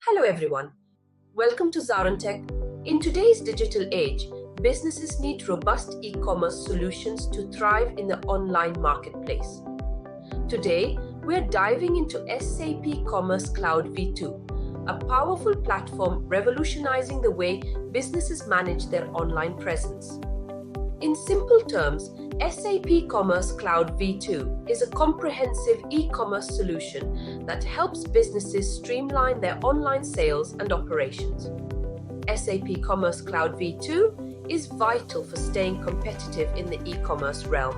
Hello everyone, welcome to ZaranTech. In today's digital age, businesses need robust e-commerce solutions to thrive in the online marketplace. Today, we're diving into SAP Commerce Cloud V2, a powerful platform revolutionizing the way businesses manage their online presence. In simple terms, SAP Commerce Cloud V2 is a comprehensive e-commerce solution that helps businesses streamline their online sales and operations. SAP Commerce Cloud V2 is vital for staying competitive in the e-commerce realm.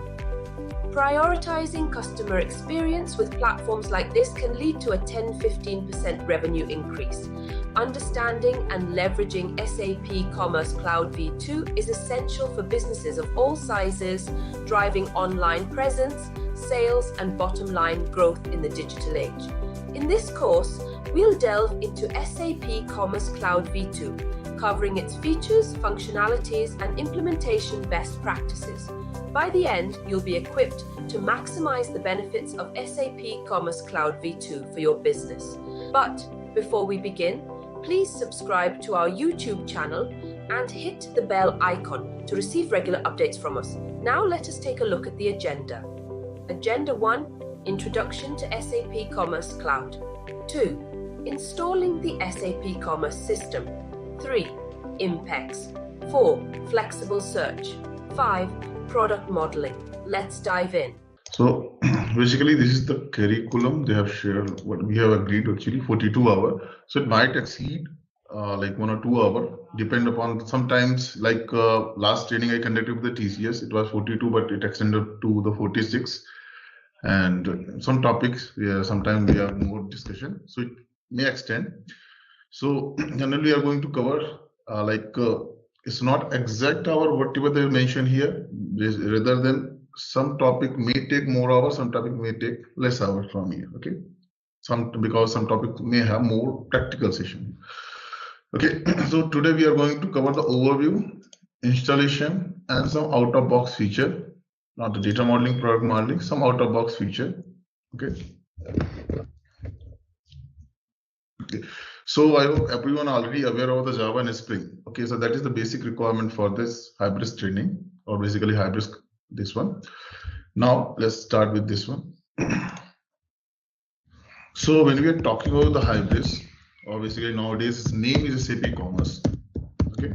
Prioritizing customer experience with platforms like this can lead to a 10-15% revenue increase. Understanding and leveraging SAP Commerce Cloud V2 is essential for businesses of all sizes, driving online presence, sales, and bottom-line growth in the digital age. In this course, we'll delve into SAP Commerce Cloud V2, covering its features, functionalities, and implementation best practices. By the end, you'll be equipped to maximize the benefits of SAP Commerce Cloud V2 for your business. But before we begin, please subscribe to our YouTube channel and hit the bell icon to receive regular updates from us. Now let us take a look at the agenda. Agenda 1, Introduction to SAP Commerce Cloud. 2, Installing the SAP Commerce System. 3, IMPEX. 4, Flexible Search. 5, Product Modeling. Let's dive in. So basically this is the curriculum they have shared. What we have agreed actually 42 hours. So it might exceed like 1 or 2 hours, depend upon sometimes like last training I conducted with the TCS, it was 42, but it extended to the 46. And some topics, sometimes we have more discussion, so it may extend. So generally we are going to cover it's not exact hour whatever they mentioned here, rather than some topic may take more hours, some topic may take less hours from here. Okay, because some topics may have more practical session. Okay, so today we are going to cover the overview, installation, and some out-of-box feature, not the data modeling, product modeling, some out-of-box feature. Okay. So I hope everyone already aware of the Java and Spring. Okay, so that is the basic requirement for this Hybris training, or basically Hybris this one. Now let's start with this one. So when we are talking about the Hybris, or basically nowadays its name is SAP Commerce. Okay,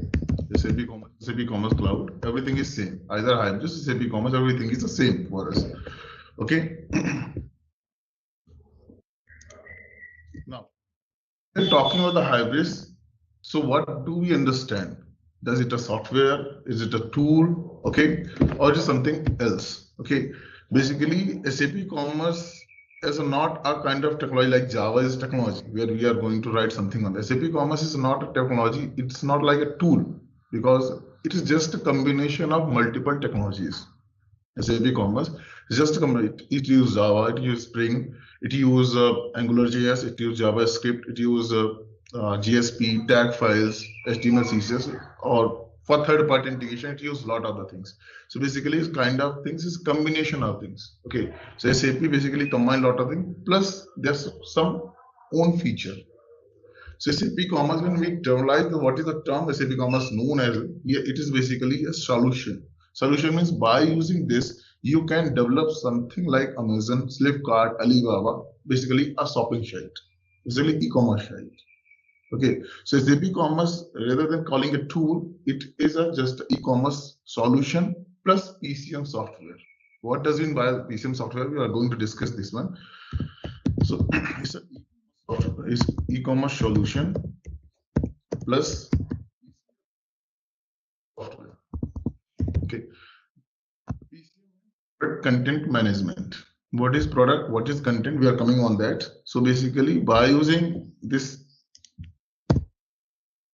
SAP Commerce Cloud, everything is same. Either Hybris, SAP Commerce, everything is the same for us. Okay. Now we're talking about the Hybris. So what do we understand? Does it a software? Is it a tool? Okay, or is something else? Okay, basically SAP Commerce is not a kind of technology like Java is technology where we are going to write something on. SAP Commerce is not a technology. It's not like a tool because it is just a combination of multiple technologies. SAP Commerce is just a combination. It uses Java, it uses Spring, it uses AngularJS, it uses JavaScript, it uses GSP, tag files, HTML, CSS, or for third-party integration, it uses a lot of other things. So basically, it's kind of things is combination of things. Okay, so SAP basically combine a lot of things. Plus, there's some own feature. So SAP Commerce, when we termize what is the term SAP Commerce known as, it is basically a solution. Solution means by using this, you can develop something like Amazon, Flipkart, Alibaba, basically a shopping site, basically e-commerce site. Okay, so SAP Commerce, rather than calling a tool, it is just an e-commerce solution plus PCM software. What does it mean by PCM software? We are going to discuss this one. So it's e-commerce solution plus software. Okay, content management. What is product? What is content? We are coming on that. So basically, by using this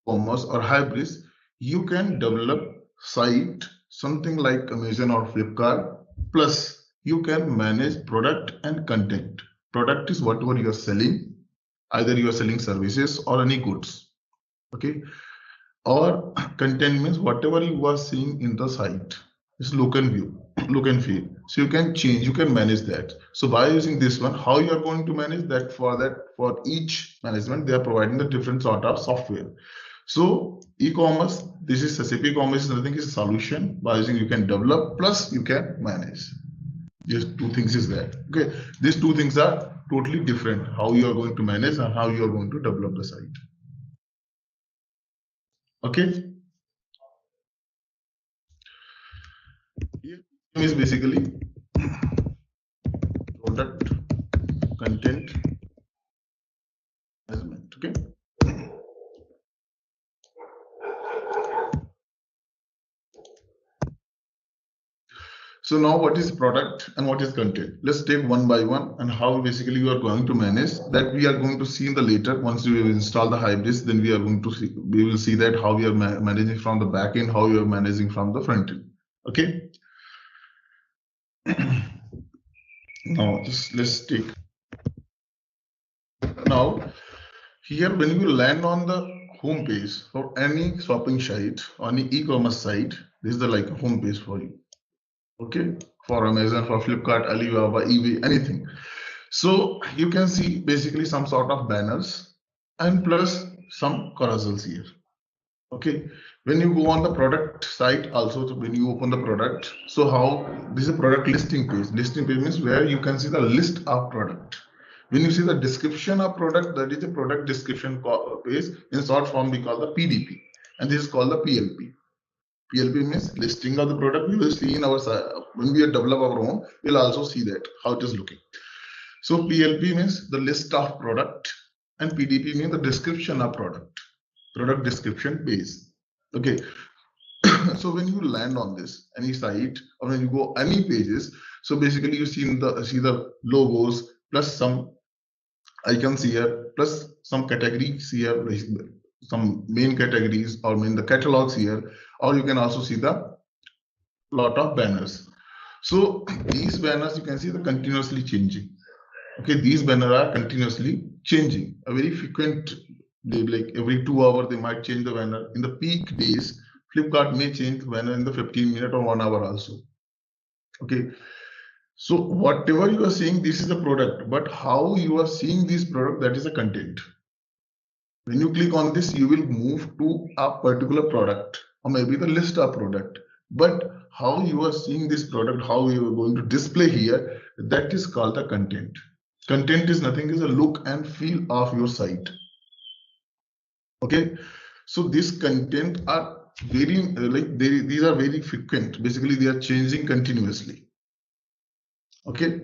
Commerce or Hybris, you can develop site something like Amazon or Flipkart. Plus, you can manage product and content. Product is whatever you are selling. Either you are selling services or any goods. Okay, or content means whatever you are seeing in the site. It's look and view. look and feel. So you can change, you can manage that. So by using this one, how you are going to manage that? For each management, they are providing the different sort of software. So e-commerce, this is SAP Commerce is nothing, is a solution. By using, you can develop plus you can manage. Just two things is that. Okay, these two things are totally different. How you are going to manage and how you are going to develop the site. Okay. Here is basically product content management. Okay. So now what is product and what is content? Let's take one by one and how basically you are going to manage that. We are going to see in the later, once we install the Hybris, then we are going to see, we will see that how we are managing from the back end, how you are managing from the front end. Okay. Now just let's take, now here when you land on the home page for any shopping site, on the e-commerce site, this is the like home page for you. Okay, for Amazon, for Flipkart, Alibaba, eBay, anything. So you can see basically some sort of banners and plus some carousels here. Okay, when you go on the product site also, when you open the product, so how this is a product listing page. Listing page means where you can see the list of product. When you see the description of product, that is a product description page. In short form, we call the PDP, and this is called the PLP. PLP means listing of the product. We will see in our, when we develop our own, we'll also see that how it is looking. So PLP means the list of product, and PDP means the description of product description page. Okay. So when you land on this any site or when you go any pages, so basically you see the logos plus some icons here plus some categories here, some main categories or the catalogs here, or you can also see the lot of banners. So these banners you can see the continuously changing. Okay, these banners are continuously changing. A very frequent, like every 2 hours they might change the banner. In the peak days, Flipkart may change the banner in the 15 minutes or 1 hour also. Okay, so whatever you are seeing, this is the product, but how you are seeing this product, that is a content. When you click on this, you will move to a particular product or maybe the list of product. But how you are seeing this product, how you are going to display here, that is called the content. Content is nothing, is a look and feel of your site. Okay, so this content are very these are very frequent. Basically, they are changing continuously. Okay.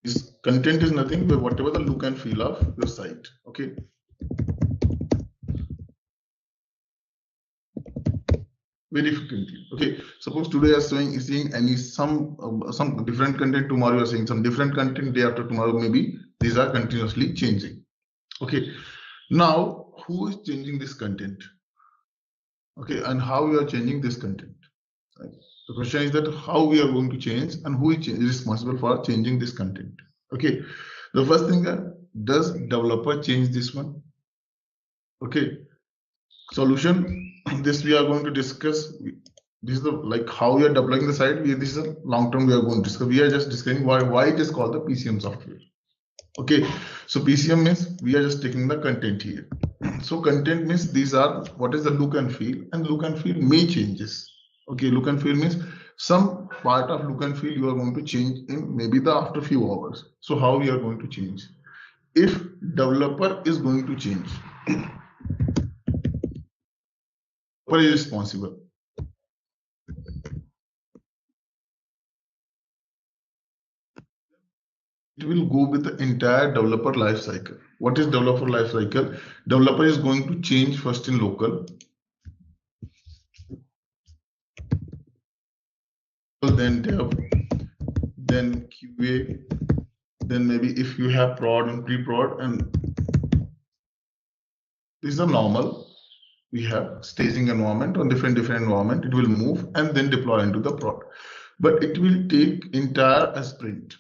This content is nothing but whatever the look and feel of your site. Okay. Very frequently. Okay. Suppose today you are seeing any some different content. Tomorrow you are seeing some different content. Day after tomorrow, maybe these are continuously changing. Okay. Now, who is changing this content? Okay, and how we are changing this content? Right? The question is that how we are going to change and who is responsible for changing this content. Okay, the first thing, does developer change this one? Okay, solution. This we are going to discuss. This is the like how we are developing the site. This is a long term we are going to discuss. We are just discussing why it is called the PCM software. Okay, so PCM means we are just taking the content here. So content means these are what is the look and feel, and look and feel may changes. Okay, look and feel means some part of look and feel you are going to change in maybe the after few hours. So how we are going to change? If developer is going to change, developer is responsible. It will go with the entire developer life cycle. What is developer life cycle? Developer is going to change first in local. Then dev, then QA, then maybe if you have prod and pre-prod, and this is a normal. We have staging environment on different environment. It will move and then deploy into the prod, but it will take entire a sprint.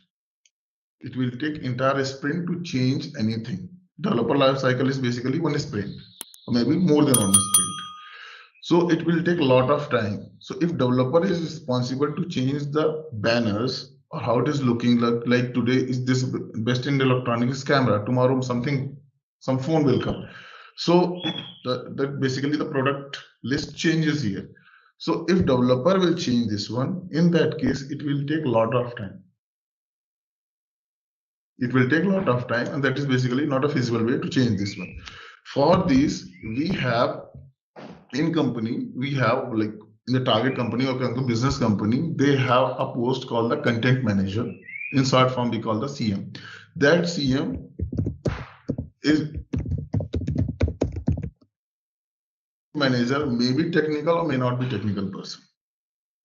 It will take entire sprint to change anything. Developer life cycle is basically one sprint, or maybe more than one sprint. So it will take a lot of time. So if developer is responsible to change the banners or how it is looking like today is this best in electronics camera, tomorrow some phone will come. So that basically the product list changes here. So if developer will change this one, in that case, it will take a lot of time. It will take a lot of time, and that is basically not a feasible way to change this one. For this, we have in company, we have like in the target company or business company, they have a post called the content manager. In short form, we call the CM. That CM is manager, may be technical or may not be technical person.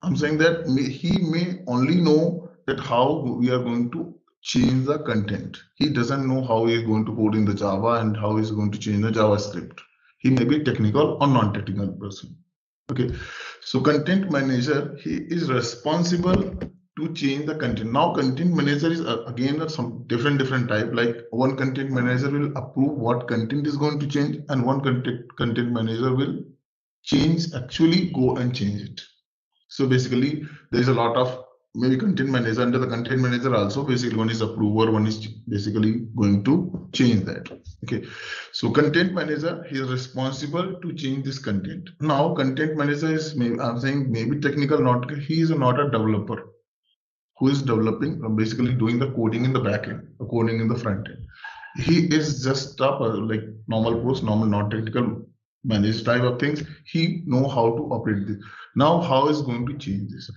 I'm saying that he may only know that how we are going to change the content. He doesn't know how he is going to code in the Java and how he is going to change the JavaScript. He may be technical or non-technical person. Okay, so content manager, he is responsible to change the content. Now content manager is again some different type. Like one content manager will approve what content is going to change, and one content manager will actually go and change it. So basically, there is a lot of maybe content manager. Under the content manager also, basically one is approver, one is basically going to change that. Okay, so content manager, he is responsible to change this content. Now content manager is maybe, I'm saying maybe technical, not he is not a developer who is developing, basically doing the coding in the back end, the coding in the front end. He is just like normal post, normal non-technical managed type of things. He know how to operate this. Now how is going to change this?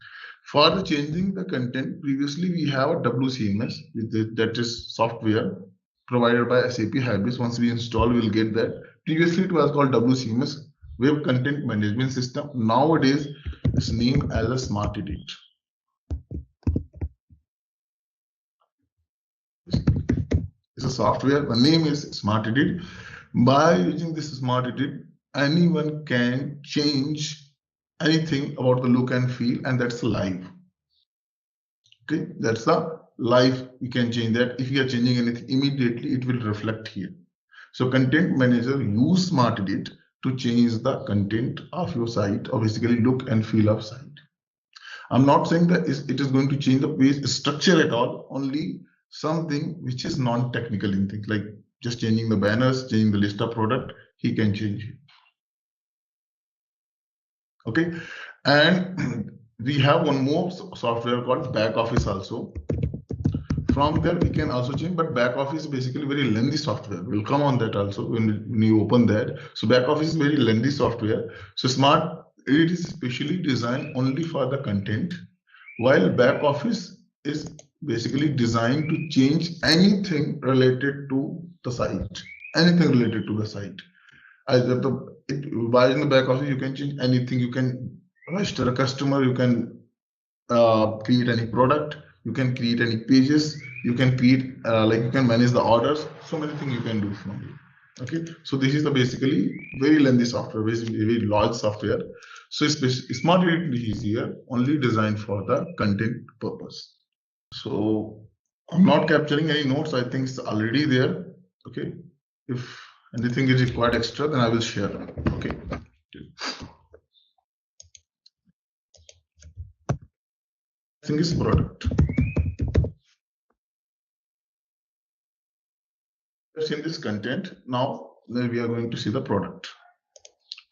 For the changing the content, previously we have a WCMS, that is software provided by SAP Hybris. Once we install, we'll get that. Previously it was called WCMS, Web Content Management System. Nowadays it's named as a Smart Edit. It's a software. The name is Smart Edit. By using this Smart Edit, anyone can change anything about the look and feel, and that's live. Okay, that's the live. You can change that. If you are changing anything immediately, it will reflect here. So content manager use Smart Edit to change the content of your site, or basically look and feel of site. I'm not saying that it is going to change the page structure at all, only something which is non-technical in things like just changing the banners, changing the list of product, he can change it. Okay, and we have one more software called back office also. From there we can also change, but back office is basically very lengthy software. We'll come on that also when you open that. So back office is very lengthy software. So Smart Edit is specially designed only for the content, while back office is basically designed to change anything related to the site. Anything related to the site. Either while in the back office, you can change anything. You can register a customer, you can create any product, you can create any pages, you can create like you can manage the orders. So many things you can do from here. Okay, so this is the basically very lengthy software, basically very large software. So Smart Edit is here only designed for the content purpose. So I'm not capturing any notes. I think it's already there. Okay, if anything is required extra, then I will share. Okay. Thing is product. We've seen this content. Now then we are going to see the product.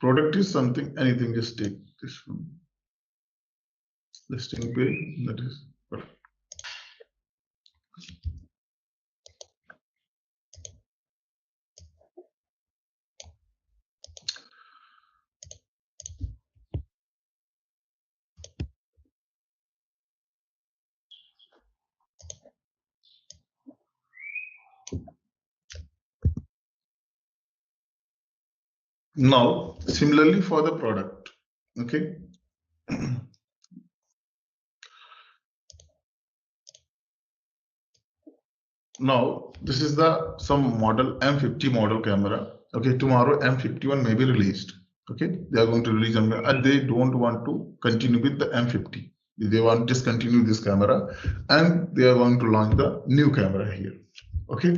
Product is something, anything, just take this one. Listing page, that is product. Now, similarly for the product, okay. Now, this is the some model M50 model camera. Okay, tomorrow M51 may be released. Okay, they are going to release them, and they don't want to continue with the M50. They want to discontinue this camera and they are going to launch the new camera here. Okay.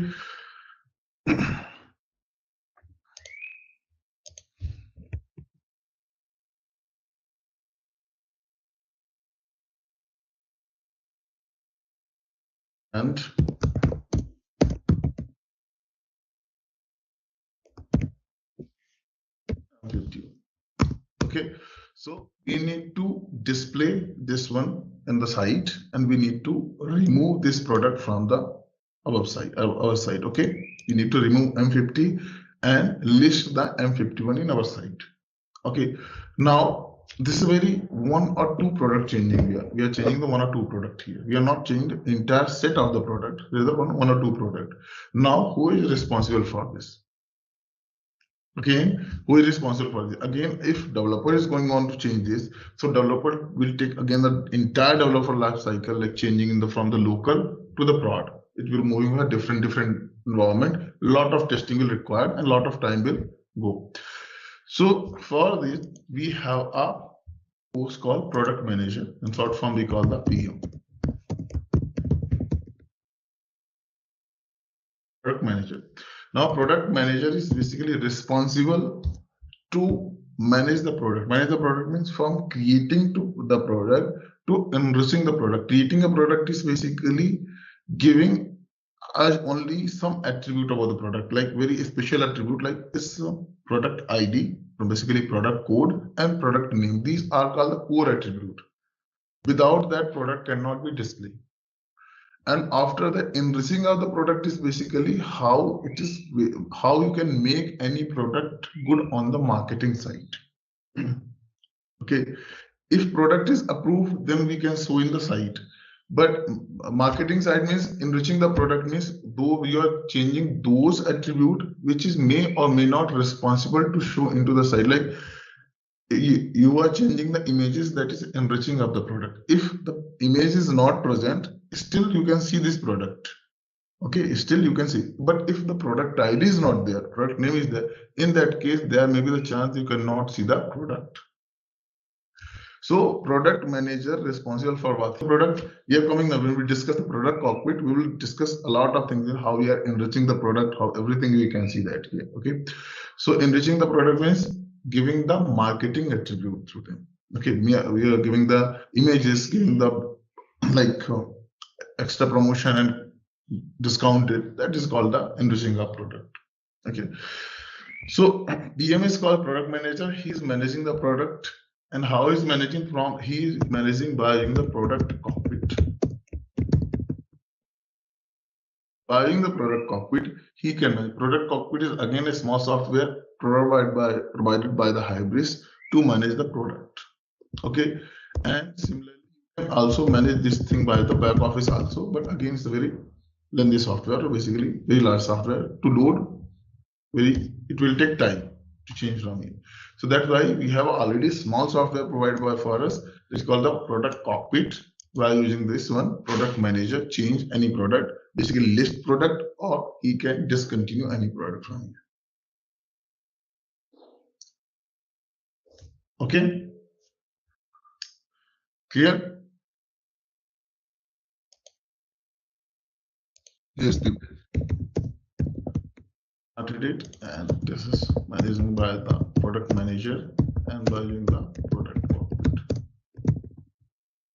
And okay, so we need to display this one in the site, and we need to remove this product from the our site. Okay, we need to remove M50 and list the M51 in our site. Okay, now this is very one or two product changing here. We are changing the one or two product here. We are not changing the entire set of the product. There is one or two product. Now, who is responsible for this? Okay, who is responsible for this? Again, if developer is going on to change this, so developer will take again the entire developer life cycle, like changing in the from the local to the prod. It will move in a different environment. Lot of testing will require and lot of time will go. So for this, we have a post called product manager. In short form, we call the PM. Product manager. Now, product manager is basically responsible to manage the product. Manage the product means from creating to the product to enriching the product. Creating a product is basically giving us only some attribute about the product, like very special attribute, like this product ID, basically product code and product name. These are called the core attribute. Without that, product cannot be displayed. And after the enriching of the product is basically how you can make any product good on the marketing side. Okay, if product is approved, then we can show in the site. But marketing side means enriching the product means though we are changing those attribute which is may or may not responsible to show into the site. Like you are changing the images, that is enriching of the product. If the image is not present, still you can see this product. Okay, still you can see. But if the product ID is not there, product name is there, in that case, there may be the chance you cannot see the product. So product manager responsible for what? Product, we are coming now. When we discuss the product cockpit, we will discuss a lot of things in how we are enriching the product, how everything we can see that here. Okay, so enriching the product means giving the marketing attribute to them. Okay, we are giving the images, giving the like extra promotion and discounted. That is called the enriching of product. Okay, so PM is called product manager. He is managing the product. And how is managing from? He is managing by using the product cockpit. By using the product cockpit, he can manage. Product cockpit is again a small software provided by the Hybris to manage the product. Okay, and similarly, you can also manage this thing by the back office also. But again, it's a very lengthy software, basically very large software to load. It will take time to change from here. So that's why we have already small software provided for us. It's called the product cockpit. By using this one, product manager change any product, basically list product, or he can discontinue any product from here. Okay, clear? Yes, started it, and this is managing by the product manager and by using the product cockpit.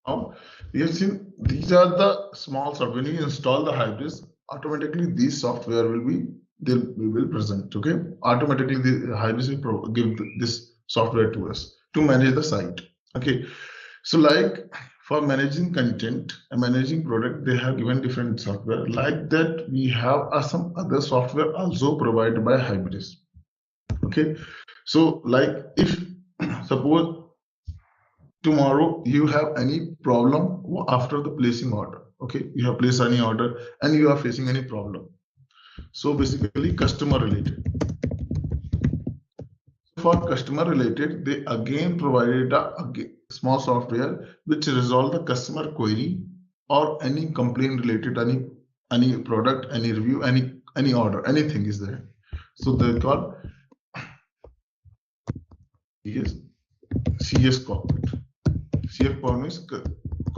Now we have seen these are the small software. When you install the Hybris, automatically these software will present. Okay, automatically the Hybris will give this software to us to manage the site. Okay, so like for managing content and managing product, they have given different software. Like that, we have some other software also provided by Hybris. Okay, so like if suppose tomorrow you have any problem after the placing order. Okay, you have placed any order and you are facing any problem. So basically customer related. For customer related, they again provided a small software which resolve the customer query or any complaint related, any product, any review, any order, anything is there. So they call CS cockpit. CF cockpit is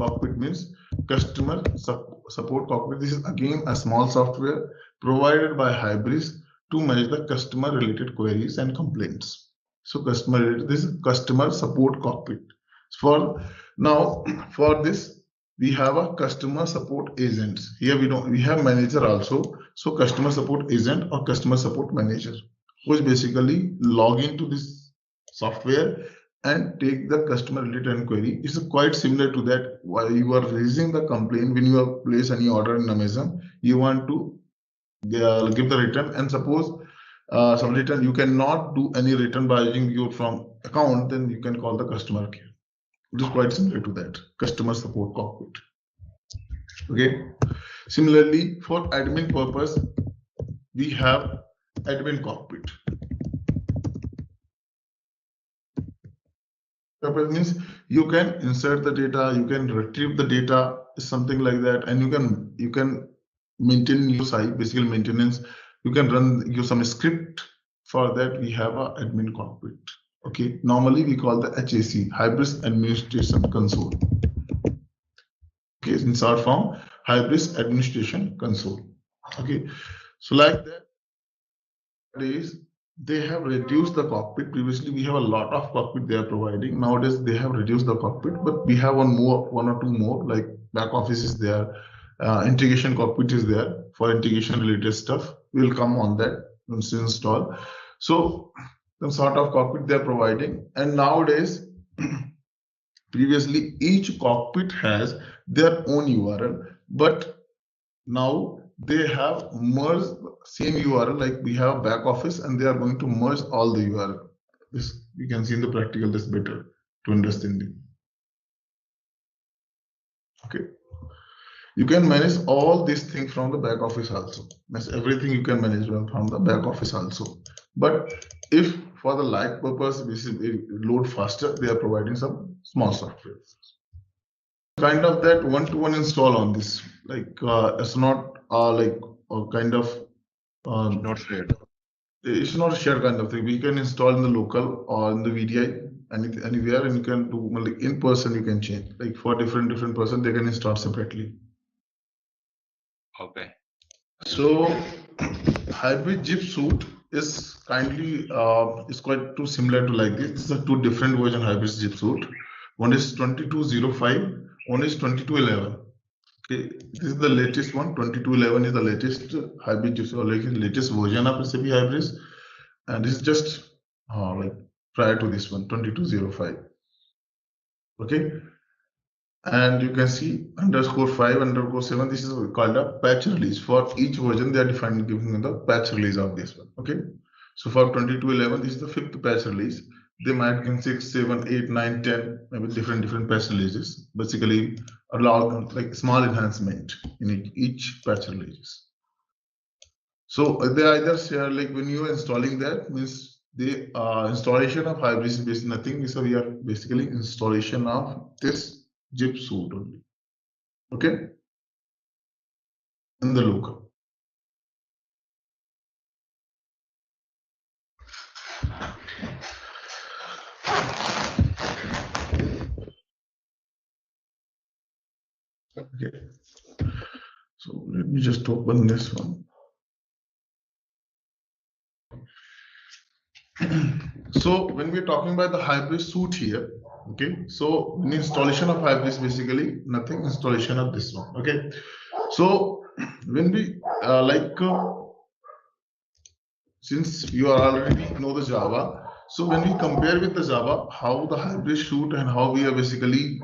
cockpit means customer support cockpit. This is again a small software provided by Hybris to manage the customer related queries and complaints. So this is customer support cockpit. For this we have a customer support agents. Here we have manager also. So customer support agent or customer support manager, who is basically log into this software and take the customer related inquiry. It's quite similar to that. While you are raising the complaint when you have placed any order in Amazon, you want to give the return, and suppose some return you cannot do any return by using your from account, then you can call the customer care. It is quite similar to that customer support cockpit. Okay. Similarly, for admin purpose, we have admin cockpit. That means you can insert the data, you can retrieve the data, something like that, and you can maintain your site, basically maintenance. You can use some script. For that, we have a admin cockpit. Okay, normally we call the HAC, Hybris Administration Console. Okay, in short form, Hybris Administration Console. Okay, so like that, nowadays they have reduced the cockpit. Previously, we have a lot of cockpit they are providing. Nowadays, they have reduced the cockpit, but we have one or two more, like back office is there, integration cockpit is there for integration related stuff. We'll come on that once you install. So some sort of cockpit they are providing, and nowadays, previously each cockpit has their own URL, but now they have merged same URL, like we have back office, and they are going to merge all the URL. This you can see in the practical, that's better to understanding. Okay. You can manage all these things from the back office also. That's everything you can manage from the back office also. But if for the light purpose, this is load faster, they are providing some small software. Kind of that one-to-one install on this, like it's not like a kind of not shared. It's not a shared kind of thing. We can install in the local or in the VDI anywhere, and you can do like in person. You can change, like for different person, they can install separately. Okay. So hybrid zip suite is kindly is quite too similar to like this. This is a two different version hybrid zip suite. One is 2205, one is 2211. Okay, this is the latest one. 2211 is the latest hybrid zip suite, like latest version of SAP Hybris, and this is just like prior to this one, 2205. Okay. And you can see _5 _7. This is called a patch release. For each version, they are defining giving the patch release of this one. Okay. So for 2211, this is the 5th patch release. They might give 6, 7, 8, 9, 10, maybe different patch releases. Basically, allow like small enhancement in each patch releases. So they either share, like when you are installing that, means the installation of Hybris is basically nothing. So we are basically installation of this zip suite only. Okay. In the local. Okay. So let me just open this one. So when we're talking about the Hybris suite here, okay, so the installation of Hybris basically nothing, installation of this one. Okay. So when we since you already know the Java, so when we compare with the Java, how the Hybris suite and how we are basically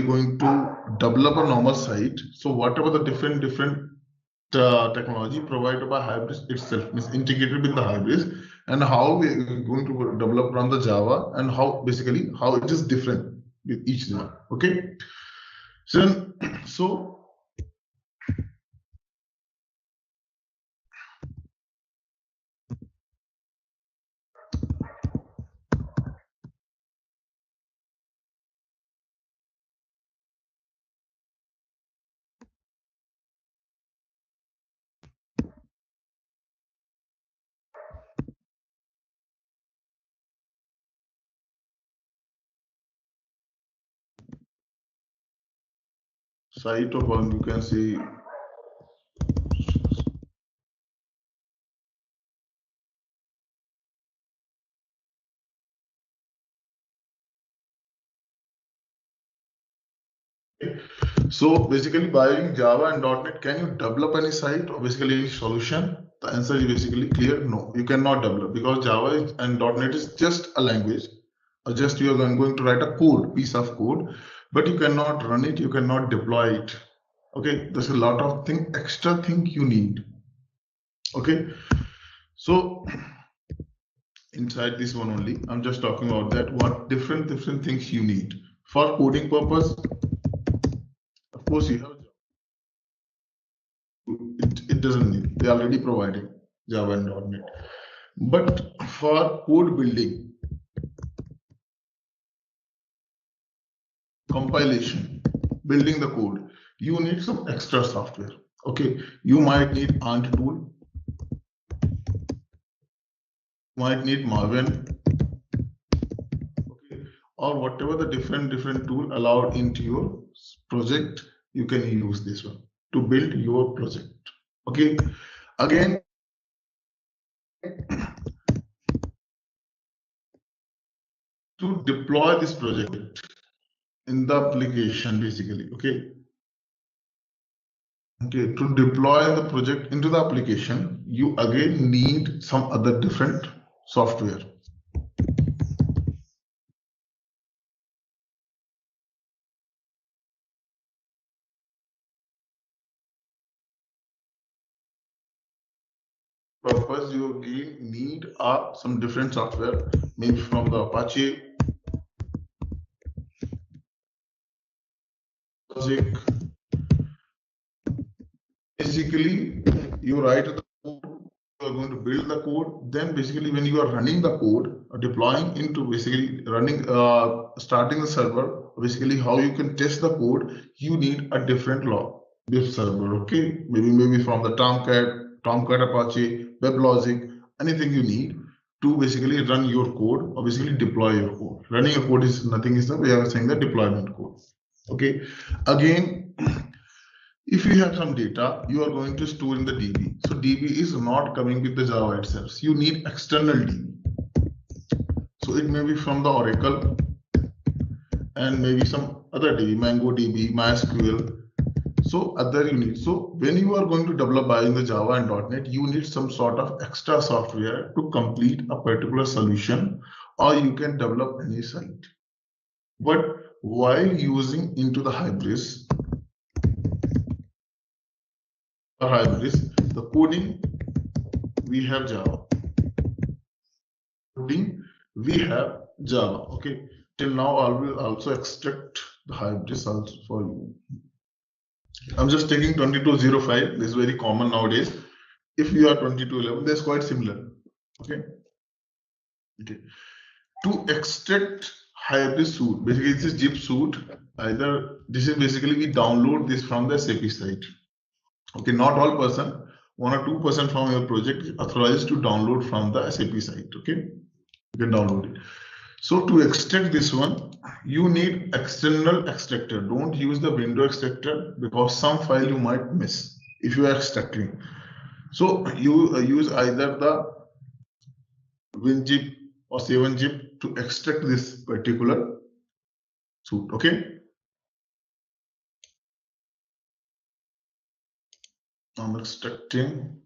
going to develop a normal site. So whatever the different technology provided by Hybris itself is integrated with the Hybris, and how we are going to develop around the Java, and how it is different with each one. Okay. So site of one, you can say so basically by using Java and .NET, can you develop any site or basically any solution? The answer is basically clear. No, you cannot develop because and .NET is just a language, or just you are going to write a piece of code, but you cannot run it, you cannot deploy it. Okay, there's a lot of extra thing you need. Okay, so inside this one only, I'm just talking about that what different things you need for coding purpose. Of course, you have it doesn't need. They already providing Java and .NET. But for code building, compilation, building the code, you need some extra software. Okay, you might need Ant tool, might need Maven, okay, or whatever the different tool allowed into your project. You can use this one to build your project. Okay, again. To deploy this project in the application, basically, okay, to deploy the project into the application, you again need some other different software. Purpose you again need some different software, maybe from the Apache, Logic. Basically, you write the code, you are going to build the code. Then basically, when you are running the code, deploying into basically running, starting the server, basically how you can test the code, you need a different web server. Okay, maybe from the Tomcat Apache, WebLogic, anything you need to basically run your code or basically deploy your code. Running a code is nothing is the way of saying the deployment code. Okay, again. If you have some data, you are going to store in the DB. So DB is not coming with the Java itself. You need external DB. So it may be from the Oracle and maybe some other DB, MongoDB, MySQL. So other you need. So when you are going to develop by the Java and .NET, you need some sort of extra software to complete a particular solution, or you can develop any site. But while using into the Hybris, the coding, we have Java. Coding, we have Java. Okay. Till now, I will also extract the Hybris also for you. I'm just taking 2205. This is very common nowadays. If you are 2211, that's quite similar. Okay. Okay. To extract Hybris suite, basically this is zip suite. Either this is basically we download this from the SAP site. Okay, not all person, 1 or 2% from your project is authorized to download from the SAP site. Okay, you can download it. So to extract this one, you need external extractor. Don't use the window extractor because some file you might miss if you are extracting. So you use either the WinZip or 7-zip to extract this particular suite. Okay. I'm extracting.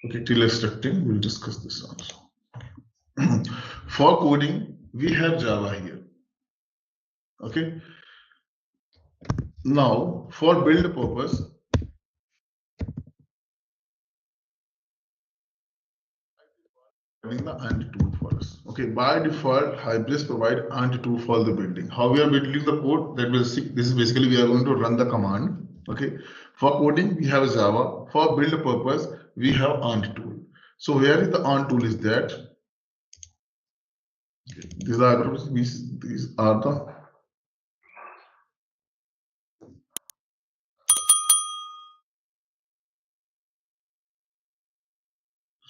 Okay, till extracting, we'll discuss this also. For coding, we have Java here. Okay. Now, for build purpose, the AND tool for us. Okay, by default, Hybris provide AND tool for the building. How we are building the code, that will see. This is basically we are going to run the command. Okay, for coding, we have Java. For build purpose, we have AND tool. So where is the AND tool is that? Okay. These are the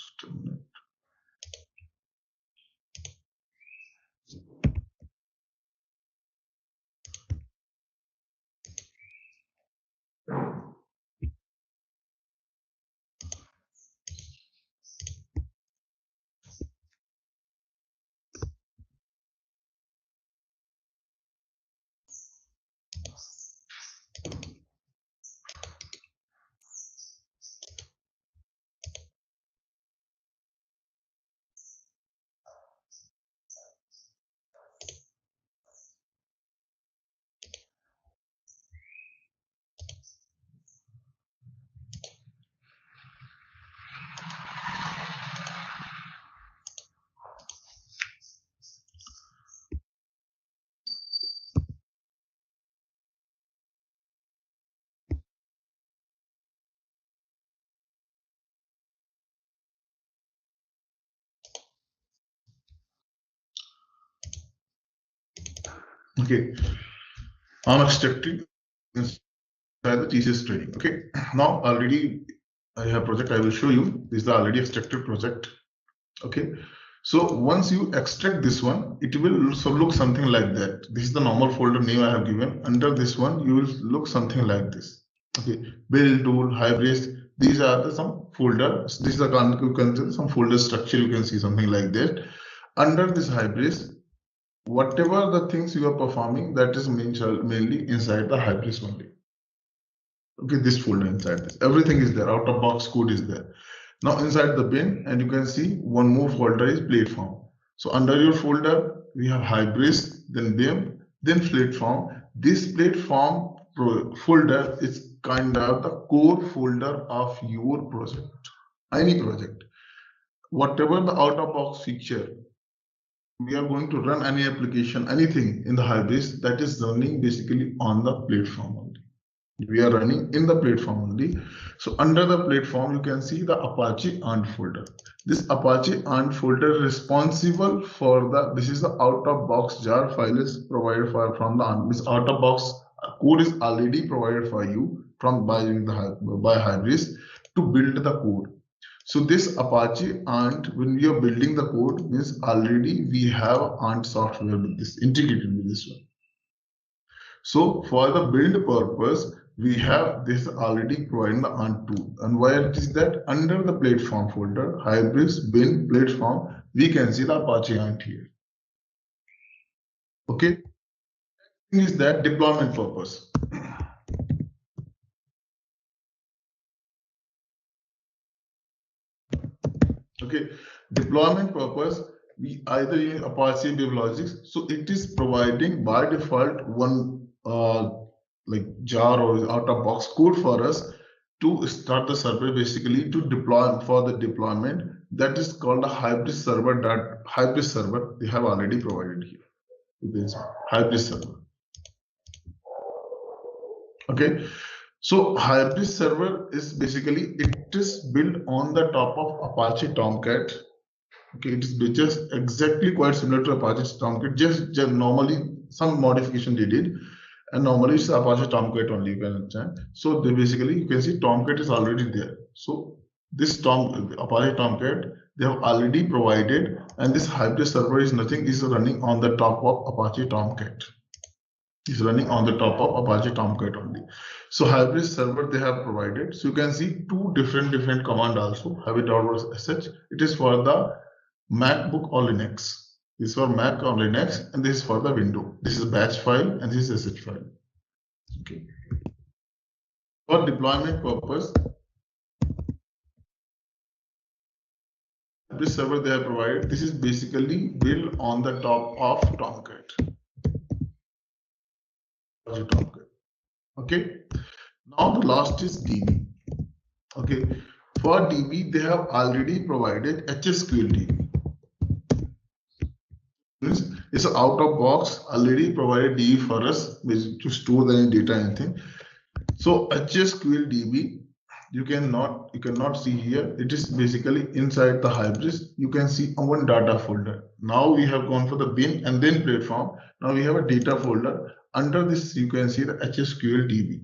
Just a minute. Okay, I'm extracting inside the thesis training. Okay, now already I have project I will show you. This is the already extracted project. Okay, so once you extract this one, it will look something like that. This is the normal folder name I have given. Under this one, you will look something like this. Okay, build tool, hybrid. These are the some folder. This is the you can see some folder structure. You can see something like that. Under this hybrid, whatever the things you are performing, that is mainly inside the hybrid only. Okay, this folder inside this, everything is there. Out of box code is there. Now inside the bin, and you can see one more folder is platform. So under your folder, we have hybrids, then BIM, then platform. This platform folder is kind of the core folder of your project, any project. Whatever the out of box feature, we are going to run any application, anything in the hybrids that is running basically on the platform only. We are running in the platform only. So under the platform, you can see the Apache ANT folder. This Apache ANT folder is responsible for the, this is the out-of-box jar file is provided for from the ANT. This out-of-box code is already provided for you from by Hybris to build the code. So this Apache ANT, when we are building the code, means already we have ANT software with this integrated with this one. So for the build purpose, we have this already providing the ANT tool. And where it is that under the platform folder, hybrids, bin, platform, we can see the Apache ANT here. Okay. Thing is that deployment purpose. Okay, deployment purpose, we either use Apache WebLogic. So it is providing by default one like jar or out of box code for us to start the server basically to deploy for the deployment. That is called a hybrid server. That hybrid server they have already provided here. This hybrid server. Okay. So hybrid server is basically, it is built on the top of Apache Tomcat. Okay, it is just exactly quite similar to Apache Tomcat. Just normally some modification they did, and normally it's Apache Tomcat only. You can understand. So they basically you can see Tomcat is already there. So this Apache Tomcat they have already provided, and this hybrid server is nothing, is running on the top of Apache Tomcat. Is running on the top of Apache Tomcat only. So hybrid server they have provided. So you can see two different command also. Habit.sh. It is for the MacBook or Linux. This is for Mac or Linux, and this is for the Windows. This is a batch file, and this is a sh file. Okay. For deployment purpose, this server they have provided. This is basically built on the top of Tomcat. Okay. Now the last is DB. Okay. For DB, they have already provided HSQL DB. It's an out of box already provided DB for us to store the data anything. So HSQL DB, you cannot see here. It is basically inside the hybrids. You can see one data folder. Now we have gone for the bin and then platform. Now we have a data folder. Under this, you can see the HSQL DB.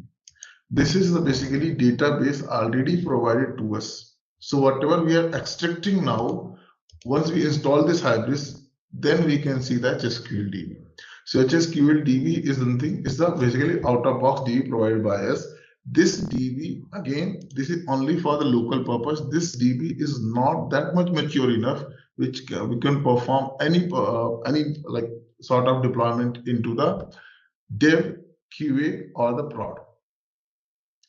This is the basically database already provided to us. So whatever we are extracting now, once we install this Hybris, then we can see the HSQL DB. So HSQL DB is something, is the basically out-of-box DB provided by us. This DB, again, this is only for the local purpose. This DB is not that much mature enough, which we can perform any like sort of deployment into the dev, QA, or the prod.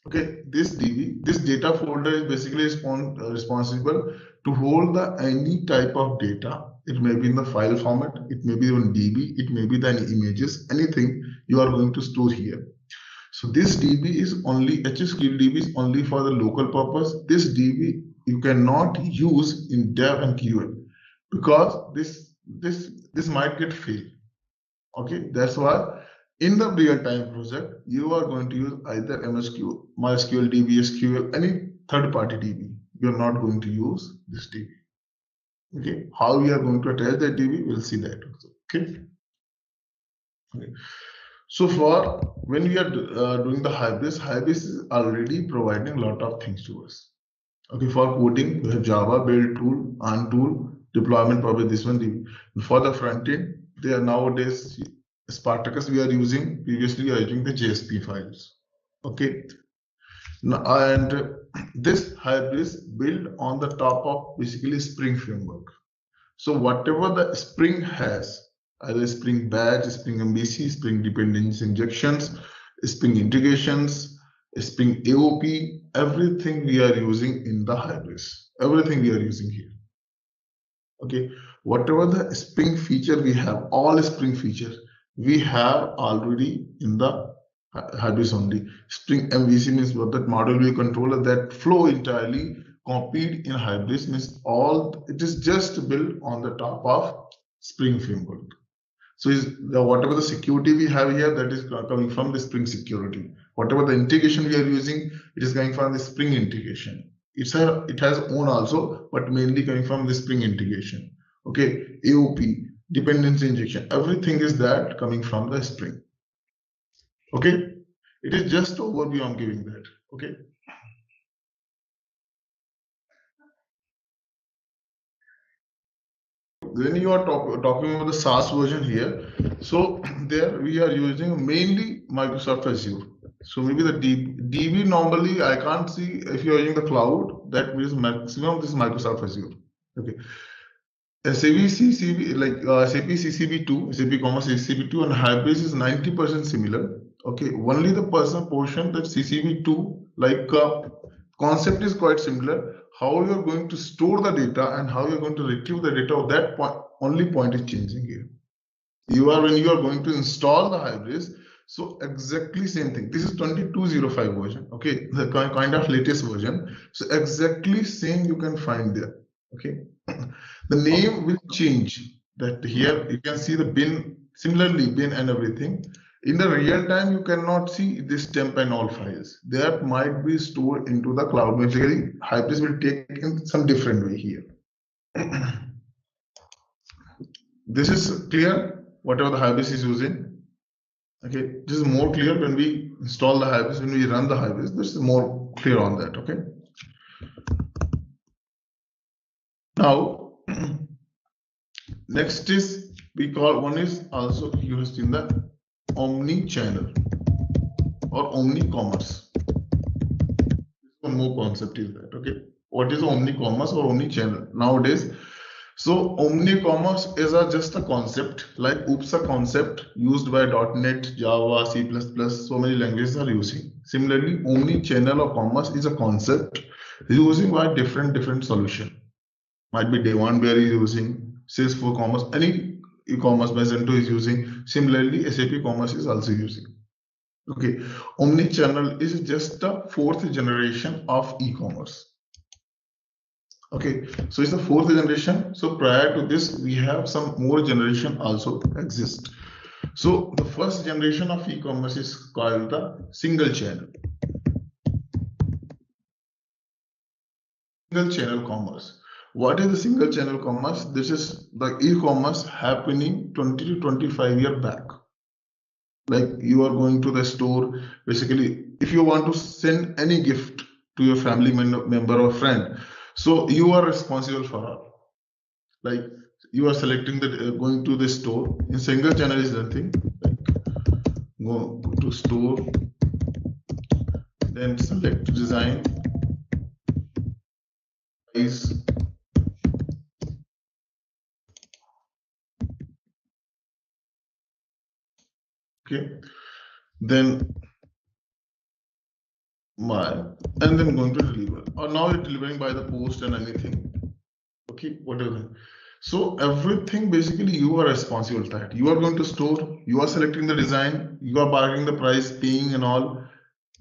Okay, this DB, this data folder is basically responsible to hold the any type of data. It may be in the file format, it may be on DB, it may be the any images, anything you are going to store here. So this DB is only, HSQL DB is only for the local purpose. This DB you cannot use in dev and QA because this might get failed. Okay, that's why in the real-time project, you are going to use either MSQ, MySQL DB, SQL, any third-party DB. You're not going to use this DB. Okay, how we are going to attach that DB, we'll see that also. Okay. Okay. So for when we are doing the Hybris is already providing a lot of things to us. Okay, for coding, we have Java, build tool, earn tool, deployment, probably this one DB. And for the front end, they are nowadays Spartacus we are using. Previously, we are using the JSP files. Okay, now, and this Hybris built on the top of basically Spring framework. So whatever the Spring has, either Spring Batch, Spring MVC, Spring Dependency Injections, Spring Integrations, Spring AOP, everything we are using in the Hybris. Everything we are using here. Okay, whatever the Spring feature we have, all Spring features we have already in the Hybris only. Spring MVC means what, that model view controller, that flow entirely copied in Hybris, means all it is just built on the top of Spring framework. So whatever the security we have here, that is coming from the Spring security. Whatever the integration we are using, it is coming from the Spring integration. It has own also, but mainly coming from the Spring integration. Okay, AOP, dependency injection, everything is that coming from the Spring. Okay, it is just overview I'm giving that. Okay. When you are talking about the SaaS version here, so there we are using mainly Microsoft Azure. So maybe the DB normally I can't see if you are using the cloud, that means maximum this is Microsoft Azure. Okay. SAP CCB, like SAP CCB2, SAP Commerce CCB2 and Hybris is 90% similar. Okay, only the portion that CCB2, like concept is quite similar. How you are going to store the data and how you are going to retrieve the data, of that point, only point is changing here. When you are going to install the Hybris, so exactly same thing. This is 2205 version. Okay, the kind of latest version. So exactly same you can find there. Okay, the name will change. That here you can see the bin, similarly bin and everything. In the real time, you cannot see this temp and all files. That might be stored into the cloud. Basically, Hybris will take in some different way here. This is clear, whatever the Hybris is using. Okay, this is more clear when we install the Hybris, when we run the Hybris, this is more clear on that. Okay. Now, next is one is also used in the omni-channel or omni-commerce. One more concept is that. Okay, what is omni-commerce or omni-channel nowadays? So omni-commerce is just a concept, like OOPS a concept used by .NET, Java, C++, so many languages are using. Similarly, omni-channel or commerce is a concept using by different solution. Might be Devonberry is using, Salesforce Commerce, any e-commerce Magento is using. Similarly, SAP Commerce is also using. Okay, omni-channel is just the 4th generation of e-commerce. Okay, so it's the 4th generation. So prior to this, we have some more generation also exist. So the first generation of e-commerce is called the single channel. Single channel commerce. What is the single channel commerce? This is the e-commerce happening 20 to 25 years back. Like you are going to the store, basically, if you want to send any gift to your family member or friend, So you are responsible for all. Like you are selecting the going to the store. In single channel is nothing. Like go to store, then select design, price. Okay, then my, and then going to deliver. Or now it's delivering by the post and anything. Okay, whatever. So everything basically you are responsible for that. You are going to store, you are selecting the design, you are bargaining the price, paying and all.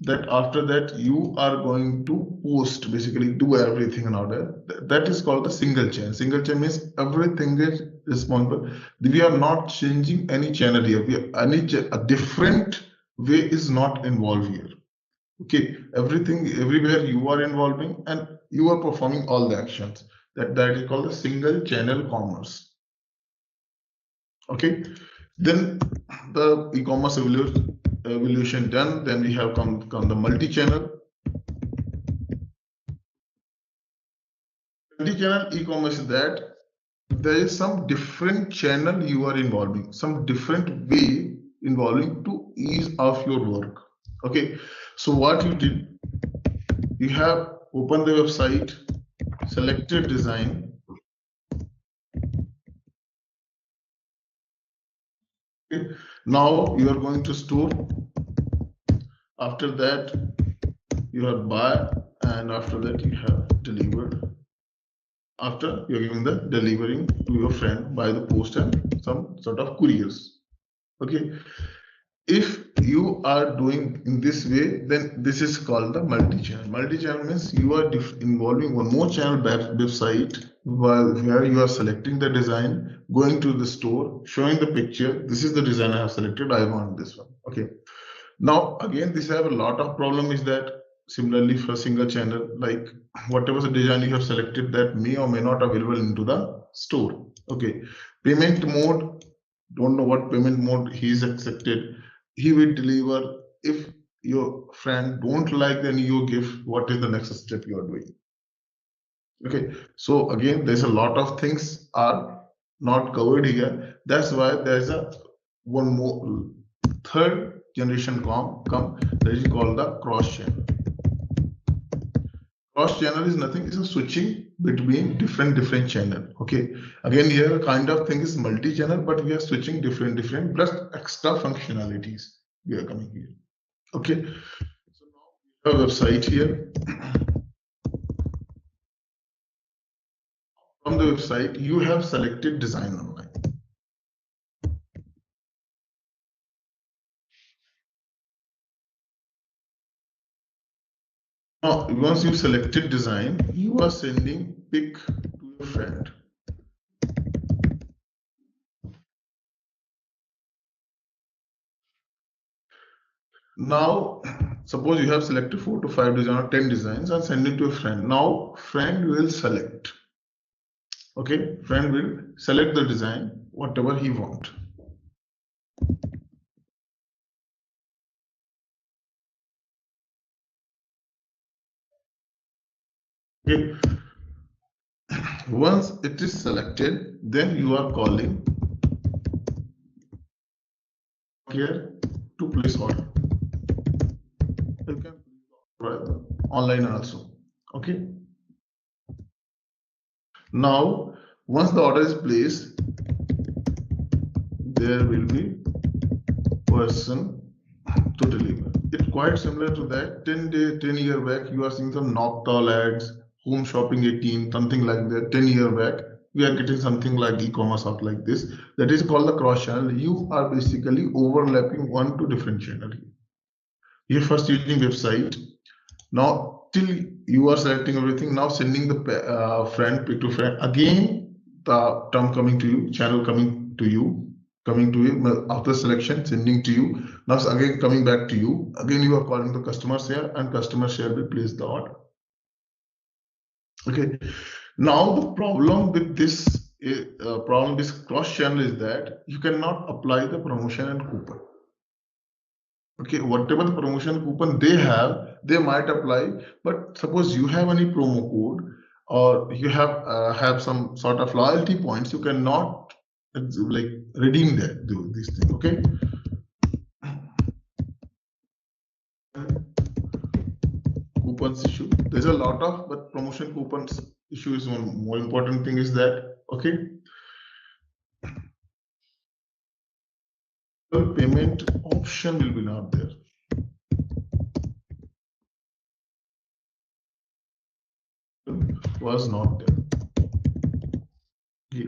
That after that you are going to post, basically do everything in order. That is called the single chain. Single chain means everything is responsible. We are not changing any channel here. A different way is not involved here. Okay, everything everywhere you are involving and you are performing all the actions. That is called the single channel commerce. Okay, then the e-commerce evolution done. Then we have come the multi-channel. Multi-channel e-commerce is that there is some different channel you are involving, some different way involving to ease of your work. Okay, so what you did, you have opened the website, selected design. Okay. Now you are going to store. After that, you have buy, and after that you have delivered. After you're giving the delivering to your friend by the post and some sort of couriers. Okay. If you are doing in this way, then this is called the multi-channel. Multi-channel means you are involving one more channel website where you are selecting the design, going to the store, showing the picture. This is the design I have selected. I want this one. Okay. Now again, this have a lot of problem is that similarly for single channel, like whatever the design you have selected, that may or may not available into the store. Okay. Payment mode, don't know what payment mode he is accepted. He will deliver. If your friend don't like then you give, what is the next step you are doing? Okay, so again there's a lot of things are not covered here. That's why there's a one more third generation come that is called the cross channel. Cross channel is nothing, it's a switching between different channel. Okay, again here kind of thing is multi-channel, but we are switching different plus extra functionalities we are coming here. Okay, so now we have a website here. From the website you have selected design online. Now, once you selected design, you are sending pic to your friend. Now, suppose you have selected 4 to 5 designs or 10 designs and send it to a friend. Now, friend will select. Okay, friend will select the design, whatever he wants. Okay. Once it is selected, then you are calling here to place order. You can online also. Okay. Now, once the order is placed, there will be person to deliver. It's quite similar to that. 10 year back, you are seeing some Noctol ads, home shopping 18, something like that. 10 year back, we are getting something like e-commerce out like this. That is called the cross channel. You are basically overlapping one to different channel. You're first using website. Now till you are selecting everything, now sending the friend pick to friend. Again, the term coming to you, channel coming to you after selection, sending to you. Now again coming back to you. Again, you are calling the customer share and customer share will place the order. Okay. Now the problem with this cross channel is that you cannot apply the promotion and coupon. Okay, whatever the promotion coupon they have, they might apply. But suppose you have any promo code, or you have some sort of loyalty points, you cannot like redeem that do this thing. Okay. Coupons issue. There's a lot of, but promotion coupons issue is one more important thing is that, okay, the payment option will be not there. Was not there. Okay.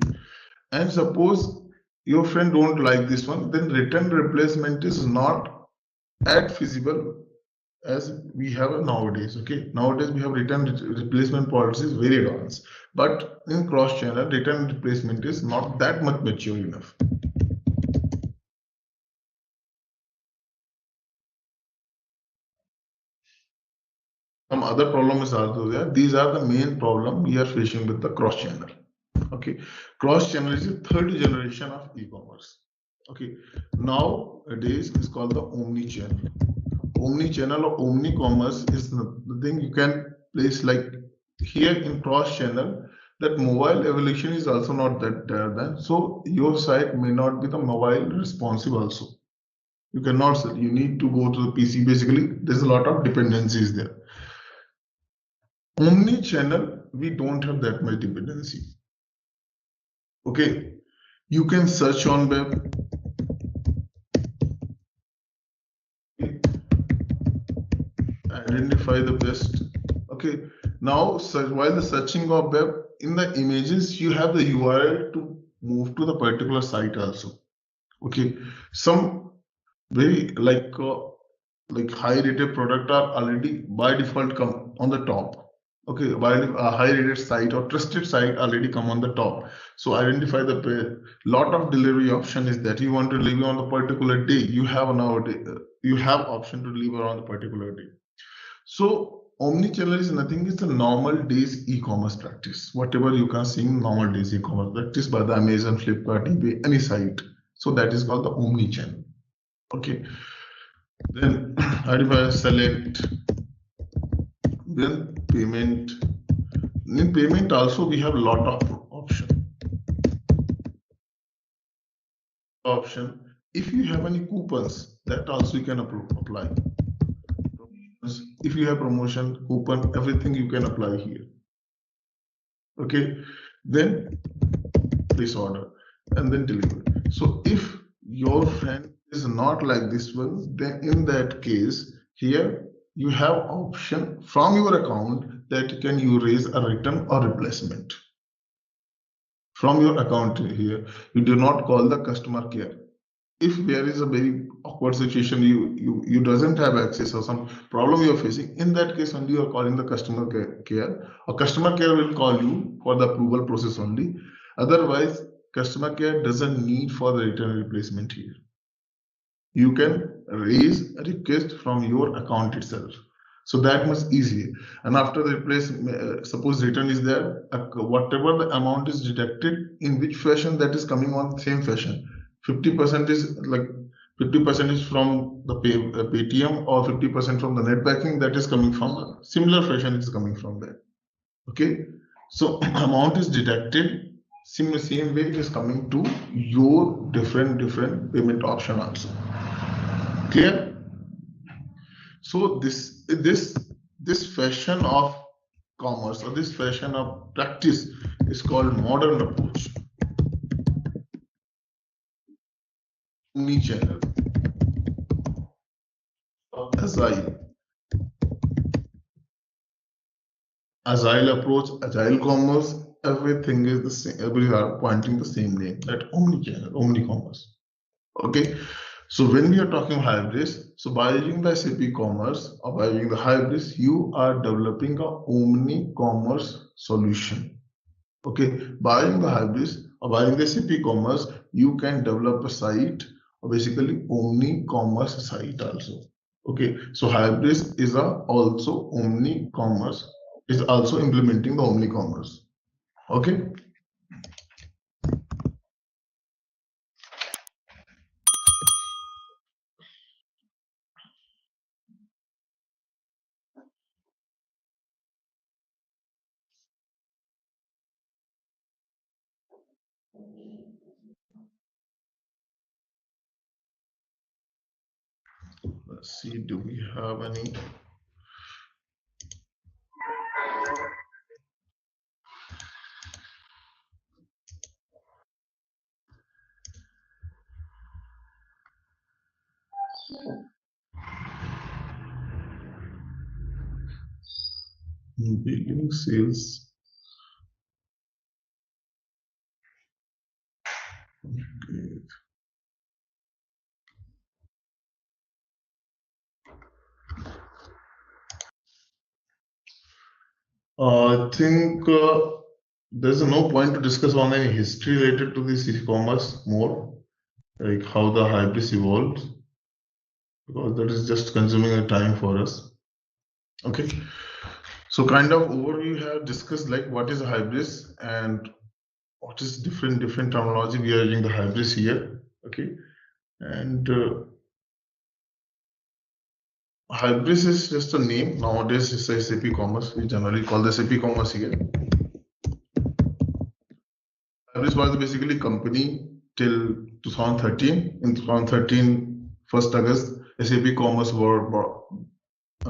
And suppose your friend don't like this one, then return replacement is not as feasible as we have nowadays. Okay, nowadays we have return replacement policies very advanced, but in cross channel return replacement is not that much mature enough. Some other problems are also there. These are the main problem we are facing with the cross channel. Okay, cross channel is the third generation of e-commerce. Okay, nowadays it's called the omni channel. Omni channel or omni commerce is the thing you can place like here in cross channel. That mobile evolution is also not that there, so your site may not be the mobile responsive also. You cannot sell. You need to go to the PC. Basically, there's a lot of dependencies there. Omni channel, we don't have that much dependency. Okay, you can search on web. Identify the best. Okay, now while the searching of web, in the images you have the URL to move to the particular site also. Okay, some very like high rated product are already by default come on the top. Okay, while a high rated site or trusted site already come on the top. So identify the lot of delivery option is that you want to deliver on the particular day. You have nowadays you have option to deliver on the particular day. So omni-channel is nothing, it's the normal days e-commerce practice. Whatever you can see in normal days e-commerce practice by the Amazon, Flipkart, eBay, any site. So that is called the omni-channel. Okay. Then identify, select, then payment. In payment also we have a lot of option. If you have any coupons, that also you can apply. If you have promotion, coupon, everything you can apply here. Okay, then place order and then deliver. So if your friend is not like this one, then in that case, here you have option from your account that can you raise a return or replacement. From your account here, you do not call the customer care. If there is a very awkward situation, you doesn't have access or some problem you're facing, in that case only you are calling the customer care, or customer care will call you for the approval process only. Otherwise, customer care doesn't need for the return replacement here. You can raise a request from your account itself. So that much easier. And after the replacement, suppose return is there, whatever the amount is deducted, in which fashion that is coming on the same fashion. 50% is like 50% is from the Paytm or 50% from the net banking, that is coming from similar fashion is coming from there. Okay, so amount is deducted same way it is coming to your different payment option also. Clear? So this fashion of commerce or this fashion of practice is called modern approach. Omni-channel, agile approach, agile commerce, everything is the same. Everybody are pointing the same name, that omni-channel, omni-commerce. Okay, so when we are talking hybrids, so by using the SAP Commerce or by using the hybrids, you are developing a omni-commerce solution. Okay, by using the hybrids or by using the SAP Commerce, you can develop a site or basically omni-commerce site also. Okay, so hybrids is also omni-commerce, is also implementing the omni-commerce. Okay. Let's see, do we have any? Beginning sales. Okay. I think there's no point to discuss on any history related to this e-commerce more, like how the hybris evolved, because that is just consuming the time for us. Okay, so kind of overview we have discussed like what is a hybris and what is different terminology we are using the hybris here. Okay, and hybris is just a name nowadays. It's SAP Commerce. We generally call the SAP Commerce here. Hybris was basically company till 2013. In 2013, 1st August, SAP Commerce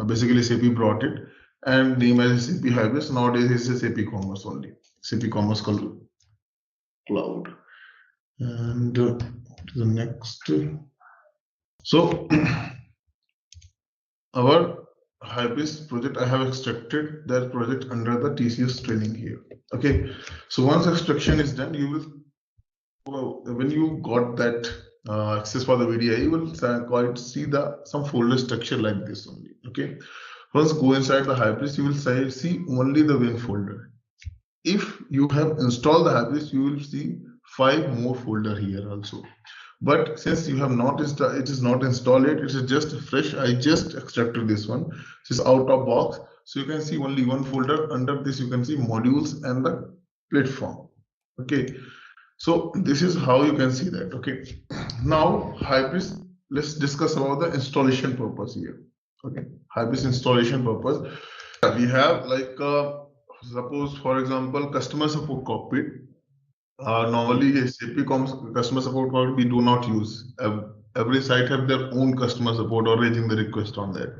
basically SAP brought it and named as SAP Hybris. Nowadays, it's SAP Commerce only. SAP Commerce Cloud. And the next. So our Hybris project, I have extracted that project under the TCS training here. Okay. So once extraction is done, you will. Well, when you got that access for the VDI, you will quite see some folder structure like this only. Okay, once go inside the Hybris, you will see only the Win folder. If you have installed the Hybris, you will see 5 more folder here also. But since you have not installed, it is not installed yet. It is just fresh. I just extracted this one. This is out of box, so you can see only 1 folder. Under this, you can see modules and the platform. Okay. So this is how you can see that. Okay, now Hybris, let's discuss about the installation purpose here. Okay, Hybris installation purpose. We have like suppose for example customer support cockpit. Normally SAP customer support cockpit we do not use. Every site have their own customer support or raising the request on that.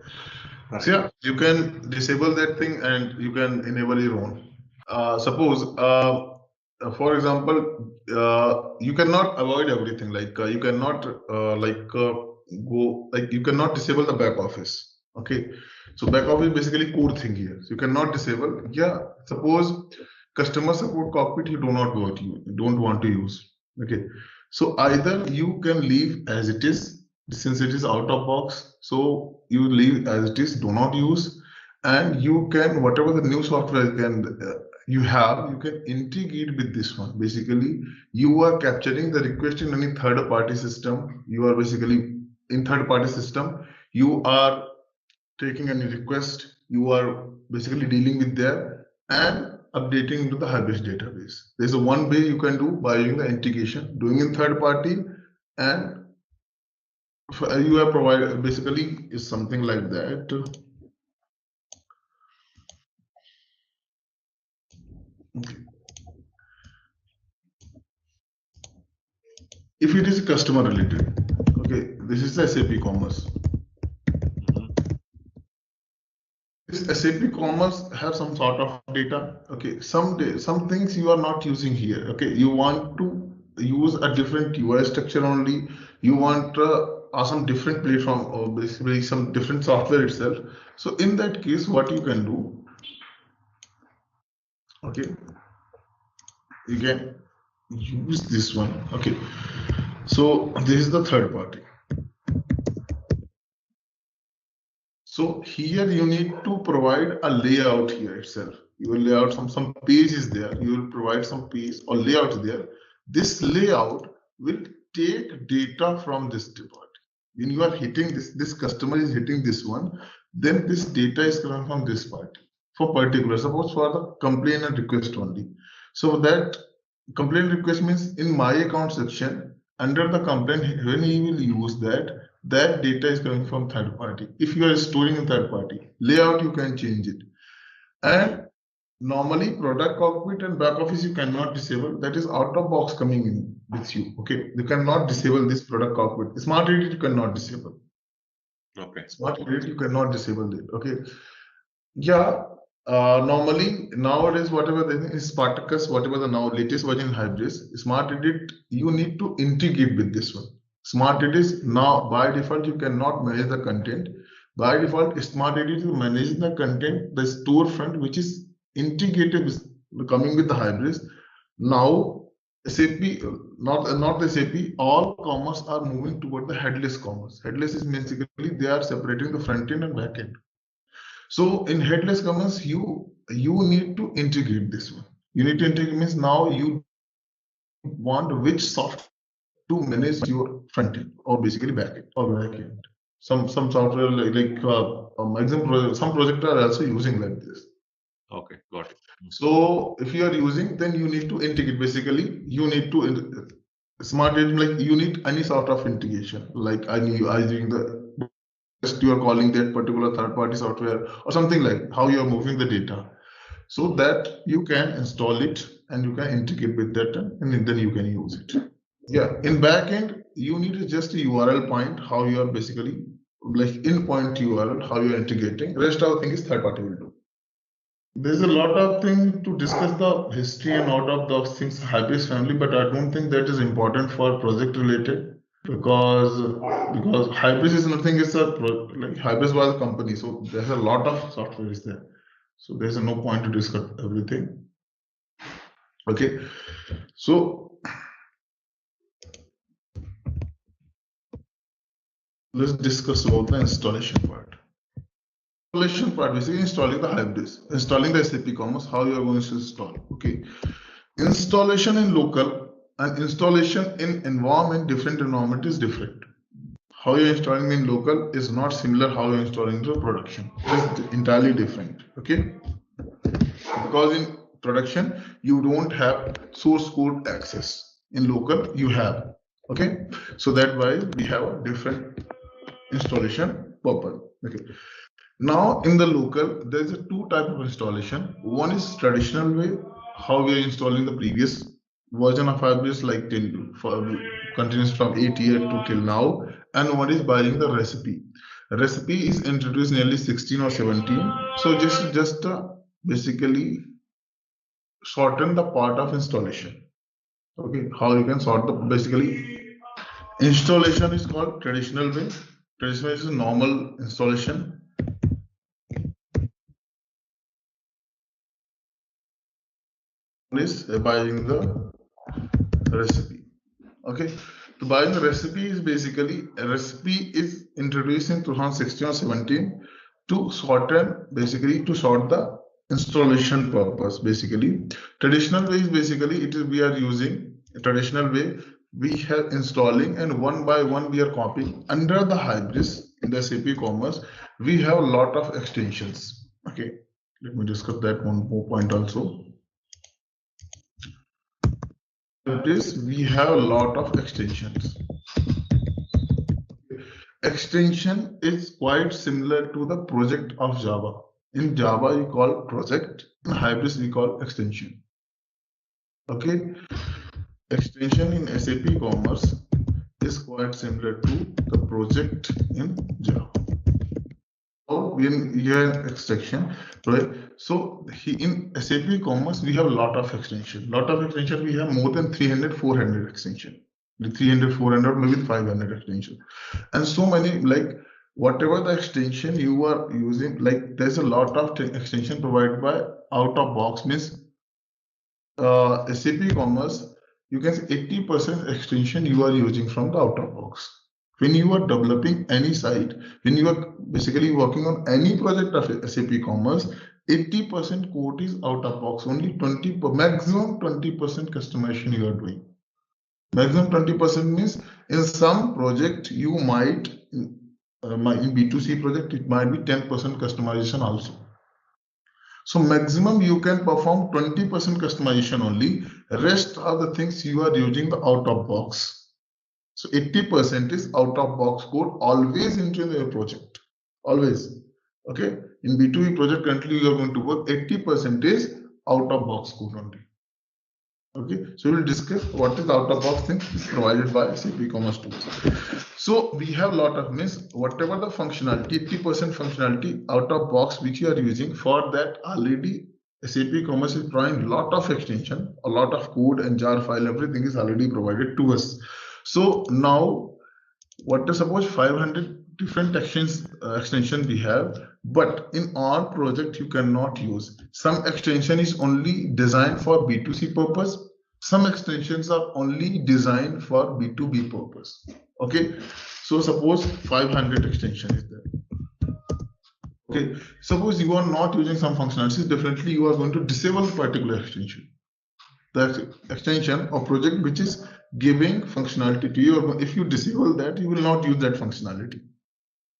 Right. So yeah, you can disable that thing and you can enable your own. Suppose for example, you cannot avoid everything. Like you cannot you cannot disable the back office. Okay, so back office basically core thing here. So you cannot disable. Yeah, suppose customer support cockpit you don't want to use. Okay, so either you can leave as it is since it is out of box. So you leave as it is, do not use, and you can whatever the new software you can integrate with this one. Basically, you are capturing the request in any third-party system. You are basically in third-party system. You are taking any request. You are basically dealing with there and updating into the Hybris database. There's a one way you can do by using the integration, doing in third-party, and you have provided basically is something like that. Okay. If it is customer related, okay, this is the SAP Commerce. This SAP Commerce have some sort of data. Okay, some things you are not using here. Okay, you want to use a different UI structure only. You want some different platform or basically some different software itself. So in that case, what you can do, okay, you can use this one. Okay, so this is the third party. So here you need to provide a layout here itself. You will lay out some page is there. You will provide some page or layout there. This layout will take data from this department. When you are hitting this customer is hitting this one, then this data is coming from this party for particular. Suppose for the complaint and request only. So that complaint request means in my account section under the complaint when he will use that data is coming from third party. If you are storing in third party layout, you can change it. And normally product cockpit and back office you cannot disable. That is out of box coming in with you. Okay, you cannot disable this product cockpit. Smart edit you cannot disable. Okay. Smart edit you cannot disable it. Okay, yeah. Normally nowadays whatever the thing is Spartacus, whatever the now latest version Hybris, Smart Edit you need to integrate with this one. Smart Edit is now by default you cannot manage the content. By default, Smart Edit is managing the content, the storefront which is integrated with, coming with the Hybris. Now SAP, not the SAP, all commerce are moving toward the headless commerce. Headless is basically they are separating the front end and back end. So in headless commerce, you need to integrate this one. You need to integrate means now you want which software to manage your front end or basically back end or back end. Some software some projects are also using like this. Okay, got it. So if you are using, then you need to integrate. Basically, you need to smart edit, like you need any sort of integration. Like I using the you are calling that particular third-party software or something like how you are moving the data, so that you can install it and you can integrate with that, and then you can use it. Yeah, in backend you need just a URL point, how you are basically like in point URL, how you are integrating. Rest of the thing is third party will do. There's a lot of things to discuss the history and all of those things Hybris family, but I don't think that is important for project related because Hybris is nothing. It's like Hybris was a company, so there's a lot of software is there. So there's no point to discuss everything. Okay, so let's discuss about the installation part. Installation part, basically installing the Hybris, installing the SAP Commerce, how you are going to install. Okay, installation in local and installation in environment, different environment is different. How you're installing in local is not similar how you're installing into production. It's entirely different. Okay, because in production you don't have source code access. In local you have. Okay, so that why we have a different installation purpose. Okay. Now in the local, there's a two type of installation. One is traditional way, how we are installing the previous version of Hybris, like continues from 8 years to till now, and one is buying the recipe. Recipe is introduced nearly 16 or 17. So just basically shorten the part of installation. Okay, how you can sort the basically installation is called traditional way. Traditional is a normal installation. Is buying the recipe. Okay, to buying the recipe is basically a recipe is introduced in 2016 or 17 to shorten, basically to sort the installation purpose. Basically, traditional way is basically it is we are using a traditional way. We have installing and one by one we are copying. Under the Hybris in the SAP Commerce, we have a lot of extensions. Okay, let me discuss that one more point also. This we have a lot of extensions. Extension is quite similar to the project of Java. In Java we call project, in Hybris we call extension. Okay, extension in SAP Commerce is quite similar to the project in Java. When you have extension, right? So in SAP Commerce we have a lot of extension. We have more than 300, 400 extension. 300, 400, maybe 500 extension, and so many, like whatever the extension you are using, like there's a lot of extension provided by out of box. Means SAP Commerce, you can say 80% extension you are using from the out of box. When you are developing any site, when you are basically working on any project of SAP Commerce, 80% code is out of box. Only 20, maximum 20% customization you are doing. Maximum 20% means in some project you might, in B2C project, it might be 10% customization also. So maximum you can perform 20% customization only. Rest of the things you are using the out of box. So 80% is out of box code always into your project. Always. Okay. In B2B project currently you are going to work, 80% is out-of-box code only. Okay, so we'll discuss what is out-of-box thing provided by SAP Commerce Tools. So we have a lot of whatever the functionality, 80% functionality out-of-box which you are using, for that already SAP Commerce is providing a lot of extension, a lot of code and jar file, everything is already provided to us. So now, suppose 500 different extension we have, but in all project you cannot use. Some extension is only designed for B2C purpose. Some extensions are only designed for B2B purpose. Okay, so suppose 500 extension is there. Okay, suppose you are not using some functionalities, definitely you are going to disable the particular extension. The extension or project which is giving functionality to you, if you disable that, you will not use that functionality.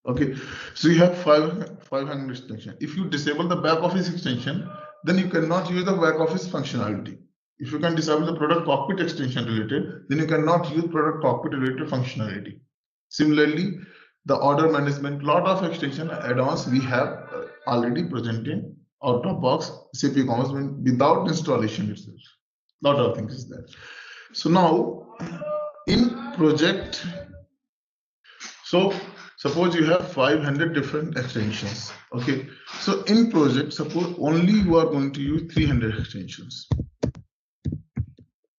Okay, so you have 500 extension. If you disable the back office extension, then you cannot use the back office functionality. If you can disable the product cockpit extension related, then you cannot use product cockpit related functionality. Similarly, the order management, lot of extension add-ons we have already presented out of box SAP Commerce without installation itself. Lot of things is there. So now in project, so suppose you have 500 different extensions. Okay, so in project, suppose only you are going to use 300 extensions.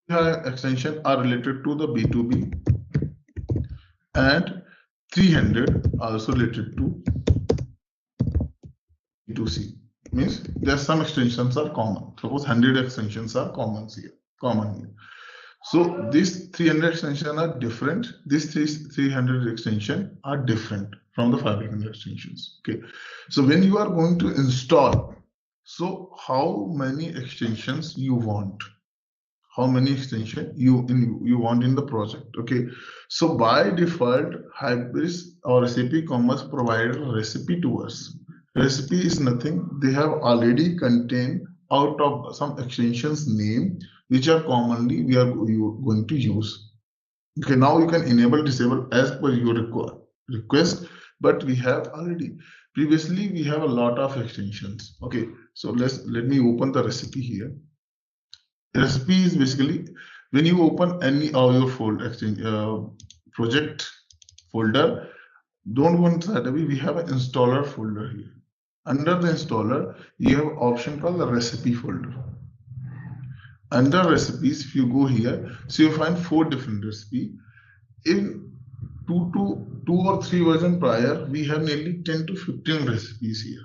Extension are related to the B2B and 300 also related to B2C. Means there are some extensions are common. Suppose 100 extensions are common here. So these 300 extensions are different. These 300 extensions are different from the 500 extensions. Okay. So when you are going to install, so how many extensions you want? How many extensions you want in the project? Okay. So by default, Hybris or SAP Commerce provided a recipe to us. Recipe is nothing. They have already contained out of some extensions name which are commonly we are going to use. Okay, now you can enable, disable as per your request, but we have already previously we have a lot of extensions. Okay, so let me open the recipe here. Recipe is basically when you open any of your folder project folder, don't want that away. We have an installer folder here. Under the installer, you have an option called the recipe folder. Under recipes, if you go here, so you find 4 different recipes. In 2 or 3 versions prior, we have nearly 10 to 15 recipes here.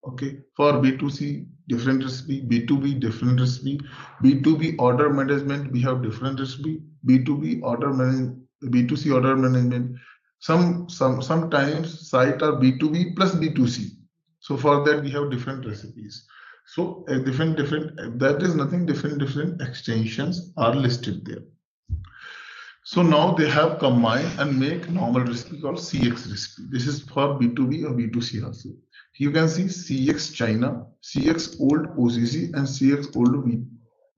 Okay, for B2C, different recipe, B2B, different recipe, B2B order management, we have different recipe, B2B order management, B2C order management. Sometimes site are B2B plus B2C. So for that we have different recipes. So different that is nothing, different extensions are listed there. So now they have combined and make normal recipe called CX recipe. This is for B2B or B2C also. You can see CX China, CX old OCC and CX old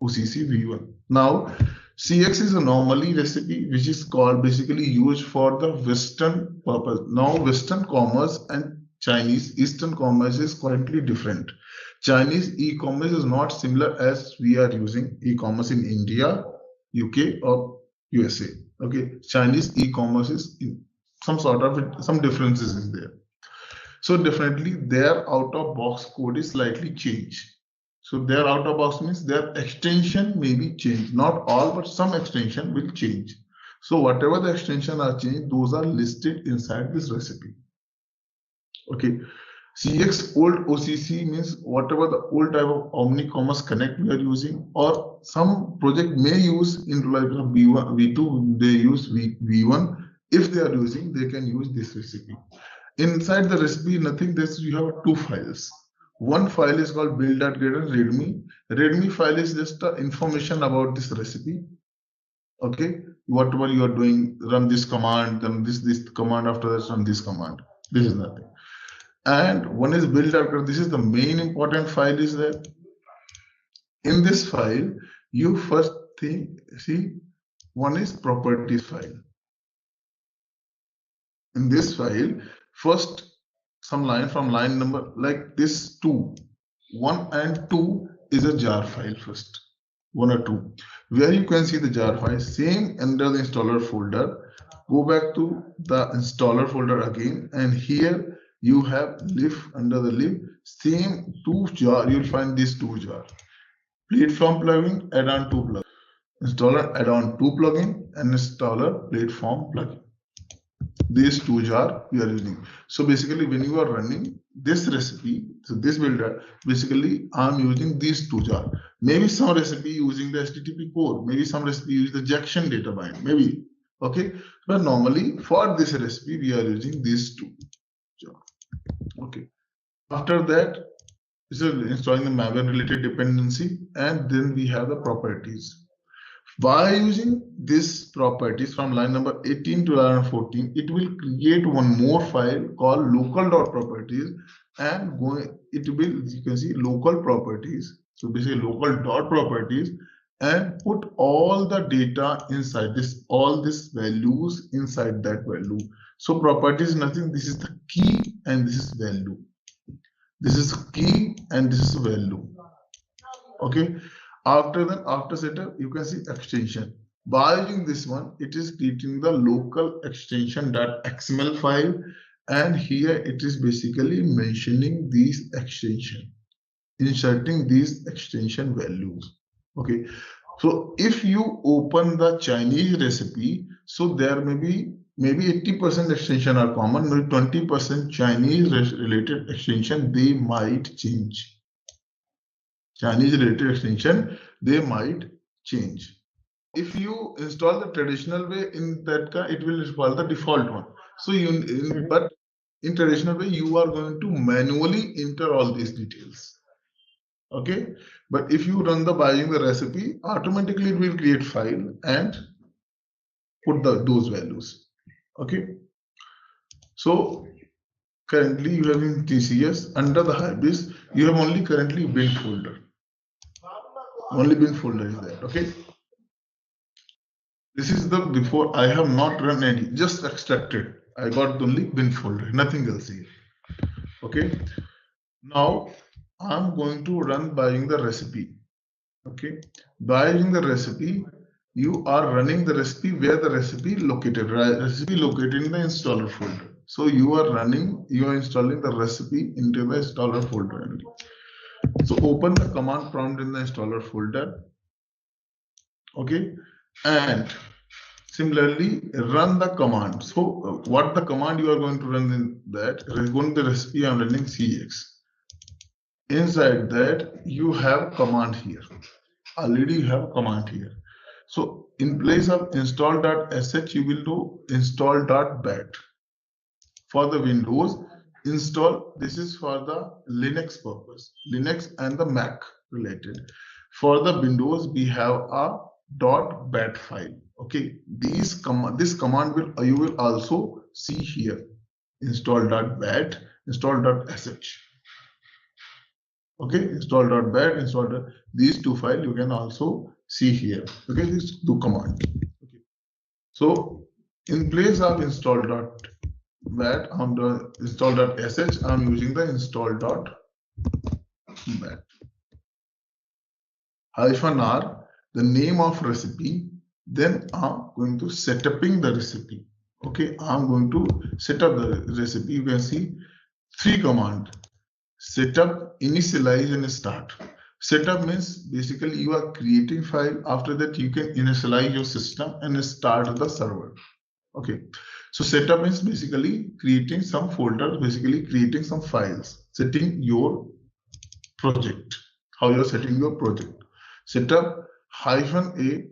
OCC V1. Now CX is a normally recipe which is called basically used for the Western purpose. Now Western commerce and Chinese Eastern commerce is currently different. Chinese e-commerce is not similar as we are using e-commerce in India, UK or USA. Okay, Chinese e-commerce is in some differences is there. So definitely their out-of-box code is slightly changed. So their out-of-box means their extension may be changed. Not all, but some extension will change. So whatever the extension are changed, those are listed inside this recipe. Okay. CX old OCC means whatever the old type of Omni Commerce Connect we are using, or some project may use in like V1, V2, they use V1. If they are using, they can use this recipe. Inside the recipe, nothing. You have 2 files. One file is called build.get and readme. Readme file is just the information about this recipe. Okay, whatever you are doing, run this command, then this command, after that run this command. This is nothing. And one is build.get. This is the main important file is there. In this file, you first see one is properties file. In this file, first some line from line number like this 2, 1 and 2 is a jar file first, one or two, where you can see the jar file, same under the installer folder. Go back to the installer folder again, and here you have lib. Under the lib, same two jar, you'll find these two jar. Platform plugin, add-on 2 plugin. Installer add-on 2 plugin and installer platform plugin. These two jar we are using. So basically, when you are running this recipe, so this builder, basically I'm using these two jar. Maybe some recipe using the HTTP core, maybe some recipe use the Jackson data bind, maybe. Okay, but normally for this recipe we are using these two jar. Okay, after that, this is installing the Maven related dependency, and then we have the properties. By using these properties from line number 18 to line 14, it will create one more file called local.properties, and it will, you can see, local properties. So basically local dot properties, and put all the data inside this, all these values inside that value. So properties is nothing, this is the key and this is value. This is key and this is value. Okay. After that, after setup, you can see extension. By using this one, it is creating the local extension.xml file, and here it is basically mentioning these extension, inserting these extension values. Okay. So if you open the Chinese recipe, so there may be maybe 80% extension are common, maybe 20% Chinese related extension they might change. Chinese related extension they might change. If you install the traditional way, in that case it will install the default one. So but in traditional way you are going to manually enter all these details. Okay, but if you run by using the recipe, automatically it will create file and put those values. Okay, so currently you have in TCS under the Hybris, you have only currently bin folder. Only bin folder is there. Okay, this is the before. I have not run any, just extracted. I got only bin folder, nothing else here. Okay, now I'm going to run by using the recipe. Okay, by using the recipe, you are running the recipe where the recipe located, right? Recipe located in the installer folder. So you are installing the recipe into the installer folder only. So open the command prompt in the installer folder. Okay, and similarly run the command. So what the command you are going to run in that is going to the recipe I'm running CX. Inside that you have command here. Already you have command here. So in place of install.sh, you will do install.bat. For the Windows, install, this is for the Linux purpose, Linux and the Mac related. For the Windows, we have a .bat file. Okay, this command will you will also see here. Install.bat, install.sh. Okay, install.bat, these two files you can also see here. Okay, these two commands. Okay, so in place of install.bat, on the install.sh, I'm using the install.bat. -r, the name of recipe. Then I'm going to set upping the recipe. Okay, I'm going to set up the recipe. You can see 3 commands. Setup, initialize, and start. Setup means basically you are creating file. After that, you can initialize your system and start the server. Okay, so setup means basically creating some folders, basically creating some files, setting your project. How you are setting your project. Setup -a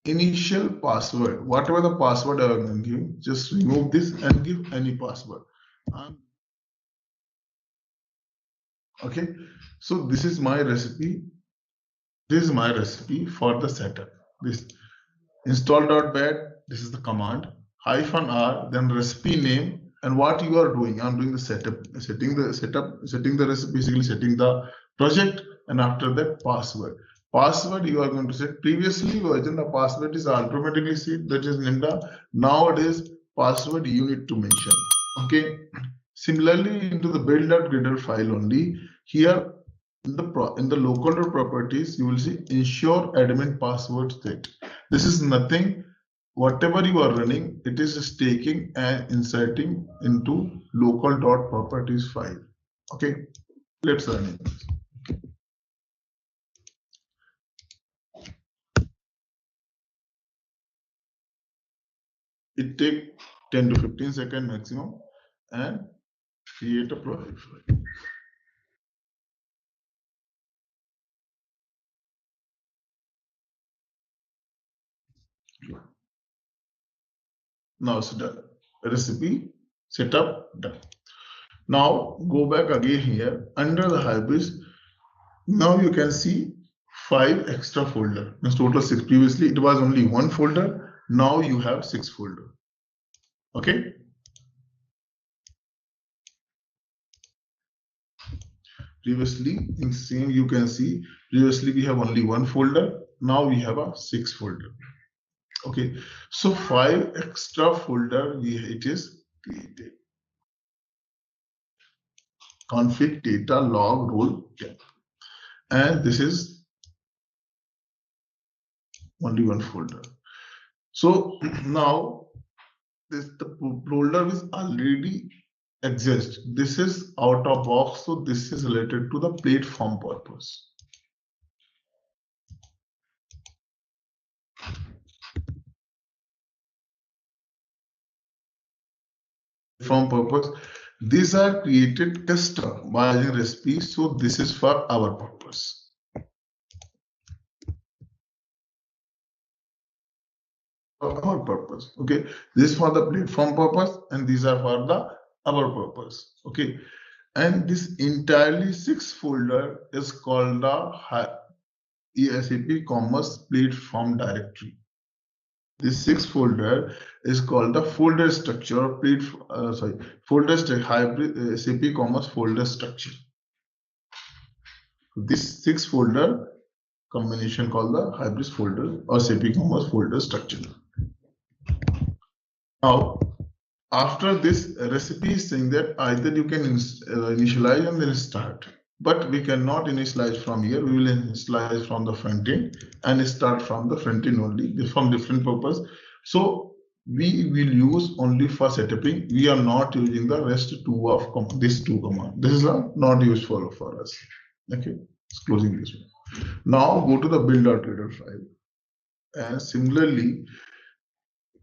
initial password. Whatever the password I am going to give, just remove this and give any password. Okay, so this is my recipe. This is my recipe for the setup. This install.bat, this is the command, -r, then recipe name, and what you are doing. I'm doing the setup, setting the recipe, basically setting the project, and after that password. Password you are going to set. Previously version the password is automatically set, that is Nimda. Nowadays password you need to mention. Okay. Similarly, into the build.gradle file only, here in the local properties, you will see ensure admin password state. This is nothing. Whatever you are running, it is taking and inserting into local.properties file. Okay, let's run it. It takes 10 to 15 seconds maximum and create a project file. Now it's done. Recipe setup done. Now go back again here under the Hybris. Now you can see 5 extra folder. Means total 6. Previously it was only 1 folder. Now you have 6 folder. Okay. Previously in same you can see previously we have only 1 folder. Now we have a 6 folder. Okay. So 5 extra folder it is created. Config data log role temp. And this is only 1 folder. So now the folder is already exist. This is out of box, so this is related to the platform purpose. Platform purpose. These are created custom by using recipes, so this is for our purpose. Our purpose. Okay, this is for the platform purpose, and these are for the our purpose. Okay, and this entirely 6 folder is called the SAP Commerce Platform Directory. This 6 folder is called the folder structure folder hybrid SAP Commerce folder structure. This 6 folder combination called the hybrid folder or SAP Commerce folder structure. Now, after this recipe is saying that either you can initialize and then start, but we cannot initialize from here. We will initialize from the front end and start from the front end only from different purpose. So we will use only for setuping. We are not using the rest 2 of this 2 command. This is not useful for us. Okay, it's closing this one. Now go to the build.reader file, and similarly,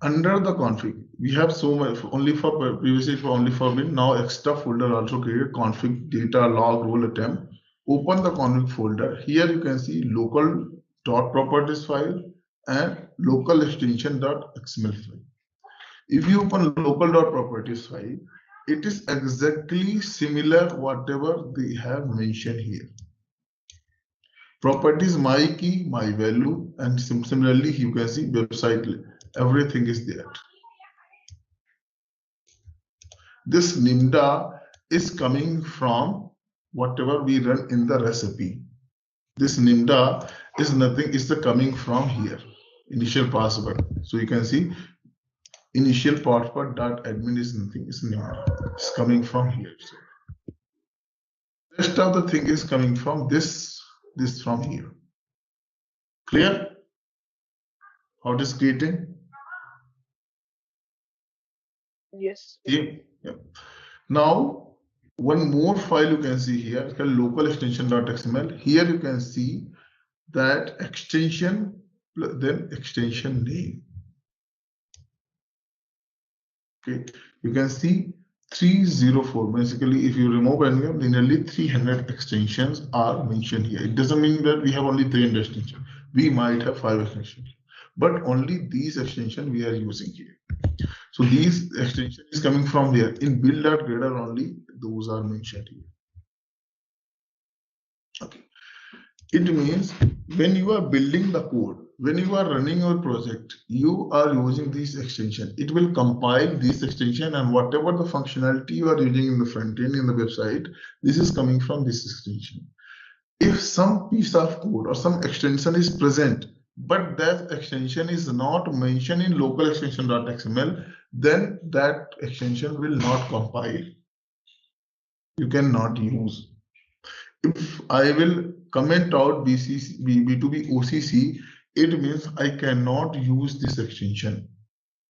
under the config, we have so much only for previously for only for build. Now extra folder also created config data log role attempt. Open the config folder. Here you can see local .properties file and local extension .xml file. If you open local .properties file, it is exactly similar whatever they have mentioned here. Properties my key, my value, and similarly you can see website. Everything is there. This NIMDA is coming from whatever we run in the recipe. This NIMDA is nothing, it's the coming from here. Initial password. So you can see initial password.admin is nothing, it's NIMDA. It's coming from here. So rest of the thing is coming from this from here. Clear? How it is creating? Yes. Yeah. Now, one more file you can see here, called local extension.xml. Here you can see that extension, then extension name. Okay, you can see 304. Basically, if you remove any, nearly 300 extensions are mentioned here. It doesn't mean that we have only 300 extensions. We might have 5 extensions, but only these extensions we are using here. So these extension is coming from here. In build.grader only, those are mentioned here. Okay. It means when you are building the code, when you are running your project, you are using this extension. It will compile this extension, and whatever the functionality you are using in the front end in the website, this is coming from this extension. If some piece of code or some extension is present, but that extension is not mentioned in local extension.xml, then that extension will not compile. You cannot use. If I will comment out B2B OCC, it means I cannot use this extension.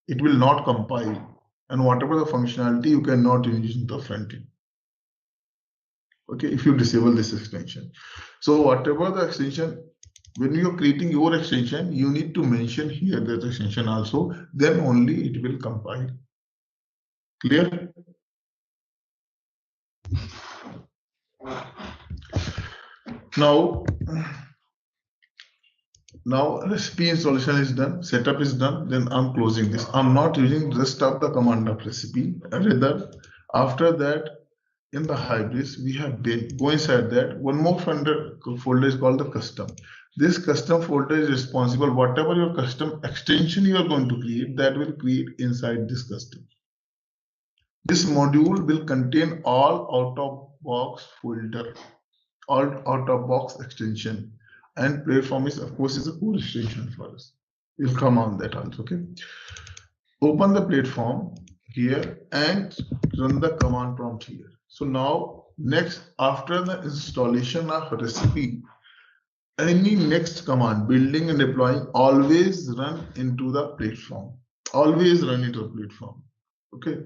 It will not compile, and whatever the functionality you cannot use in the front end. Okay, if you disable this extension. So whatever the extension, when you are creating your extension, you need to mention here that extension also, then only it will compile. Clear? Now recipe installation is done, setup is done, then I'm closing this. I'm not using rest of the command of recipe. Rather, after that, in the Hybris, we have been go inside that. One more folder is called the custom. This custom folder is responsible, whatever your custom extension you are going to create, that will create inside this custom. This module will contain all out-of-box folder, all out-of-box extension, and platform is, of course, is a core extension for us. We'll come on that also. Okay. Open the platform here and run the command prompt here. So now, next, after the installation of recipe, any next command, building and deploying, always run into the platform. Always run into the platform. Okay.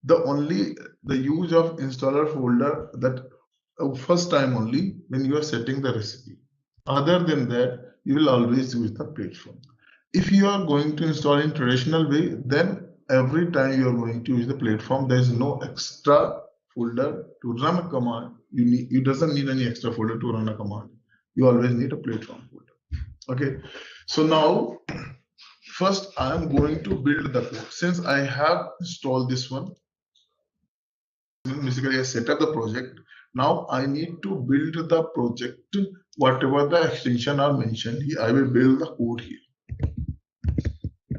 The use of installer folder that first time only when you are setting the recipe. Other than that, you will always use the platform. If you are going to install in traditional way, then every time you are going to use the platform, there is no extra folder to run a command. You doesn't need any extra folder to run a command. You always need a platform folder. Okay. So now, first I am going to build the code. Since I have installed this one, basically I set up the project. Now I need to build the project. Whatever the extension are mentioned here, I will build the code here.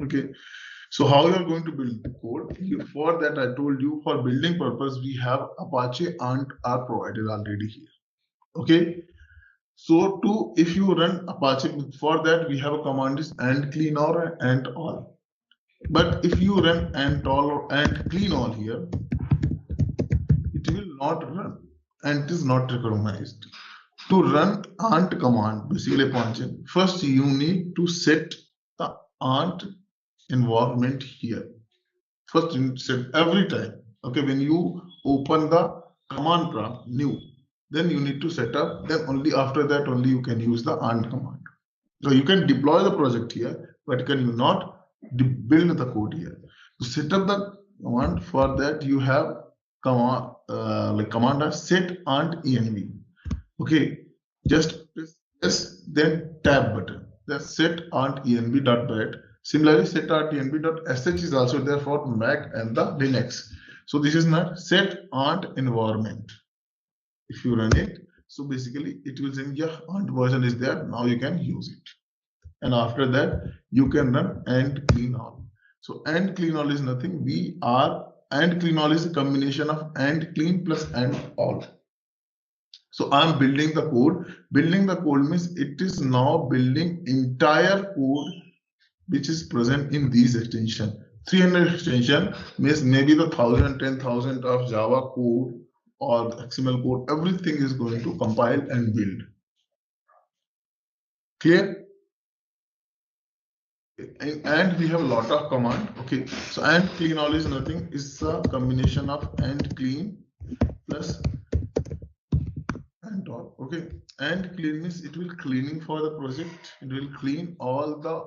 Okay. So how you are going to build the code? For that, I told you, for building purpose, we have Apache Ant are provided already here. Okay. So if you run Apache, for that we have a command is ant clean or ant all. But if you run ant all or ant clean all here, it will not run. Ant is not recognized. To run ant command, basically Apache, first you need to set the ant environment here. First you set every time. Okay, when you open the command prompt new, then you need to set up, then only after that only you can use the ant command. So you can deploy the project here, but can you not build the code here? To set up the command, for that you have command command set ant env. Okay, just press S, then tab button. That's set ant env dot byte. Similarly, set ant env dot sh is also there for Mac and the Linux. So this is not set ant environment. If you run it, so basically it will say, yeah, ant version is there. Now you can use it. And after that, you can run ant clean all. So ant clean all is nothing. Ant clean all is a combination of ant clean plus ant all. So I'm building the code. Building the code means it is now building entire code which is present in these extension. 300 extension means maybe the 1,000, 10,000 of Java code or XML code. Everything is going to compile and build. Clear? And we have a lot of command. Okay, so ant clean all is nothing. It's a combination of ant clean plus ant all. Okay, ant clean means it will cleaning for the project. It will clean all the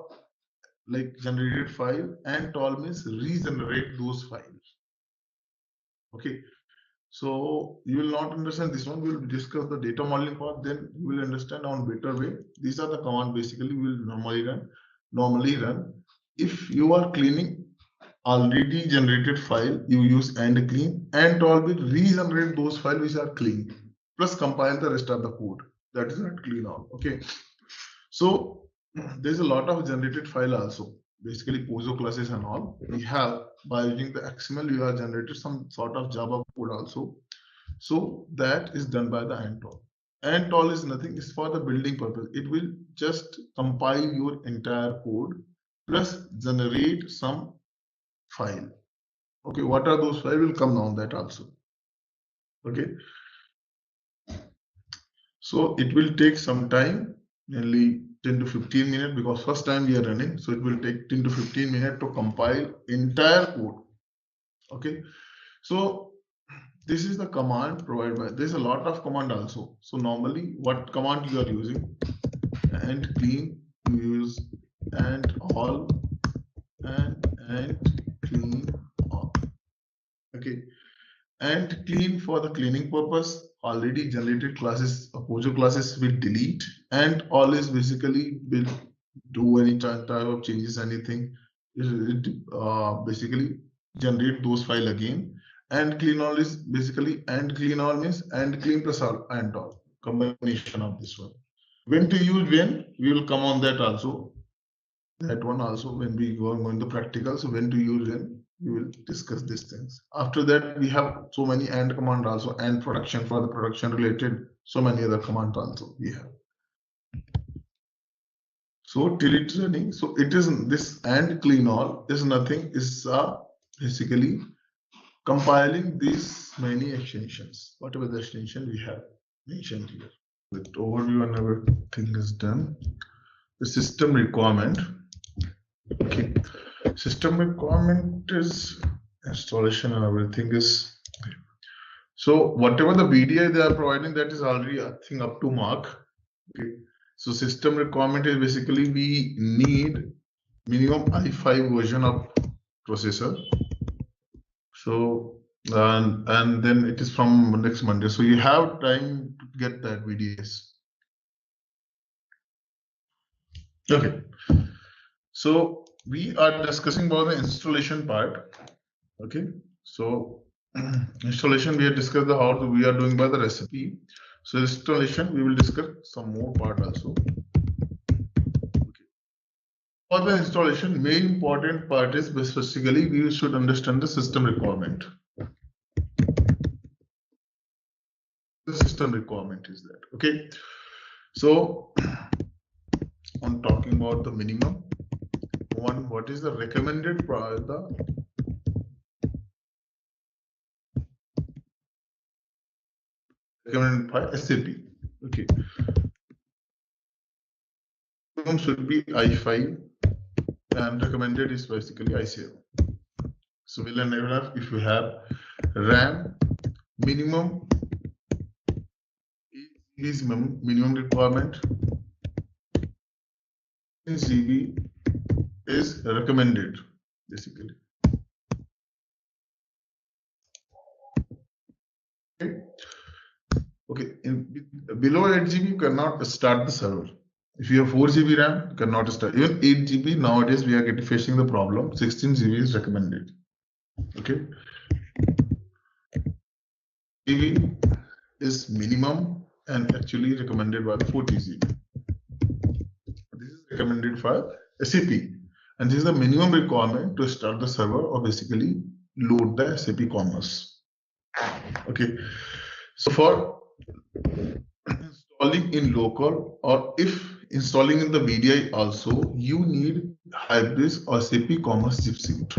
generated file. Ant all means regenerate those files. Okay, so you will not understand this one. We will discuss the data modeling part. Then you will understand on better way. These are the command basically we will normally run. If you are cleaning already generated file, you use ant clean. Ant all will regenerate those files which are clean, plus compile the rest of the code. That is not clean all. Okay. So there's a lot of generated file also. Basically POSO classes and all. We have by using the XML, we have generated some sort of Java code also. So that is done by the ant all. Ant all is nothing, it's for the building purpose. It will just compile your entire code plus generate some file. Okay, what are those files? Will come down that also. Okay. So it will take some time, nearly 10 to 15 minutes, because first time we are running. So it will take 10 to 15 minutes to compile entire code. Okay. So this is the command provided by, there's a lot of command also. So normally what command you are using, and clean, you use and all, and clean all. Okay. And clean for the cleaning purpose, already generated classes, Pojo classes will delete, and all is basically will do any type of changes, anything. Basically generate those file again. And clean all is basically, and clean all means and clean plus all and all, combination of this one. When to use when, we will come on that also. That one also when we go on the practical. So when to use when, we will discuss these things. After that, we have so many and command also, and production for the production related, so many other commands also we have. So till it's running, so it is this and clean all is nothing, is basically compiling these many extensions, whatever the extension we have mentioned here. The overview and everything is done. The system requirement. Okay. System requirement is installation and everything is. So whatever the BDI they are providing, that is already, I think, up to mark. Okay. So system requirement is basically we need minimum i5 version of processor. So and then it is from next Monday. So you have time to get that VDS. Okay. So we are discussing about the installation part. Okay. So installation we have discussed the how we are doing by the recipe. So installation we will discuss some more part also. Okay. For the installation, main important part is basically we should understand the system requirement. The system requirement is that. Okay. So on talking about the minimum one, what is the recommended recommended by SAP? Okay. Minimum should be i5 and recommended is basically i7. So we'll enough if you have RAM minimum is minimum requirement. GB is recommended basically. Okay. Okay. Below 8 GB you cannot start the server. If you have 4 GB RAM, you cannot start. Even 8 GB nowadays we are facing the problem. 16 GB is recommended. Okay. GB is minimum and actually recommended by the 40 GB. This is recommended for SAP, and this is the minimum requirement to start the server or basically load the SAP Commerce. Okay. So for installing in local, or if installing in the VDI also, you need Hybris or SAP Commerce zip suite.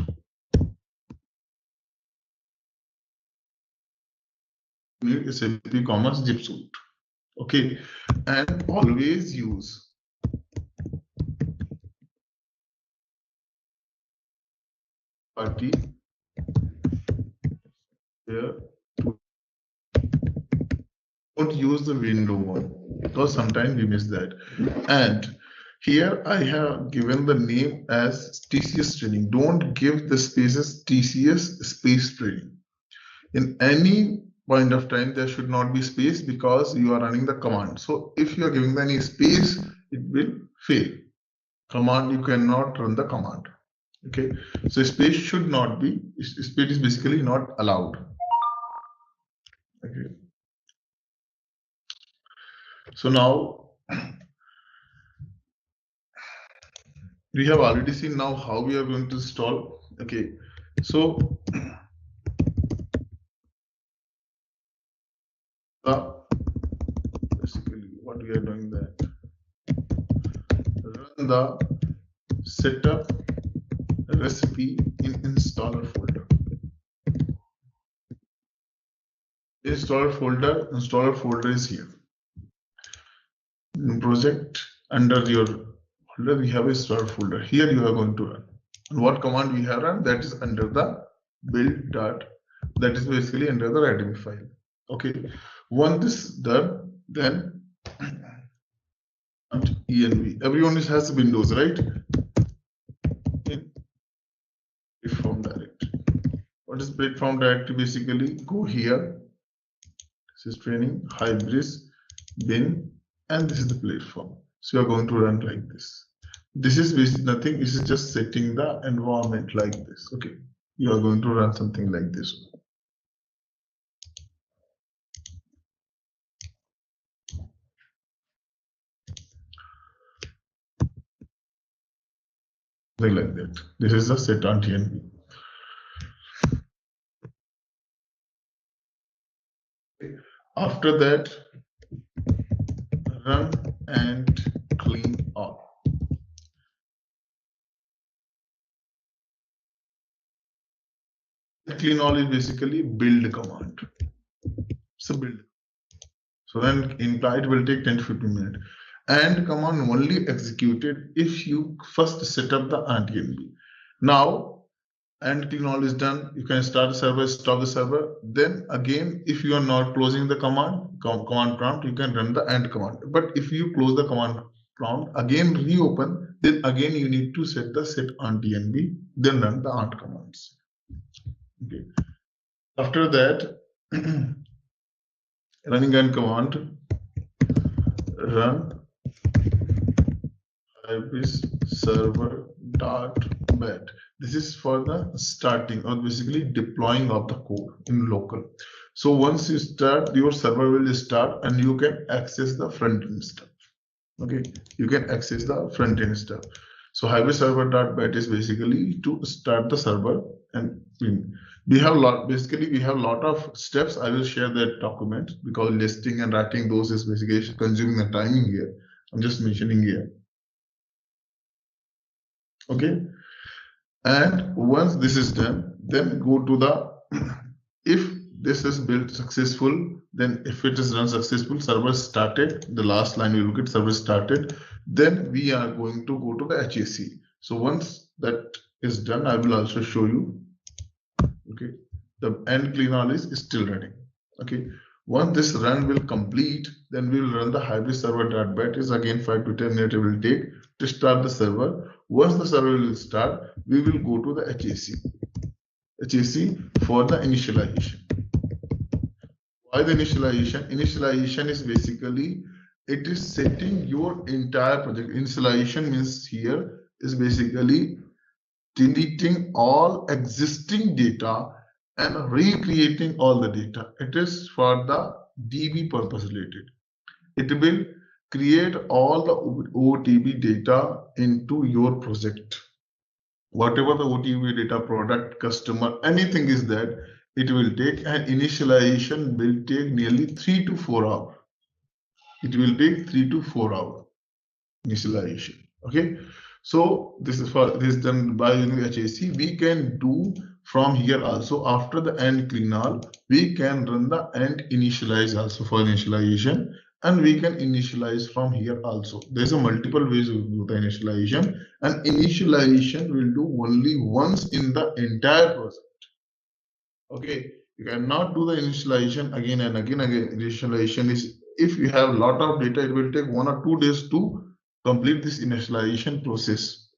You need SAP Commerce zip suite. Okay, and always use party here. Don't use the window one because sometimes we miss that. And here I have given the name as TCS training. Don't give the spaces TCS space training. In any point of time, there should not be space because you are running the command. So if you are giving any space, it will fail. Command, you cannot run the command. Okay. So space should not be, space is basically not allowed. Okay. So now we have already seen now how we are going to install. Okay. So basically what we are doing that, run the setup recipe in installer folder. Installer folder is here. project under your folder, we have a start folder. Here you are going to run. And what command we have run, that is under the build dot, that is basically under the readme file. Okay, once this is done, then env. Everyone has Windows, right? In platform directory. What is platform directory? Basically, go here. This is training, Hybris, bin, and this is the platform. So you are going to run like this. This is basically nothing. This is just setting the environment like this. Okay, you are going to run something like this. Something like that. This is the set on TNB. After that, run and clean all. Clean all is basically build command. It's a build. So then it will take 10 to 15 minutes. And command only executed if you first set up the TNB. Now, and clean all is done, you can start the server, stop the server. Then again, if you are not closing the command prompt, you can run the end command. But if you close the command prompt, again reopen, then again you need to set the set on TNB, then run the ant commands. Okay. After that, running and command, run Hybris server dot bat. This is for the starting or basically deploying of the code in local. So once you start, your server will start and you can access the front end stuff. Okay, you can access the front end stuff. So Hybris server dot bat is basically to start the server, and we have lot of steps. I will share that document because listing and writing those is basically consuming the timing here. I'm just mentioning here. Okay, and once this is done, then go to the if this is built successful, then if it is run successful, server started, the last line we look at server started, then we are going to go to the HAC. So once that is done, I will also show you. Okay, the end clean all is still running. Okay, once this run will complete, then we will run the Hybris server.bat. Is again 5 to 10 minutes it will take to start the server. Once the server will start, we will go to the HAC for the initialization. Why the initialization? Initialization is basically, it is setting your entire project. Initialization means here is basically deleting all existing data and recreating all the data. It is for the DB purpose related. It will create all the OTB data into your project. Whatever the OTB data, product, customer, anything is that, it will take, and initialization will take nearly 3 to 4 hours. It will take 3 to 4 hours initialization. Okay, so this is done by using HAC. We can do from here also. After the end clean all, we can run the end initialize also for initialization, and we can initialize from here also. There's a multiple ways to do the initialization, and initialization will do only once in the entire project. Okay, you cannot do the initialization again and again. Initialization is, if you have a lot of data, it will take 1 or 2 days to complete this initialization process.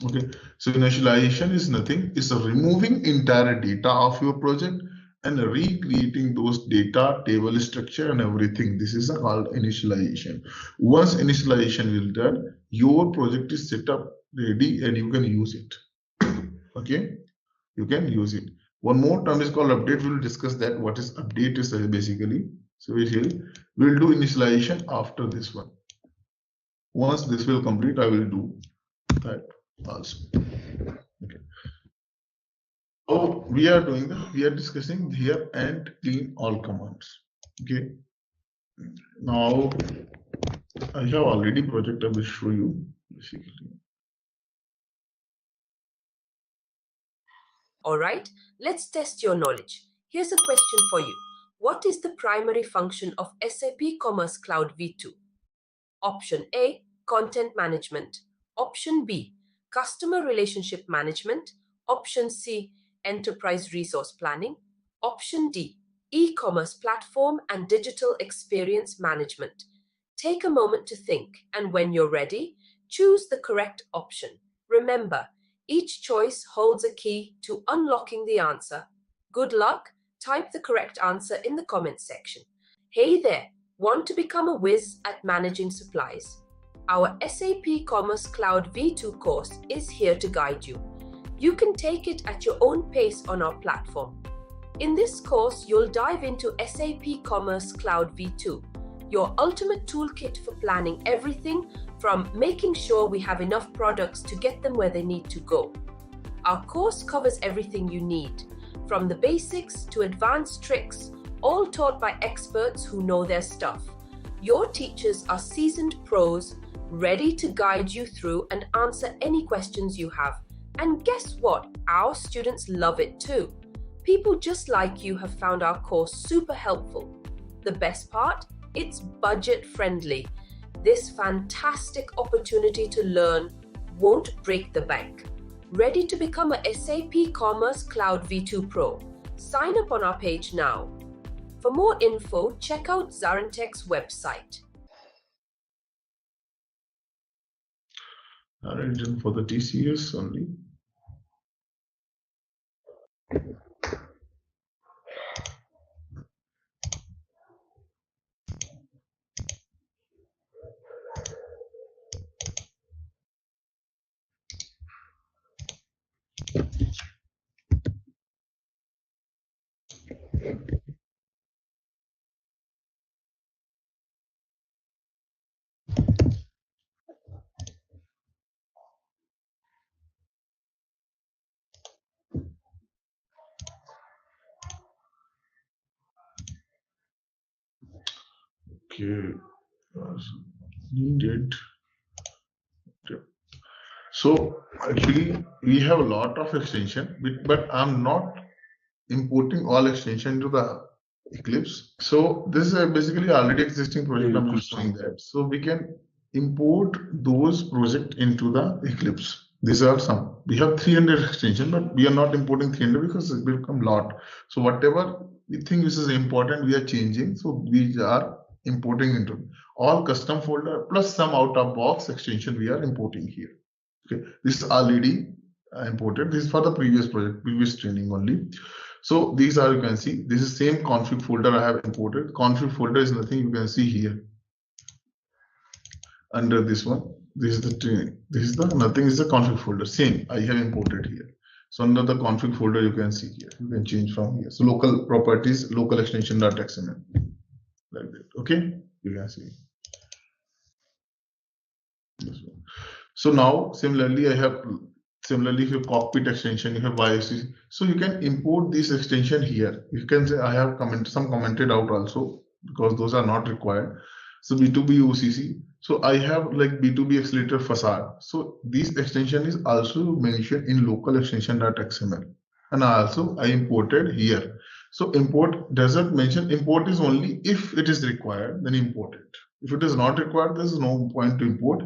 Okay, so initialization is nothing, it's removing entire data of your project and recreating those data, table structure and everything. This is called initialization. Once initialization is done, your project is set up, ready, and you can use it. Okay, you can use it. One more term is called update. We'll discuss that. What is update is basically. So we'll do initialization after this one. Once this will complete, I will do that also. Okay. So we are discussing here and clean all commands. Okay. Now I have already project. I will show you basically. All right, let's test your knowledge. Here's a question for you. What is the primary function of SAP Commerce Cloud V2? Option A, content management. Option B, customer relationship management. Option C, enterprise resource planning. Option D, e-commerce platform and digital experience management. Take a moment to think, and when you're ready, choose the correct option. Remember, each choice holds a key to unlocking the answer. Good luck. Type the correct answer in the comments section. Hey there, want to become a whiz at managing supplies? Our SAP Commerce Cloud V2 course is here to guide you. You can take it at your own pace on our platform. In this course, you'll dive into SAP Commerce Cloud V2, your ultimate toolkit for planning everything from making sure we have enough products to get them where they need to go. Our course covers everything you need, from the basics to advanced tricks, all taught by experts who know their stuff. Your teachers are seasoned pros, ready to guide you through and answer any questions you have. And guess what? Our students love it too. People just like you have found our course super helpful. The best part? It's budget friendly. This fantastic opportunity to learn won't break the bank. Ready to become a SAP Commerce Cloud V2 Pro? Sign up on our page now. For more info, check out ZaranTech's website. Written for the TCS only. Okay, needed. So actually, we have a lot of extension, but I'm not importing all extension to the Eclipse. So this is basically already existing project. I'm not showing that. So we can import those projects into the Eclipse. These are some. We have 300 extension, but we are not importing 300 because it will become a lot. So whatever we think this is important, we are changing. So we are importing into all custom folder plus some out of box extension we are importing here. Okay, this is already imported. This is for the previous project, previous training only. So these are, you can see, this is same config folder I have imported. Config folder is nothing, you can see here. Under this one, this is the training. This is the nothing is the config folder. Same, I have imported here. So under the config folder, you can see here. You can change from here. So local properties, local extension.xml. Like that. Okay, you can see. This one. So now, similarly, I have if you cockpit extension, you have YSC. So you can import this extension here. You can say I have commented out also because those are not required. So B2B OCC. So I have like B2B accelerator facade. So this extension is also mentioned in local extension.xml. And I imported here. So import doesn't mention, import is only if it is required, then import it. If it is not required, there is no point to import.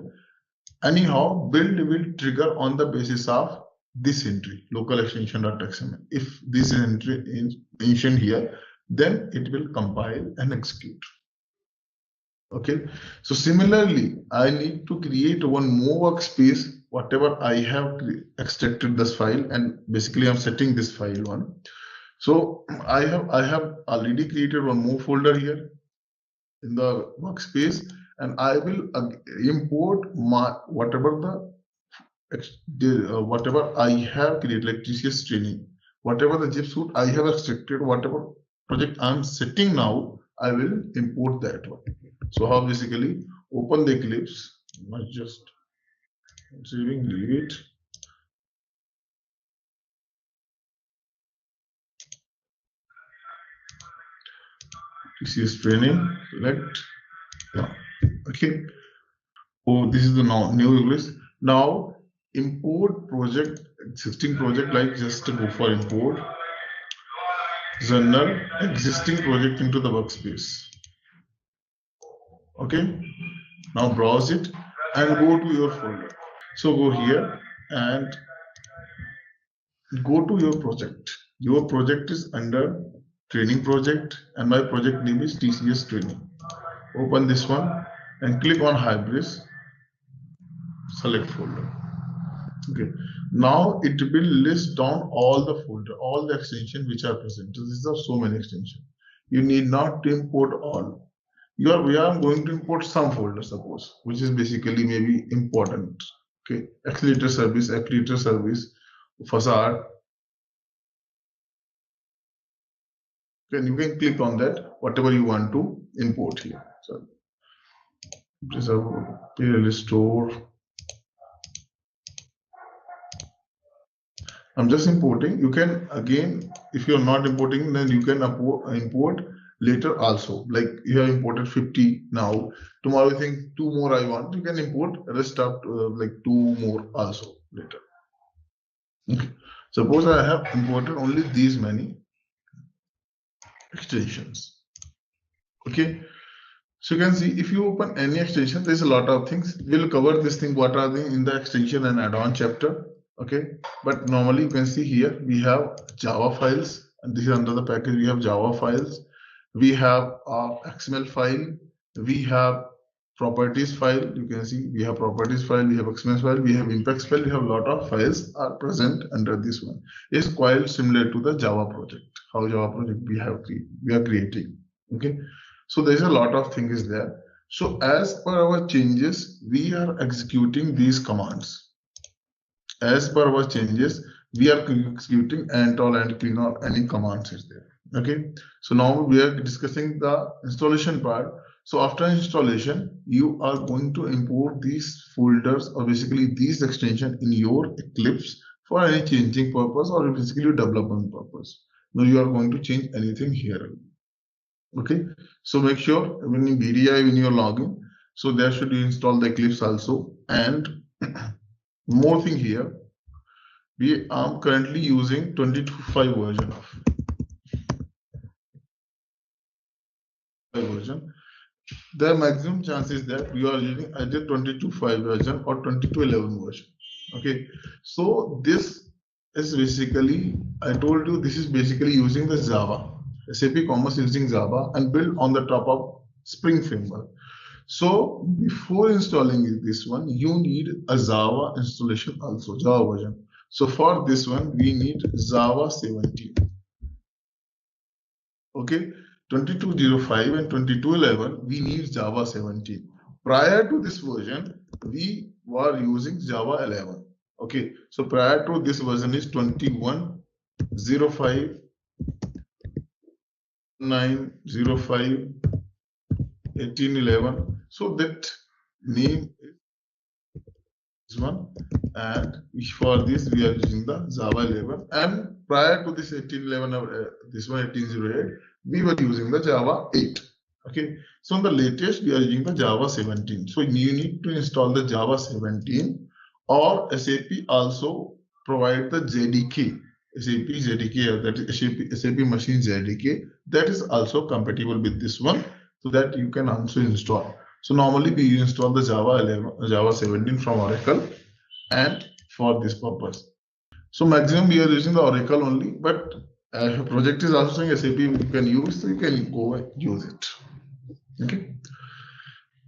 Anyhow, build will trigger on the basis of this entry, local extension.xml. If this entry is mentioned here, then it will compile and execute. Okay. So similarly, I need to create one more workspace, whatever I have extracted this file, and basically I'm setting this file one. So I have already created one more folder here in the workspace, and I will import my whatever I have created, like TCS training, whatever the zip suite I have extracted, whatever project I'm setting now, I will import that one. So how basically open the Eclipse, not just saving, leave it. TCS training, select. Yeah. Okay. Oh, this is the new Eclipse. Now import project, existing project, like just go for import general existing project into the workspace. Okay. Now browse it and go to your folder. So go here and go to your project. Your project is under training project and my project name is TCS training. Open this one and click on Hybris, select folder. Okay. Now it will list down all the folder, all the extensions which are present. These are so many extensions. You need not to import all. We are going to import some folder, suppose, which is basically maybe important. Okay, accelerator service, facade. Then you can click on that, whatever you want to import here. So preserve, restore. I'm just importing. You can again, if you're not importing, then you can import later also. Like you have imported 50 now. Tomorrow you think 2 more I want. You can import rest up like 2 more also later. Okay. Suppose I have imported only these many extensions. Okay. So you can see if you open any extension, there's a lot of things. We'll cover this thing. What are they in the extension and add-on chapter? Okay, but normally you can see here we have Java files, and this is under the package. We have Java files, we have XML file, we have properties file. You can see we have properties file, we have XML file, we have Impex file. We have a lot of files are present under this one. It's quite similar to the Java project. How Java project we are creating. Okay, so there's a lot of things there. So as per our changes, we are executing these commands. As per our changes, we are executing all and clean or any commands is there. Okay, so now we are discussing the installation part. So after installation, you are going to import these folders or basically these extension in your Eclipse for any changing purpose or basically development purpose. Now you are going to change anything here. Okay, so make sure when in VDI when you are logging, so there should you install the Eclipse also. And more thing here, we are currently using 22.5 version of version. The maximum chance is that we are using either 22.5 version or 22.11 version. Okay, so this is basically, I told you this is basically using the Java, SAP Commerce using Java and built on the top of Spring framework. So before installing this one, you need a Java installation also, Java version. So for this one, we need Java 17. Okay, 22.05 and 22.11, we need Java 17. Prior to this version, we were using Java 11. Okay, so prior to this version is 21.05, 9.05, 18.11. So that name is one, and for this we are using the Java 11. And prior to this 18.11, this one 18.08, we were using the Java 8. Okay, so on the latest we are using the Java 17. So you need to install the Java 17, or SAP also provide the JDK, SAP JDK, that is SAP Machine JDK, that is also compatible with this one, so that you can also install. So normally we install the Java 11, Java 17 from Oracle, and for this purpose. So maximum we are using the Oracle only, but if a project is also saying SAP you can use, so you can go and use it. Okay.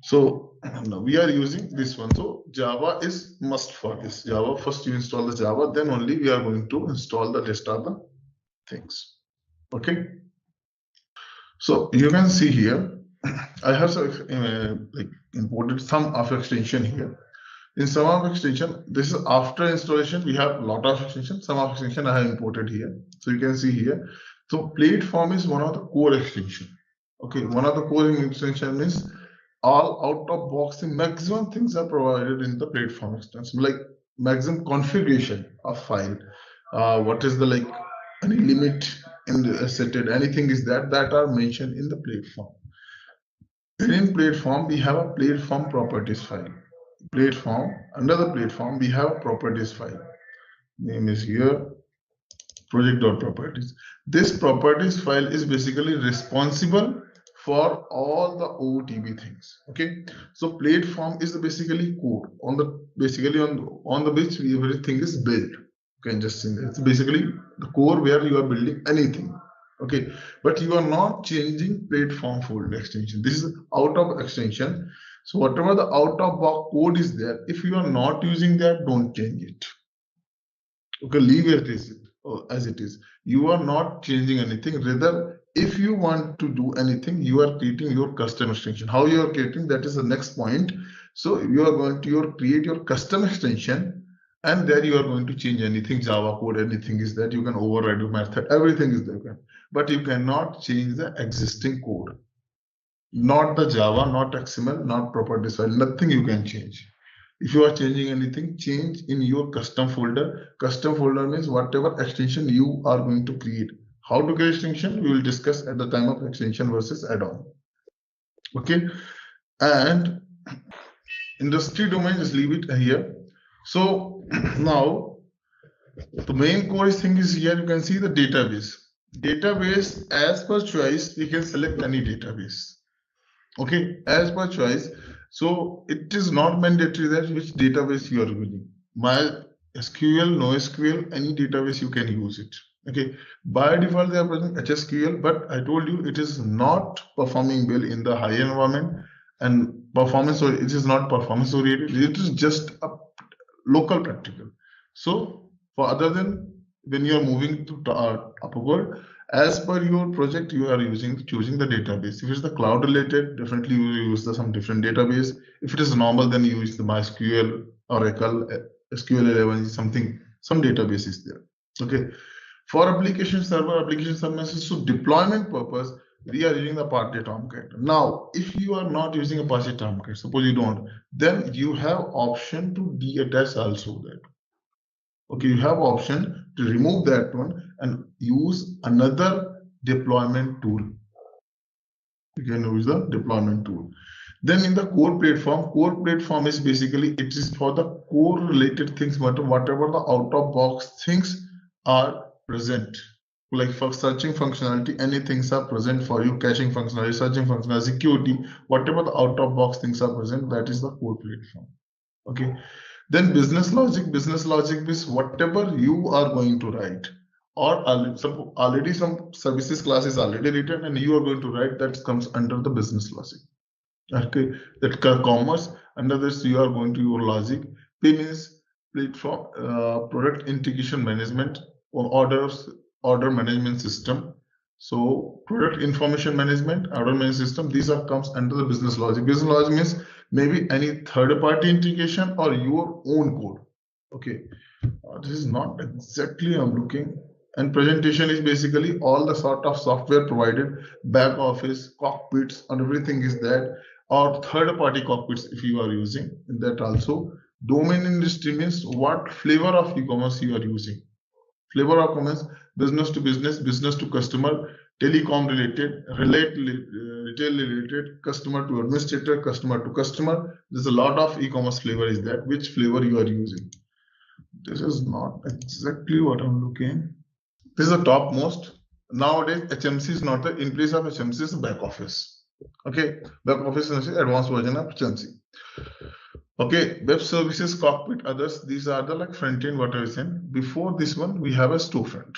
So now we are using this one. So Java is must for this. Java, first you install the Java, then only we are going to install the rest of the things. Okay. So you can see here, I have like imported some of extension here. In some of extension, this is after installation. We have a lot of extension. Some of extension I have imported here. So you can see here. So platform is one of the core extension. Okay, one of the core extension is all out of box. The maximum things are provided in the platform extension, like maximum configuration of file. What is the like any limit in the set? Anything is that are mentioned in the platform. And in platform, we have a platform properties file. Platform, under the platform, we have a properties file. Name is here, project.properties. This properties file is basically responsible for all the OOTB things. Okay, so platform is basically code on the on the which everything is built. Okay, just in it's basically the core where you are building anything. Okay, but you are not changing platform folder extension. This is out of extension. So whatever the out of box code is there, if you are not using that, don't change it. Okay, leave it as it is. You are not changing anything. Rather, if you want to do anything, you are creating your custom extension. How you are creating, that is the next point. So you are going to create your custom extension, and there you are going to change anything, Java code, anything is that you can override your method, everything is there. But you cannot change the existing code. Not the Java, not XML, not properties file, nothing you can change. If you are changing anything, change in your custom folder. Custom folder means whatever extension you are going to create. How to create extension, we will discuss at the time of extension versus add-on. Okay, and industry domain, just leave it here. So now the main core thing is here. You can see the database. Database, as per choice, you can select any database. Okay, as per choice. So it is not mandatory that which database you are using. MySQL, NoSQL, any database you can use it. Okay, by default they are using HSQL, but I told you it is not performing well in the high environment, and performance, or it is not performance oriented. It is just a local practical. So for other than when you are moving to upward, as per your project, you are choosing the database. If it's the cloud related, definitely you use some different database. If it is normal, then you use the MySQL, Oracle, SQL 11, something, some database is there. Okay. For application services, so deployment purpose, we are using the Apache Tomcat. Now, if you are not using Apache Tomcat, suppose you don't, then you have option to deattach also that. Okay, you have option to remove that one and use another deployment tool. You can use the deployment tool. Then in the core platform is basically, it is for the core related things, whatever the out of box things are present. Like for searching functionality, any things are present for you, caching functionality, searching functionality, security, whatever the out of box things are present, that is the core platform. Okay. Then business logic is whatever you are going to write, or already some services class is already written and you are going to write, that comes under the business logic. Okay, that commerce, under this you are going to your logic. P means platform, product integration management, or order management system. So product information management, order management system, these are comes under the business logic. Business logic means maybe any third-party integration or your own code. Okay, this is not exactly I'm looking. And presentation is basically all the sort of software provided, back office, cockpits, and everything is that, or third-party cockpits if you are using that also. Domain industry means what flavor of e-commerce you are using. Flavor of commerce, business to business, business to customer, telecom related, retail related, customer to administrator, customer to customer. There's a lot of e-commerce flavor is that, which flavor you are using. This is not exactly what I'm looking. This is the topmost. Nowadays, HMC is not the, in place of HMC is back office. Okay, back office is advanced version of HMC. Okay, web services, cockpit, others, these are the like front end, what I was saying. Before this one, we have a storefront.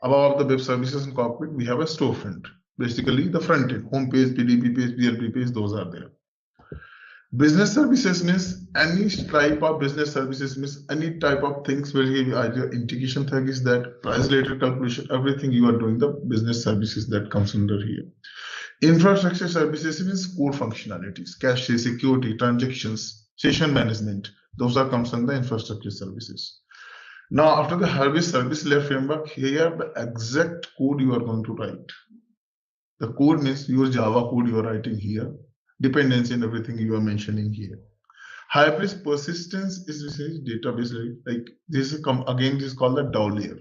Above the web services and cockpit, we have a storefront. Basically, the front end, home page, PDP page, PLP page, those are there. Business services means any type of business services means any type of things where either integration tag is that, price related calculation, everything you are doing, the business services that comes under here. Infrastructure services means core functionalities, cache, security, transactions, session management. Those are comes under infrastructure services. Now, after the service layer framework, here the exact code you are going to write. The code means your Java code you are writing here, dependency and everything you are mentioning here. Hybrid persistence is essentially database, like this is again, this is called the DAO layer.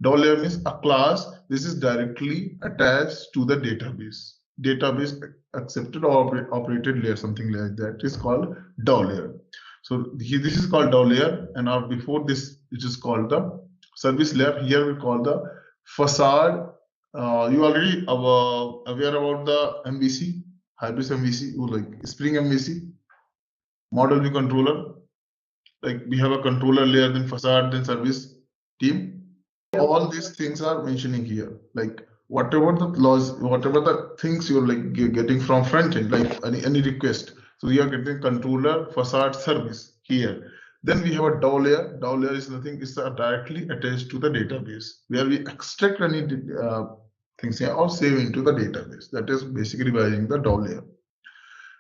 DAO layer means a class, this is directly attached to the database. Database accepted or operated layer, something like that is called DAO layer. So this is called DAO layer, and before this, it is called the service layer. Here we call the facade You already aware about the MVC, Hybris MVC, or like Spring MVC, model view controller. Like we have a controller layer, then facade, then service team. All these things are mentioning here. Like whatever the laws, whatever the things you're like getting from front end, like any request. So we are getting controller, facade, service here. Then we have a DAO layer. DAO layer is nothing, it's directly attached to the database where we extract any things here or save into the database. That is basically by using the DAO layer.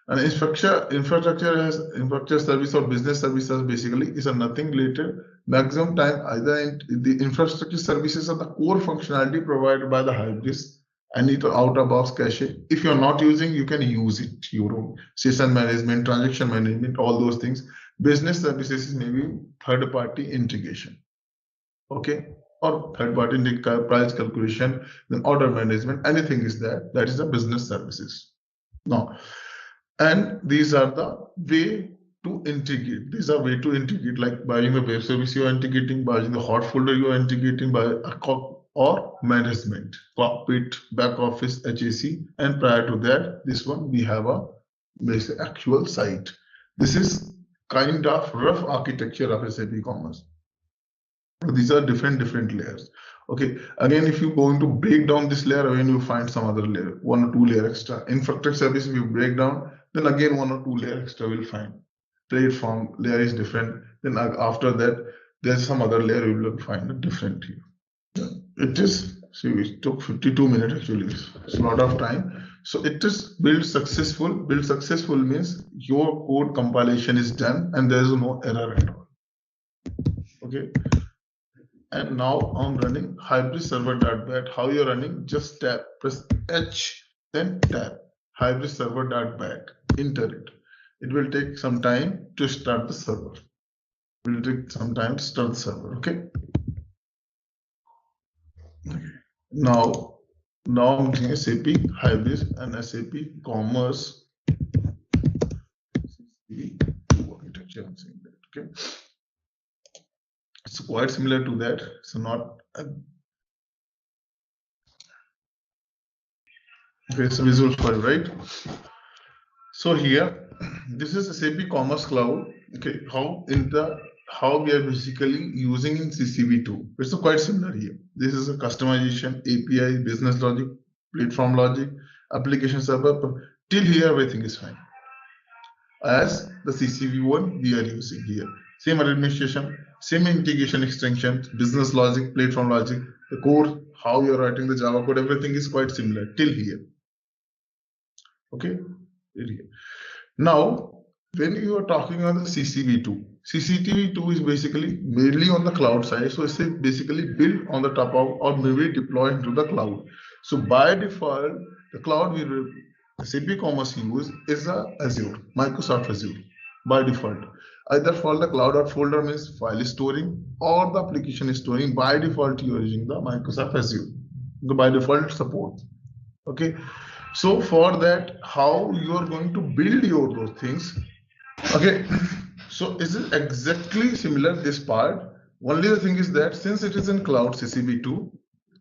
And infrastructure service or business services basically is a nothing related. Maximum time either in the infrastructure services are the core functionality provided by the Hybris and it out of box cache. If you're not using, you can use it. Your own session management, transaction management, all those things. Business services is maybe third party integration. Okay. Or third party price calculation, then order management, anything is that. That is the business services. Now, and these are the way to integrate. These are way to integrate, like by using the web service you are integrating, by using the hot folder you are integrating, by or management, cockpit, back office, HAC, and prior to that, this one we have a basic actual site. This is kind of rough architecture of SAP Commerce. These are different layers. Okay, again, if you going to break down this layer, again you find some other layer, 1 or 2 layer extra. Infrastructure service, if you break down, then again 1 or 2 layer extra will find. Platform layer is different. Then after that, there's some other layer you will find a different here. It is, see, it took 52 minutes actually. It's a lot of time. So it is build successful. Build successful means your code compilation is done and there is no error at all. Okay. And now I'm running Hybris server.bat. How you're running? Just tap, press H, then tap Hybris server.bat. Enter it. It will take some time to start the server. It will take some time to start the server. Okay. Now I'm using SAP Hybris and SAP Commerce. Architecture. I'm saying that. Okay. It's quite similar to that. So not okay, it's visual for you, right? So here, this is SAP Commerce Cloud. Okay, how we are basically using in CCV2. It's quite similar here. This is a customization, API, business logic, platform logic, application server. Till here, everything is fine. As the CCV1 we are using here. Same administration, same integration extensions, business logic, platform logic, the core, how you're writing the Java code, everything is quite similar till here. Okay. Now, when you are talking on the CCV2, CCTV2 is basically mainly on the cloud side. So it's basically built on the top of or maybe deployed into the cloud. So by default, the cloud we SAP Commerce use is Azure, Microsoft Azure by default. Either for the cloud folder means file storing or the application storing. By default, you are using the Microsoft Azure, the by default support. Okay. So for that, how you are going to build those things? Okay. So is it exactly similar this part? Only the thing is that since it is in cloud CCV2,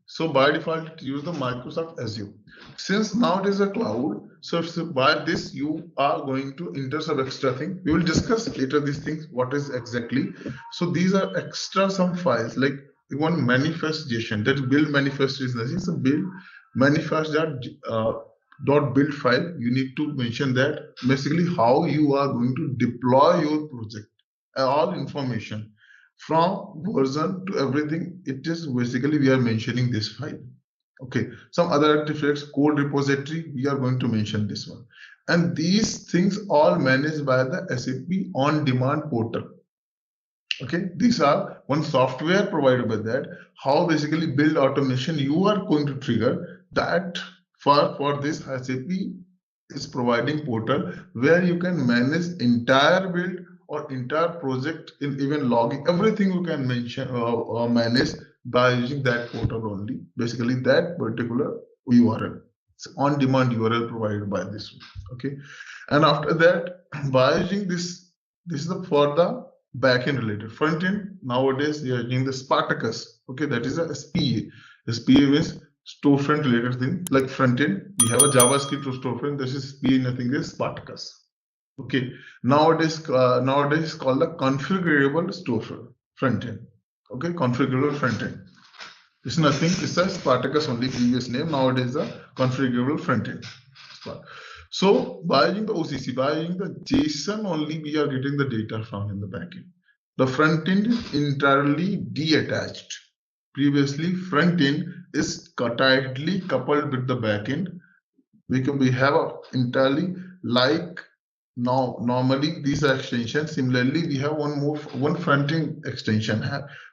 so by default use the Microsoft Azure. Since now it is a cloud, so by this you are going to enter some extra thing. We will discuss later these things. What is exactly? So these are extra some files like one manifestation. That build manifest is nothing. So build manifest dot build file. You need to mention that basically how you are going to deploy your project. All information from version to everything. It is basically we are mentioning this file. Okay, some other artifacts, code repository, we are going to mention this one. And these things all managed by the SAP on-demand portal. Okay, these are one software provided by that. How basically build automation you are going to trigger that for this SAP is providing portal where you can manage entire build or entire project in even logging, everything you can mention or manage by using that portal only. Basically that particular URL. It's on-demand URL provided by this one. Okay. And after that, by using this is for the backend related. Front end, nowadays they are using the Spartacus. Okay, that is a SPA. SPA means storefront related thing like front end. We have a JavaScript to storefront. This is nothing is Spartacus. Okay. Nowadays it's called the configurable storefront front end. Okay, configurable front end. It's nothing. It's a Spartacus only previous name. Nowadays a configurable front end. So by using the OCC, by using the JSON only, we are getting the data from in the backend. The front end is entirely detached. Previously, front end is tightly coupled with the backend. We have a entirely like now normally these are extensions. Similarly, we have one front end extension,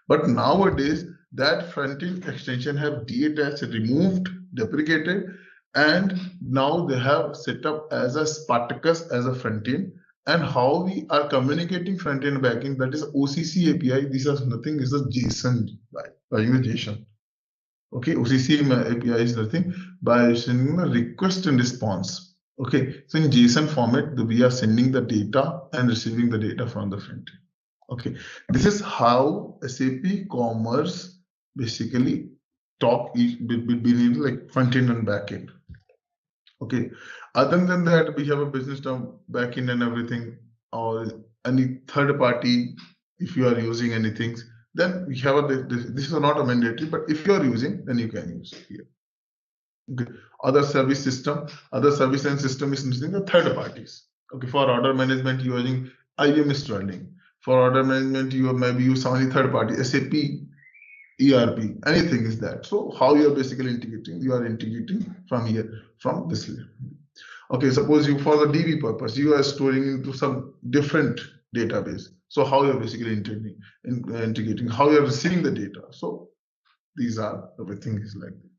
but nowadays that front end extension have detached, removed, deprecated, and now they have set up as a Spartacus as a front end. And how we are communicating front end back end, that is OCC API. This is nothing, is a JSON by using the JSON. Okay, OCC API is nothing by sending a request and response. Okay, so in JSON format, we are sending the data and receiving the data from the front end. Okay, this is how SAP Commerce basically talk between like front end and back end. Okay, other than that, we have a business term back end and everything, or any third party. If you are using anything, then we have this is not a mandatory, but if you are using, then you can use it here. Okay, other service and system is using the third parties. Okay, for order management, you are using IBM Sterling. For order management, you maybe use some third party, SAP ERP, anything is that. So how you are basically integrating? You are integrating from here, from this layer. Okay, suppose you for the DB purpose, you are storing into some different database. So how you are basically integrating, how you are receiving the data. So these are everything is like that.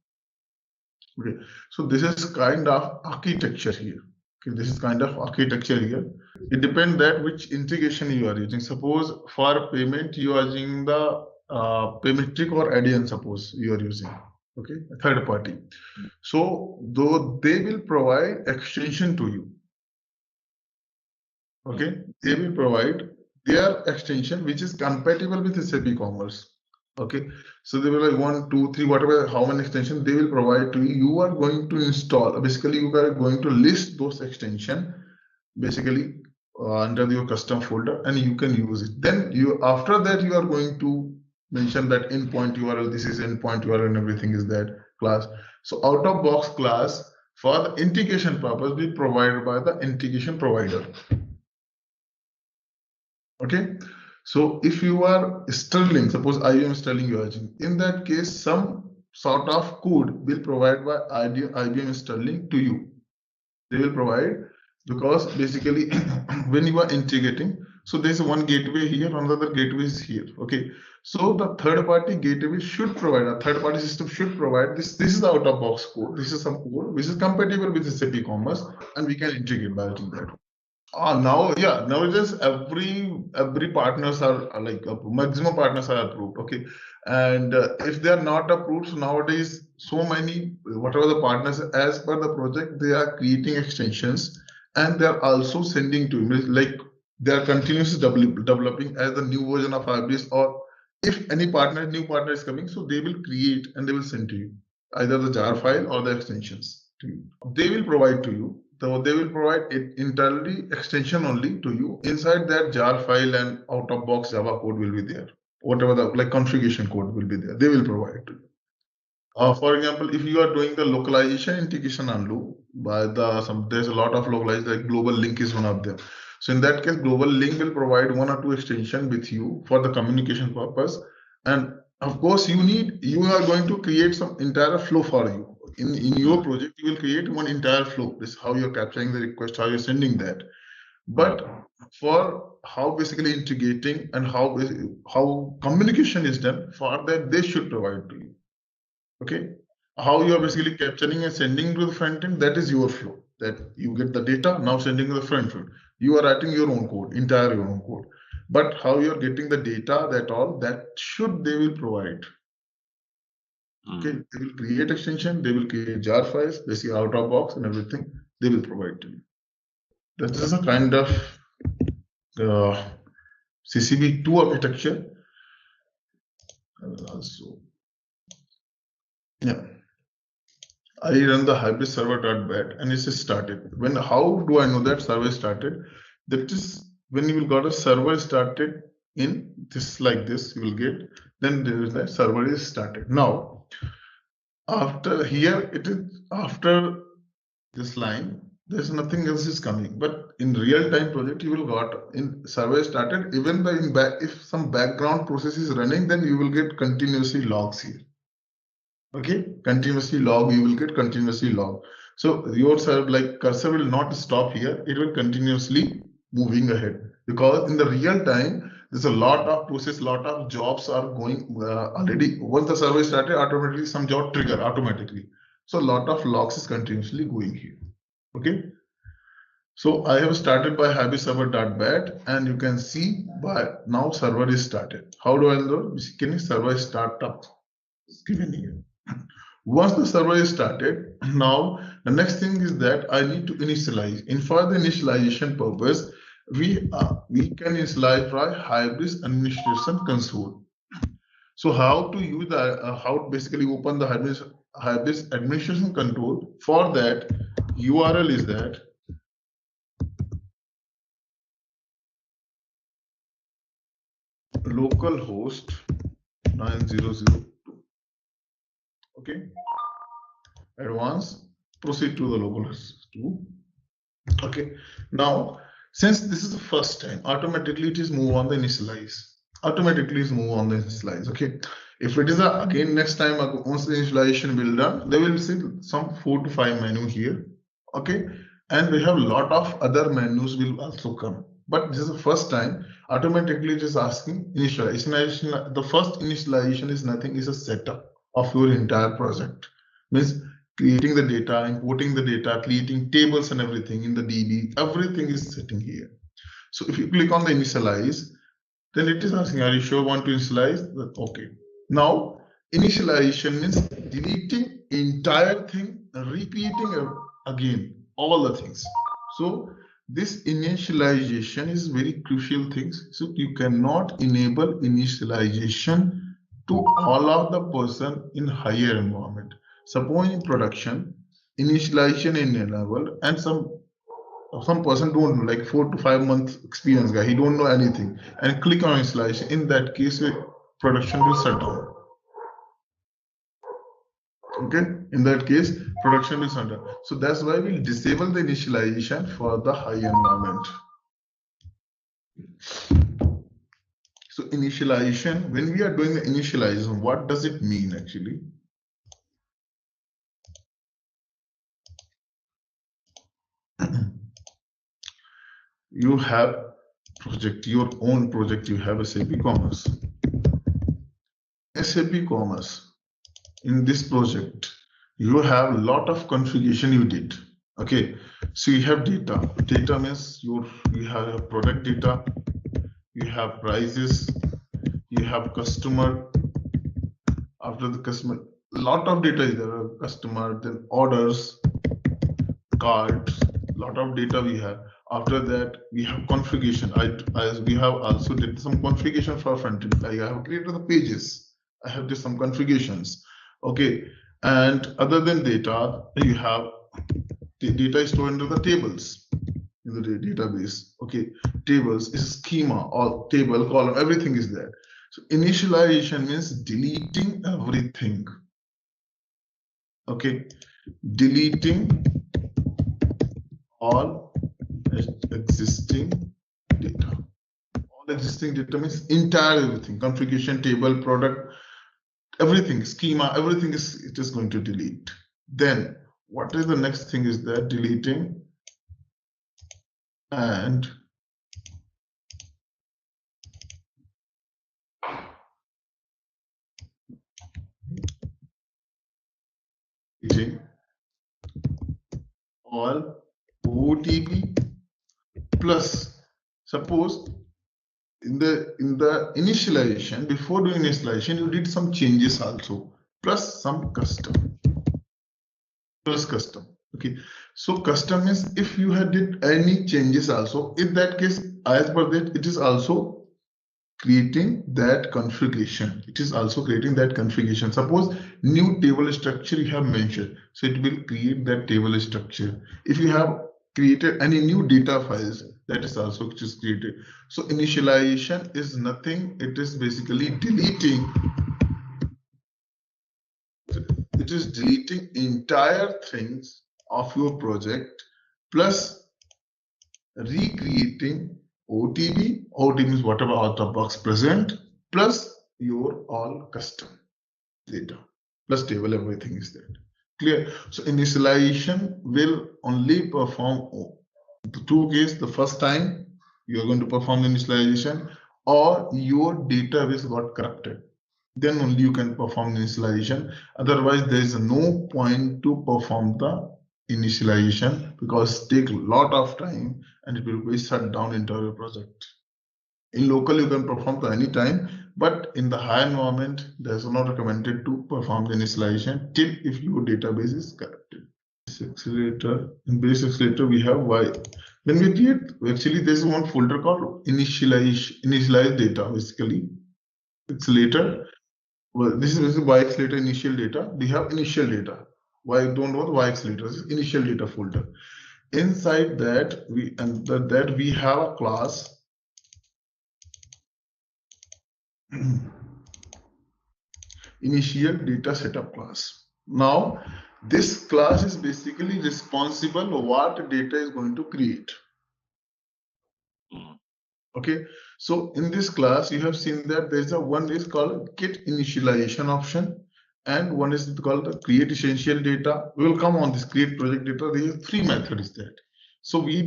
Okay, so this is kind of architecture here. Okay, this is kind of architecture here. It depends that which integration you are using. Suppose for payment you are using the Paymetric or Adyen, suppose you are using, okay, a third party. So though they will provide extension to you, okay, they will provide their extension which is compatible with SAP Commerce. Okay, so they will like 1, 2, 3, whatever, how many extension they will provide to you. You are going to install. Basically, you are going to list those extension basically under your custom folder, and you can use it. Then you after that you are going to mention that endpoint URL, this is endpoint URL and everything is that class. So out of box class for the integration purpose be provided by the integration provider. Okay, so if you are Sterling, suppose IBM Sterling you are using, in that case some sort of code will provide by IBM Sterling to you. They will provide, because basically when you are integrating, so there's one gateway here, another gateway is here. Okay, so the third party gateway should provide, a third party system should provide this. This is the out of box code. This is some code which is compatible with SAP Commerce, and we can integrate by using that. Nowadays every partners are like maximum partners are approved. Okay, and if they are not approved, so nowadays so many whatever the partners as per the project they are creating extensions, and they are also sending to you, like they are continuously developing as the new version of Hybris, or if any new partner is coming, so they will create and they will send to you either the jar file or the extensions to you. They will provide to you. So they will provide it entirely extension only to you. Inside that jar file and out of box Java code will be there. Whatever the like configuration code will be there. They will provide to you. For example, if you are doing the localization integration unloop by there's a lot of localized, like global link is one of them. So in that case, global link will provide 1 or 2 extension with you for the communication purpose. And of course, you are going to create some entire flow for you. In your project, you will create one entire flow. This is how you're capturing the request, how you're sending that. But for how basically integrating and how communication is done, for that they should provide to you. Okay, how you are basically capturing and sending to the front end, that is your flow. That you get the data, now sending to the front end. You are writing your own code, entire your own code. But how you are getting the data, that should they will provide. Okay, they will create extension, they will create jar files, basically out of box and everything, they will provide to you. That is a kind of CCB2 architecture. Also, yeah. I run the hybrid server.bat and it's started. How do I know that server started? That is when you will got a server started in this like this, you will get, then there is that server is started. Now, after here, it is after this line, there's nothing else is coming. But in real-time project, you will got in server started, even the in back, if some background process is running, then you will get continuously logs here. Okay, continuously log, you will get continuously log. So your server like cursor will not stop here, it will continuously moving ahead, because in the real time there's a lot of process, lot of jobs are going already. Once the server started, automatically some job trigger automatically. So a lot of logs is continuously going here. Okay, so I have started by hybrid server.bat and you can see by now server is started. How do I know? Basically server startup is given here. Once the server is started, now the next thing is that I need to initialize. And for the initialization purpose, we can initialize by hybrid administration console. So how to use the how to basically open the hybrid administration control? For that, URL is that localhost 9002. Okay, advance, proceed to the localhost 2. Okay, now since this is the first time, automatically it is move on the initialize. Automatically is move on the initialize. Okay, if it is again next time once the initialization will done, they will see some 4 to 5 menu here. Okay, and we have a lot of other menus will also come. But this is the first time, automatically it is asking initialization. The first initialization is nothing, is a setup of your entire project. Means creating the data, importing the data, creating tables and everything in the DB, everything is sitting here. So if you click on the initialize, then it is asking, are you sure want to initialize? Okay. Now, initialization means deleting entire thing, repeating again all the things. So this initialization is very crucial things. So you cannot enable initialization to all of the person in higher environment. Suppose in production, initialization in enable and some person don't know, like 4 to 5 months experience guy, he don't know anything, and click on initialization. In that case, production will shut down. Okay, in that case, production will shut down. So that's why we'll disable the initialization for the high environment. So initialization, when we are doing the initialization, what does it mean actually? You have project, your own project, you have SAP Commerce. SAP Commerce, in this project, you have a lot of configuration you did. Okay, so you have data. Data means you have product data, you have prices, you have customer. After the customer, a lot of data is there. Customer, then orders, cards, lot of data we have. After that, we have configuration. We have also did some configuration for front end. Like I have created the pages. I have did some configurations. Okay, and other than data, you have the data is stored into the tables in the database. Okay, tables is schema or table column, everything is there. So initialization means deleting everything. Okay, deleting all existing data. All existing data means entire everything, configuration, table, product, everything, schema, everything is it is going to delete. Then what is the next thing is that deleting and deleting all OTP plus, suppose in the initialization, before doing initialization, you did some changes also, plus some custom, plus custom. Okay, so custom is if you had did any changes also, in that case, as per that, it is also creating that configuration. It is also creating that configuration. Suppose new table structure you have mentioned, so it will create that table structure. If you have created any new data files, that is also which is created. So initialization is nothing. It is basically deleting. It is deleting entire things of your project plus recreating OTB. OTB means whatever out of box present plus your all custom data plus table, everything is there. Clear? So initialization will only perform the two cases. The first time you are going to perform the initialization or your database got corrupted. Then only you can perform initialization. Otherwise, there is no point to perform the initialization because it takes a lot of time and it will be shut down entire your project. In local, you can perform to any time, but in the high environment, there's not recommended to perform the initialization till if your database is corrupted. Accelerator, in base accelerator, we have Y. When we create, actually, there's one folder called initialize data, basically. Accelerator. Well, this is basically Y accelerator initial data. We have initial data. Why don't know the Y accelerator? This is initial data folder. Inside that, we have a class initial data setup class. Now, this class is basically responsible what data is going to create. Okay, so in this class, you have seen that there's a one is called get initialization option, and one is called the create essential data. We will come on this create project data. There are three methods that. So we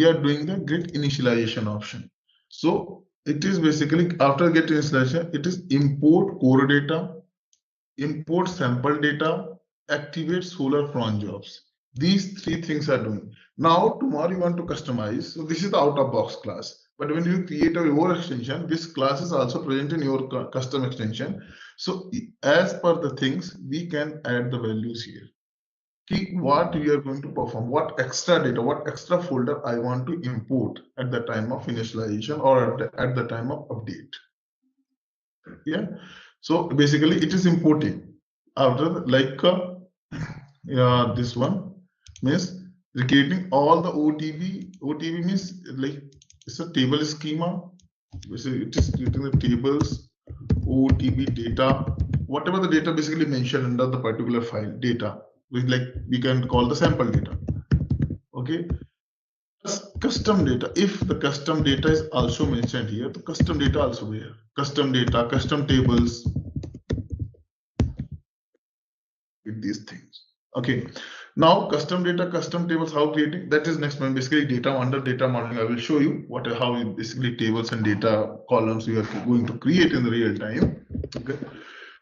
are doing the get initialization option. So it is basically after get initialization, it is import core data, import sample data, activate solar cron jobs. These three things are doing. Now tomorrow you want to customize. So this is the out of box class. But when you create your extension, this class is also present in your custom extension. So as per the things, we can add the values here. See what we are going to perform, what extra data, what extra folder I want to import at the time of initialization or at the time of update. Yeah. So basically it is importing after like this one means recreating all the OTB. OTB means like it's a table schema. It is creating the tables, OTB data, whatever the data basically mentioned under the particular file data, which like we can call the sample data. Okay. Custom data. If the custom data is also mentioned here, the custom data also here. Custom data, custom tables, with these things. Okay. Now custom data, custom tables, how creating that is next one. Basically data under data modeling. I will show you how basically tables and data columns we are going to create in the real time. Okay.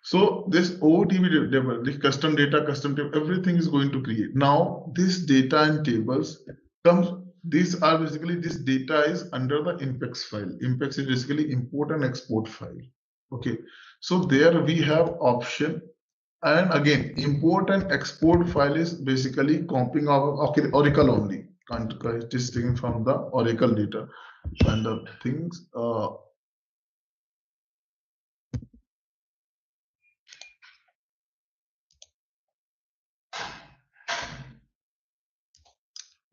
So this OOTB table, the custom data, custom table, everything is going to create. Now this data and tables comes. These are basically this data is under the Impex file. Impex is basically import and export file. Okay. So there we have option. And again, import and export file is basically copying of Oracle only. It is taken from the Oracle data and the things.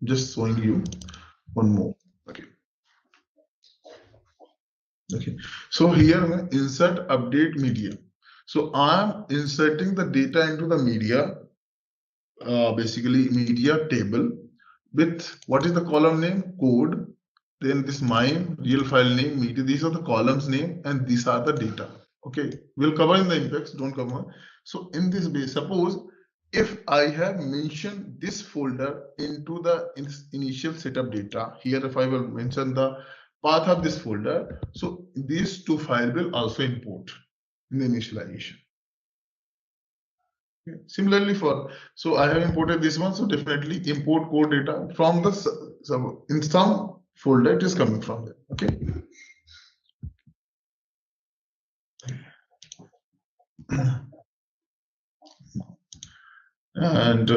Just showing you one more. Okay. Okay. So here, insert update media. So I'm inserting the data into the media, basically media table with what is the column name? Code. Then this MIME, real file name, media. These are the columns name and these are the data. Okay. We'll cover in the Impex, don't cover. So in this base, suppose if I have mentioned this folder into the initial setup data, here if I will mention the path of this folder, so these two files will also import in the initialization. Okay. Similarly so I have imported this one, so definitely import core data from the in some folder it is coming from there. Okay. And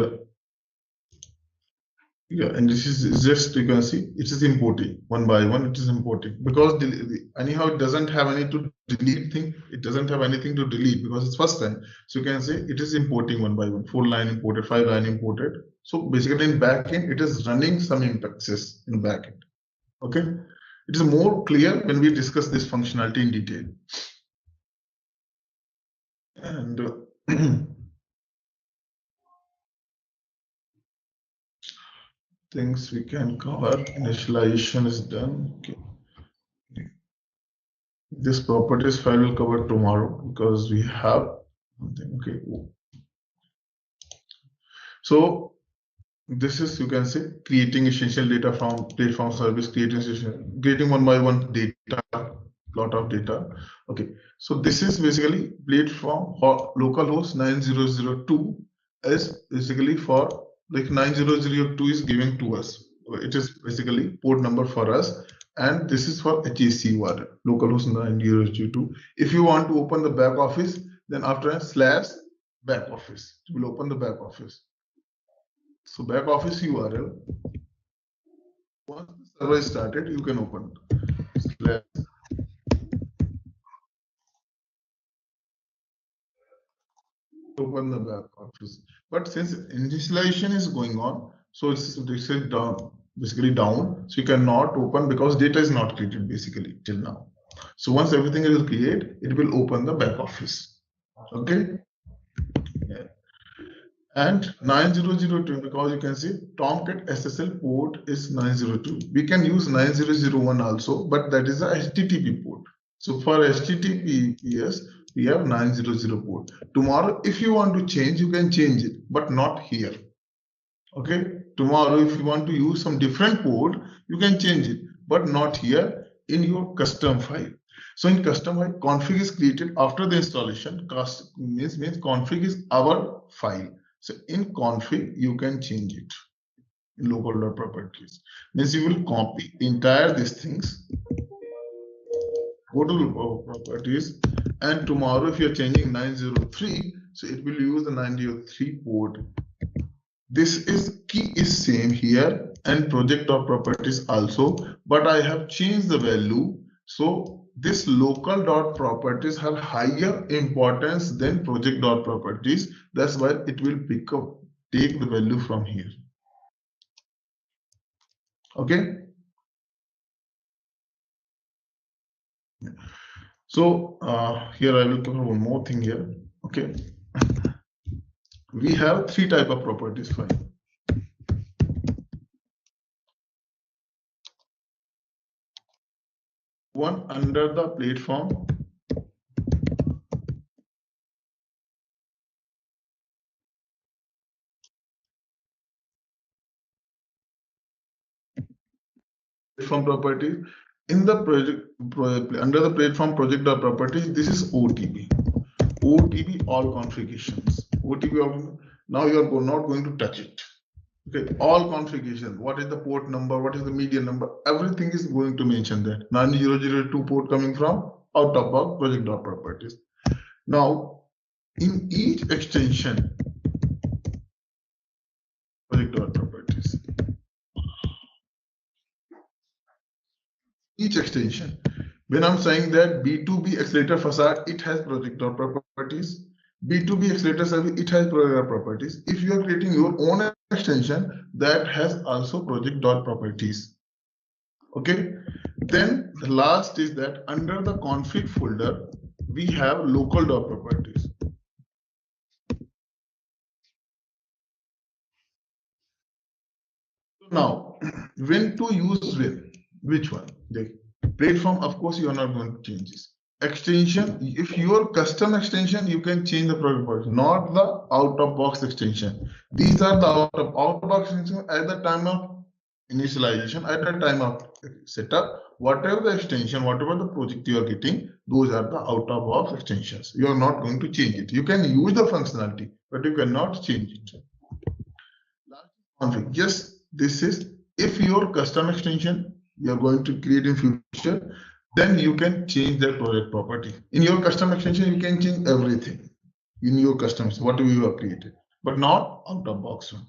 Yeah, and this is just, you can see it is importing one by one. It is importing because anyhow it doesn't have any to delete thing. It doesn't have anything to delete because it's first time. So you can say it is importing one by one. 4 line imported, 5 line imported. So basically in backend it is running some indexes in backend. Okay, it is more clear when we discuss this functionality in detail. And things we can cover. Initialization is done. Okay. This properties file will cover tomorrow because we have something. Okay. So this is, you can say, creating essential data from platform service, creating one by one data, lot of data. Okay. So this is basically platform or localhost 9002 is basically for like 9002 is given to us. It is basically port number for us. And this is for HAC URL, localhost 9002. If you want to open the back office, then after / back office, it will open the back office. So back office URL, once the server is started, you can open / open the back office. But since initialization is going on, so this is down, basically down. So you cannot open because data is not created basically till now. So once everything is created, it will open the back office. Okay. Yeah. And 9002, because you can see Tomcat SSL port is 902. We can use 9001 also, but that is a HTTP port. So for HTTPS, we have 900 port. Tomorrow, if you want to change, you can change it, but not here. Okay. Tomorrow, if you want to use some different port, you can change it, but not here in your custom file. So in custom file, config is created after the installation. Means config is our file. So in config, you can change it in local properties. Means you will copy entire these things, go to properties, and tomorrow if you're changing 903, so it will use the 903 port. This is key is same here and project.properties also, but I have changed the value. So this local dot properties have higher importance than project dot properties. That's why it will take the value from here. Okay. So here I will cover one more thing here. Okay. We have 3 type of properties file. One under the platform. Platform properties in the under the platform project or properties, this is OTP. OTP all configurations. OTP all, now you are not going to touch it. Okay, all configuration. What is the port number? What is the media number? Everything is going to mention that 9002 port coming from out of box project dot properties. Now, in each extension, project dot properties. Each extension. When I'm saying that B2B accelerator facade, it has project dot properties. B2B accelerator service, it has project dot properties. If you are creating your own extension, that has also project dot properties. Okay. Then the last is that under the config folder, we have local dot properties. Now, when to use when? Which one? The platform, of course, you are not going to change this. Extension, if your custom extension, you can change the product, not the out-of-box extension. These are the out-of-box extension at the time of initialization, at the time of setup. Whatever the extension, whatever the project you are getting, those are the out-of-box extensions. You are not going to change it. You can use the functionality, but you cannot change it. Config. Yes, this is if your custom extension you are going to create in future, then you can change that project property. In your custom extension, you can change everything in your custom, whatever you have created, but not out of box one.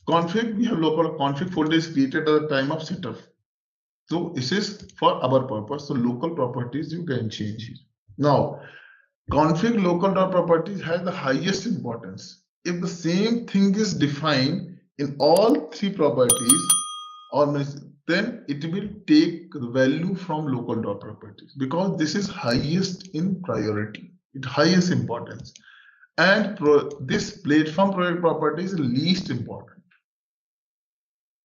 Config, we have local config folder is created at the time of setup. So this is for our purpose. So local properties you can change here. Now, config local.properties has the highest importance. If the same thing is defined in all three properties, then it will take the value from local.properties because this is highest in priority, it highest importance. And this platform project property is least important.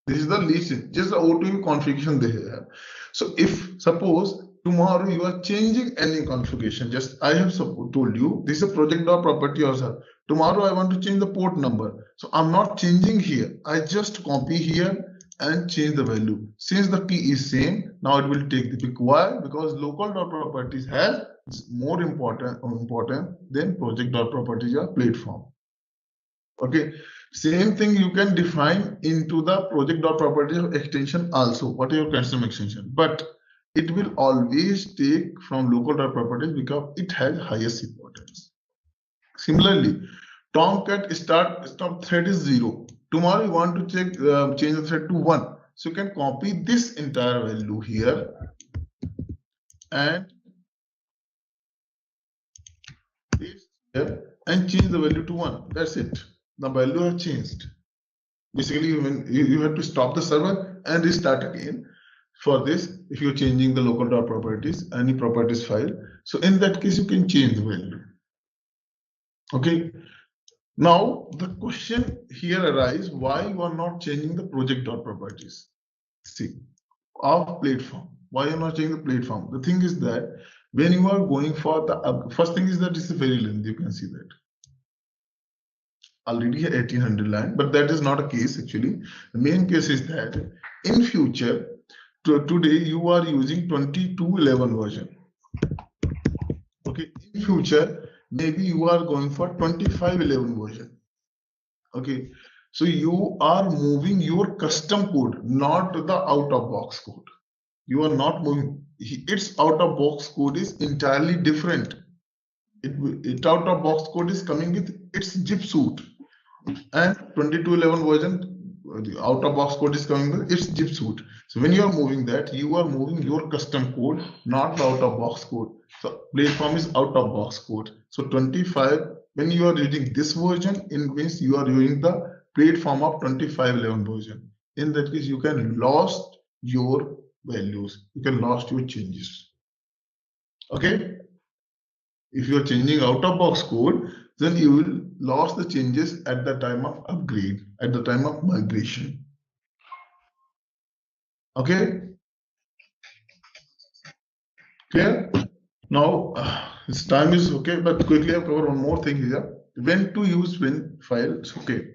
This is the least, just the O2 configuration they have. So if suppose tomorrow you are changing any configuration, just I have told you this is a project.property also. Tomorrow I want to change the port number. So I'm not changing here. I just copy here and change the value. Since the key is same, now it will take the pick. Why? Because local.properties has more important than project.properties or platform. Okay, same thing you can define into the project.properties of extension also, what is your custom extension, but it will always take from local.properties because it has highest importance. Similarly, Tomcat stop thread is 0. Tomorrow you want to change the thread to 1. So you can copy this entire value here and paste here and change the value to 1. That's it. The value has changed. Basically, when you have to stop the server and restart again. For this, if you're changing the local.properties, any properties file, so in that case, you can change the value. Okay. Now, the question here arises, why you are not changing the project.properties? See, of platform. Why you are not changing the platform? The thing is that when you are going for the first thing is that it's very lengthy. You can see that. Already 1800 line, but that is not a case actually. The main case is that in future, today you are using 2211 version. Okay, in future, maybe you are going for 2511 version. Okay, so you are moving your custom code, not the out of box code. You are not moving, its out of box code is entirely different. It out of box code is coming with its zip suite. And 2211 version, the out of box code is coming with its zip suite. So when you are moving that, you are moving your custom code, not the out of box code. So platform is out of box code. So 25, when you are using this version, in which you are using the platform of 2511 version. In that case, you can lost your values. You can lost your changes. Okay. If you are changing out of box code, then you will lose the changes at the time of upgrade, at the time of migration. Okay. Clear? Now, this time is okay, but quickly I'll cover one more thing here. When to use when files. Okay.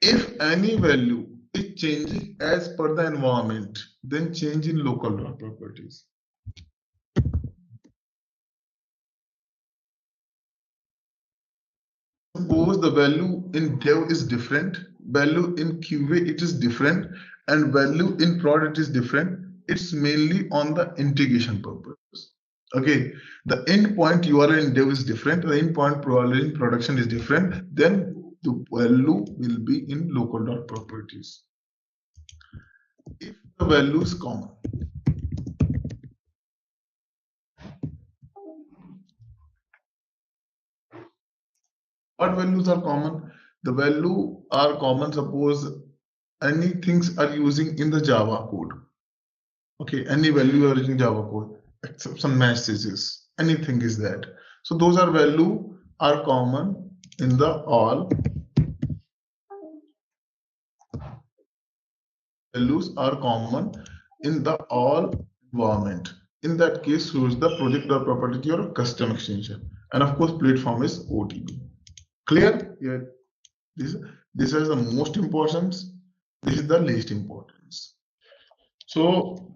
If any value is changing as per the environment, then change in local properties. Suppose the value in dev is different, value in QA it is different, and value in prod it is different. It's mainly on the integration purpose. Okay, the endpoint URL in dev is different, the endpoint URL in production is different, then the value will be in local.properties. If the value is common, what values are common? The value are common, suppose any things are using in the Java code. Okay, any value you are using Java code, except some messages, anything is that. So those are value are common in the all. Values are common in the all environment. In that case, use the project or property or custom extension. And of course, platform is OTP. Clear? Yeah. This is the most importance. This is the least importance. So,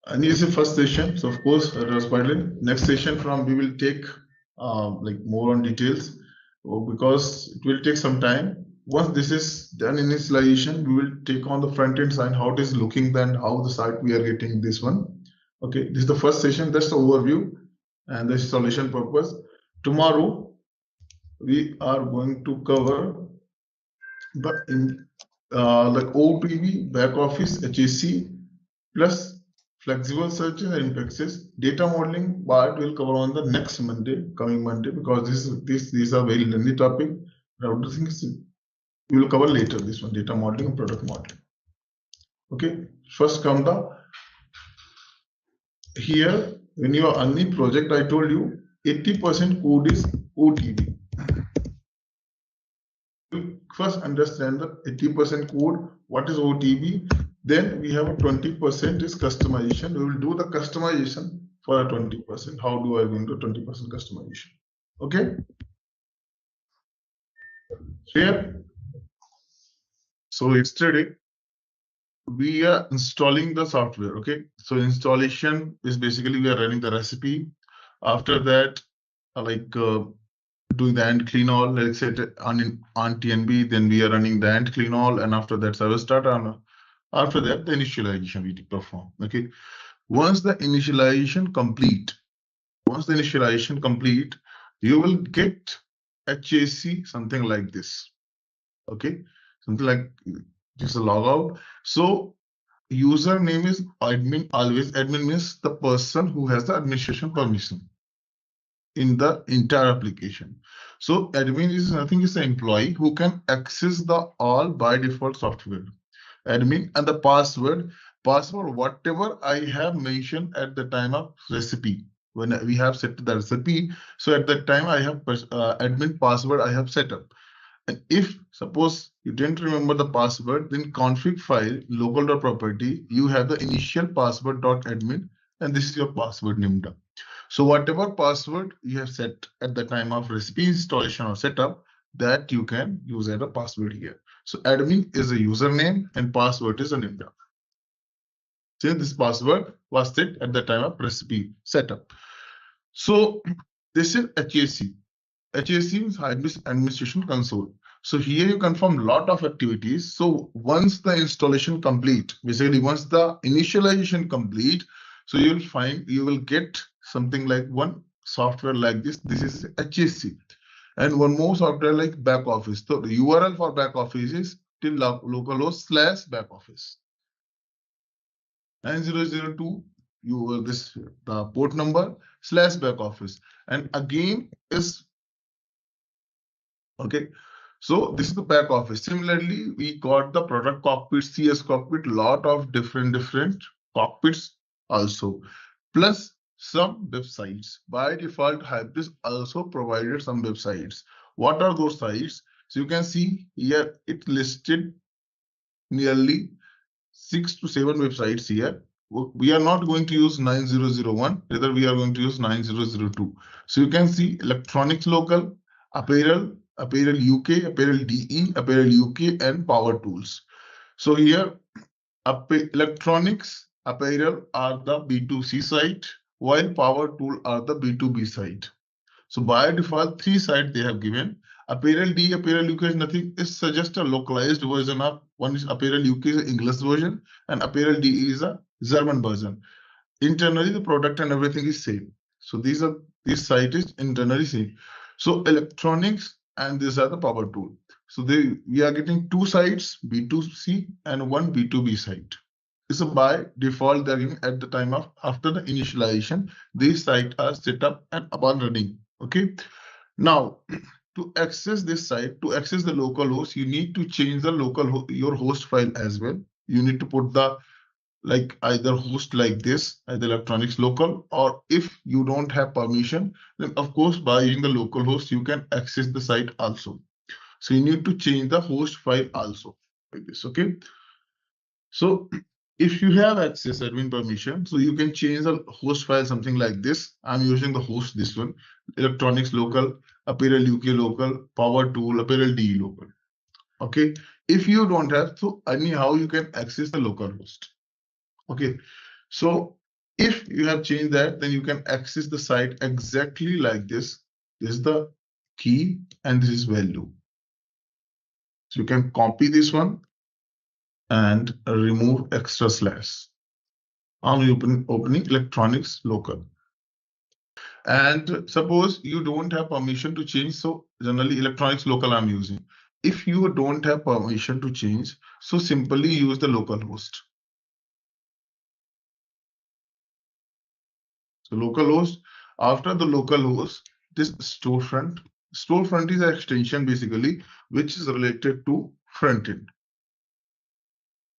and this is the first session. So of course, next session from we will take like more on details because it will take some time. Once this is done initialization, we will take on the front end side, how it is looking, then how the site we are getting this one. Okay, this is the first session. That's the overview and the installation purpose. Tomorrow we are going to cover the like OTB, back office, HAC, plus flexible search and indexes. Data modeling part will cover on the next Monday, coming Monday, because these are very lengthy topic. Other things we will cover later. This one, data modeling and product modeling. Okay, first come the here when you are running project, I told you 80% code is OTB. You first understand the 80% code, what is OTB. Then we have a 20% is customization. We will do the customization for a 20%. How do I going to 20% customization? Okay. Here. So yesterday we are installing the software. Okay. So installation is basically we are running the recipe. After that, doing the ant clean all, let's say on TNB, then we are running the ant clean all, and after that service start on. After that, the initialization we perform. Okay. Once the initialization complete, you will get HAC something like this. Okay, something like just a logout. So username is admin. Always admin means the person who has the administration permission in the entire application. So admin is nothing, is the employee who can access the all by default software. Admin and the password whatever I have mentioned at the time of recipe, when we have set the recipe. So at that time I have admin password I have set up. And if suppose you didn't remember the password, then config file local.property, you have the initial password.admin, and this is your password named. So whatever password you have set at the time of recipe installation or setup, that you can use as a password here. So admin is a username and password is a name. Since this password was set at the time of recipe setup. So this is HAC. HAC means administration console. So here you confirm lot of activities. So once the installation complete, basically once the initialization complete, so you will get something like one software like this. This is HAC. And one more software like back office. So the URL for back office is till localhost / back office. 9002 the port number / back office, and again is okay. So this is the back office. Similarly, we got the product cockpit, CS cockpit, lot of different cockpits also, plus some websites. By default, Hybris also provided some websites. What are those sites? So you can see here it listed nearly 6 to 7 websites here. We are not going to use 9001, rather we are going to use 9002. So you can see electronics local, apparel UK, apparel DE, apparel UK, and power tools. So here electronics apparel are the B2C site, while power tool are the B2B site. So by default, 3 sites they have given. Apparel D, apparel UK is nothing. It's just a localized version of one is apparel UK is an English version, and apparel D is a German version. Internally, the product and everything is same. So this site is internally same. So electronics and these are the power tool. So we are getting 2 sites, B2C and 1 B2B site. So by default, they're giving at the time of after the initialization, these sites are set up and up and running. Okay. Now, to access this site, to access the local host, you need to change the your host file as well. You need to put the like either host like this, either electronics local, or if you don't have permission, then of course by using the local host, you can access the site also. So you need to change the host file also like this. Okay. So if you have access admin permission, so you can change the host file something like this. I'm using the host, this one, electronics local, apparel UK local, power tool, apparel DE local. Okay. If you don't have, so anyhow you can access the local host. Okay. So if you have changed that, then you can access the site exactly like this. This is the key and this is value. So you can copy this one and remove extra slash. I'm opening electronics local. And suppose you don't have permission to change, so generally electronics local I'm using. if you don't have permission to change, so simply use the localhost. So localhost, after the localhost, this storefront. Storefront is an extension basically which is related to front end.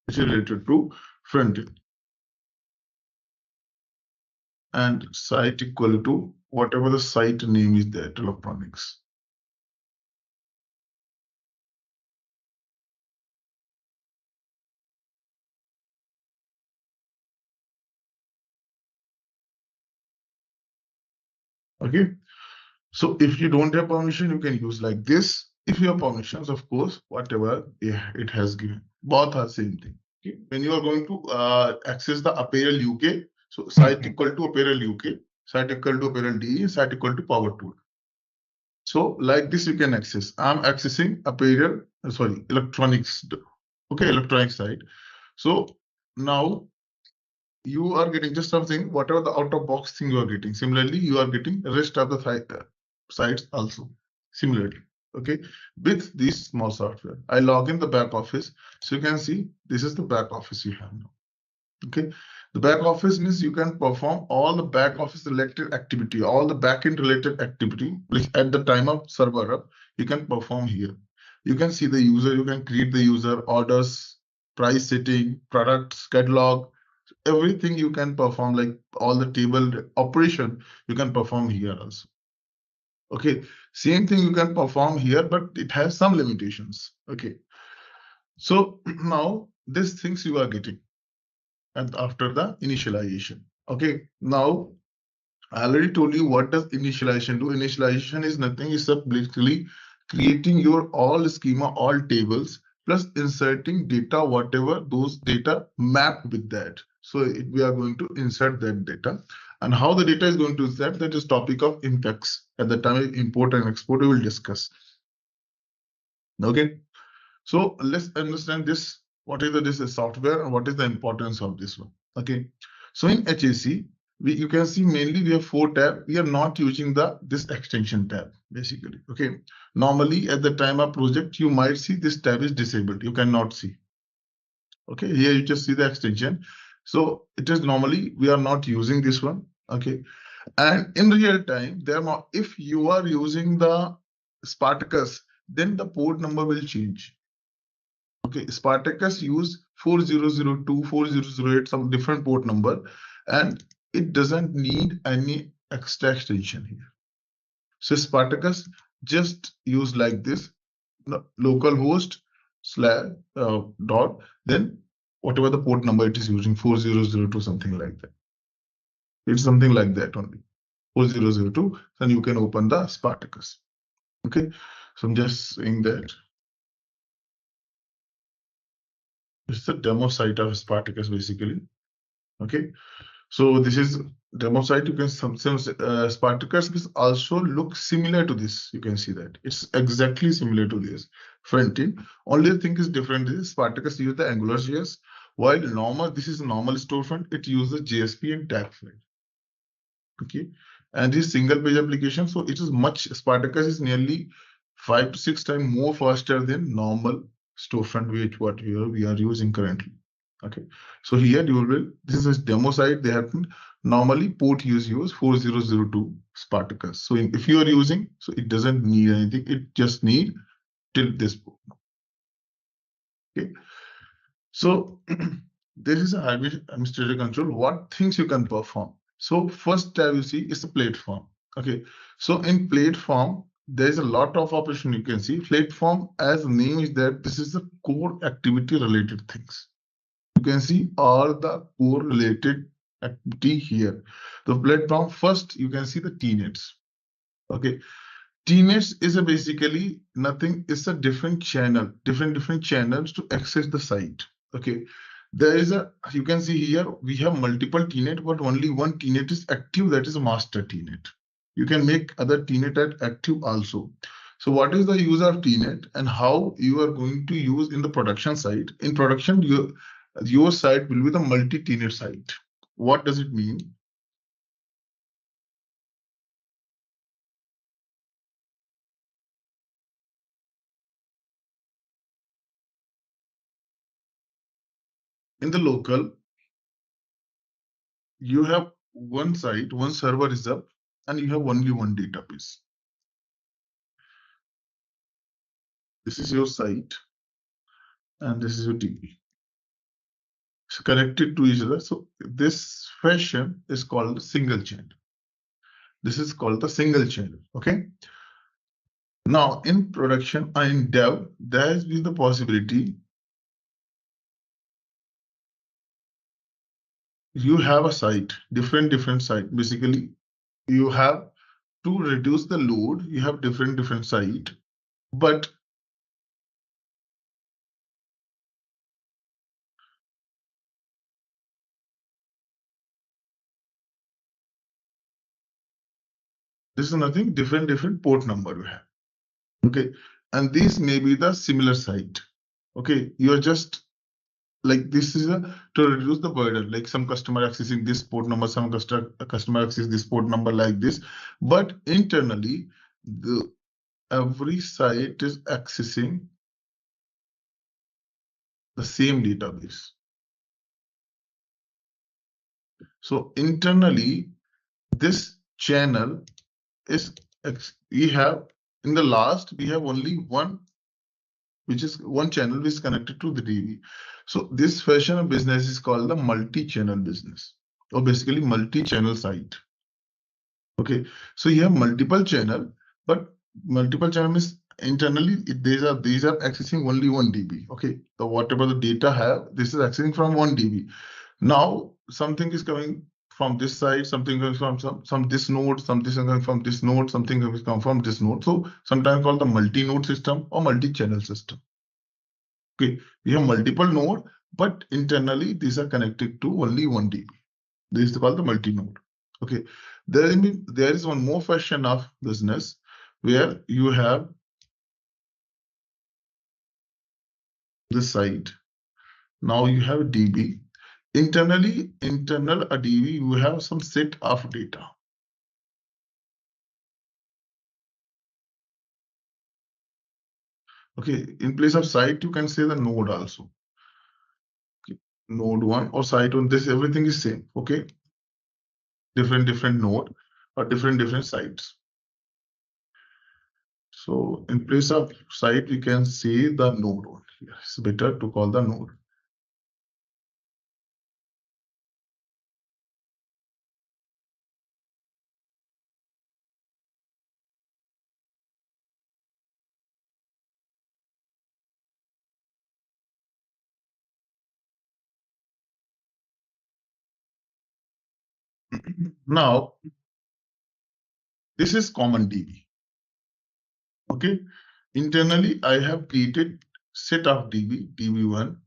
Which is related to front end. And site equal to whatever the site name is there, electronics. Okay. So if you don't have permission, you can use like this. If you have permissions, of course, whatever it has given. Both are same thing. Okay. When you are going to access the apparel UK, so site equal to apparel UK, site equal to apparel DE, site equal to power tool. So like this you can access. I'm accessing apparel, electronics. Okay, electronic side. So now you are getting just something, whatever the out of box thing you are getting. Similarly, you are getting the rest of the sites also. Similarly, okay, with this small software, I log in the back office. So you can see this is the back office you have now. Okay, the back office means you can perform all the back office related activity, all the backend related activity, which at the time of server up, you can perform here. You can see the user, you can create the user, orders, price setting, products, catalog, everything you can perform, like all the table operation, you can perform here also. Okay, same thing you can perform here, but it has some limitations. Okay, so now these things you are getting. And after the initialization. Okay, now I already told you what does initialization do. Initialization is nothing, it's basically creating your all schema, all tables, plus inserting data, whatever those data map with that. So we are going to insert that data. And how the data is going to insert, that is topic of impacts. At the time of import and export, we will discuss. Okay. So let's understand this. What is this software and what is the importance of this one? Okay. So in HAC, you can see mainly we have 4 tabs. We are not using this extension tab basically. Okay. Normally at the time of project, you might see this tab is disabled. You cannot see. Okay. Here you just see the extension. So it is normally we are not using this one. Okay. And in real time, if you are using the Spartacus, then the port number will change. Okay, Spartacus use 4002, 4008, some different port number, and it doesn't need any extra extension here. So Spartacus just use like this, localhost / dot, then whatever the port number it is using, 4002, something like that. It's something like that only. 4002, then you can open the Spartacus. Okay, so I'm just saying that. It's the demo site of Spartacus basically. Okay, so this is demo site. You can sometimes Spartacus also looks similar to this. You can see that it's exactly similar to this front end. Only thing is different is Spartacus use the AngularJS, while this is a normal storefront. It uses JSP and tag file. Okay, and this single page application, so it is much. Spartacus is nearly 5 to 6 times more faster than normal storefront, which what we are using currently. Okay, so here you will, this is a demo site. They have normally port use 4002 Spartacus. So if you are using, so it doesn't need anything, it just need till this port. Okay, so this is a hybrid administrator control. What things you can perform? So first tab you see is the platform. Okay, so in platform, there is a lot of operation you can see. Platform, as the name is that, this is the core activity related things. You can see all the core related activity here. The platform, first you can see the TNets. Okay, TNets is basically nothing. It's a different channel, different channels to access the site. Okay, there is you can see here we have multiple TNet, but only one TNet is active. That is a master TNet. You can make other TNet active also. So what is the use of TNet and how you are going to use in the production site? In production, your site will be the multi-TNet site. What does it mean? In the local, you have one site, one server is up, and you have only one database. This is your site, and this is your DB. It's connected to each other. So this fashion is called single channel. This is called the single channel. Okay. Now in production and in dev, there has been the possibility you have a site, different site. Basically, you have to reduce the load. You have different site, but this is nothing different port number you have. Okay, and these may be the similar site. Okay, you are just like this is to reduce the burden. Like some customer accessing this port number, some customer access this port number like this. But internally, every site is accessing the same database. So internally, this channel is we have in the last we have only one, which is one channel which is connected to the DB. So this fashion of business is called the multi-channel business, or basically multi-channel site. Okay, so you have multiple channel, but multiple channel means internally these are accessing only one DB. Okay, so whatever the data have, this is accessing from one DB. Now something is coming from this side, something comes from some this node, something coming from this node, something comes from this node. So sometimes called the multi-node system or multi-channel system. Okay, we have multiple node, but internally these are connected to only one DB. This is called the multi-node. Okay, there is one more fashion of business where you have this side. Now you have DB. Internally, internal a DB, you have some set of data. Okay, in place of site, you can say the node also. Okay. Node 1 or site 1, this everything is same. Okay, different node or different sites. So in place of site, we can say the node one. It's better to call the node. Now, this is common DB. Okay, internally, I have created set of DB, DB1,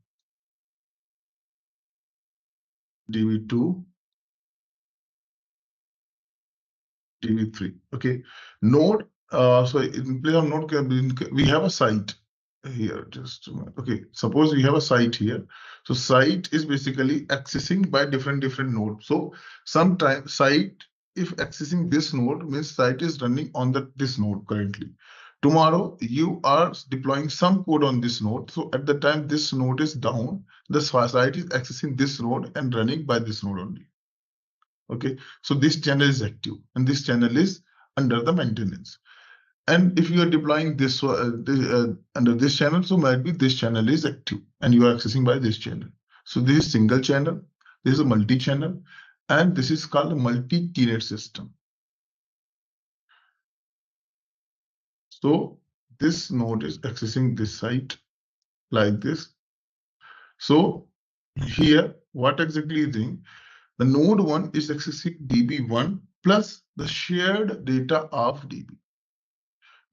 DB2, DB3. Okay, node. So in place of node, we have a site here. Just okay. Suppose we have a site here. So site is basically accessing by different nodes. So sometimes site, if accessing this node, means site is running on this node currently. Tomorrow you are deploying some code on this node. So at the time this node is down, the site is accessing this node and running by this node only. Okay, so this channel is active and this channel is under the maintenance. And if you are deploying this under this channel, so might be this channel is active and you are accessing by this channel. So this is single channel, this is a multi-channel, and this is called a multi-tenant system. So this node is accessing this site like this. So here, what exactly is doing? The node 1 is accessing DB1 plus the shared data of DB.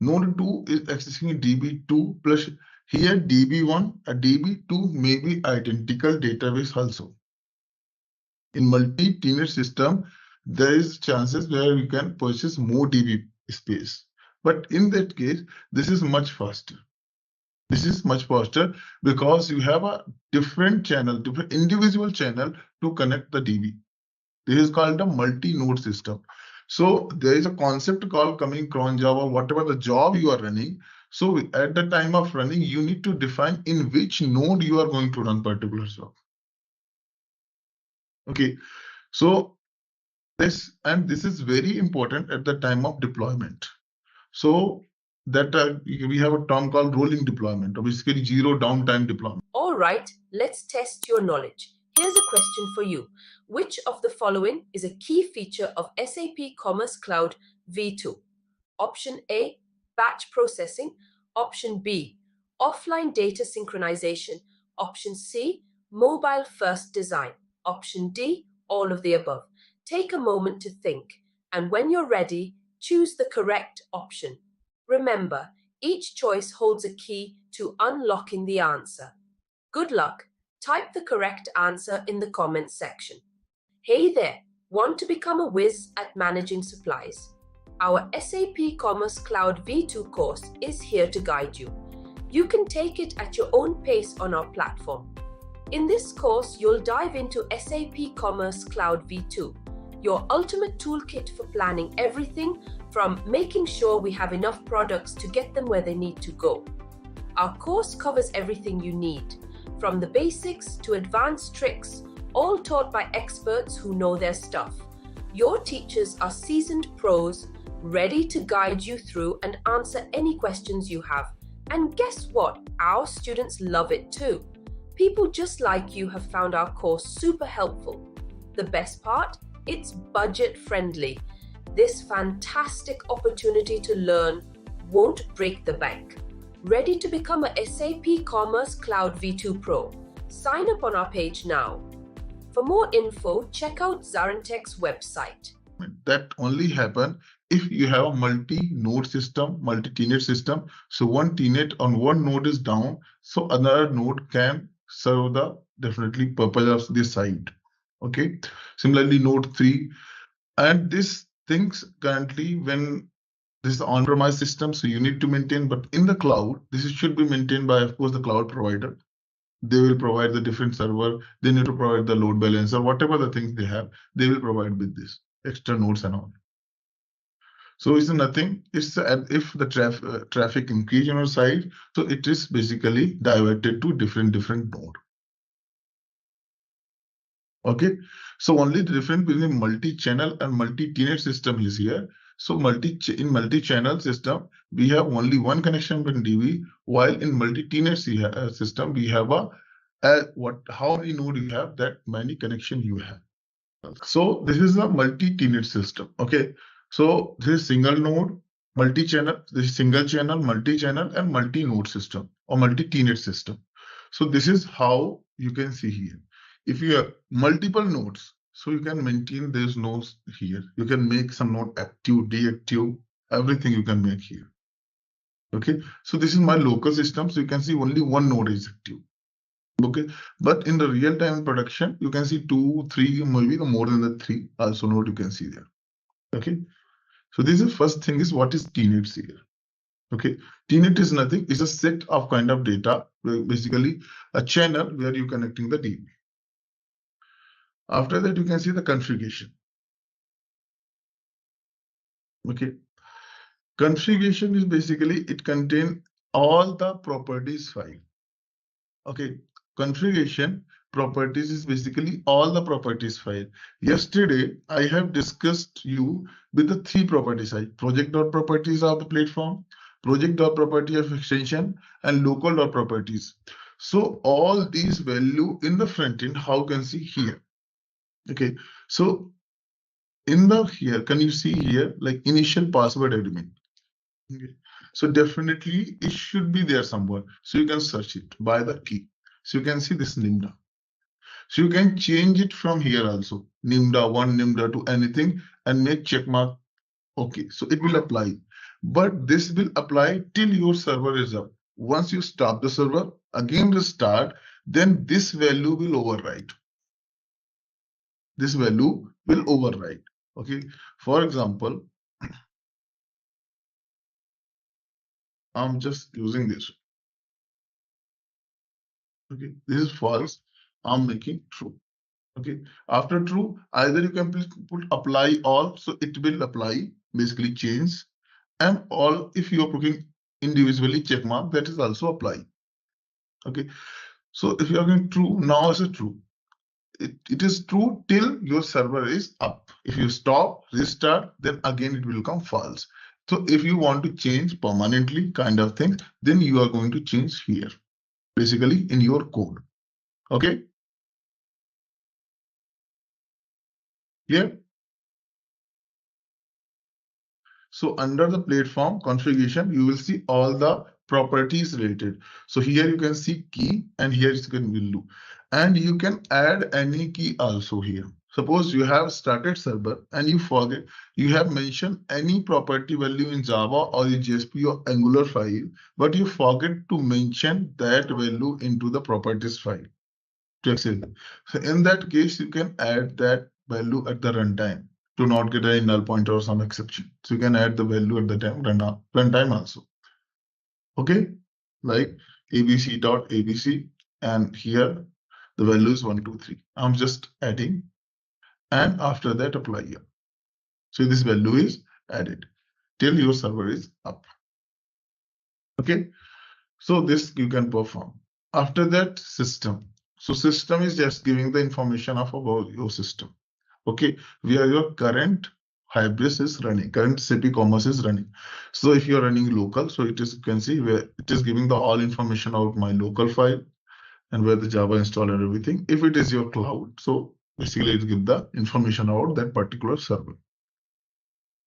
Node 2 is accessing DB2 plus here DB1 and DB2 may be identical database also. In multi-tenant system, there is chances where you can purchase more DB space. But in that case, this is much faster. This is much faster because you have a different channel, different individual channel to connect the DB. This is called a multi-node system. So there is a concept called coming cron Java, whatever the job you are running. So at the time of running, you need to define in which node you are going to run particular job. Okay, so this is very important at the time of deployment. So that we have a term called rolling deployment, or basically zero downtime deployment. All right, let's test your knowledge. Here's a question for you. Which of the following is a key feature of SAP Commerce Cloud V2? Option A, batch processing. Option B, offline data synchronization. Option C, mobile first design. Option D, all of the above. Take a moment to think, and when you're ready, choose the correct option. Remember, each choice holds a key to unlocking the answer. Good luck. Type the correct answer in the comments section. Hey there, want to become a whiz at managing supplies? Our SAP Commerce Cloud V2 course is here to guide you. You can take it at your own pace on our platform. In this course, you'll dive into SAP Commerce Cloud V2, your ultimate toolkit for planning everything from making sure we have enough products to get them where they need to go. Our course covers everything you need, from the basics to advanced tricks, all taught by experts who know their stuff. Your teachers are seasoned pros, ready to guide you through and answer any questions you have. And guess what? Our students love it too. People just like you have found our course super helpful. The best part? It's budget friendly. This fantastic opportunity to learn won't break the bank. Ready to become a SAP Commerce Cloud V2 Pro? Sign up on our page now. For more info, check out ZaranTech's website. That only happen if you have a multi-node system, multi-TNet system. So one TNet on one node is down, so another node can serve the definitely purpose of this site. Okay. Similarly, node 3, and these things currently when this is on-premise system, so you need to maintain, but in the cloud, this should be maintained by, of course, the cloud provider. They will provide the different server. They need to provide the load balancer, whatever the things they have, they will provide with this extra nodes and all. So it's nothing. It's if the traffic increase on your side, so it is basically diverted to different node. Okay, so only the difference between multi-channel and multi-TNet system is here. So in multi-channel system, we have only one connection between DB, while in multi-TNet system, we have how many nodes you have, that many connection you have. So this is a multi-TNet system. Okay, so this is single node, multi-channel, this is single channel, multi-channel, and multi-node system or multi-TNet system. So this is how you can see here. If you have multiple nodes, so you can maintain these nodes here. You can make some node active, deactive, everything you can make here. Okay, so this is my local system. So you can see only one node is active. Okay, but in the real-time production, you can see 2, 3, maybe more than the 3 also node you can see there. Okay, so this is first thing is what is TNet here. Okay, TNet is nothing, it's a set of kind of data, basically a channel where you're connecting the DB. After that, you can see the configuration. Okay, configuration is basically it contains all the properties file. Okay, configuration properties is basically all the properties file. Yesterday, I have discussed you with the 3 properties file: project.properties of the platform, project.property of extension, and local.properties. So all these value in the front end, how can see here? Okay, so in the here, can you see here like initial password admin? Okay. So definitely it should be there somewhere. So you can search it by the key. So you can see this NIMDA. So you can change it from here also. NIMDA 1, NIMDA 2, anything, and make check mark. Okay, so it will apply. But this will apply till your server is up. Once you stop the server, again restart, then this value will override. This value will override. Okay, for example, I'm just using this. Okay, this is false. I'm making true. Okay, after true, either you can put apply all, so it will apply, basically change, and all if you are putting individually check mark, that is also apply. Okay, so if you are going true, now is a true. it is true till your server is up. If you stop, restart, then again it will come false. So if you want to change permanently kind of thing, then you are going to change here, basically in your code. Okay. Yeah. So under the platform configuration, you will see all the properties related. So here you can see key and here is value. And you can add any key also here. Suppose you have started server and you forget, you have mentioned any property value in Java or in JSP or Angular file, but you forget to mention that value into the properties file to access it. So in that case, you can add that value at the runtime to not get a null pointer or some exception. So you can add the value at the time runtime also. Okay, like abc.abc, and here the value is 123. I'm just adding, and after that apply here. So this value is added till your server is up. Okay, so this you can perform. After that, system. So system is just giving the information of about your system. Okay, where your current Hybris is running, current SAP Commerce is running. So if you're running local, so it is, you can see where it is giving the all information about my local file and where the Java install and everything. If it is your cloud, so basically it gives the information about that particular server.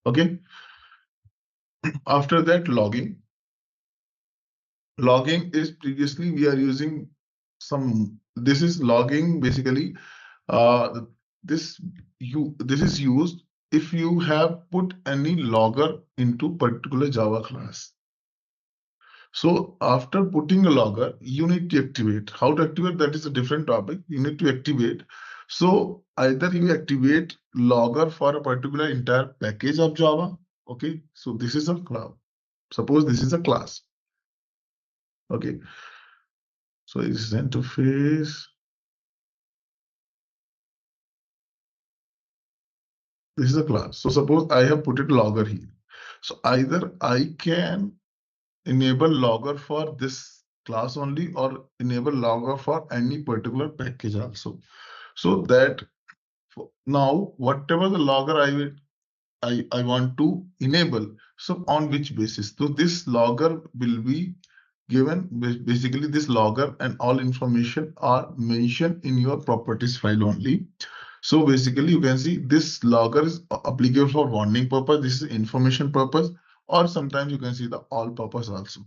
Okay. After that, logging. Logging is previously we are using some, this is logging basically. This is used if you have put any logger into particular Java class. So after putting a logger, you need to activate. How to activate, that is a different topic. You need to activate. So either you activate logger for a particular entire package of Java. Okay, so this is a class. Suppose this is a class. Okay, so this is interface. This is a class. So suppose I have put it logger here. So either I can enable logger for this class only or enable logger for any particular package also. So that now whatever the logger I want to enable, so on which basis? So this logger will be given, basically this logger and all information are mentioned in your properties file only. So basically you can see this logger is applicable for warning purpose, this is information purpose, or sometimes you can see the all purpose also.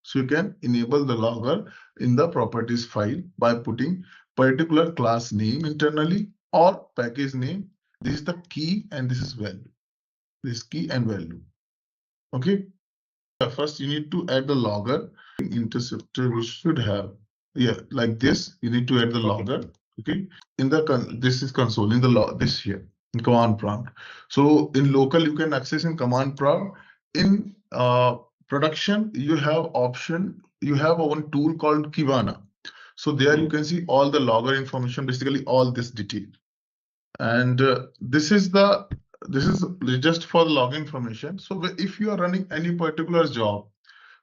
So you can enable the logger in the properties file by putting particular class name internally or package name. This is the key and this is value. This key and value. Okay. First you need to add the logger interceptor. We should have, yeah, like this. You need to add the logger. Okay. In the this is console in the log this here in command prompt. So in local you can access in command prompt. In production you have option. You have one tool called Kibana. So there you can see all the logger information, basically all this detail. And this is just for the log information. So if you are running any particular job,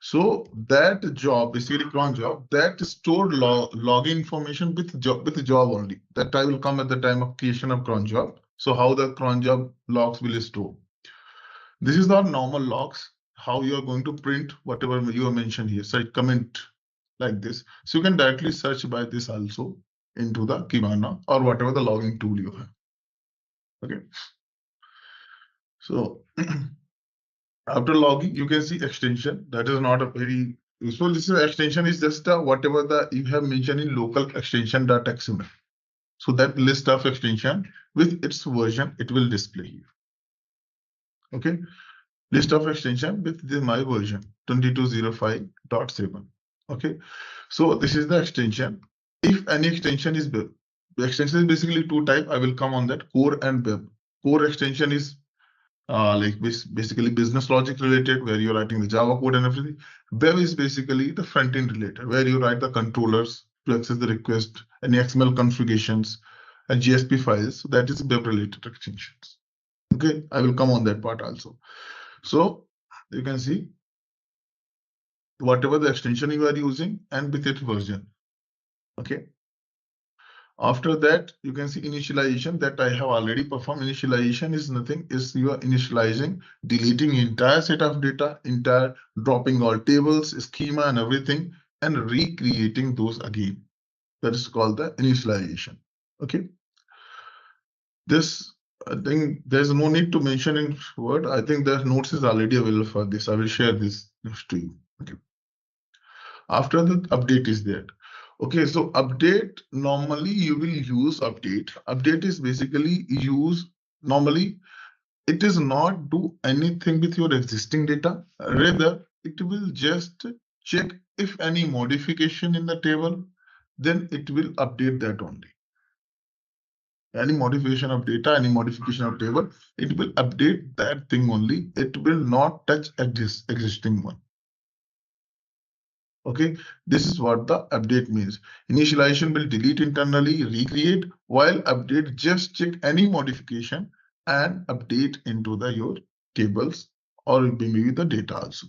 so that job, basically cron job, that stored log information with the job only. That I will come at the time of creation of cron job. So how the cron job logs will store. This is the normal logs, how you are going to print whatever you have mentioned here. So comment like this. So you can directly search by this also into the Kibana or whatever the logging tool you have. Okay. So after logging, you can see extension. That is not a very useful. This is extension is just whatever the you have mentioned in local extension.xml. So that list of extension with its version, it will display here. Okay. List of extension with my version 2205.7. Okay. So this is the extension. If any extension is the extension is basically two type. I will come on that, core and web. Core extension is like basically business logic related, where you're writing the Java code and everything. Web is basically the front end related, where you write the controllers to access the request, any XML configurations, and GSP files. So that is web related extensions. Okay, I will come on that part also. So you can see whatever the extension you are using and with its version. Okay. After that, you can see initialization that I have already performed. Initialization is nothing, is you are initializing, deleting entire set of data, entire dropping all tables, schema and everything, and recreating those again. That is called the initialization. Okay. This, I think there's no need to mention in word. I think the notes is already available for this. I will share this next to you. Okay. After the update is there. Okay, so update, normally you will use update. Update is basically use, normally it is not do anything with your existing data. Rather, it will just check if any modification in the table, then it will update that only. Any modification of data, any modification of table, it will update that thing only. It will not touch existing one. Okay, this is what the update means. Initialization will delete internally, recreate, while update just check any modification and update into the your tables or maybe the data also.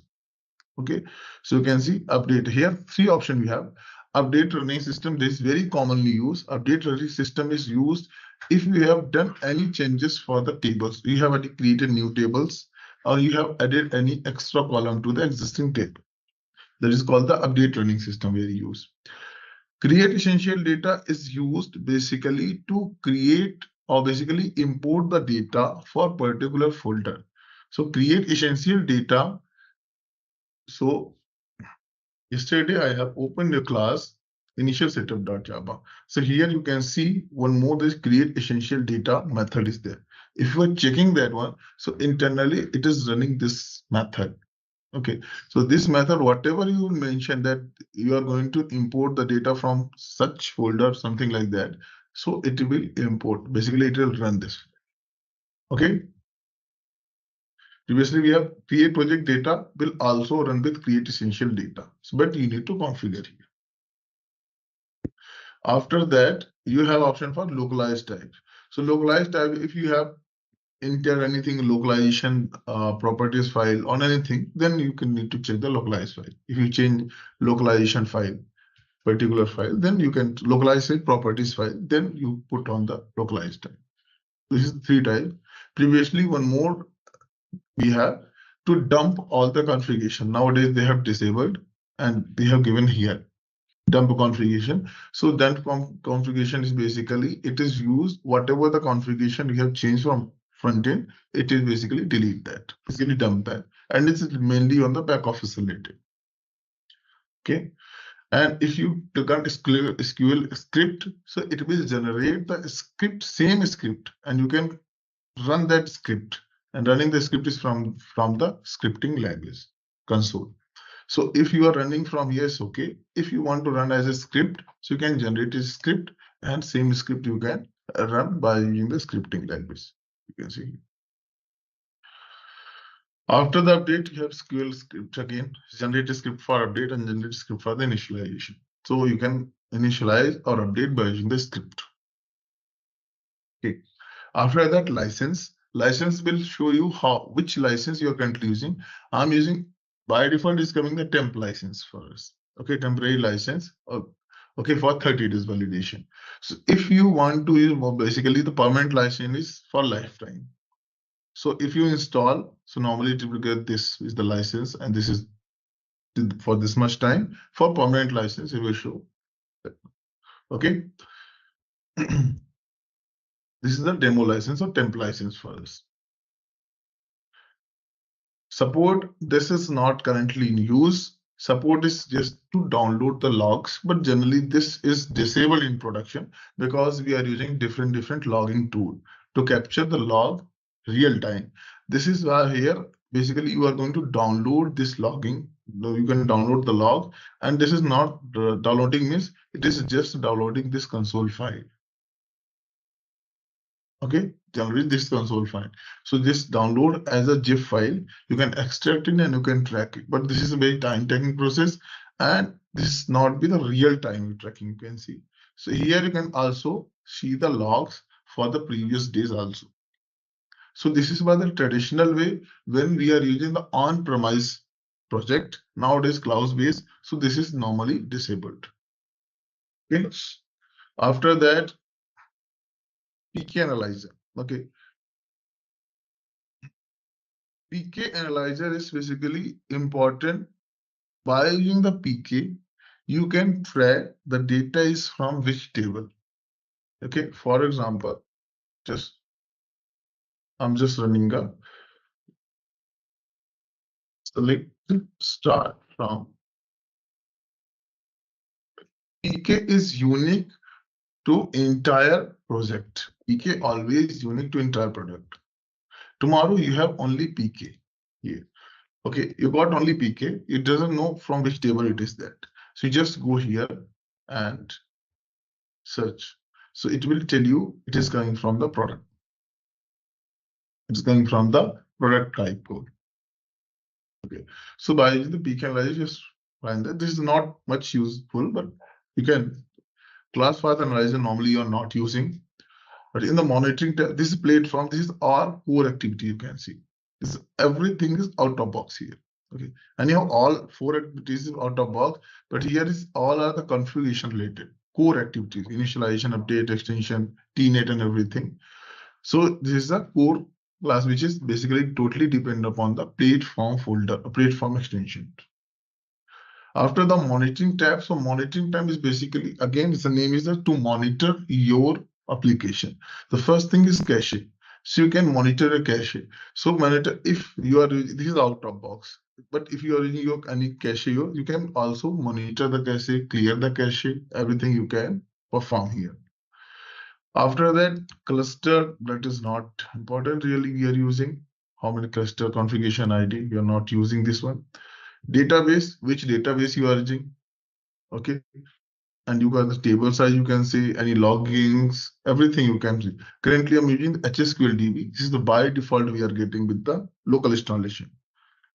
Okay, so you can see update here. Three options we have. Update running system, this is very commonly used. Update running system is used if you have done any changes for the tables. You have already created new tables or you have added any extra column to the existing table. That is called the update running system we use. Create essential data is used basically to create or basically import the data for particular folder. So create essential data. So yesterday I have opened a class initial setup.java. So here you can see one more, this create essential data method is there. If you are checking that one, so internally it is running this method. Okay, so this method, whatever you mention that you are going to import the data from such folder, something like that. So it will import, basically it will run this. Okay. Previously we have create project data will also run with create essential data. So, but you need to configure here. After that, you have option for localized type. So localized type, if you have enter anything localization properties file on anything, then you can need to check the localized file. If you change localization file, particular file, then you can localize it properties file, then you put on the localized type. This is three types. Previously, one more we have to dump all the configuration. Nowadays they have disabled and they have given here dump configuration. So that configuration is basically, it is used, whatever the configuration you have changed from front end, it is basically delete that, basically dump that. And this is mainly on the back office related. Okay. And if you look at SQL script, so it will generate the script, same script, and you can run that script. And running the script is from the scripting language console. So if you are running from here, it's okay. If you want to run as a script, so you can generate a script and same script you can run by using the scripting language. You can see. After the update, you have SQL script again, generate a script for update and generate a script for the initialization. So you can initialize or update by using the script. Okay. After that, license will show you which license you are currently using. I'm using, by default is coming the temp license for us. Okay, temporary license. Okay, for 30 days validation. So if you want to use basically the permanent license is for lifetime. So if you install, so normally it will get this is the license and this is for this much time. For permanent license, it will show. Okay. This is the demo license or temp license for us. Support, this is not currently in use. Support is just to download the logs, but generally this is disabled in production because we are using different logging tool to capture the log real time. This is why here basically you are going to download this logging. You can download the log, and this is not downloading means it is just downloading this console file. Okay, generally this console file. So this download as a zip file, you can extract it and you can track it. But this is a very time-taking process, and this is not be the real-time tracking. You can see. So here you can also see the logs for the previous days also. So this is by the traditional way when we are using the on-premise project. Nowadays cloud-based, so this is normally disabled. Okay. After that, PK analyzer. Okay, PK analyzer is basically important. By using the PK, you can track the data is from which table. Okay, for example, I'm just running a select start from. PK is unique to entire project. PK always unique to entire product. Tomorrow you have only PK here. Okay, you got only PK. It doesn't know from which table it is that. So you just go here and search. So it will tell you it is coming from the product. It's coming from the product type code. Okay. So by using the PK analyzer, just find that this is not much useful, but you can class path analyzer normally you are not using. But in the monitoring, this platform, this is our core activity. You can see this everything is out of box here. Okay, and you have all 4 activities out of box, but here is all are the configuration related core activities: initialization, update, extension, tnet, and everything. So this is a core class which is basically totally dependent upon the platform folder, platform extension. After the monitoring tab, so monitoring tab is basically, again, the name is to monitor your application. The first thing is cache. So you can monitor a cache. So monitor if you are, this is out of box. But if you are using your any cache, you can also monitor the cache, clear the cache, everything you can perform here. After that, cluster, that is not important really. We are using how many cluster configuration ID. We are not using this one. Database, which database you are using. Okay, and you got the table size, you can see any loggings, everything you can see. Currently I'm using HSQL DB. This is the by default we are getting with the local installation,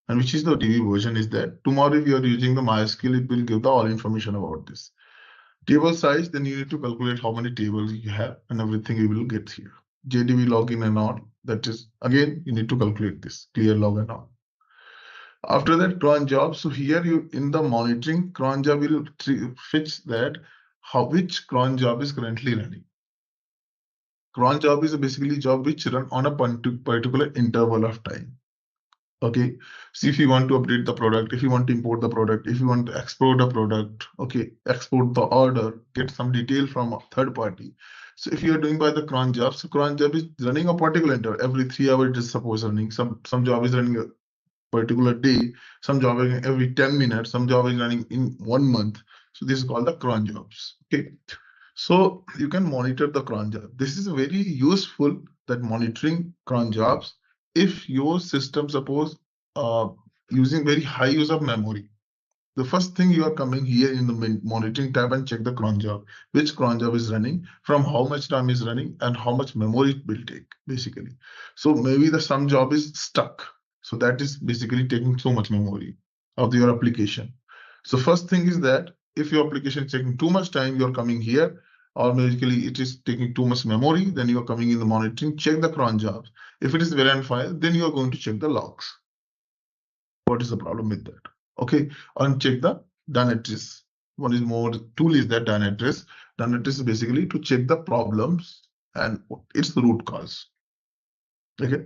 and which is the DB version is that. Tomorrow if you are using the MySQL, it will give the all information about this table size. Then you need to calculate how many tables you have, and everything you will get here. JDB login and all, that is again you need to calculate this clear log and all. After that, cron job. So here you in the monitoring, cron job will fetch that which cron job is currently running. Cron job is basically job which run on a particular interval of time. Okay. So if you want to update the product, if you want to import the product, if you want to export the product, okay, export the order, get some detail from a third party. So if you are doing by the cron job, so cron job is running a particular interval every 3 hours. It is suppose running some job is running a particular day, some job is every 10 minutes, some job is running in 1 month. So this is called the cron jobs. Okay. So you can monitor the cron job. This is very useful that monitoring cron jobs. If your system suppose using very high use of memory, the first thing you are coming here in the monitoring tab and check the cron job, which cron job is running, from how much time is running, and how much memory it will take basically. So maybe the some job is stuck. So that is basically taking so much memory of your application. So first thing is that if your application is taking too much time, you're coming here, or basically it is taking too much memory, then you are coming in the monitoring, check the cron jobs. If it is variant file, then you are going to check the logs. What is the problem with that? Okay, and check the Dynatrace. One is more tool is that Dynatrace. Dynatrace is basically to check the problems and its root cause. Okay,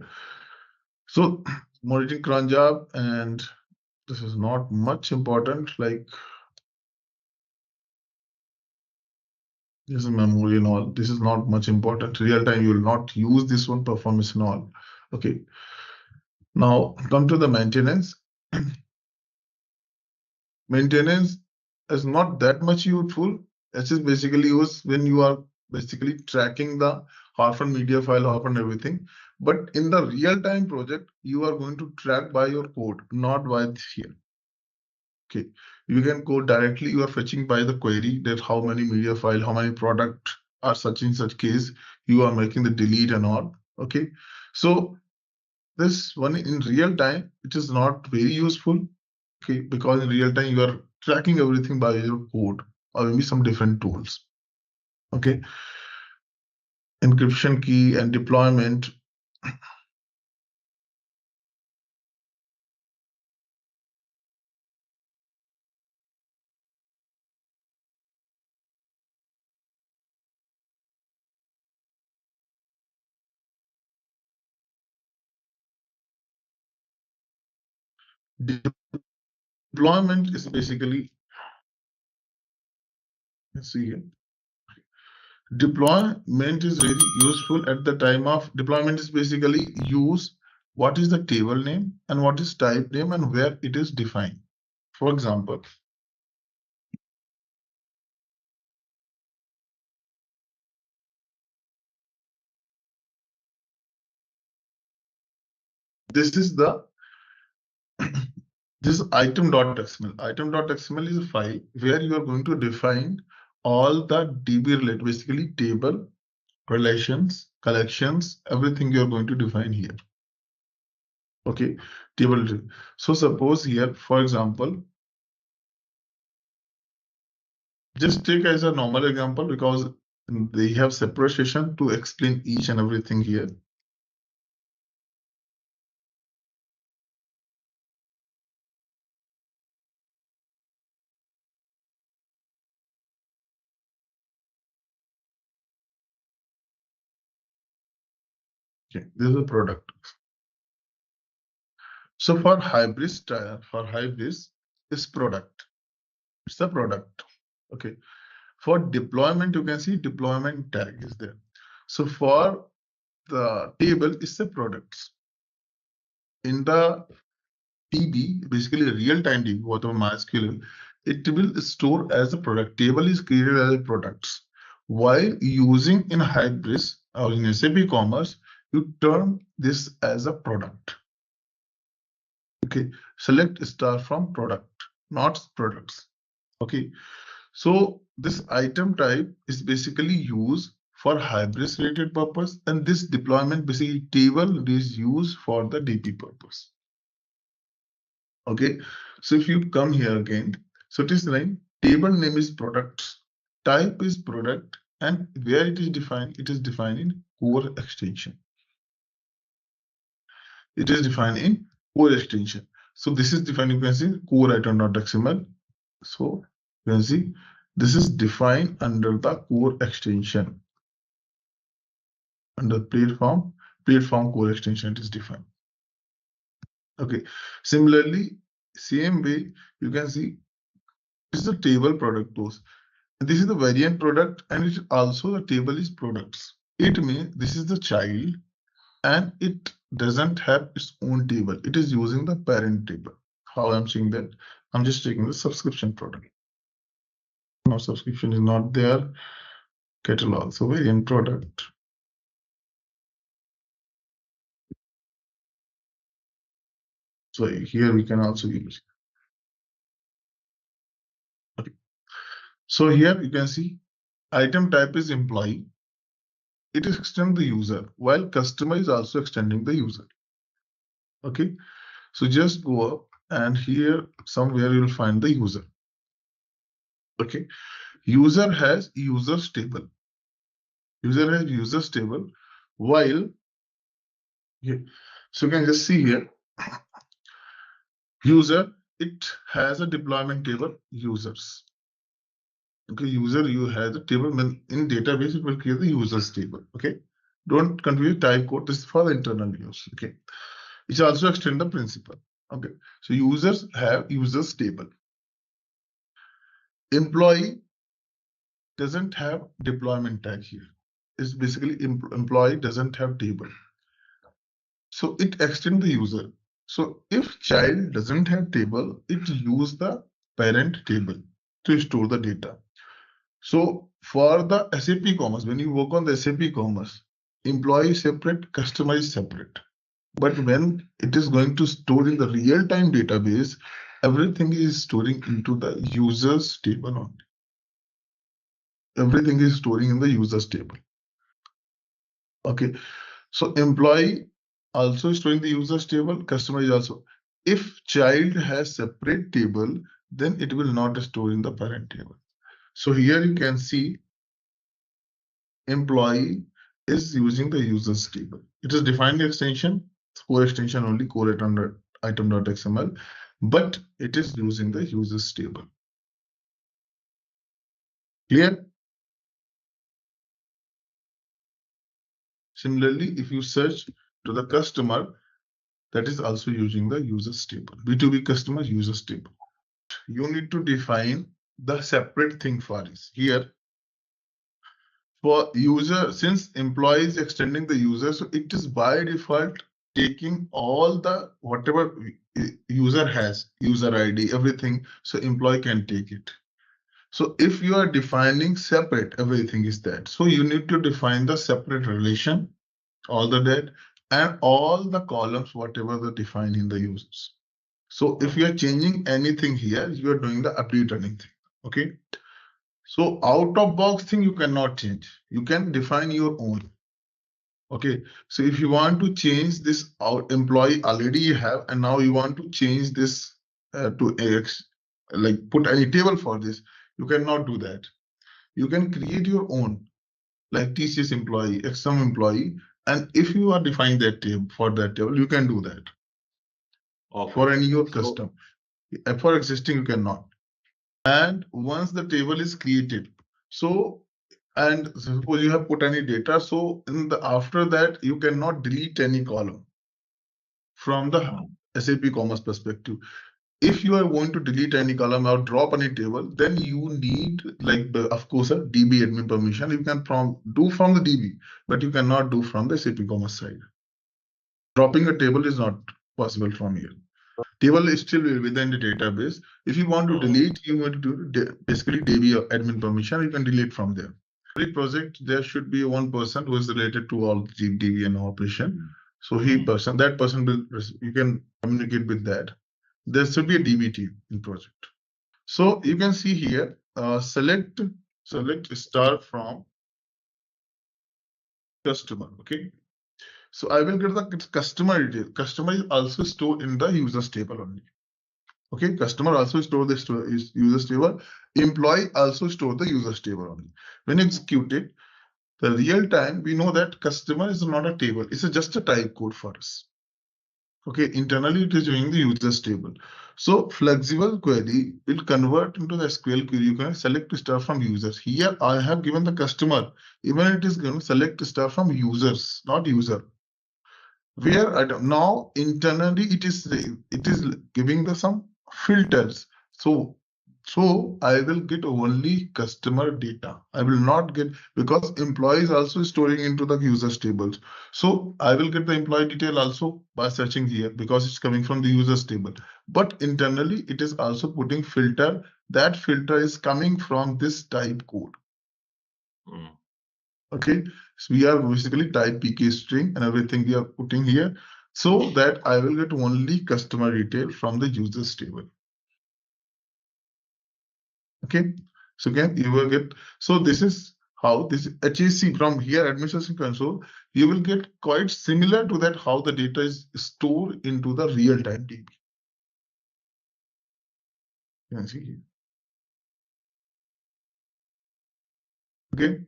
so monitoring cron job, and this is not much important. Like this is memory and all. This is not much important. Real time, you will not use this one. Performance and all. Okay. Now come to the maintenance. Maintenance is not that much useful. It is basically used when you are basically tracking the orphan media file, orphan everything. But in the real-time project, you are going to track by your code, not by here. Okay, you can go directly. You are fetching by the query that how many media file, how many product are such in such case. You are making the delete and all. Okay, so this one in real time, it is not very useful. Okay, because in real time you are tracking everything by your code or maybe some different tools. Okay, encryption key and deployment. Deployment is basically, let's see here. Deployment is very useful at the time of deployment is basically use what is the table name and what is type name and where it is defined. For example, this is the this item.xml. Item.xml is a file where you are going to define all the DB related, basically table, relations, collections, everything you are going to define here. Okay, table. So suppose here, for example, just take as a normal example because they have separate session to explain each and everything here. Okay, this is a product. So for Hybris, is product. It's a product. Okay. For deployment, you can see deployment tag is there. So for the table, it's the products. In the DB, basically real-time DB, whatever MySQL, it will store as a product. Table is created as a products. While using in Hybris or in SAP Commerce, you term this as a product. Okay, select star from product, not products. Okay, so this item type is basically used for Hybris related purpose, and this deployment basically table is used for the DB purpose. Okay, so if you come here again, so it is like table name is products, type is product, and where it is defined in core extension. It is defined in core extension. So this is defined, you can see core item.xml. So you can see this is defined under the core extension. Under platform core extension it is defined. Okay. Similarly, same way you can see this is the table product tools. This is the variant product, and it also the table is products. It means this is the child, and it doesn't have its own table. It is using the parent table. How I'm seeing that? I'm just taking the subscription product. Now subscription is not there. Catalog, so variant product. So here we can also use. Okay. So here you can see item type is employee. It is extend the user, while customer is also extending the user. Okay. So just go up and here somewhere you'll find the user. Okay. User has users table. User has users table, while so you can just see here user, it has a deployment table users. Okay, user you have the table in database, it will create the users table. Okay, don't confuse type code. This is for the internal use. Okay, it also extend the principle. Okay, so users have users table. Employee doesn't have deployment tag here. It's basically employee doesn't have table. So it extend the user. So if child doesn't have table, it use the parent table to store the data. So for the SAP Commerce, when you work on the SAP Commerce, employee is separate, customer is separate. But when it is going to store in the real-time database, everything is storing into the users table only. Everything is storing in the users table. Okay, so employee also storing the users table, customer is also. If child has separate table, then it will not store in the parent table. So here you can see employee is using the users table. It is defined the extension, core extension only, core item.xml, but it is using the users table. Clear? Similarly, if you search to the customer, that is also using the users table. B2B customer users table. You need to define the separate thing for this. Here, for user, since employee is extending the user, so it is by default taking all the whatever user has, user ID, everything, so employee can take it. So if you are defining separate, everything is that. So you need to define the separate relation, all the that, and all the columns, whatever the define in the users. So if you are changing anything here, you are doing the update running thing. Okay. So out of box thing you cannot change. You can define your own. Okay. So if you want to change this out employee already you have, and now you want to change this to X, like put any table for this, you cannot do that. You can create your own, like TCS employee, XM employee, and if you are defining that table for that table, you can do that. Okay. For any your custom. For existing, you cannot. And once the table is created, so and suppose you have put any data, so in the after that you cannot delete any column from the SAP Commerce perspective. If you are going to delete any column or drop any table, then you need, like of course a DB admin permission. You can do from the DB, but you cannot do from the SAP Commerce side. Dropping a table is not possible from here. Table is still within the database. If you want to delete, you want to do basically DB or admin permission. You can delete from there. Every project, there should be one person who is related to all DB and operation. So that person will, you can communicate with that. There should be a DB team in project. So you can see here, select star from customer. Okay. So I will get the customer detail. Customer is also stored in the users table only. Okay, customer also store the users table. Employee also store the users table only. When executed, the real time, we know that customer is not a table. It's just a type code for us. Okay, internally it is doing the users table. So flexible query will convert into the SQL query. You can select star from users. Here I have given the customer, even it is going to select star from users, not user. Where I don't now internally it is giving the some filters. So I will get only customer data. I will not get, because employees also storing into the users tables. So I will get the employee detail also by searching here because it's coming from the users table. But internally it is also putting filter. That filter is coming from this type code. Okay, so we are basically type PK string and everything we are putting here, so that I will get only customer detail from the users table. Okay, so again you will get, so this is how this HAC from here administration console, you will get quite similar to that how the data is stored into the real-time DB. You can see here. Okay,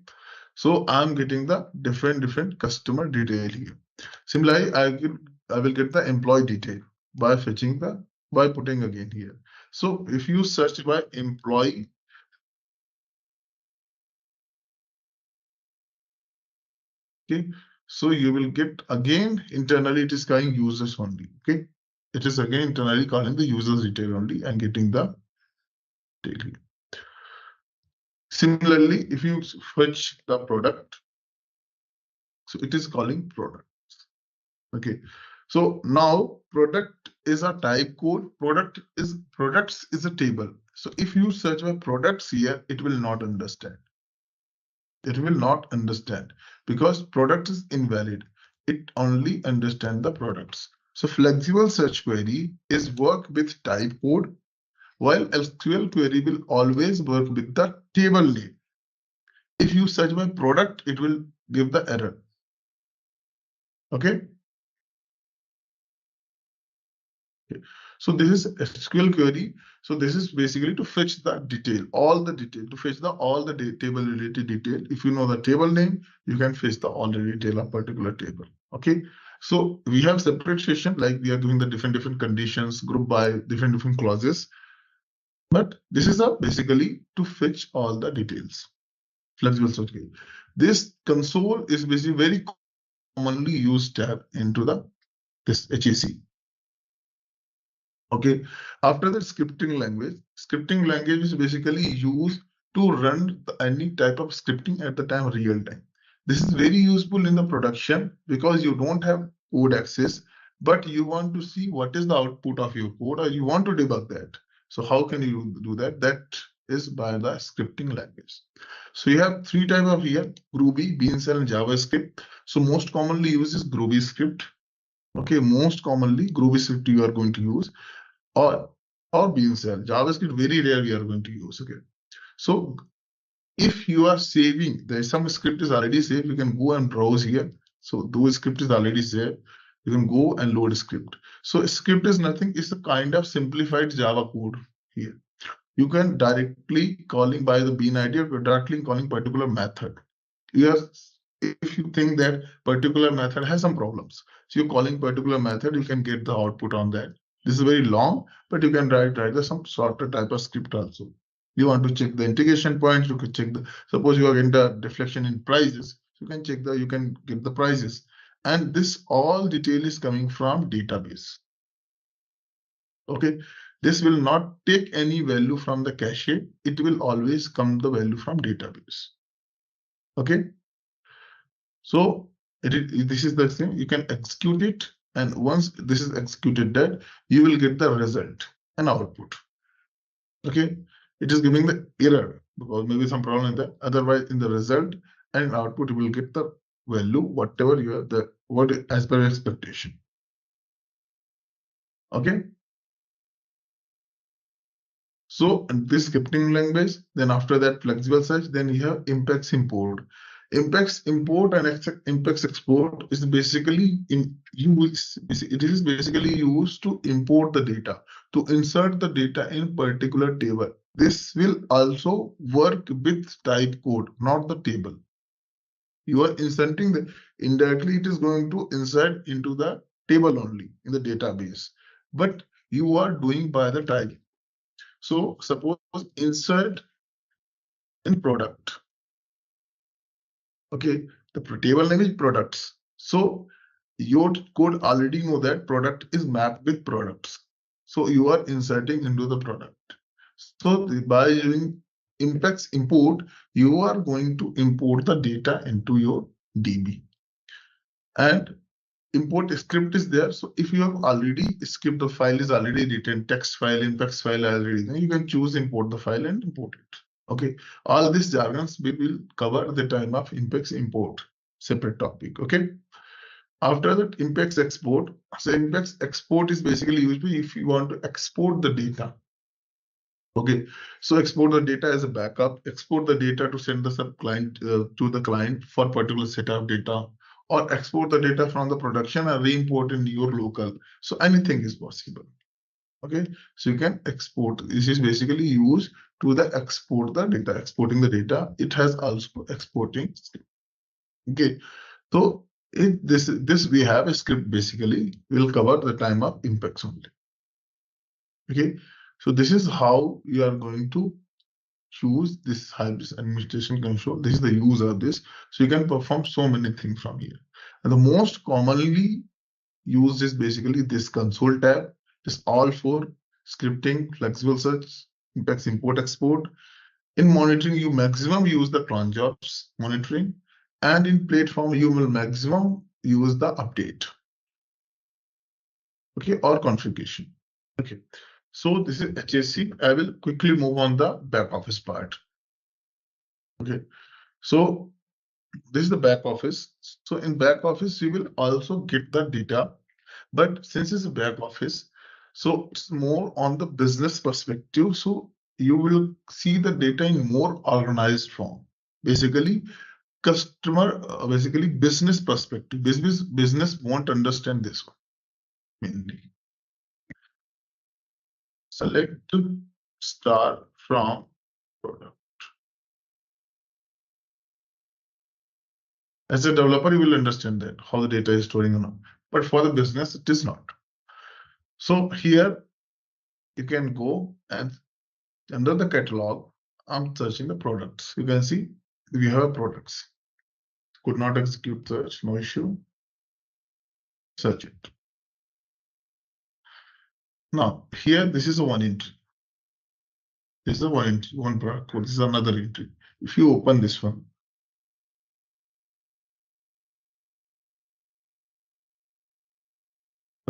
so I'm getting the different customer detail here. Similarly, I will get the employee detail by fetching by putting again here. So if you search by employee, okay, so you will get again internally it is calling users only. Okay, it is again internally calling the users detail only and getting the detail here. Similarly, if you fetch the product, so it is calling product. Okay, so now product is a type code. Products is a table. So if you search by products here, it will not understand. It will not understand because product is invalid. It only understands the products. So flexible search query is work with type code, while SQL query will always work with the table name. If you search by product, it will give the error. Okay. Okay. So this is SQL query. So this is basically to fetch the detail, all the detail, to fetch all the table related detail. If you know the table name, you can fetch the all the detail of particular table. Okay. So we have separate session, like we are doing the different conditions, group by different clauses. But this is basically to fetch all the details. Flexible search query. This console is basically very commonly used tab into this HAC. Okay. After that, scripting language. Scripting language is basically used to run any type of scripting at the time real time. This is very useful in the production because you don't have code access, but you want to see what is the output of your code or you want to debug that. So how can you do that? That is by the scripting language. So you have three types of here: Groovy, Beanscell, and JavaScript. So most commonly used is Groovy script. Okay, most commonly Groovy script you are going to use, or Beanscell. JavaScript very rare we are going to use. Okay, so if you are saving, there's some script is already saved, you can go and browse here. So those script is already saved. You can go and load a script. So a script is nothing, it's a kind of simplified Java code here. You can directly calling by the bean ID or directly calling particular method. Yes, if you think that particular method has some problems, so you're calling particular method, you can get the output on that. This is very long, but you can write some shorter type of script also. You want to check the integration points, you can check the, suppose you are getting the deflection in prices, you can check the, you can get the prices. And this all detail is coming from database. Okay, this will not take any value from the cache, it will always come the value from database. Okay. So this is the thing, you can execute it, and once this is executed, that you will get the result and output. Okay, it is giving the error because maybe some problem in that. Otherwise, in the result and output, you will get the value whatever you have the what as per expectation. Okay. So this scripting language, then after that flexible search, then you have impacts import. Impacts import and impacts export is basically it is basically used to import the data, to insert the data in particular table. This will also work with type code, not the table. You are inserting the indirectly, it is going to insert into the table only in the database, but you are doing by the type. So suppose insert in product. Okay, the table name is products. So your code already know that product is mapped with products. So you are inserting into the product. So by using impacts import, you are going to import the data into your DB. And import script is there. So if you have already script, the file is already written, text file, impacts file already, then you can choose import the file and import it. Okay, all these jargons we will cover at the time of impacts import, separate topic. Okay, after that impacts export. So impacts export is basically used if you want to export the data. Okay, so export the data as a backup, export the data to send the sub client to the client for particular set of data, or export the data from the production and re-import in your local. So anything is possible. Okay, so you can export. This is basically used to the export the data, exporting the data. It has also exporting. Okay, so this we have a script basically will cover the time of impacts only. Okay, so this is how you are going to choose this hybrid administration control. This is the use of this. So you can perform so many things from here. And the most commonly used is basically this console tab. This all for scripting, flexible search, impacts import export. In monitoring, you maximum use the cron jobs monitoring, and in platform, you will maximum use the update. Okay, or configuration. Okay, so this is HSC. I will quickly move on the back office part. Okay, so this is the back office. So in back office, you will also get the data, but since it's a back office, so it's more on the business perspective. So you will see the data in more organized form. Basically, customer, basically business perspective. Business won't understand this one mainly. Select star from product. As a developer, you will understand that how the data is storing or not. But for the business, it is not. So here you can go and under the catalog, I'm searching the products. You can see we have products. Could not execute search, no issue. Search it. Now here, this is a one entry. This is a one entry, one product code. This is another entry. If you open this one,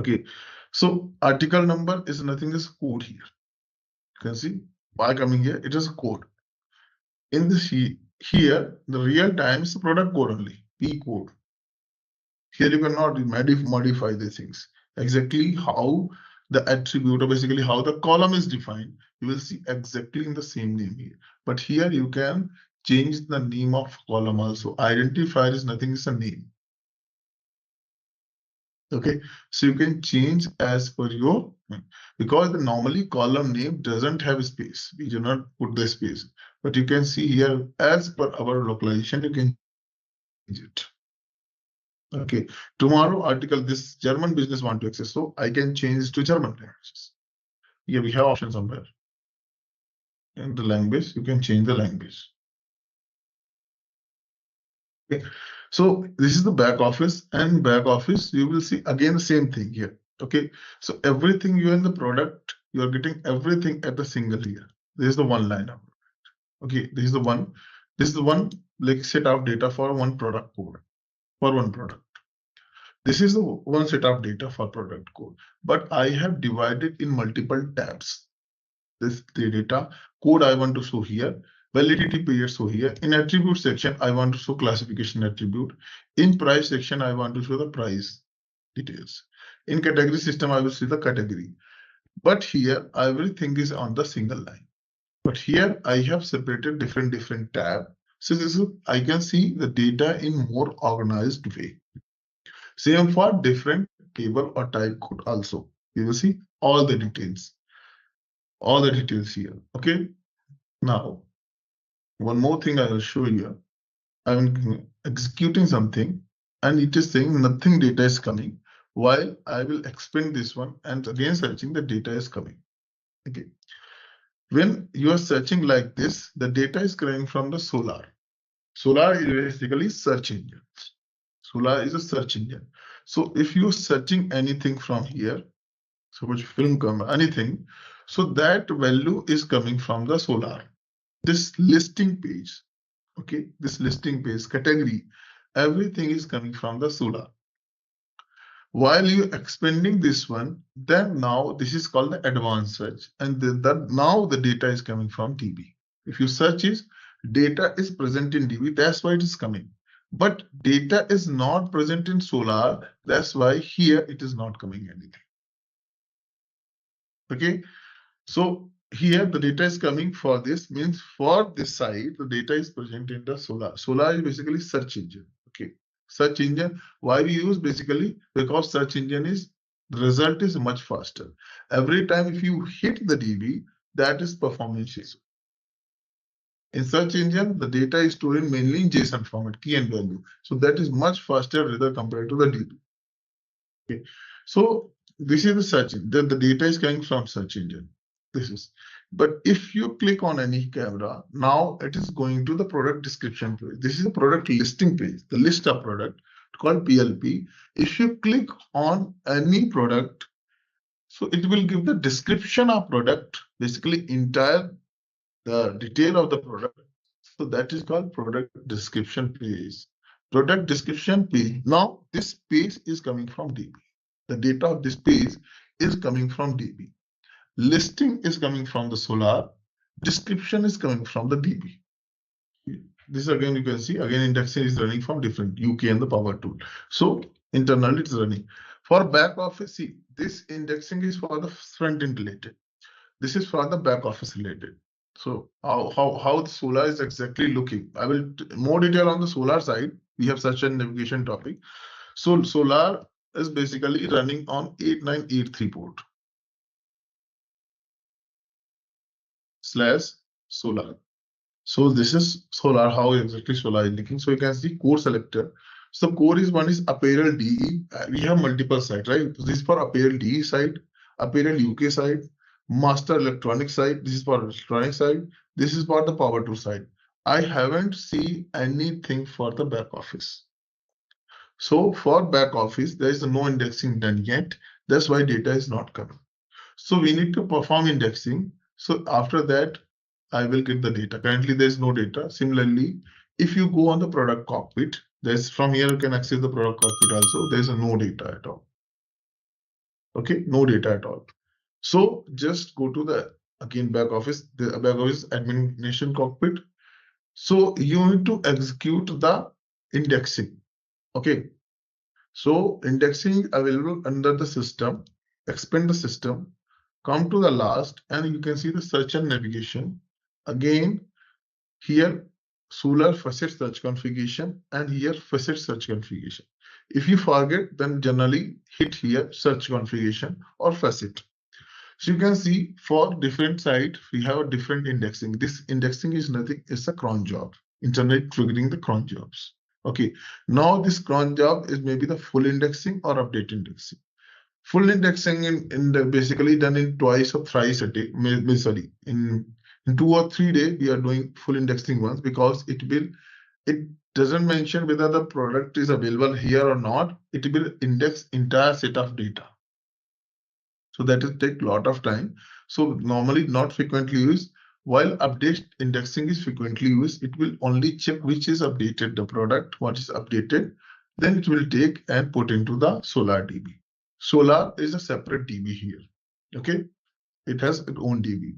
okay. So article number is nothing is code here. You can see by coming here, it is a code. In this here, the real time is the product code only, P code. Here you cannot modify the things. Exactly how the attribute, or basically how the column is defined, you will see exactly in the same name here. But here you can change the name of column also. Identifier is nothing, is a name. Okay, so you can change as per your, because the normally column name doesn't have space. We do not put the space, but you can see here as per our localization, you can change it. Okay, tomorrow article, this German business want to access, so I can change to German languages. Here we have option somewhere. In the language, you can change the language. Okay, so this is the back office, and back office, you will see again the same thing here. Okay, so everything you in the product, you are getting everything at the single here. This is the one line of. Okay, this is the one. This is the one like set of data for one product code, for one product. This is the one set of data for product code, but I have divided in multiple tabs. This the data code I want to show here, validity period show here. In attribute section, I want to show classification attribute. In price section, I want to show the price details. In category system, I will see the category. But here, everything is on the single line. But here, I have separated different tab. So this is, I can see the data in more organized way. Same for different table or type code also. You will see all the details. All the details here. Okay. Now, one more thing I will show you. I'm executing something and it is saying nothing data is coming. While I will expand this one and again searching, the data is coming. Okay. When you are searching like this, the data is coming from the Solar. Solar is basically search engine. Solar is a search engine. So if you're searching anything from here, suppose film camera, anything, so that value is coming from the Solar. This listing page, okay, this listing page, category, everything is coming from the Solar. While you expanding this one, then now this is called the advanced search, and now the data is coming from DB. If you search is data is present in DB, that's why it is coming. But data is not present in Solar, that's why here it is not coming anything. Okay, so here the data is coming for this, means for this side, the data is present in the Solar. Solar is basically search engine. Okay, search engine. Why we use basically because search engine is the result is much faster. Every time if you hit the DB, that is performance issue. In search engine, the data is stored in mainly in JSON format, key and value. So that is much faster rather compared to the DB. Okay, so this is the search engine. The data is coming from search engine. This is, but if you click on any camera, now it is going to the product description page. This is a product listing page, the list of product called PLP. If you click on any product, so it will give the description of product, basically entire the detail of the product. So that is called product description page. Product description page. Now this page is coming from DB. The data of this page is coming from DB. Listing is coming from the Solar. Description is coming from the DB. This again you can see again indexing is running from different UK and the Power Tool. So internally it's running. For back office, see this indexing is for the front end related. This is for the back office related. So how the Solar is exactly looking. I will more detail on the Solar side. We have such a navigation topic. So Solar is basically running on 8983 port / Solar. So this is Solar, how exactly Solar is looking. So you can see core selector. So core is one is apparel DE. We have multiple sites, right? So this is for apparel DE side, apparel UK side, master electronic side. This is for electronic side. This is for the Power Tool side. I haven't seen anything for the back office. So for back office, there is no indexing done yet. That's why data is not coming. So we need to perform indexing. So after that, I will get the data. Currently, there's no data. Similarly, if you go on the product cockpit, there's from here you can access the product cockpit also. There's no data at all. Okay, no data at all. So just go to the again back office, the back office administration cockpit. So you need to execute the indexing. Okay. So indexing available under the system, expand the system, come to the last, and you can see the search and navigation. Again, here Solar facet search configuration and here facet search configuration. If you forget, then generally hit here search configuration or facet. So you can see for different site, we have a different indexing. This indexing is nothing, it's a cron job, internet triggering the cron jobs. Okay, now this cron job is maybe the full indexing or update indexing. Full indexing in the basically done in twice or thrice a day. Sorry, in 2 or 3 days we are doing full indexing once because it doesn't mention whether the product is available here or not. It will index entire set of data. So that will take a lot of time. So normally not frequently used. While update indexing is frequently used, it will only check which is updated, the product, what is updated. Then it will take and put into the Solar DB. Solar is a separate DB here. Okay, it has its own DB.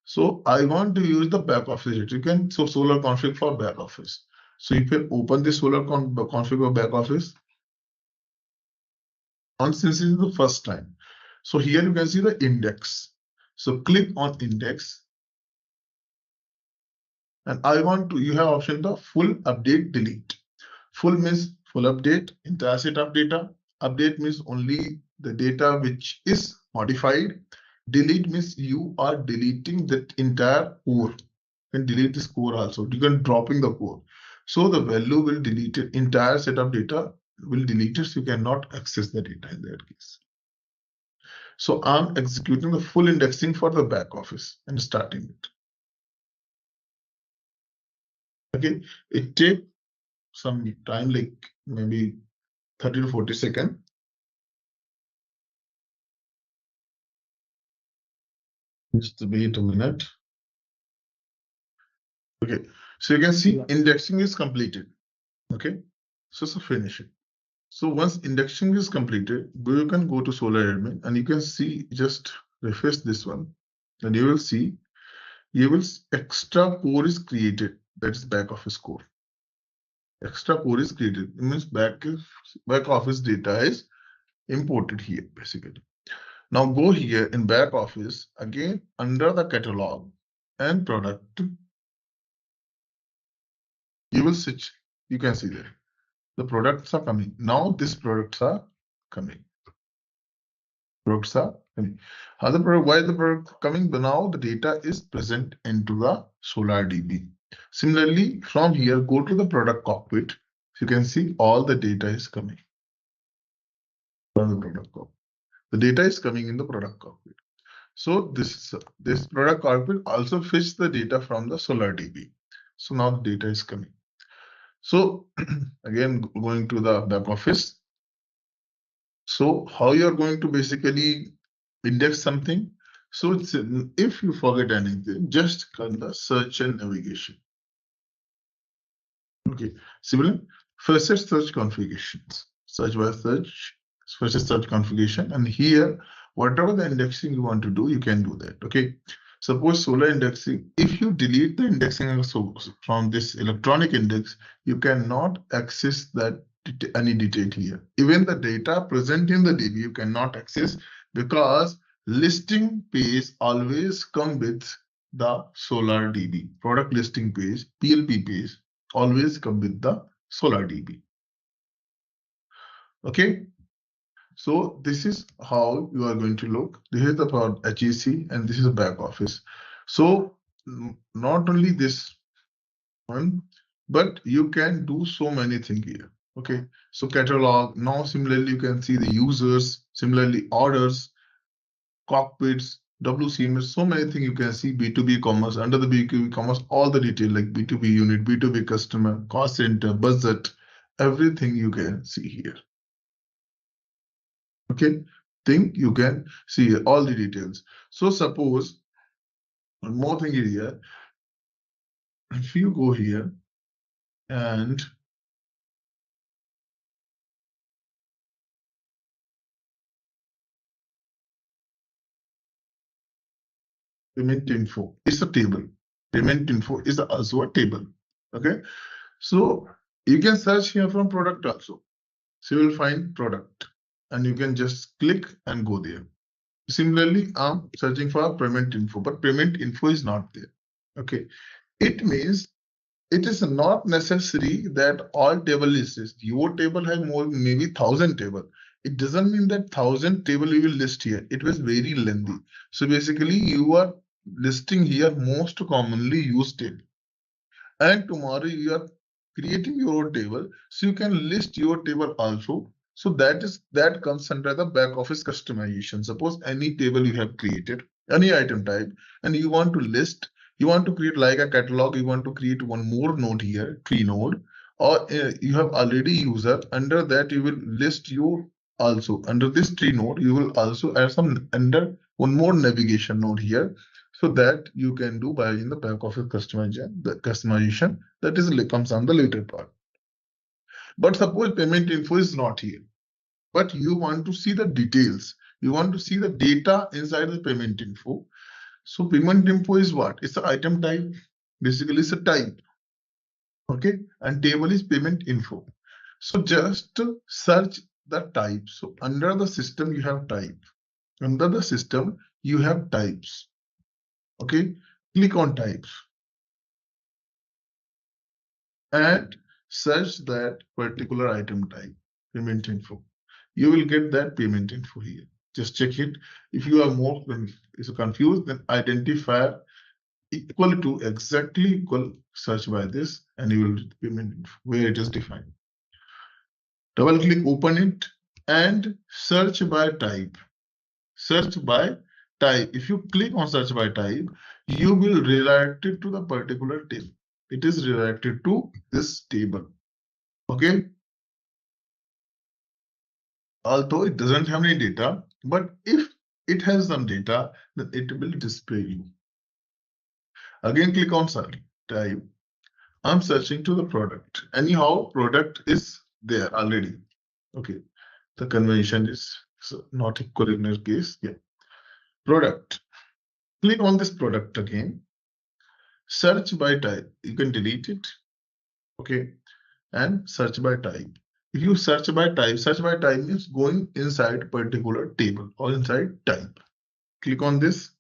So I want to use the back office. You can so Solar config for back office. So you can open the Solar config for back office. And since this is the first time, so here you can see the index. So click on index, and I want to. You have option the full update delete. Full means full update, entire set of data. Update means only the data which is modified. Delete means you are deleting that entire core. You can delete this core also. You can dropping the core. So the value will delete it. Entire set of data will delete it. So you cannot access the data in that case. So I'm executing the full indexing for the back office and starting it. Okay, it takes some time, like maybe 30 to 40 seconds. Just wait a minute. Okay, so you can see indexing is completed. Okay, so finish it. So once indexing is completed, you can go to Solar Admin and you can see, just refresh this one, and you will see extra core is created. That's back office core. Extra core is created. It means back office data is imported here basically. Now go here in back office again under the catalog and product. You will switch. You can see there the products are coming. Now these products are coming. Products are coming. How the product? Why is the product coming? But now the data is present into the Solar DB. Similarly, from here go to the product cockpit. You can see all the data is coming from the product cockpit. The data is coming in the product cockpit. So this product cockpit also fetch the data from the Solar DB. So now the data is coming. So again, going to the back office. So how you are going to basically index something? So it's, if you forget anything, just click the search and navigation. Okay, similar facet search configurations. Search by search, facet search configuration, and here whatever the indexing you want to do, you can do that. Okay. Suppose Solar indexing, if you delete the indexing from this electronic index, you cannot access that any detail here. Even the data present in the DB, you cannot access because listing page always come with the Solar DB. Product listing page, PLP page, always come with the Solar DB. Okay. So this is how you are going to look. This is the HEC and this is the back office. So not only this one, but you can do so many things here. Okay. So catalog. Now similarly, you can see the users, similarly orders, cockpits, WCMS, so many things you can see. B2B commerce, under the B2B commerce, all the detail like B2B unit, B2B customer, cost center, budget, everything you can see here. Okay, thing, you can see all the details. So suppose one more thing is here. If you go here and payment info is a table. Payment info is also a table. Okay. So you can search here from product also. So you will find product and you can just click and go there. Similarly, I'm searching for payment info, but payment info is not there. Okay. It means it is not necessary that all table lists. Your table has more, maybe 1,000 table. It doesn't mean that 1,000 table you will list here. It was very lengthy. So basically you are listing here most commonly used table. And tomorrow you are creating your own table. So you can list your table also. So that comes under the back office customization. Suppose any table you have created, any item type, and you want to list, you want to create like a catalog, you want to create one more node here, tree node, or you have already user, under that you will list your also. Under this tree node, you will also add some under one more navigation node here. So that you can do by in the back office customization that is comes on the later part. But suppose payment info is not here, but you want to see the details. You want to see the data inside the payment info. So payment info is what? It's an item type. Basically, it's a type. Okay, and table is payment info. So just search the type. So under the system you have type. Under the system you have types. Okay, click on types and search that particular item type, payment info. You will get that payment info here. Just check it. If you are more confused, then identify equal to exactly equal search by this, and you will get payment info where it is defined. Double click, open it, and search by type. Search by type. If you click on search by type, you will redirect it to the particular table. It is redirected to this table. Okay. Although it doesn't have any data, but if it has some data, then it will display you. Again, click on search type. I'm searching to the product. Anyhow, product is there already. Okay. The convention is not equal in this case. Yeah. Product. Click on this product again. Search by type. You can delete it. Okay. And search by type. If you search by type means going inside particular table or inside type. Click on this.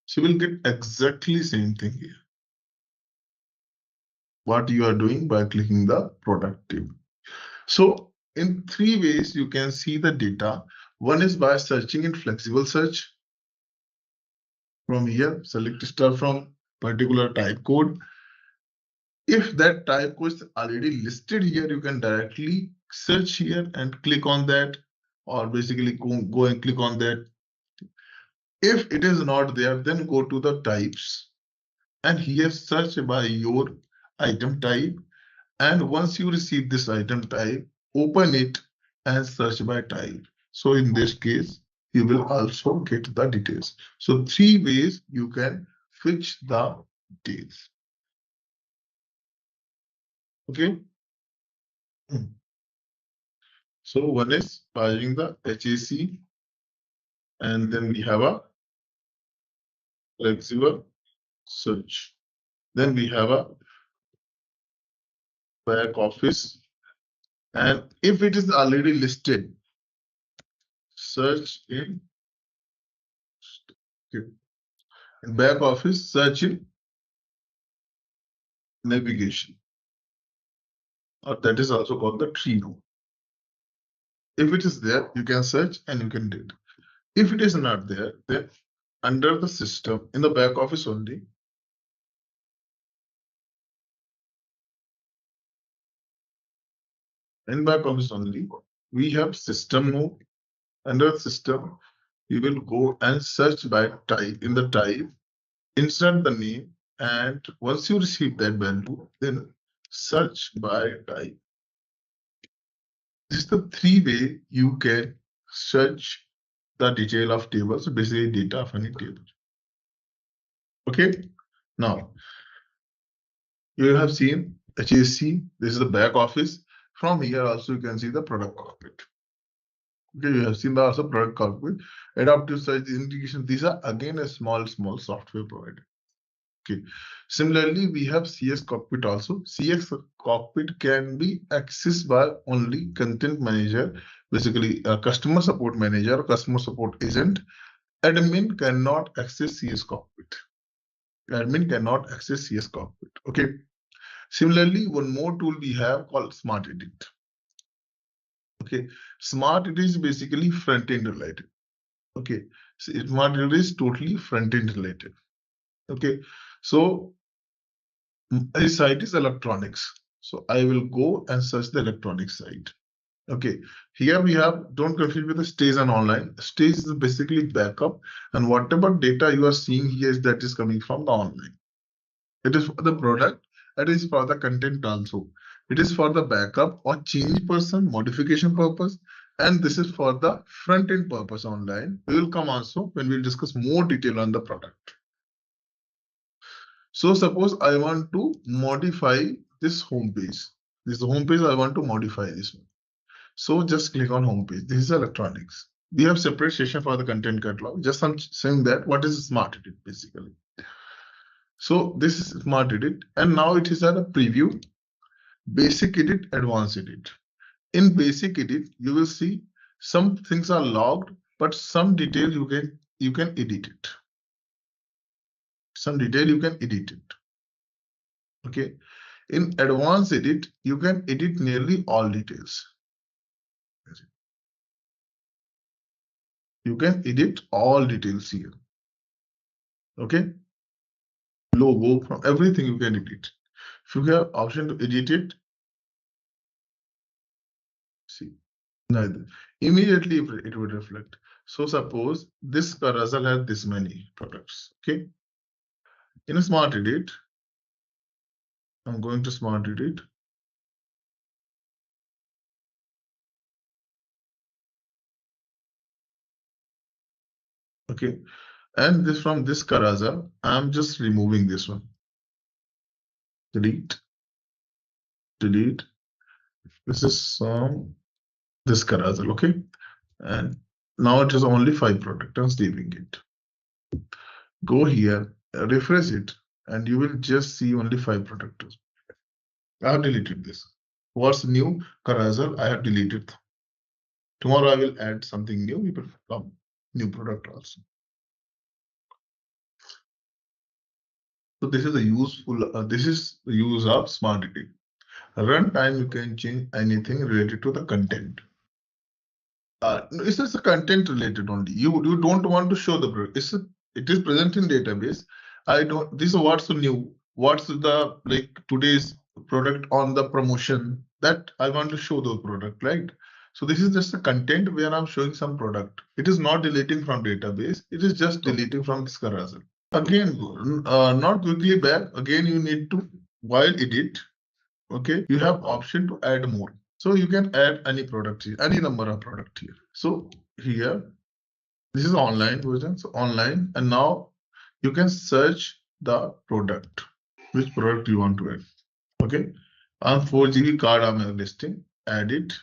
So you will get exactly same thing here. What you are doing by clicking the product table. So in 3 ways you can see the data. One is by searching in flexible search. From here, select star from particular type code. If that type code is already listed here, you can directly search here and click on that, or basically go and click on that. If it is not there, then go to the types and here search by your item type. And once you receive this item type, open it and search by type. So in this case, you will also get the details. So 3 ways you can fetch the details. Okay. So one is by using the HAC, and then we have a flexible search. Then we have a back office, and if it is already listed, search in back office, search in navigation, or that is also called the tree node. If it is there, you can search and you can do it. If it is not there, then under the system in the back office only, we have system node. Under system, you will go and search by type. In the type, insert the name, and once you receive that value, then search by type. This is the 3 way you can search the detail of tables, basically data of any table. Okay, now you have seen HAC, this is the back office. From here also you can see the product cockpit. Okay, you have seen the also product cockpit, adaptive search integration. These are again a small software provider. Okay. Similarly, we have CS cockpit also. CS cockpit can be accessed by only content manager, basically a customer support manager, customer support agent. Admin cannot access CS cockpit. Admin cannot access CS cockpit. Okay. Similarly, one more tool we have called Smart Edit. Okay. Smart Edit is basically front-end related. Okay. So Smart Edit is totally front-end related. Okay. So this site is electronics. So I will go and search the electronics site. Okay, here we have, don't confuse with the stage and online. Stage is basically backup, and whatever data you are seeing here is that is coming from the online. It is for the product, it is for the content also. It is for the backup or change person, modification purpose, and this is for the front end purpose online. We will come also when we will discuss more detail on the product. So suppose I want to modify this home page. This is the home page. I want to modify this one. So just click on home page. This is electronics. We have separate section for the content catalog. Just I'm saying that what is Smart Edit basically. So this is Smart Edit, and now it is at a preview. Basic Edit, Advanced Edit. In Basic Edit, you will see some things are logged, but some detail you can edit it. Some detail you can edit it. Okay. In Advanced Edit, you can edit nearly all details. You can edit all details here. Okay. Logo, from everything you can edit. If you have option to edit it, see, neither. Immediately it would reflect. So suppose this carousel has this many products. Okay. In a Smart Edit, I'm going to Smart Edit. Okay. And this from this carousel, I'm just removing this one. Delete. Delete. This is from this carousel. Okay. And now it is only 5 products. I'm saving it. Go here, refresh it, and you will just see only 5 products. I have deleted this. What's new? Carousel, I have deleted. Tomorrow I will add something new. We will come new product also. So this is the useful. This is the use of Smart Edit. Runtime, you can change anything related to the content. It's just a content related only. You don't want to show the product. It is present in database. I don't. This is what's new. What's the like today's product on the promotion that I want to show the product, right? So this is just a content where I'm showing some product. It is not deleting from database. It is just deleting from this carousel. Again, not quickly back. Again, you need to while edit. Okay, you have option to add more. So you can add any product here, any number of product here. So here, this is online version. So online, and now you can search the product, which product you want to add. Okay, on 4 GB card I'm listing, add it,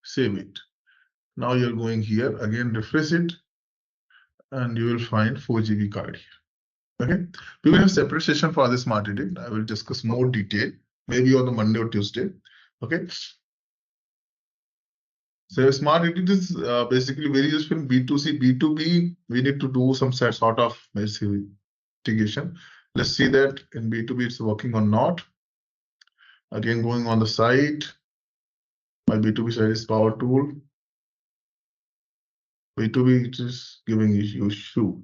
save it. Now you're going here again, refresh it, and you will find 4 GB card here. Okay, we will have separate session for this Smart Edit. I will discuss more detail maybe on the Monday or Tuesday. Okay. So Smart Edit is basically very useful in B2C, B2B. We need to do some sort of investigation. Let's see that in B2B it's working or not. Again, going on the site. My B2B site is Power Tool. B2B it is giving issue.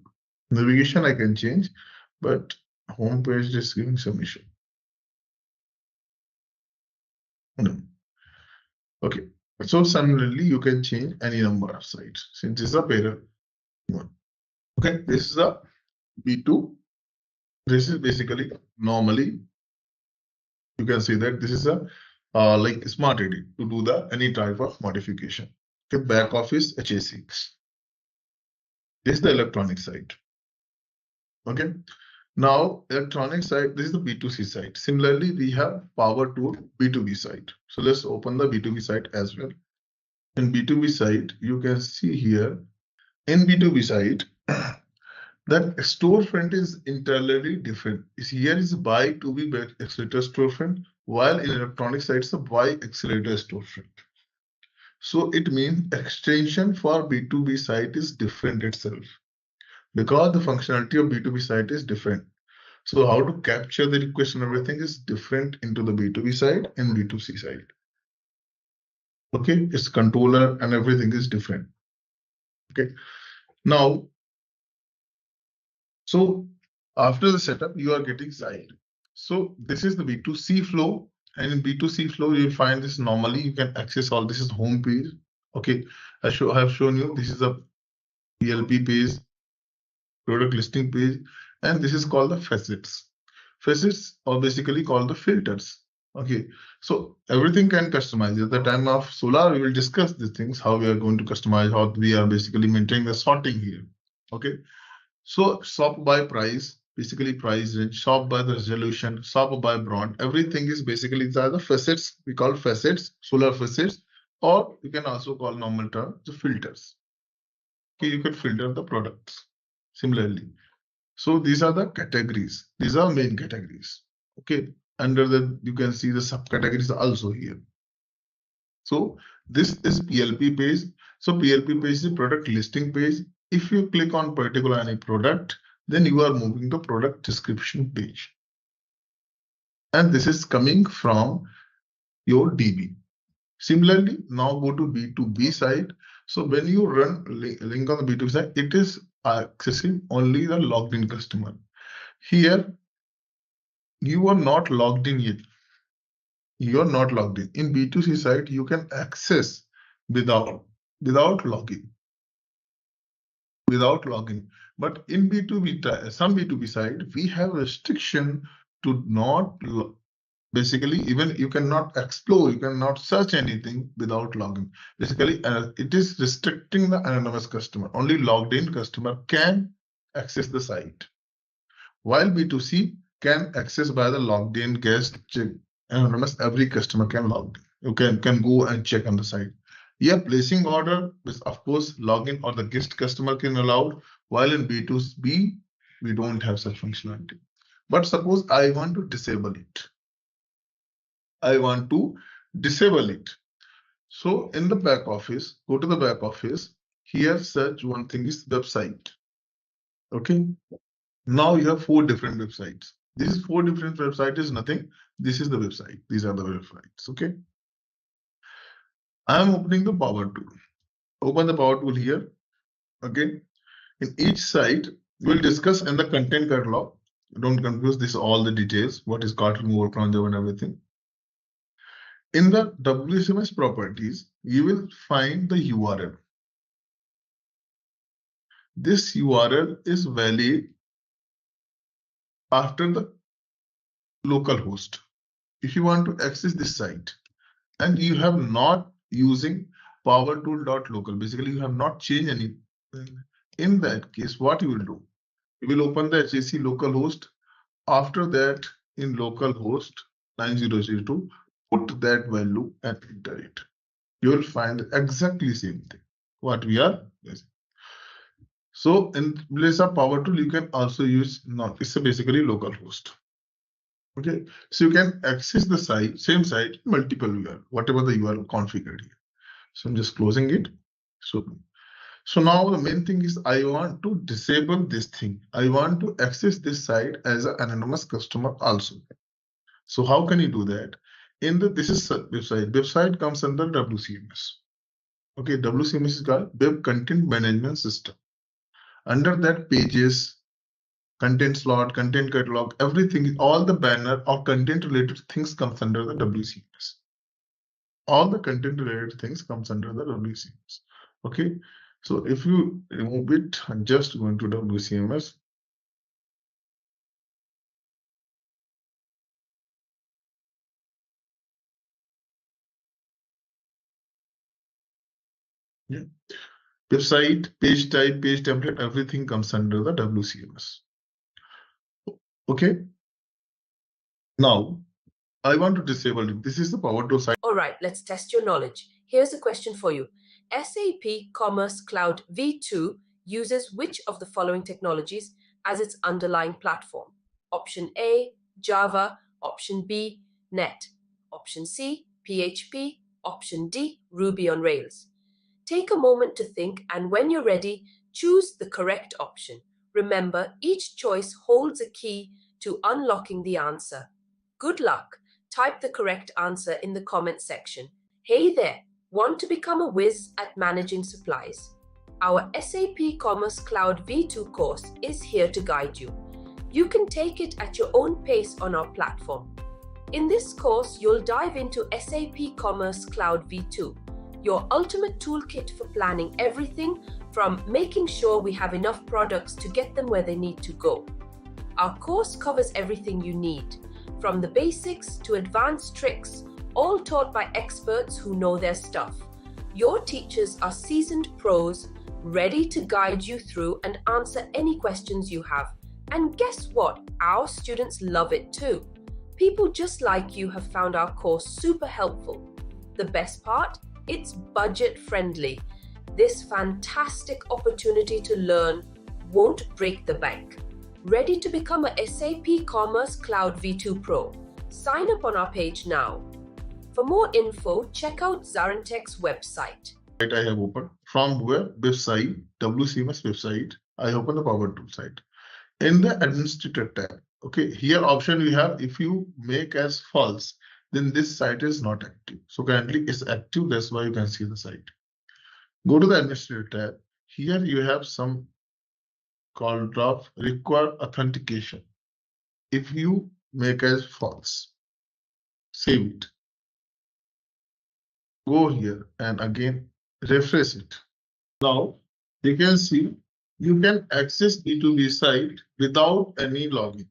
Navigation I can change, but home page is giving some issue. No. Okay. So similarly, you can change any number of sites since this is a parallel one. Okay, this is a B2. This is basically normally you can see that this is a like Smart Edit to do the any type of modification. Okay, back office HAC. This is the electronic side. Okay. Now, electronic side, this is the B2C side. Similarly, we have power tool B2B side. So let's open the B2B side as well. In B2B side, you can see here in B2B side that storefront is entirely different. Here is buy to be accelerator storefront, while in electronic side it's a buy accelerator storefront. So it means extension for B2B site is different itself because the functionality of B2B site is different. So how to capture the request and everything is different into the B2B side and B2C side. Okay, its controller and everything is different. Okay, now, so after the setup, you are getting side. So this is the B2C flow, and in B2C flow, you'll find this normally you can access all this is home page. Okay, I have shown you this is a PLP page, product listing page, and this is called the facets. Facets are basically called the filters. Okay, so everything can customize. At the time of Solar, we will discuss these things, how we are going to customize, how we are basically maintaining the sorting here. Okay, so sort by price, basically price range, sort by the resolution, sort by brand. Everything is basically the facets. We call facets, Solar facets, or you can also call normal term the filters. Okay, you can filter the products similarly. So these are the categories. These are main categories. Okay. Under the, you can see the subcategories also here. So this is PLP page. So PLP page is product listing page. If you click on particular any product, then you are moving to product description page. And this is coming from your DB. Similarly, now go to B2B side. So when you run link on the B2B side, it is accessing only the logged in customer. Here, you are not logged in yet. You are not logged in. In B2C side, you can access without login. Without login. But in B2B, some B2B side, we have restriction to not basically even you cannot explore, you cannot search anything without login. Basically, it is restricting the anonymous customer. Only logged in customer can access the site. While B2C can access by the logged in guest, check, anonymous, every customer can log in. You can go and check on the site. Yeah, placing order is of course login or the guest customer can allow, while in B2B, we don't have such functionality. But suppose I want to disable it. I want to disable it. So in the back office, go to the back office. Here, search one thing is website. Okay. Now you have 4 different websites. This is 4 different websites is nothing. This is the website. These are the websites. Okay. I am opening the power tool. Open the power tool here. Okay. In each site, we'll discuss in the content catalog. Don't confuse this all the details. What is cart remover, cron job and everything. In the WCMS properties, you will find the URL. This URL is valid after the local host. If you want to access this site and you have not using powertool.local, basically you have not changed anything. In that case, what you will do? You will open the HAC localhost. After that, in localhost 9002, put that value and enter it. You will find exactly same thing. What we are using. So in place of power tool, you can also use it's a basically localhost. Okay, so you can access the site, same site, multiple URL, whatever the URL configured here. So I'm just closing it. So now the main thing is I want to disable this thing. I want to access this site as an anonymous customer also. So how can you do that? In the this is website. Website comes under WCMS. Okay, WCMS is called Web Content Management System. Under that, pages, content slot, content catalog, everything, all the banner or content related things comes under the WCMS. All the content related things comes under the WCMS. Okay, so if you remove it, I'm just going to WCMS. Yeah. Website, page type, page template, everything comes under the WCMS. Okay. Now, I want to disable it. This is the Power Tool site. All right, let's test your knowledge. Here's a question for you. SAP Commerce Cloud V2 uses which of the following technologies as its underlying platform? Option A, Java. Option B, Net. Option C, PHP. Option D, Ruby on Rails. Take a moment to think, and when you're ready, choose the correct option. Remember, each choice holds a key to unlocking the answer. Good luck. Type the correct answer in the comment section. Hey there, want to become a whiz at managing supplies? Our SAP Commerce Cloud V2 course is here to guide you. You can take it at your own pace on our platform. In this course, you'll dive into SAP Commerce Cloud V2, your ultimate toolkit for planning everything from making sure we have enough products to get them where they need to go. Our course covers everything you need, from the basics to advanced tricks, all taught by experts who know their stuff. Your teachers are seasoned pros, ready to guide you through and answer any questions you have. And guess what? Our students love it too. People just like you have found our course super helpful. The best part? It's budget friendly. This fantastic opportunity to learn won't break the bank. Ready to become a SAP Commerce Cloud V2 Pro? Sign up on our page now. For more info, check out ZaranTech's website. I have opened. From where? Website, WCMS website. I open the Power Tool site. In the Administrator tab, okay, here option we have, if you make as false, then this site is not active. So currently it's active, that's why you can see the site. Go to the Administrator tab. Here you have some called of require authentication. If you make as false, save it. Go here and again refresh it. Now you can see you can access B2B site without any login.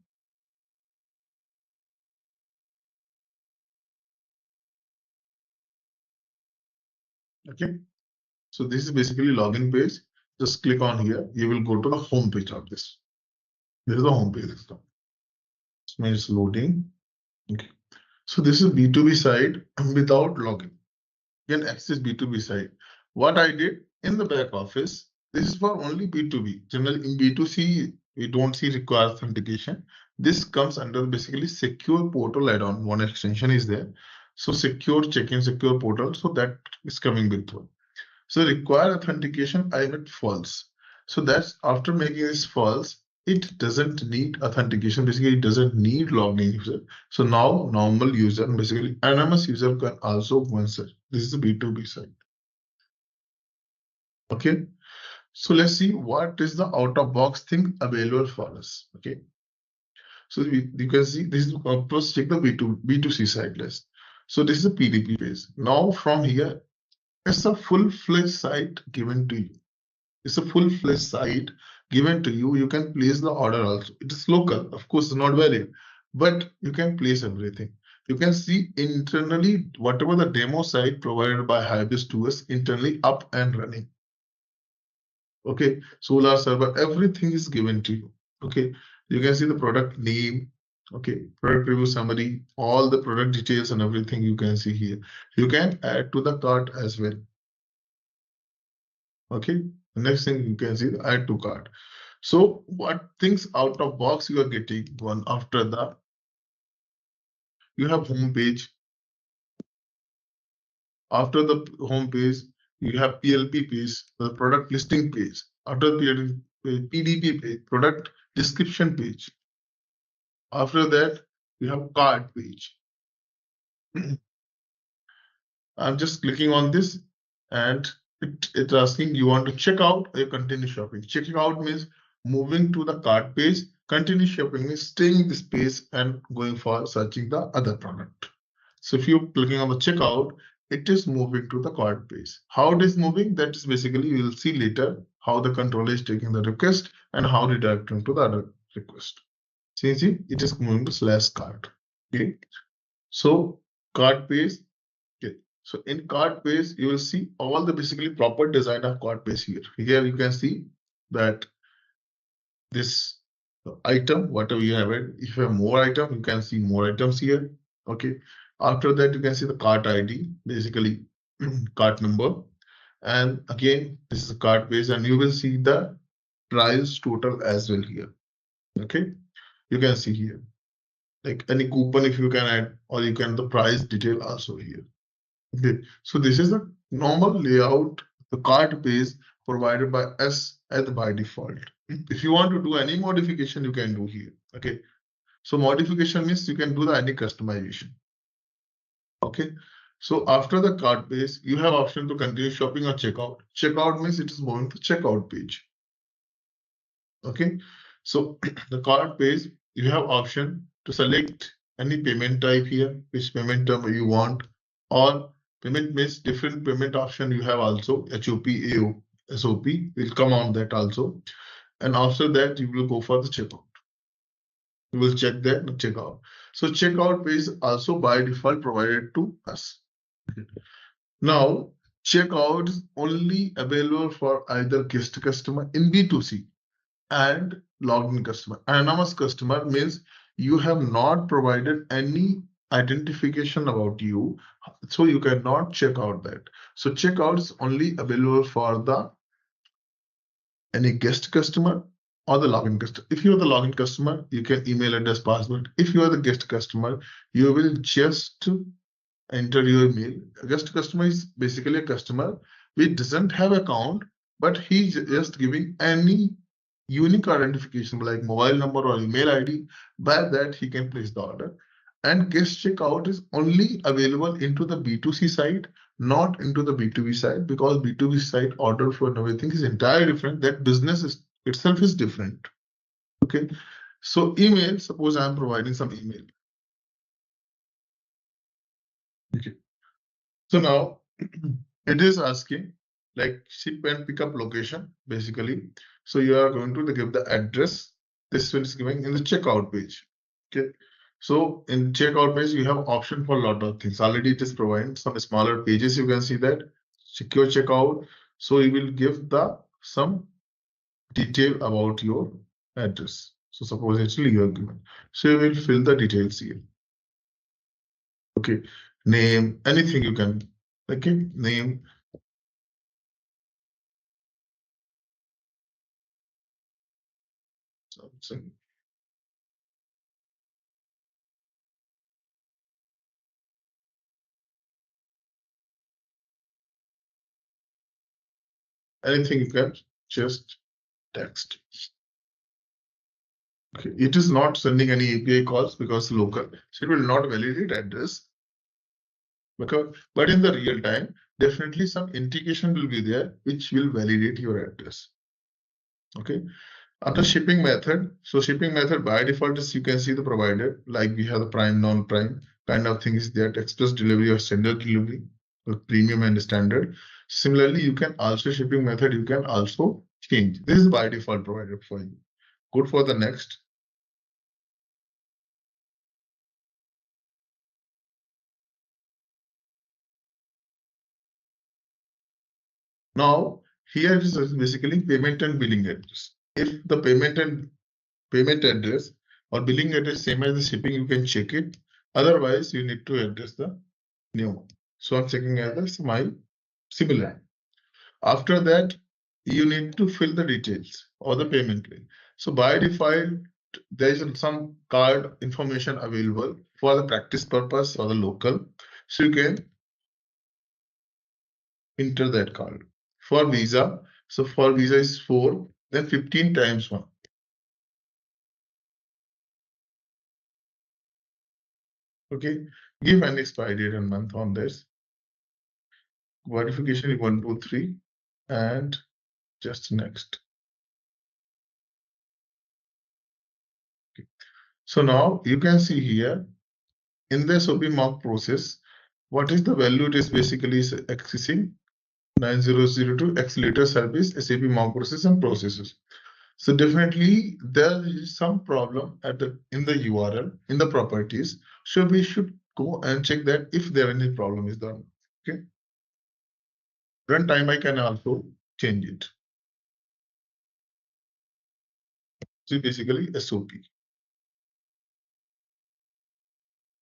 Okay, so this is basically login page. Just click on here. You will go to the home page of this. This is the home page. This means loading. Okay, so this is B2B site without login. You can access B2B site. What I did in the back office, this is for only B2B. Generally in B2C, we don't see require authentication. This comes under basically secure portal add-on. One extension is there. So secure check-in, secure portal. So that is coming with one. So require authentication, I made false. So that's after making this false, it doesn't need authentication. Basically, it doesn't need login user. So now normal user, basically anonymous user can also go and search. This is a B2B site. Okay. So let's see what is the out-of-box thing available for us. Okay. So you can see this is first check the B2C site list. So this is a PDP page. Now from here, it's a full-fledged site given to you. It's a full-fledged site given to you. You can place the order also. It is local, of course, not valid, but you can place everything. You can see internally whatever the demo site provided by Hybris to us internally up and running. Okay, Solar server, everything is given to you. Okay, you can see the product name. Okay, product review summary, all the product details and everything you can see here. You can add to the cart as well. Okay, the next thing you can see the add to cart. So what things out of box you are getting one after the, you have home page. After the home page, you have PLP page, the product listing page. After PDP page, product description page. After that, you have cart page. I'm just clicking on this and it's asking you want to check out or continue shopping. Checking out means moving to the cart page. Continue shopping means staying in this page and going for searching the other product. So if you're clicking on the checkout, it is moving to the cart page. How it is moving, that is basically you will see later how the controller is taking the request and how redirecting to the other request. See, it is moving to /cart. Okay. So cart page. Okay. So in cart page, you will see all the basically proper design of cart page here. Here you can see that this item, whatever you have it, if you have more item, you can see more items here. Okay. After that, you can see the cart ID, basically cart number. And again, this is a cart page, and you will see the price total as well here. Okay. You can see here, like any coupon if you can add, or you can the price detail also here. Okay. So this is the normal layout, the cart page provided by us as by default. If you want to do any modification, you can do here. Okay. So modification means you can do the any customization. Okay. So after the cart page, you have option to continue shopping or checkout. Checkout means it is moving to checkout page. Okay. So the cart page, you have option to select any payment type here, which payment term you want, or payment means different payment option you have also, HOP, AO, SOP will come on that also. And after that, you will go for the checkout. You will check that and check out. So checkout page also by default provided to us. Now, checkout is only available for either guest customer in B2C and logged in customer. Anonymous customer means you have not provided any identification about you, so you cannot check out that. So checkout is only available for the any guest customer or the login customer. If you're the login customer, you can email address password. If you are the guest customer, you will just enter your email. A guest customer is basically a customer which doesn't have account, but he's just giving any unique identification like mobile number or email ID. By that, he can place the order. And guest checkout is only available into the B2C side, not into the B2B side, because B2B side order flow and everything is entirely different. That business itself is different. Okay. So email, suppose I'm providing some email. Okay. So now it is asking like ship and pickup location, basically. So you are going to give the address. This one is giving in the checkout page. Okay. So in checkout page, you have option for a lot of things. Already it is providing some smaller pages. You can see that secure checkout. So you will give the some detail about your address. So suppose actually you are given. So you will fill the details here. Okay. Name, anything you can. Okay. Name. Something. Anything you can just text. Okay. It is not sending any API calls because local, so it will not validate address. But in the real time, definitely some integration will be there which will validate your address. Okay. After shipping method, so shipping method by default is you can see the provider, like we have the prime, non-prime kind of thing is there, express delivery or standard delivery, with premium and standard. Similarly, you can also shipping method, you can also change. This is by default provided for you. Good for the next. Now, here is basically payment and billing address. If the payment address or billing address same as the shipping, you can check it. Otherwise, you need to address the new one. So I'm checking as my similar. After that, you need to fill the details or the payment link. So by default, there is some card information available for the practice purpose or the local. So you can enter that card. For Visa, so for Visa is 4, then 15 times 1. Okay, give an expiry date and month on this. Verification is 1, 2, 3, and just next. Okay. So now you can see here in the SOP mock process, what is the value it is basically accessing 9002 accelerator service SAP mock process and processes. So definitely there is some problem at the in the URL in the properties. So we should go and check that if there any problem is there. Okay. Runtime I can also change it. So basically SOP.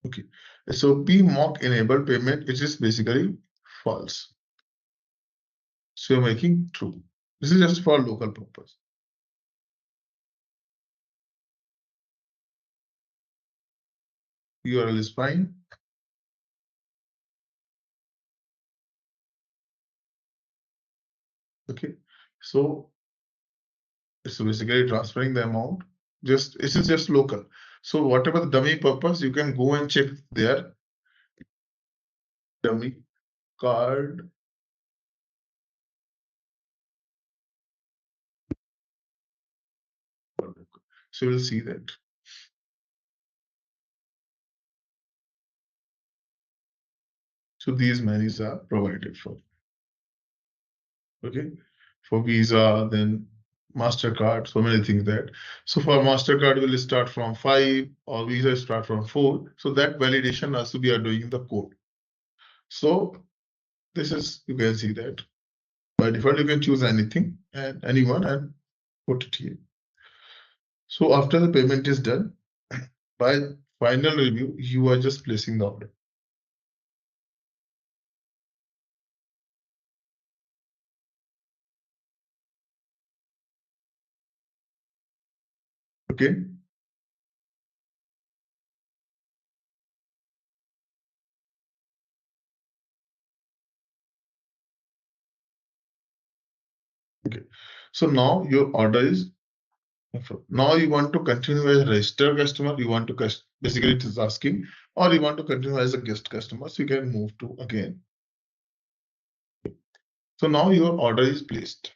Okay. SOP mock enable payment, it is basically false. So you're making true. This is just for local purpose. URL is fine. Okay. So it's basically transferring the amount. This is just local. So whatever the dummy purpose, you can go and check their dummy card. So we'll see that. So these menus are provided for. Okay. For Visa, then MasterCard, so many things that. So for MasterCard, will start from 5 or Visa start from 4. So that validation also we are doing in the code. So this is, you can see that. By default, you can choose anything and anyone and put it here. So after the payment is done, by final review, you are just placing the order. Okay. Okay. So now your order is, now you want to continue as a registered customer, you want to basically it is asking, or you want to continue as a guest customer, so you can move to again. So now your order is placed.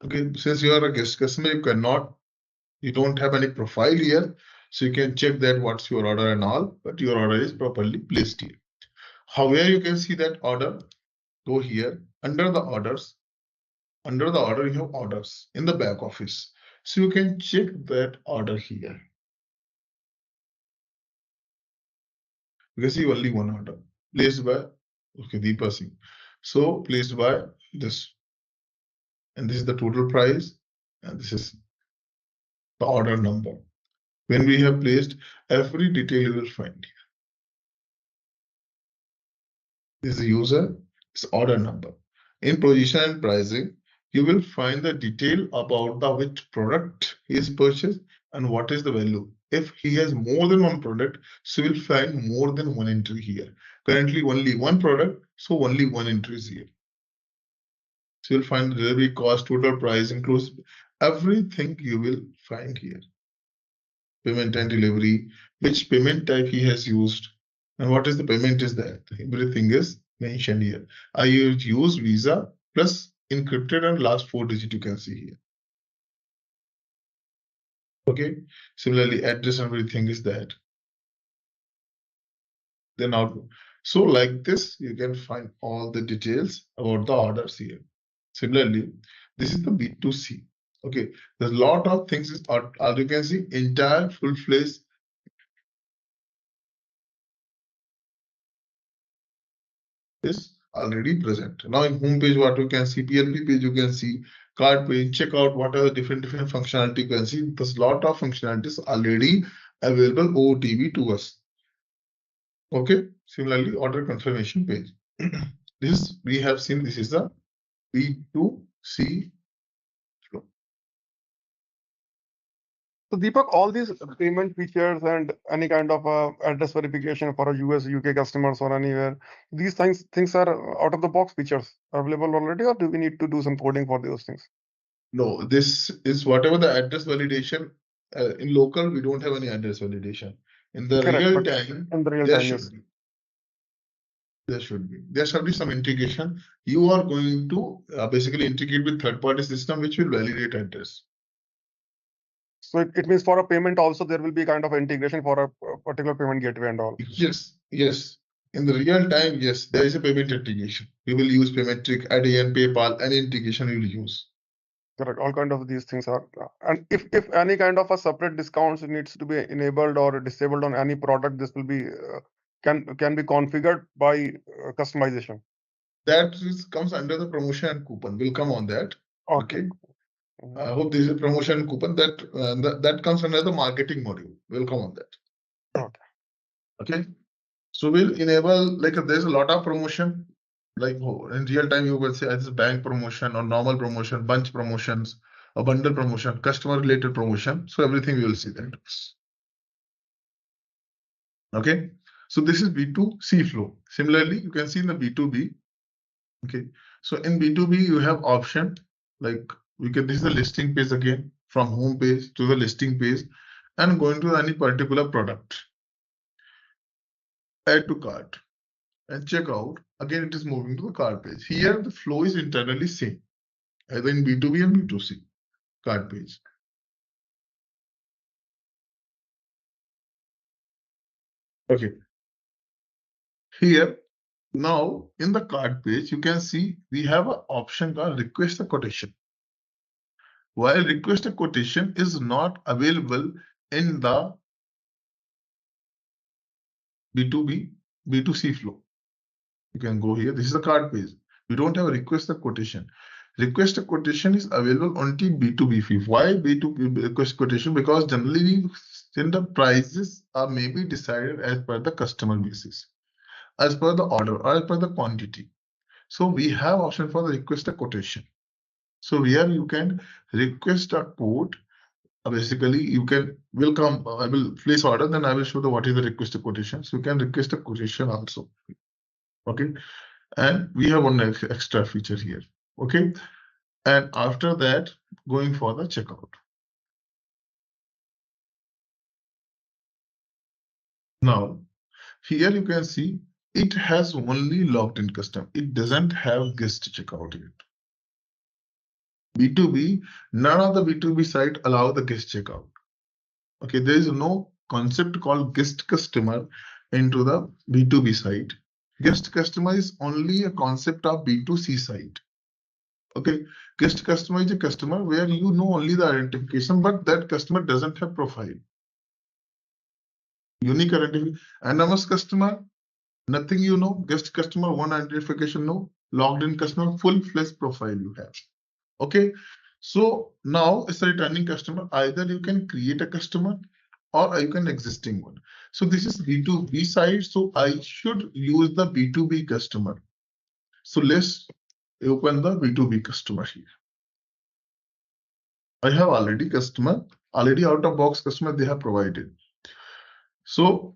Okay, since you are a guest customer, you don't have any profile here, so you can check that what's your order and all, but your order is properly placed here. However, you can see that order, go here, under the orders, under the order you have orders in the back office. So you can check that order here. You can see only one order placed by, okay, Deepa Singh. So placed by this, and this is the total price, and this is the order number. When we have placed, every detail you will find. This is the user, this order number. In position and pricing, you will find the detail about the which product he is purchased and what is the value. If he has more than one product, so you will find more than one entry here. Currently only one product, so only one entry is here. So you'll find the delivery cost, total price, includes everything you will find here. Payment and delivery, which payment type he has used, and what is the payment is that. Everything is mentioned here. I use Visa plus encrypted and last 4 digits you can see here. Okay. Similarly, address and everything is that. Then out. So like this, you can find all the details about the orders here. Similarly, this is the B2C. Okay, there's a lot of things, as you can see, entire full-fledged is already present. Now in home page, what you can see, PLP page, you can see card page, check out what are the different functionality you can see. There's a lot of functionalities already available OOTV to us. Okay, similarly, order confirmation page. This we have seen, this is the B2C flow. So Deepak, all these payment features and any kind of address verification for a US, UK customers or anywhere, these things are out of the box features available already, or do we need to do some coding for those things? No, this is whatever the address validation. In local, we don't have any address validation. In the Correct, real but time, in the real there time, should yes. be. There should be. There should be some integration. You are going to basically integrate with third-party system which will validate address. So it means for a payment also there will be kind of integration for a particular payment gateway and all. Yes, yes. In the real time, yes, there is a payment integration. We will use Paymetric, ADN, PayPal, any integration we will use. Correct. All kind of these things are, and if any kind of a separate discounts needs to be enabled or disabled on any product, this will be can be configured by customization. that comes under the promotion and coupon. We'll come on that. Okay. I hope this is a promotion and coupon that comes under the marketing module. We'll come on that. Okay. Okay. So we'll enable, like, there's a lot of promotion. Like in real time, you will say this bank promotion or normal promotion, bunch promotions, a bundle promotion, customer related promotion. So everything we will see that. Okay. So this is B2C flow. Similarly, you can see in the B2B. Okay. So in B2B, you have option like this is the listing page again, from home page to the listing page and going to any particular product. Add to cart and check out. Again, it is moving to the cart page. Here, the flow is internally same, either in B2B and B2C cart page. Okay. Here, now in the cart page, you can see we have an option called request a quotation. While request a quotation is not available in the B2B, B2C flow. You can go here. This is the cart page. We don't have a request a quotation. Request a quotation is available only B2B fee. Why B2B request quotation? Because generally then the prices are maybe decided as per the customer basis, as per the order, or as per the quantity. So we have option for the request a quotation. So here you can request a quote. Basically, you can I will place order, then I will show the what is the request a quotation. So you can request a quotation also. Okay, and we have one extra feature here. Okay, and after that, going for the checkout. Now, here you can see it has only logged in customer. It doesn't have guest checkout yet. B2B, none of the B2B site allow the guest checkout. Okay, there is no concept called guest customer into the B2B site. Guest customer is only a concept of B2C site. Okay, guest customer is a customer where you know only the identification, but that customer doesn't have profile. Unique identification. Anonymous customer, nothing you know. Guest customer, one identification, no. Logged in customer, full-fledged profile you have. Okay, so now it's a returning customer. Either you can create a customer or you can existing one. So this is B2B side. So I should use the B2B customer. So let's open the B2B customer here. I have already out of box customer they have provided. So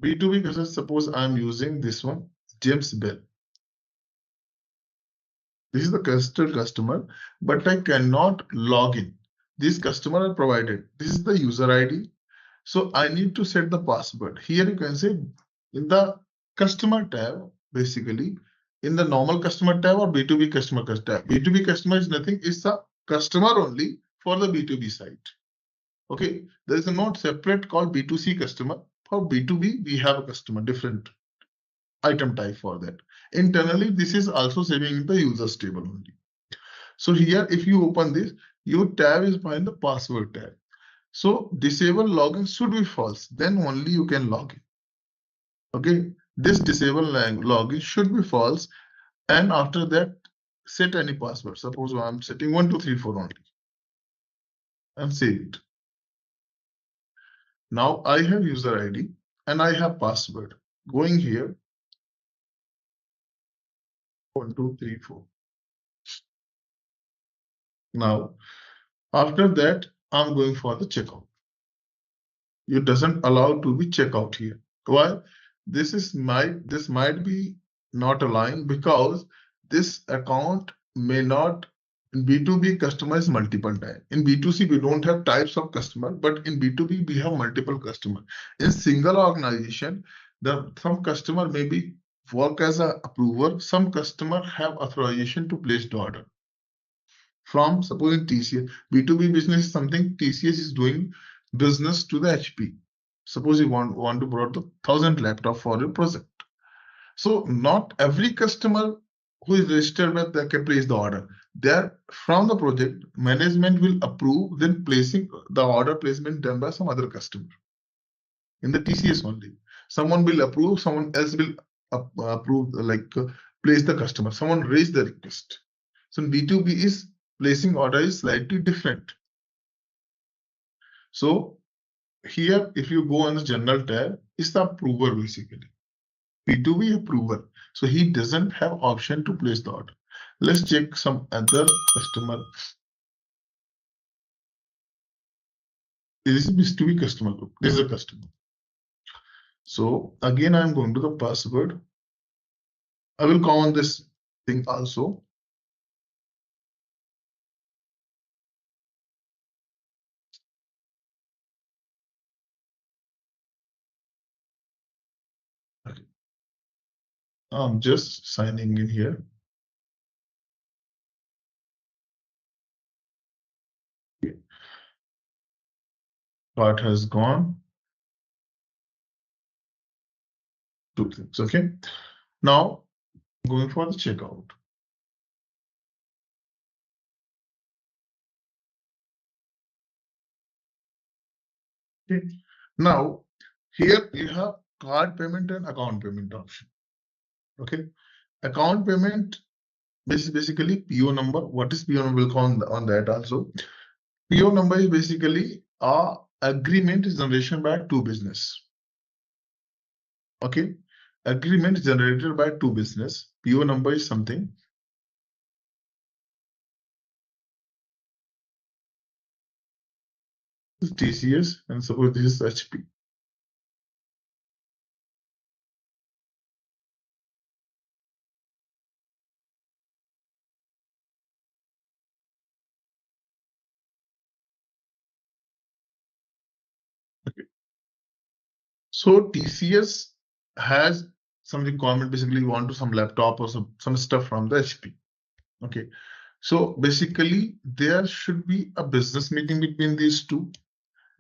B2B customer, suppose I'm using this one, James Bell. This is the customer, but I cannot log in. These customers are provided. This is the user ID. So I need to set the password. Here you can say in the customer tab, basically in the normal customer tab or B2B customer tab. B2B customer is nothing, it's a customer only for the B2B site. Okay, there is a note separate called B2C customer. For B2B, we have a customer, different item type for that. Internally, this is also saving in the users table only. So here, if you open this, your tab is behind the password tab. So disable login should be false, then only you can log in. Okay, this disable login should be false, and after that, set any password. Suppose I'm setting 1234 only, and save it. Now I have user ID and I have password. Going here, 1234. Now, after that, I'm going for the checkout. It doesn't allow to be checkout here. Why? This might be not allowing because this account may not. In B2B, customize multiple times. In B2C, we don't have types of customer, but in B2B, we have multiple customer. In single organization, some customer maybe work as an approver. Some customer have authorization to place the order. From supposing TCS, B2B business is something TCS is doing business to the HP. Suppose you want to borrow the 1,000 laptop for your project. So not every customer who is registered with that can place the order. There from the project, management will approve, then placing the order placement done by some other customer. In the TCS only. Someone will approve, someone else will approve, like place the customer. Someone raised the request. So in B2B is placing order is slightly different. So here, if you go on the general tab, it's the approver basically. B2B approver. So he doesn't have option to place the order. Let's check some other customer. This is B2B customer group. This is a customer. So again, I'm going to the password. I will come on this thing also. Okay. I'm just signing in here. Okay. Part has gone. Two things. Okay. Now going for the checkout. Okay. Now here you have card payment and account payment option. Okay. Account payment is basically PO number. What is PO number? We'll come on that also. PO number is basically a agreement generation by two business. Okay. Agreement generated by two business. PO number is something. This is TCS and suppose this is HP. Okay. So TCS has some requirement, basically want to some laptop or some stuff from the HP. Okay. So basically there should be a business meeting between these two.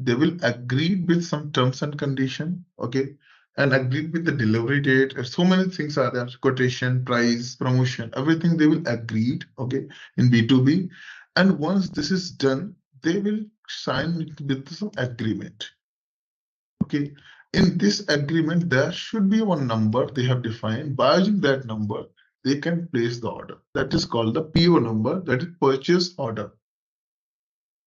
They will agree with some terms and condition, okay, and agree with the delivery date. So many things are there: quotation, price, promotion, everything they will agree, okay, in B2B. And once this is done, they will sign with some agreement. Okay, in this agreement, there should be one number they have defined. By using that number, they can place the order. That is called the PO number, that is purchase order.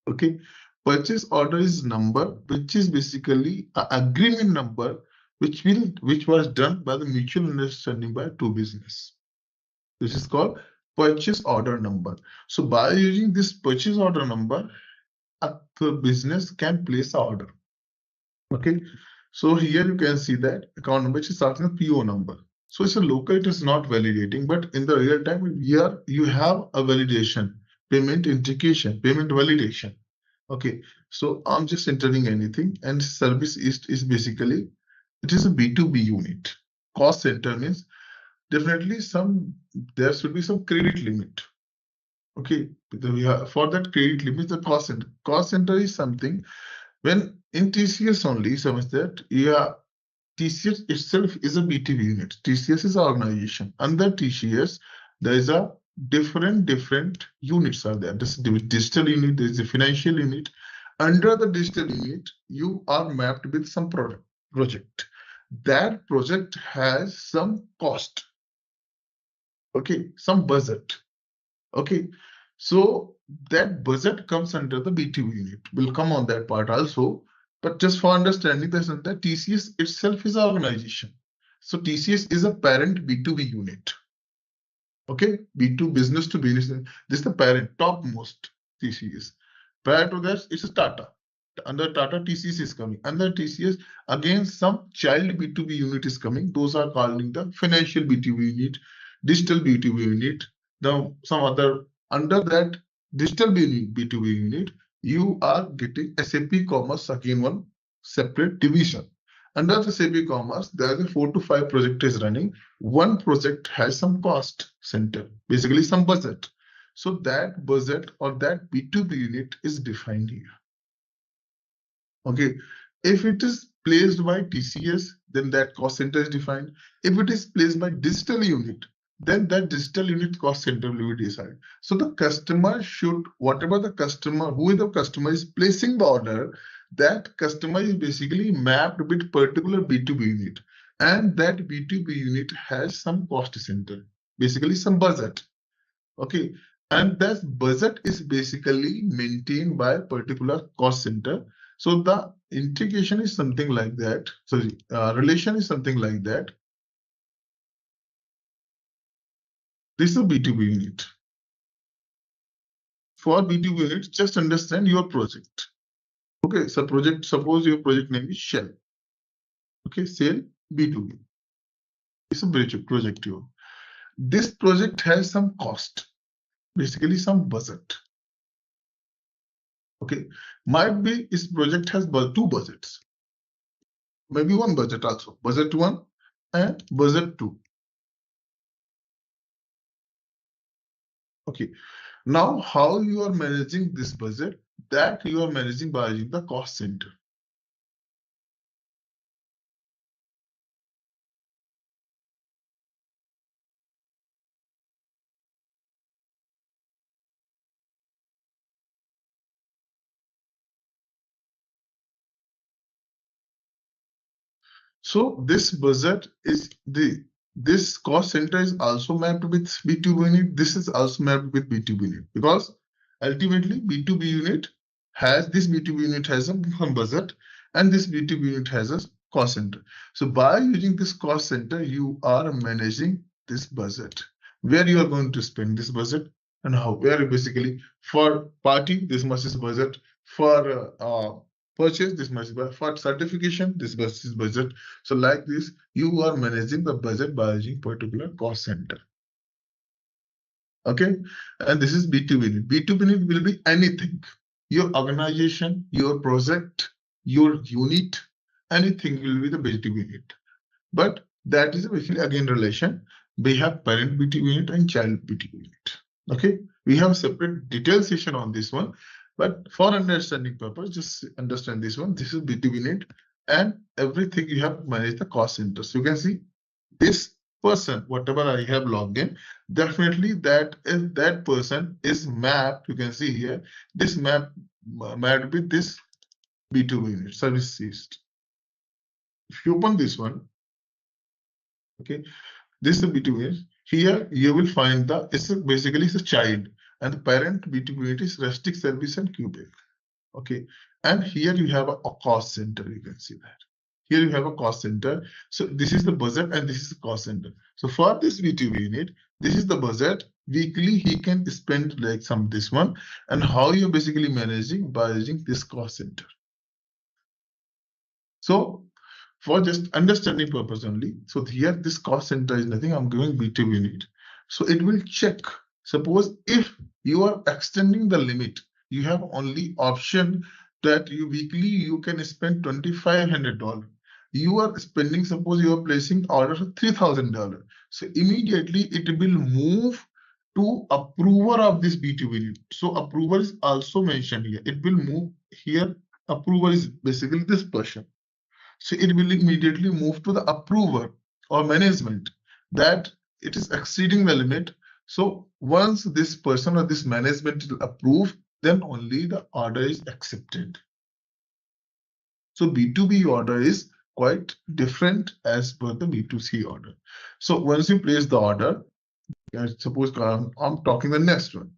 Okay, purchase order is number which is basically an agreement number which was done by the mutual understanding by two business. This is called purchase order number. So by using this purchase order number, the business can place the order. Okay, so here you can see that account number is starting with PO number. So it's a local, it is not validating, but in the real time here you have a validation, payment indication, payment validation. Okay, so I'm just entering anything, and service is basically, it is a B2B unit. Cost center means definitely there should be some credit limit. Okay, for that credit limit, the cost center is something when in TCS only, so much that TCS itself is a B2B unit. TCS is an organization. Under TCS, there is a different units are there. This is the digital unit, there is a financial unit. Under the digital unit, you are mapped with some project. That project has some cost. Okay, some budget. Okay, so that budget comes under the B2B unit. We'll come on that part also. But just for understanding this, that TCS itself is an organization. So TCS is a parent B2B unit. Okay, B2 business to business. This is the parent, topmost TCS. Prior to that, it's a Tata. Under Tata, TCS is coming. Under TCS, again, some child B2B unit is coming. Those are calling the financial B2B unit, digital B2B unit. Now, some other, under that digital B2B unit, you are getting SAP Commerce, again one separate division. Under the SAP Commerce, there are 4 to 5 projects is running. One project has some cost center, basically some budget. So that budget or that B2B unit is defined here. Okay, if it is placed by TCS, then that cost center is defined. If it is placed by digital unit, then that digital unit cost center will be decided. So the customer should, whatever the customer, who the customer is placing the order, that customer is basically mapped with particular B2B unit. And that B2B unit has some cost center. basically some budget. Okay, and that budget is basically maintained by particular cost center. So the integration is something like that. Sorry, relation is something like that. This is a B2B unit. For B2B unit, just understand your project. Okay, so suppose your project name is Shell. Okay, sale B2B. It's a project you. This project has some cost, basically some budget. Okay, might be this project has two budgets, maybe one budget also, budget 1 and budget 2. Okay, now how you are managing this budget? That you are managing by using the cost center. So this budget is this cost center is also mapped with B2B unit. This is also mapped with B2B unit because ultimately B2B unit has this B2B unit has a budget and this B2B unit has a cost center. So by using this cost center, you are managing this budget, where you are going to spend this budget and how. Where basically for party this much is budget, for purchase this much, for certification this much is budget. So like this, you are managing the budget by using particular cost center. Okay, and this is B2B unit. B2B unit will be anything. Your organization, your project, your unit, anything will be the B2B unit. But that is basically again relation. We have parent B2B unit and child B2B unit. Okay, we have a separate detailed session on this one. But for understanding purpose, just understand this one. This is B2B unit, and everything you have managed the cost center. So you can see this person, whatever I have logged in, definitely that if that person is mapped, you can see here, this map mapped with this B2B unit, service ceased. If you open this one, okay, this is the B2B unit. Here you will find the, it's basically it's a child, and the parent B2B unit is Rustic Service and Cubic. Okay, and here you have a cost center, you can see that. Here you have a cost center. So this is the budget and this is the cost center. So for this B2B unit, this is the budget. Weekly he can spend like some this one, and how you're basically managing by using this cost center. So for just understanding purpose only, so here this cost center is nothing. I'm giving B2B unit. So it will check. Suppose if you are extending the limit, you have only option that you weekly you can spend $2,500. You are spending, suppose you are placing order for $3,000. So immediately it will move to approver of this B2B unit. So approver is also mentioned here. It will move here. Approver is basically this person. So it will immediately move to the approver or management that it is exceeding the limit. So once this person or this management will approve, then only the order is accepted. So B2B order is quite different as per the B2C order. So once you place the order, suppose I'm talking the next one.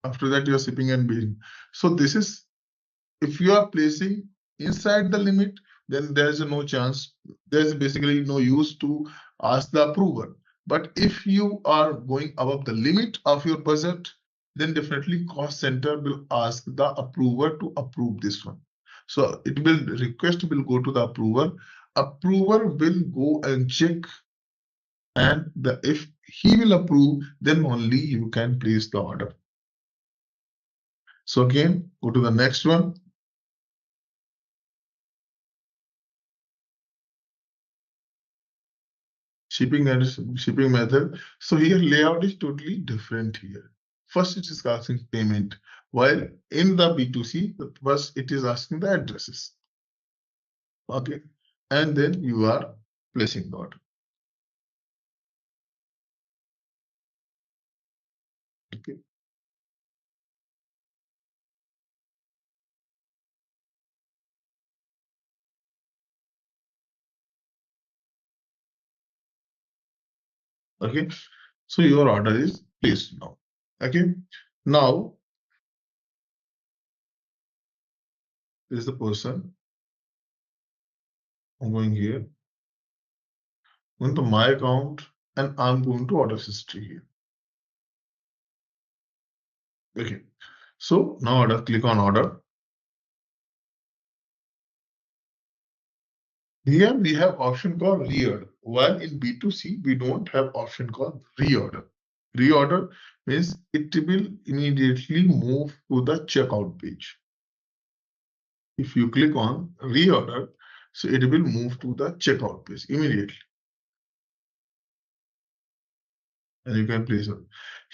After that, you're shipping and billing. So this is, if you are placing inside the limit, then there's no chance. There's basically no use to ask the approver. But if you are going above the limit of your budget, then definitely cost center will ask the approver to approve this one. So it will request will go to the approver. Approver will go and check, and if he will approve, then only you can place the order. So again, go to the next one. Shipping and shipping method. So here layout is totally different here. First it is asking payment, while in the B2C, first it is asking the addresses. Okay, and then you are placing the order. Okay. Okay, so your order is placed now. Okay, now this is the person. I'm going here, going to my account, and I'm going to order history here. Okay, so now order, click on order. Here we have option called reorder. While in B2C, we don't have option called reorder. Reorder means it will immediately move to the checkout page. If you click on reorder, so it will move to the checkout page immediately. And you can place it.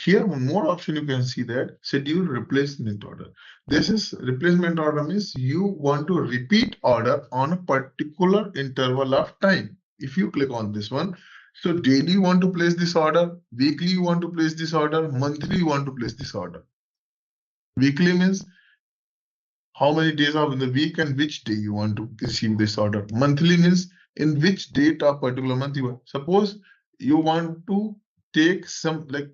Here, one more option you can see that schedule replacement order. This is replacement order means you want to repeat order on a particular interval of time. If you click on this one, so daily you want to place this order, weekly you want to place this order, monthly you want to place this order. Weekly means how many days are in the week and which day you want to receive this order. Monthly means in which date of particular month you want. Suppose you want to take some like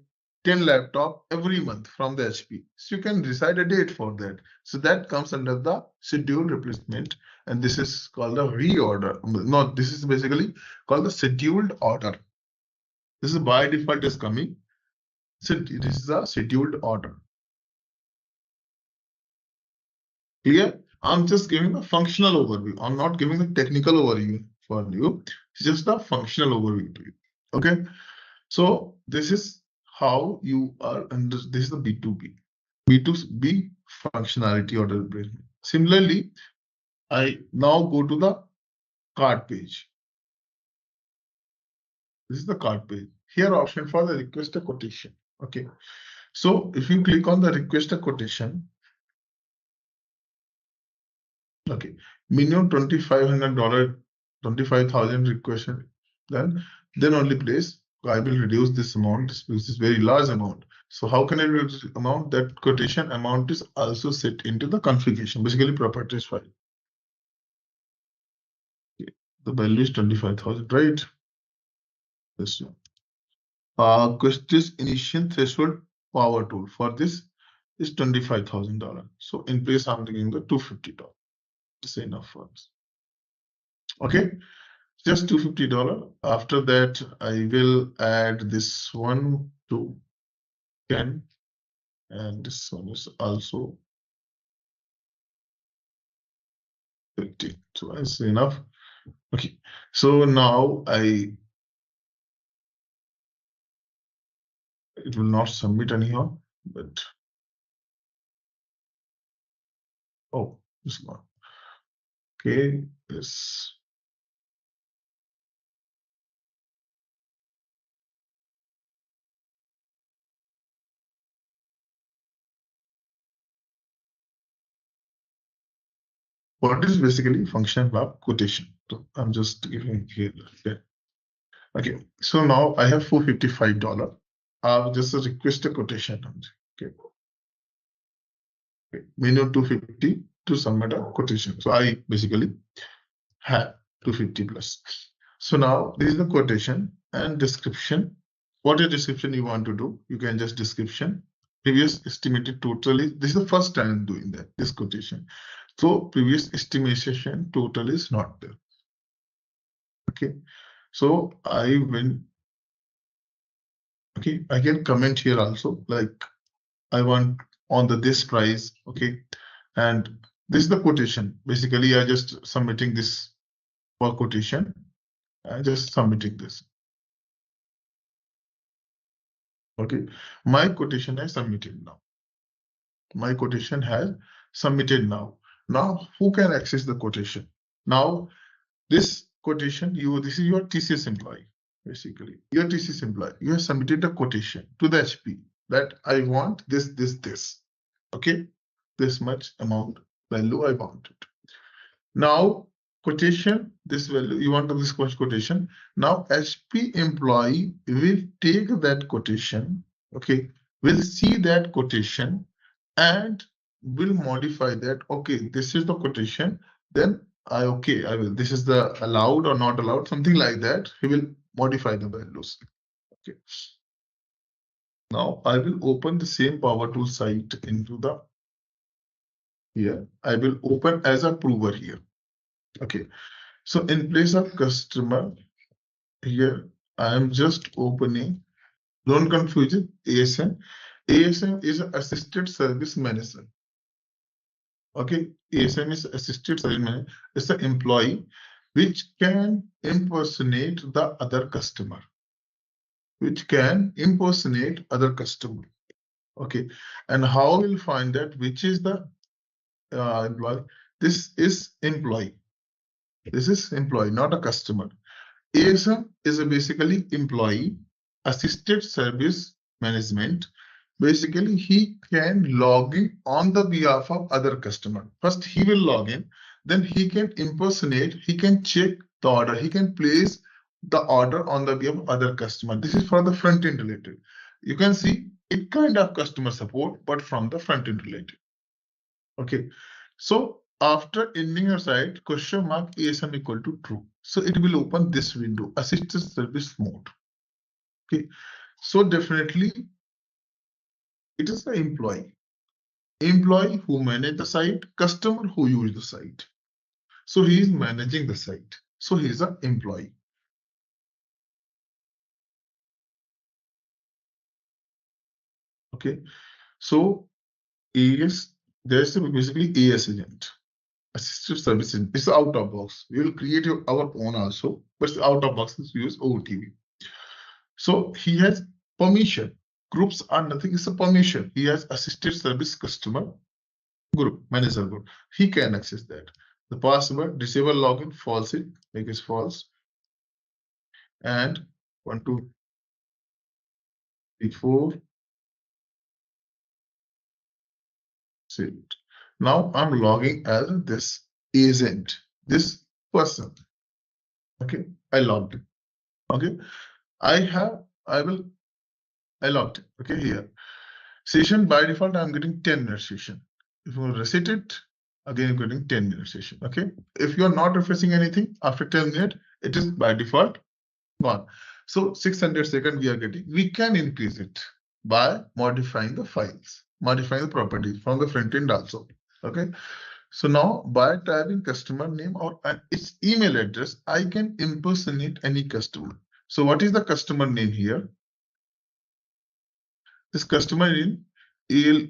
10 laptop every month from the HP. So you can decide a date for that. So that comes under the schedule replacement. And this is called a reorder. No, this is basically called the scheduled order. This is by default is coming. So this is a scheduled order. Clear? I'm just giving a functional overview. I'm not giving a technical overview for you. It's just a functional overview to you. Okay. So this is how you are under. This is the B2B. B2B functionality order replacement. Similarly, I now go to the cart page. This is the cart page. Here option for the request a quotation. Okay. So if you click on the request a quotation, okay, minimum $2,500, 25,000 request, then only place. I will reduce this amount. This is very large amount. So how can I reduce the amount? That quotation amount is also set into the configuration, basically properties file. Okay. The value is 25,000, right? This one. Questions initial threshold power tool for this is $25,000. So in place, I'm taking the $250. It's enough for us. Okay. Just $250. After that, I will add this one to 10, and this one is also 50. So that's enough. Okay. So now it will not submit anyhow, but oh, this one. Okay. This. What is basically function block quotation? So I'm just giving here. Okay. So now I have $455. Just a request a quotation. Okay. Minimum 250 to submit a quotation. So I basically have 250 plus. So now this is the quotation and description. What a description you want to do? You can just description. Previous estimated total is, this is the first time I'm doing that, this quotation. So previous estimation total is not there. Okay. So I can comment here also, like I want on this price. Okay. And this is the quotation. Basically, I just submitting this for quotation. I just submitting this. Okay, my quotation is submitted now. My quotation has submitted now. Now, who can access the quotation? Now, this quotation, this is your TCS employee, basically. Your TCS employee, you have submitted a quotation to the HP that I want this. Okay, this much amount value I want it. Now, quotation, this value, you want this quotation. Now, HP employee will take that quotation, okay, will see that quotation and will modify that. Okay, this is the quotation. Then I will. This is the allowed or not allowed, something like that. He will modify the values. Okay. Now I will open the same Power Tool site into the here. I will open as a prover here. Okay. So in place of customer here, I am just opening. Don't confuse it. ASM. ASM is an assisted service manager. Okay. ASM is assisted service manager. It's an employee which can impersonate the other customer. Which can impersonate other customer. Okay. And how we'll find that which is the employee? This is employee. This is employee, not a customer. ASM is a basically employee assisted service management. Basically, he can log in on the behalf of other customer. First, he will log in, then he can impersonate, he can check the order, he can place the order on the behalf of other customer. This is for the front end related. You can see it kind of customer support, but from the front end related. Okay, so after ending your site, question mark ASM equal to true. So it will open this window, assisted service mode. Okay, so definitely it is the employee. Employee who manage the site, customer who use the site. So he is managing the site. So he is an employee. Okay, so AS, there's basically AS agent. Assisted service agent. It's out of box. We will create our own also, but out of box is use OTV. So he has permission. Groups are nothing, it's a permission. He has assisted service customer group, manager group. He can access that. The password, disable login, false it, make it false. And 1, 2, 3, 4. Save it. Now I'm logging as this agent, this person. Okay, I logged in. Okay, I logged in. Okay, here. Session by default, I'm getting 10-minute session. If you reset it, again you're getting 10-minute session. Okay. If you're not refreshing anything after 10 minutes, it is by default gone. So 600 seconds we are getting. We can increase it by modifying the files, modifying the properties from the front end also. Okay. So now by typing customer name or its email address, I can impersonate any customer. So what is the customer name here? This customer name is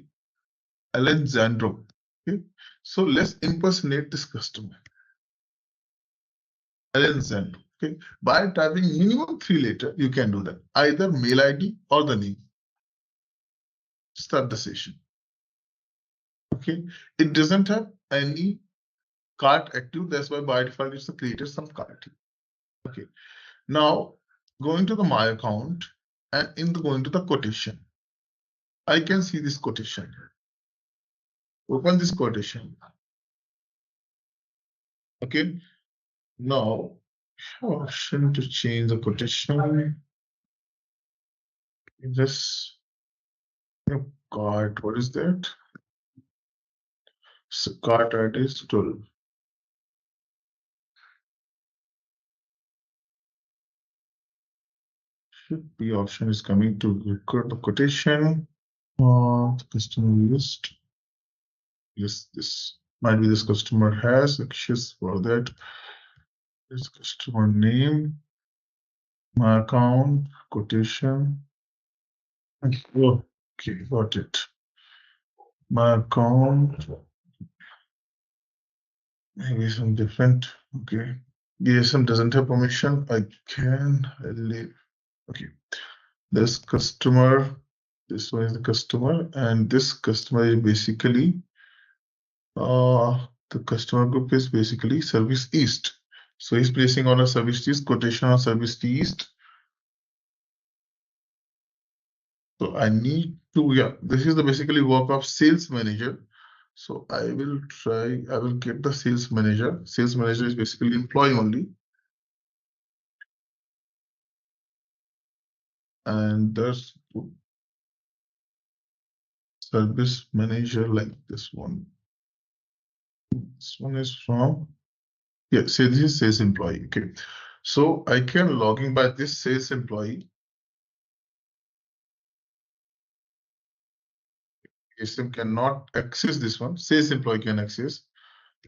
Alexandro. Okay, so let's impersonate this customer. Alexandro. Okay, by typing minimum 3 letters, you can do that. Either mail ID or the name. Start the session. Okay, it doesn't have any cart active. That's why by default it's created some cart. Okay, now going to the my account and going to the quotation. I can see this quotation. Open this quotation. Okay, now option to change the quotation. This cart, what is that? So cart ID is 12. Should be option is coming to record the quotation. The customer list. Yes, this might be this customer has access for that. This customer name, my account, quotation. Okay, got it. My account. Maybe some different. Okay. DSM doesn't have permission. I can leave. Okay. This customer, this one is the customer, and this customer is basically the customer group is basically service east. So he's placing on a service east, quotation on service east. So I need to, yeah, this is the basically work of sales manager. So I will get the sales manager. Sales manager is basically employee only. And there's service manager like this one. This one is from, yeah, say this is sales employee. Okay. So I can log in by this sales employee. ASM cannot access this one. Sales employee can access.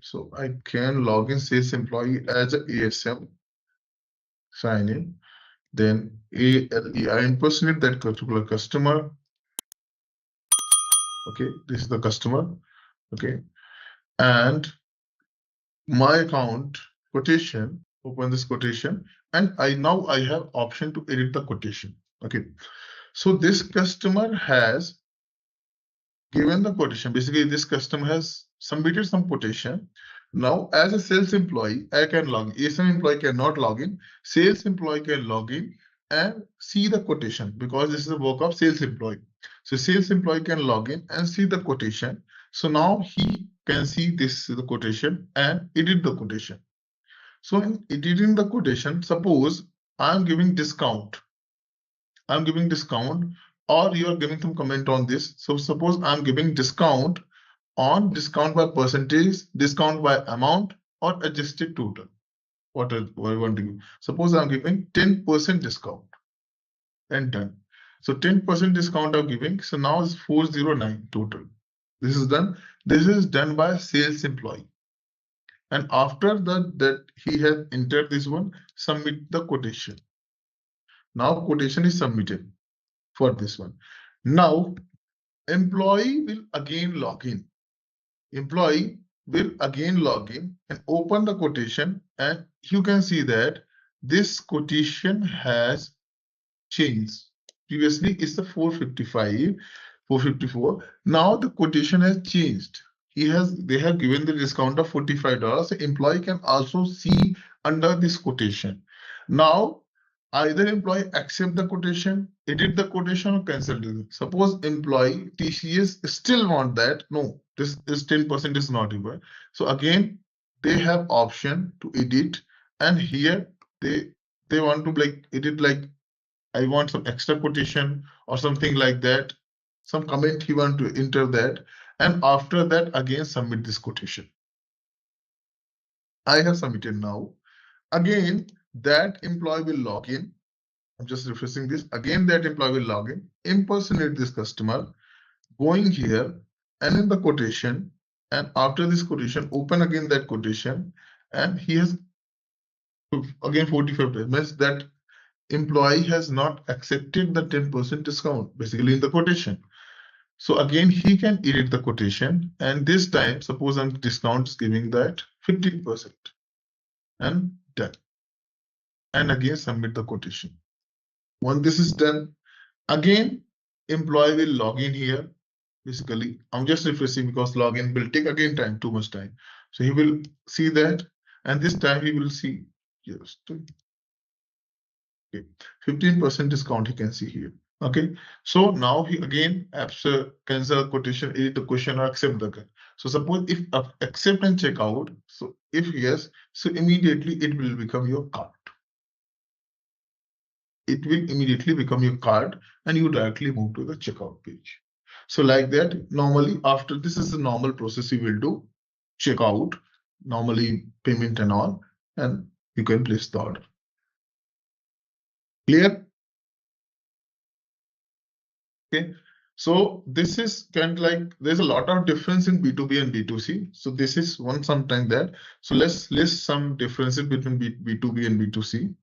So I can log in sales employee as a ASM, sign in, then ALE. I impersonate that particular customer. Okay, this is the customer. Okay, and my account quotation, open this quotation, and I have option to edit the quotation. Okay, so this customer has given the quotation. Basically, this customer has submitted some quotation. Now, as a sales employee, I can log in. ASM employee cannot log in. Sales employee can log in and see the quotation because this is the work of sales employee. So sales employee can log in and see the quotation. So now he can see this the quotation and edit the quotation. So in editing the quotation, suppose I'm giving discount. I'm giving discount, or you are giving some comment on this. So suppose I'm giving discount on discount by percentage, discount by amount, or adjusted total. What I want to give. Suppose I'm giving 10% discount and done. So 10% discount I'm giving. So now it's 409 total. This is done. This is done by sales employee. And after that he has entered this one, submit the quotation. Now quotation is submitted for this one. Now employee will again log in. Employee will again log in and open the quotation, and you can see that this quotation has changed. Previously it's the 455, 454. Now the quotation has changed. They have given the discount of $45. The employee can also see under this quotation. Now either employee accept the quotation, edit the quotation, or cancel it. Suppose employee TCS still want that. No, this is 10% is not even. So again, they have option to edit, and here they want to like edit like I want some extra quotation or something like that. Some comment he want to enter that, and after that again submit this quotation. I have submitted now. Again, that employee will log in. I'm just refreshing this. Again, that employee will log in, impersonate this customer, going here and in the quotation, and after this quotation, open again that quotation, and he has again 45 days. Means that employee has not accepted the 10% discount, basically in the quotation. So again, he can edit the quotation, and this time, suppose I'm discount is giving that 15%, and done. And again, submit the quotation. Once this is done, again, employee will log in here. Basically, I'm just refreshing because login will take again time, too much time. So he will see that, and this time he will see just 15% discount he can see here. Okay, so now he again cancel quotation, edit the question, or accept the. So suppose if accept and check out, so if yes, so immediately it will become your cart. It will immediately become your card, and you directly move to the checkout page. So like that, normally after this is the normal process you will do, checkout, normally payment and all, and you can place the order. Clear? Okay. So this is kind of like there's a lot of difference in B2B and B2C. So this is one sometime that. So let's list some differences between B2B and B2C.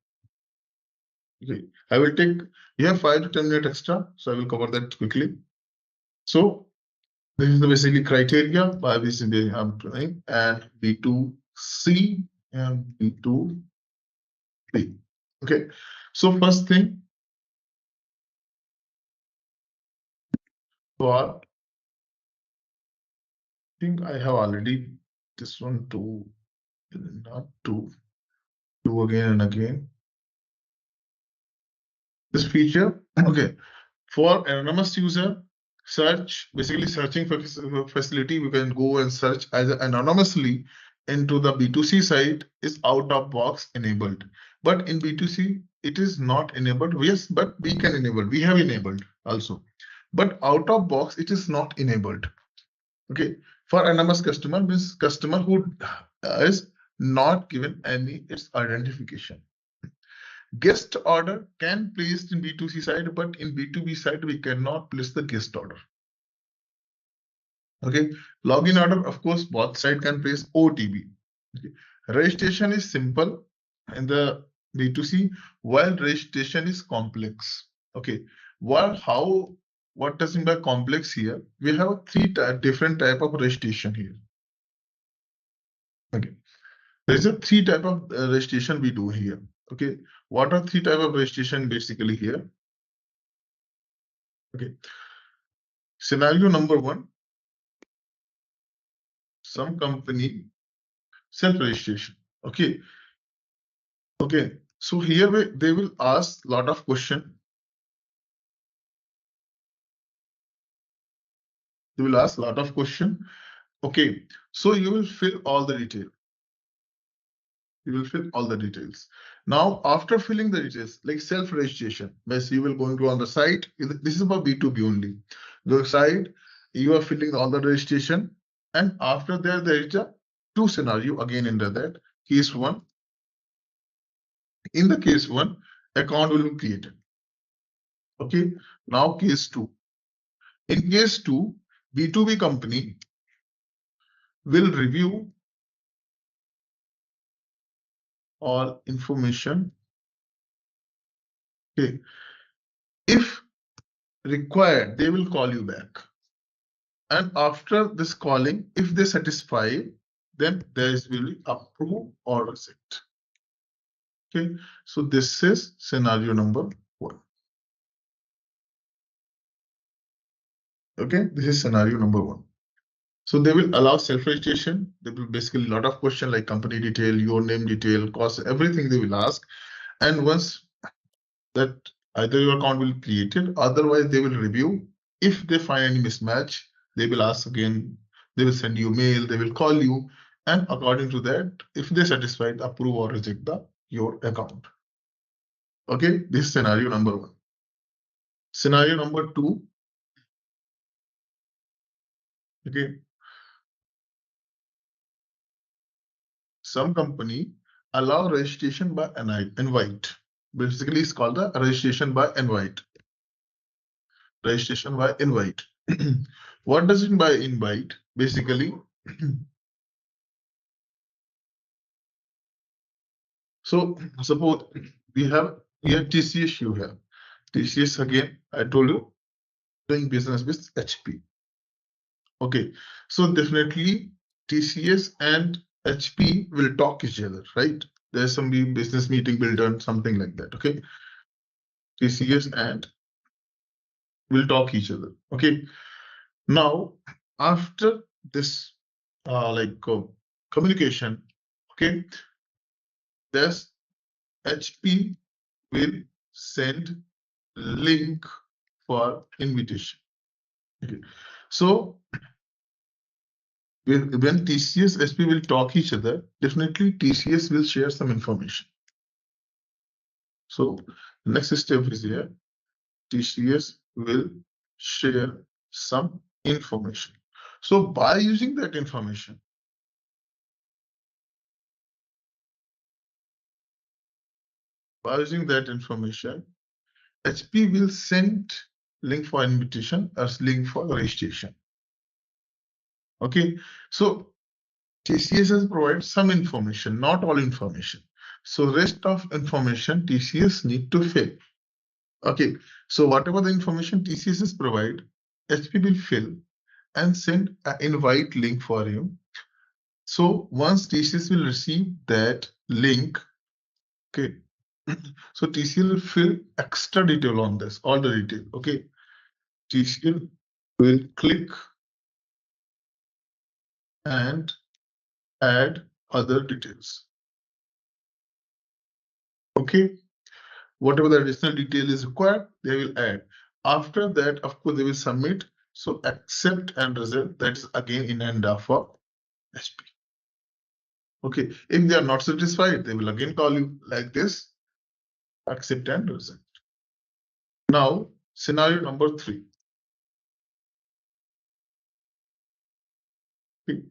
Okay, I will take, you have 5 to 10 minutes extra, so I will cover that quickly. So this is the basically criteria by which they have doing, and B2C and B2B. Okay, so first thing, for I think I have already this one to not to do again and again. This feature, okay, for anonymous user, search, basically searching for facility, we can go and search as anonymously into the B2C site is out of box enabled. But in B2C, it is not enabled. Yes, but we can enable. We have enabled also. But out of box, it is not enabled. Okay. For anonymous customer means customer who is not given any its identification. Guest order can placed in B2C side, but in B2B side, we cannot place the guest order. Okay, login order, of course, both side can place OTP. Okay. Registration is simple in the B2C, while registration is complex. Okay, what does it mean by complex here? We have different type of registration here. Okay, there is a three type of registration we do here. Okay, what are three type of registration basically here? Okay, scenario number one, some company self-registration. Okay, so here they will ask lot of question. They will ask lot of question. Okay, so you will fill all the detail. You will fill all the details. Now, after filling the details, like self-registration, means you will going to on the site. This is about B2B only. The site, you are filling all the registration, and after that, there is a two scenario again under that. Case one. In the case one, account will be created. Okay. Now case two. In case two, B2B company will review all information. Okay. If required, they will call you back. And after this calling, if they satisfy, then there is will be approve or reject. Okay. So this is scenario number one. Okay. This is scenario number one. So they will allow self-registration. They will basically a lot of question like company detail, your name detail, cost, everything they will ask. And once that either your account will be created, otherwise they will review. If they find any mismatch, they will ask again. They will send you mail. They will call you, and according to that, if they satisfied, approve or reject your account. Okay, this is scenario number one. Scenario number two. Okay, some company allow registration by invite. Basically, it's called the registration by invite. Registration by invite. What does it mean by invite? Basically, so suppose we have here TCS. You have TCS again. I told you doing business with HP. Okay, so definitely TCS and HP will talk each other, right? There's some business meeting will done, something like that. Okay, TCS and will talk each other. Okay, now after this communication, okay, there's HP will send link for invitation. Okay, so when TCS SP will talk each other, definitely TCS will share some information. So next step is here. TCS will share some information. So by using that information, HP will send link for invitation as link for registration. Okay, so TCS has provided some information, not all information. So rest of information TCS need to fill. Okay, so whatever the information TCS has provided, HP will fill and send an invite link for you. So once TCS will receive that link, okay, so TCS will fill extra detail on this, all the detail. Okay, TCS will click and add other details. Okay, whatever the additional detail is required, they will add. After that, of course, they will submit. So accept and result. That is again in ANDA for HP. Okay, if they are not satisfied, they will again call you like this. Accept and result. Now, scenario number three. Okay.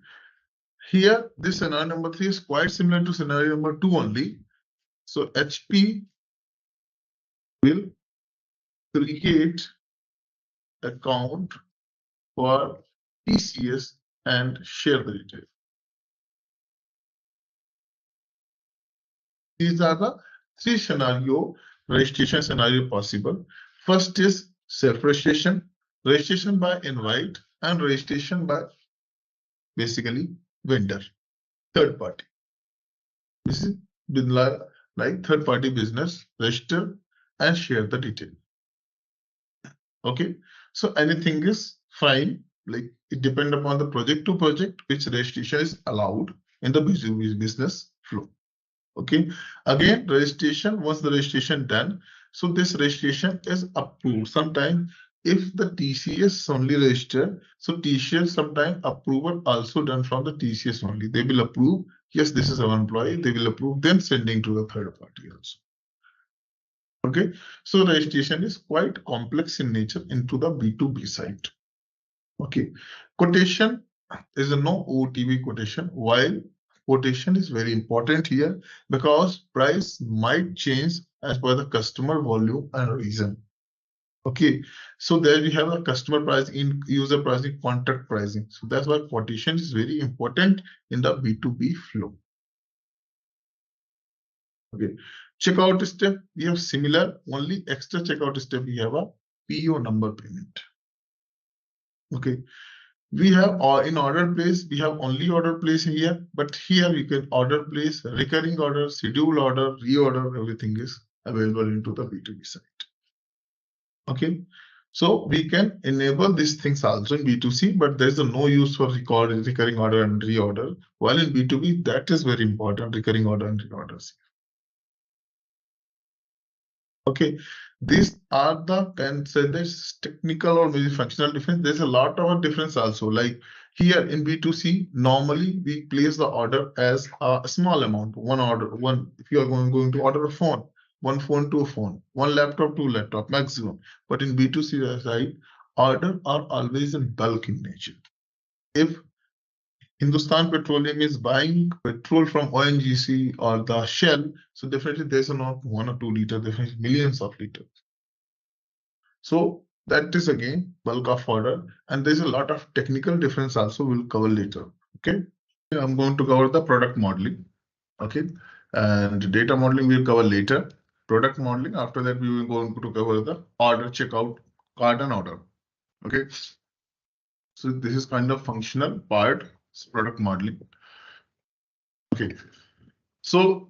Here, this scenario number three is quite similar to scenario number two only. So HP will create account for TCS and share the detail. These are the three registration scenario possible. First is self-registration, registration by invite, and registration by basically vendor, third party. This is like third party business, register and share the detail. Okay, so anything is fine. Like it depends upon the project to project which registration is allowed in the business flow. Okay, again registration, once the registration done, so this registration is approved. Sometimes if the TCS only register, so TCS sometimes approval also done from the TCS only. They will approve, yes, this is our employee, they will approve, then sending to the third party also. Okay, so registration is quite complex in nature into the B2B side. Okay, quotation is a no OTB quotation. While quotation is very important here because price might change as per the customer volume and reason. Okay, so there we have a customer pricing, user pricing, contract pricing. So that's why quotation is very important in the B2B flow. Okay, checkout step, we have similar, only extra checkout step, we have a PO number payment. Okay, we have in order place, we have only order place here, but here you can order place, recurring order, schedule order, reorder, everything is available into the B2B side. Okay, so we can enable these things also in B2C, but there's no use for recurring order and reorder. While in B2B, that is very important, recurring order and reorders. Okay, these are the there's technical or maybe functional difference. There's a lot of difference also. Like here in B2C, normally we place the order as a small amount, one order, if you are going to order a phone, one phone to a phone, one laptop to laptop maximum. But in B2C side, order are always in bulk in nature. If Hindustan Petroleum is buying petrol from ONGC or the Shell, so definitely there's not 1 or 2 liters, definitely millions of liters. So that is again bulk of order, and there's a lot of technical difference also we'll cover later. Okay, I'm going to cover the product modeling. Okay, and data modeling we'll cover later. Product modeling, after that we will going to cover the order, checkout, card and order. Okay, so this is kind of functional part, product modeling. Okay, so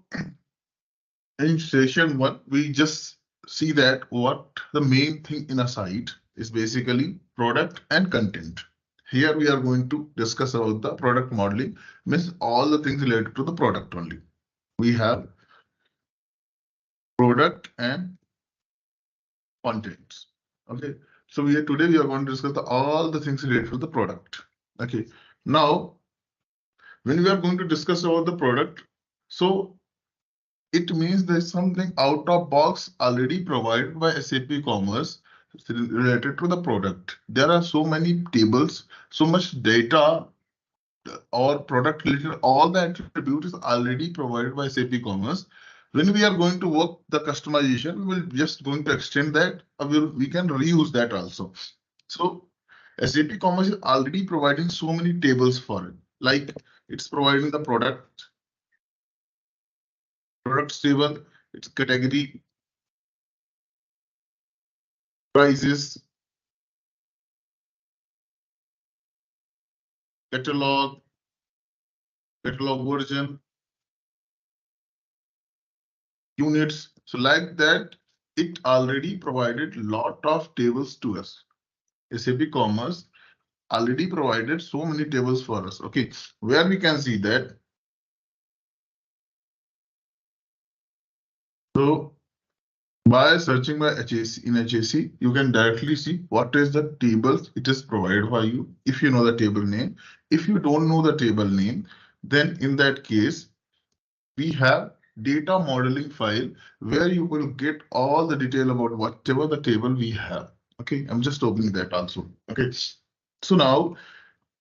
in session 1, we just see that what the main thing in a site is basically product and content. Here we are going to discuss about the product modeling, means all the things related to the product only. We have product and contents. Okay, so today we are going to discuss all the things related to the product. Okay, now when we are going to discuss about the product, so it means there's something out of box already provided by SAP Commerce related to the product. There are so many tables, so much data or product related, all the attributes is already provided by SAP Commerce. When we are going to work the customization, we will just going to extend that, we can reuse that also. So SAP Commerce is already providing so many tables for it. Like it's providing the product table, its category, prices, catalog version, units. So like that, it already provided lot of tables to us. SAP Commerce already provided so many tables for us. Okay, where we can see that. So by searching by HAC in HAC, you can directly see what is the tables it is provided by you. If you know the table name, if you don't know the table name, then in that case, we have data modeling file where you will get all the detail about whatever the table we have. Okay, I'm just opening that also. Okay, so now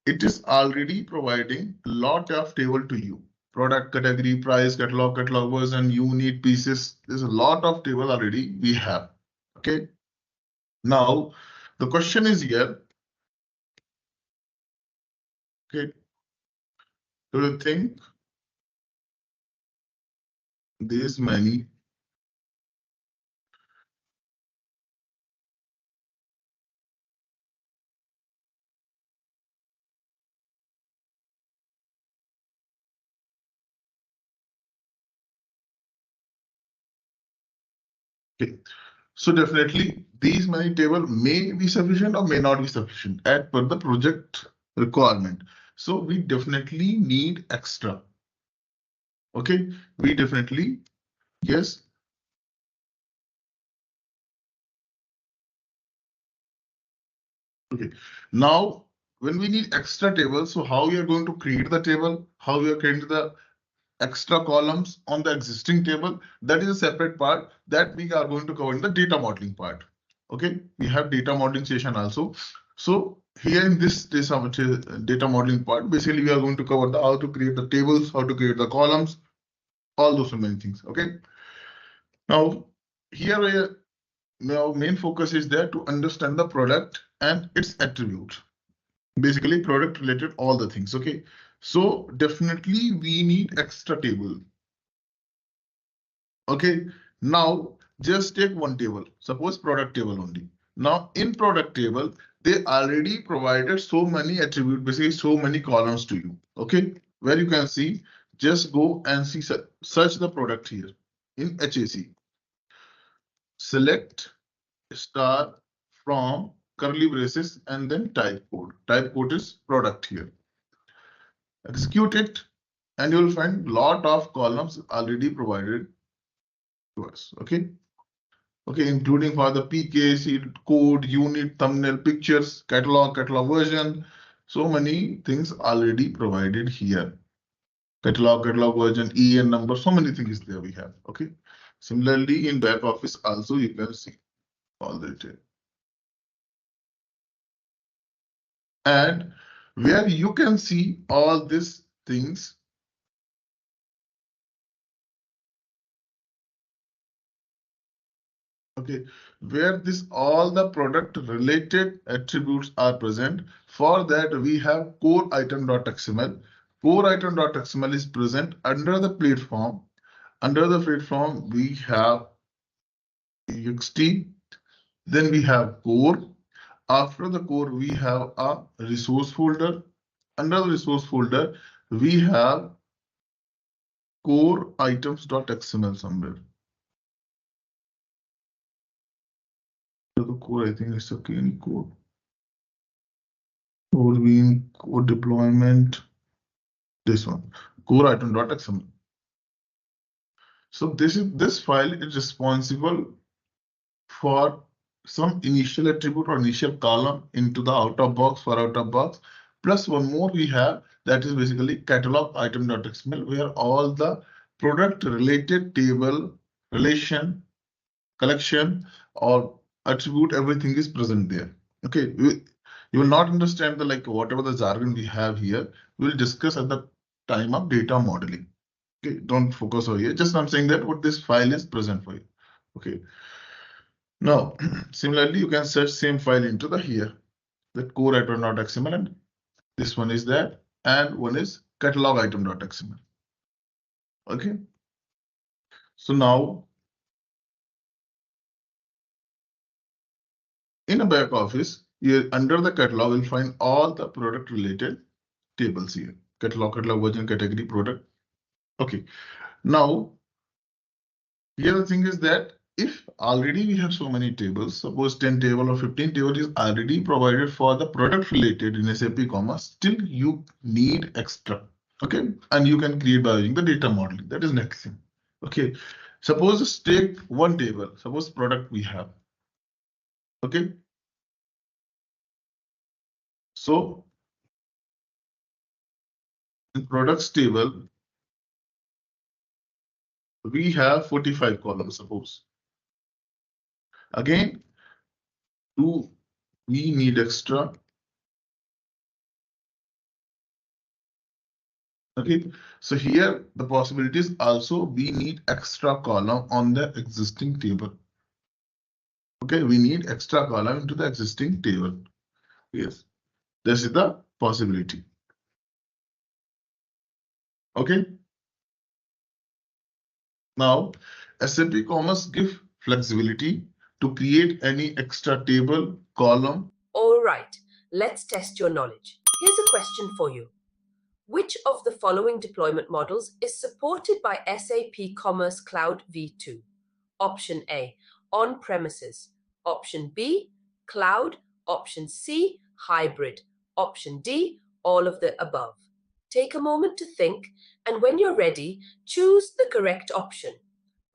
it is already providing a lot of table to you. Product category, price, catalog version, unit, pieces. There's a lot of table already we have. Okay. Now the question is here. Okay. Do you think these many okay. So definitely these many table may be sufficient or may not be sufficient as per the project requirement. So we definitely need extra. Okay, we definitely, yes. Okay, now when we need extra tables, so how we are going to create the table, how we are creating the extra columns on the existing table, that is a separate part that we are going to cover in the data modeling part. Okay, we have data modeling session also. So here in this data modeling part, basically we are going to cover the how to create the tables, how to create the columns, all those many things. Okay, now here now main focus is there to understand the product and its attributes. Basically product related all the things. Okay, so definitely we need extra table. Okay, now just take one table, suppose product table only. Now in product table, they already provided so many attributes, basically so many columns to you. Okay, where you can see, just go and see, search the product here in HAC. Select star from curly braces and then type code. Type code is product here. Execute it and you will find lot of columns already provided to us. Okay. Okay, including for the PK, seed, code, unit, thumbnail, pictures, catalog version. So many things already provided here. Catalog version, EN number, so many things there we have. Okay. Similarly, in back office also you can see all the detail. And where you can see all these things. Okay, where this all the product related attributes are present. For that we have core item.xml. Core item.xml is present under the platform. Under the platform we have ext, then we have core. After the core we have a resource folder. Under the resource folder we have core items.xml somewhere. The core, I think it's okay in code. Code being code deployment. This one, core item.xml. So this file is responsible for some initial attribute or initial column into the out of box for out of box. Plus one more we have, that is basically catalog item.xml, where all the product related table, relation, collection, or attribute, everything is present there. Okay, you will not understand the whatever the jargon we have here. We will discuss at the time of data modeling. Okay, don't focus over here. Just I'm saying that what this file is present for you. Okay. Now, similarly, you can search same file into the here, the core item.xml, and this one is there, and one is catalog item.xml. Okay. So now, in a back office, here under the catalog, you'll find all the product related tables here. Catalog version, category, product. Okay. Now, here the thing is that if already we have so many tables, suppose 10 table or 15 table is already provided for the product related in SAP Commerce, still you need extra. Okay, and you can create by using the data modeling. That is next thing. Okay, suppose take one table, suppose product we have. Okay, so in products table, we have 45 columns, suppose. Again, we need extra. Okay, so here the possibilities also we need extra column on the existing table. Okay, we need extra column into the existing table. Yes, this is the possibility. Okay. Now, SAP Commerce gives flexibility to create any extra table, column. All right, let's test your knowledge. Here's a question for you. Which of the following deployment models is supported by SAP Commerce Cloud V2? Option A, on-premises. Option B, cloud. Option C, hybrid. Option D, all of the above. Take a moment to think, and when you're ready, choose the correct option.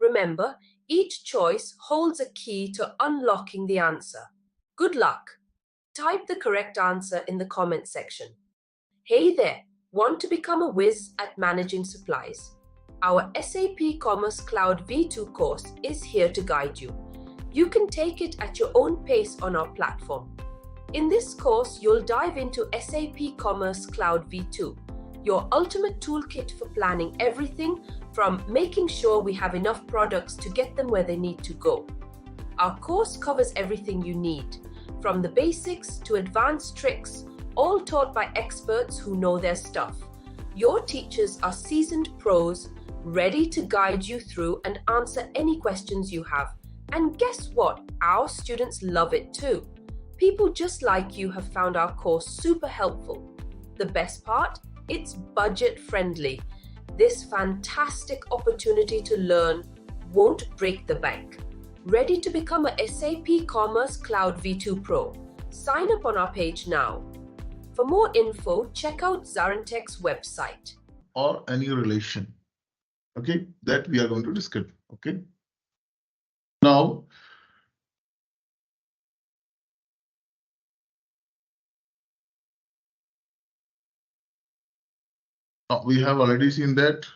Remember, each choice holds a key to unlocking the answer. Good luck! Type the correct answer in the comment section. Hey there! Want to become a whiz at managing supplies? Our SAP Commerce Cloud V2 course is here to guide you. You can take it at your own pace on our platform. In this course, you'll dive into SAP Commerce Cloud V2, your ultimate toolkit for planning everything from making sure we have enough products to get them where they need to go. Our course covers everything you need, from the basics to advanced tricks, all taught by experts who know their stuff. Your teachers are seasoned pros, ready to guide you through and answer any questions you have. And guess what? Our students love it too. People just like you have found our course super helpful. The best part? It's budget friendly. This fantastic opportunity to learn won't break the bank. Ready to become a SAP Commerce Cloud V2 Pro? Sign up on our page now. For more info, check out ZaranTech's website. Or any relation. Okay, that we are going to discuss. Okay. Now, we have already seen that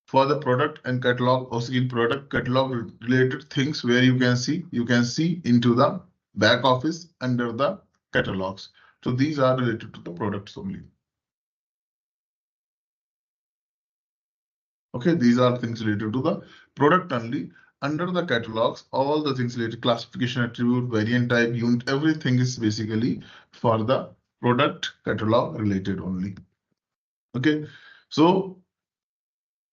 for the product and catalog, or in product catalog related things where you can see into the back office under the catalogs. So these are related to the products only. Okay, these are things related to the product only. Under the catalogs, all the things related classification, attribute, variant type, unit, everything is basically for the product catalog related only. Okay, so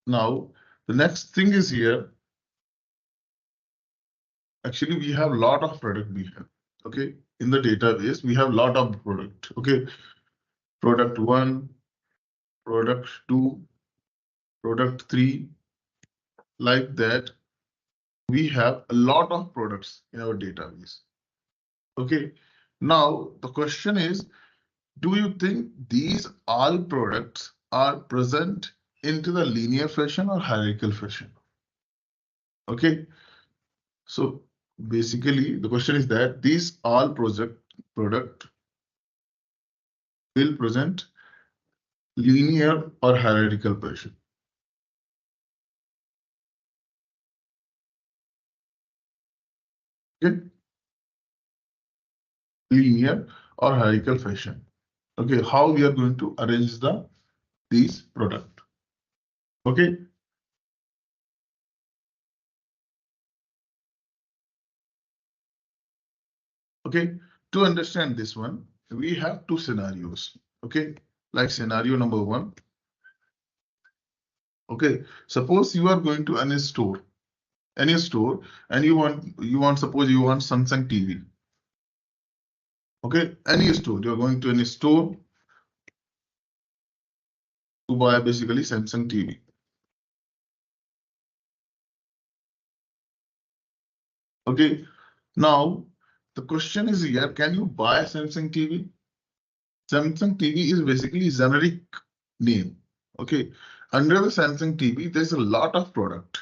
now the next thing is here. Actually, we have a lot of product we have. Okay, in the database, we have a lot of product. Okay, product 1, product 2, product 3, like that. We have a lot of products in our database. Okay, now the question is, do you think these all products are present into the linear fashion or hierarchical fashion? Okay, so basically the question is that these all product will present linear or hierarchical fashion. Okay, linear or hierarchical fashion. Okay, how we are going to arrange these product. Okay. Okay, to understand this one, we have two scenarios. Okay, like scenario number 1. Okay, suppose you are going to any store, and you want suppose you want Samsung TV. Okay, any store, you're going to any store to buy basically Samsung TV. Okay, now the question is here, can you buy Samsung TV? Samsung TV is basically generic name. Okay, under the Samsung TV, there's a lot of product.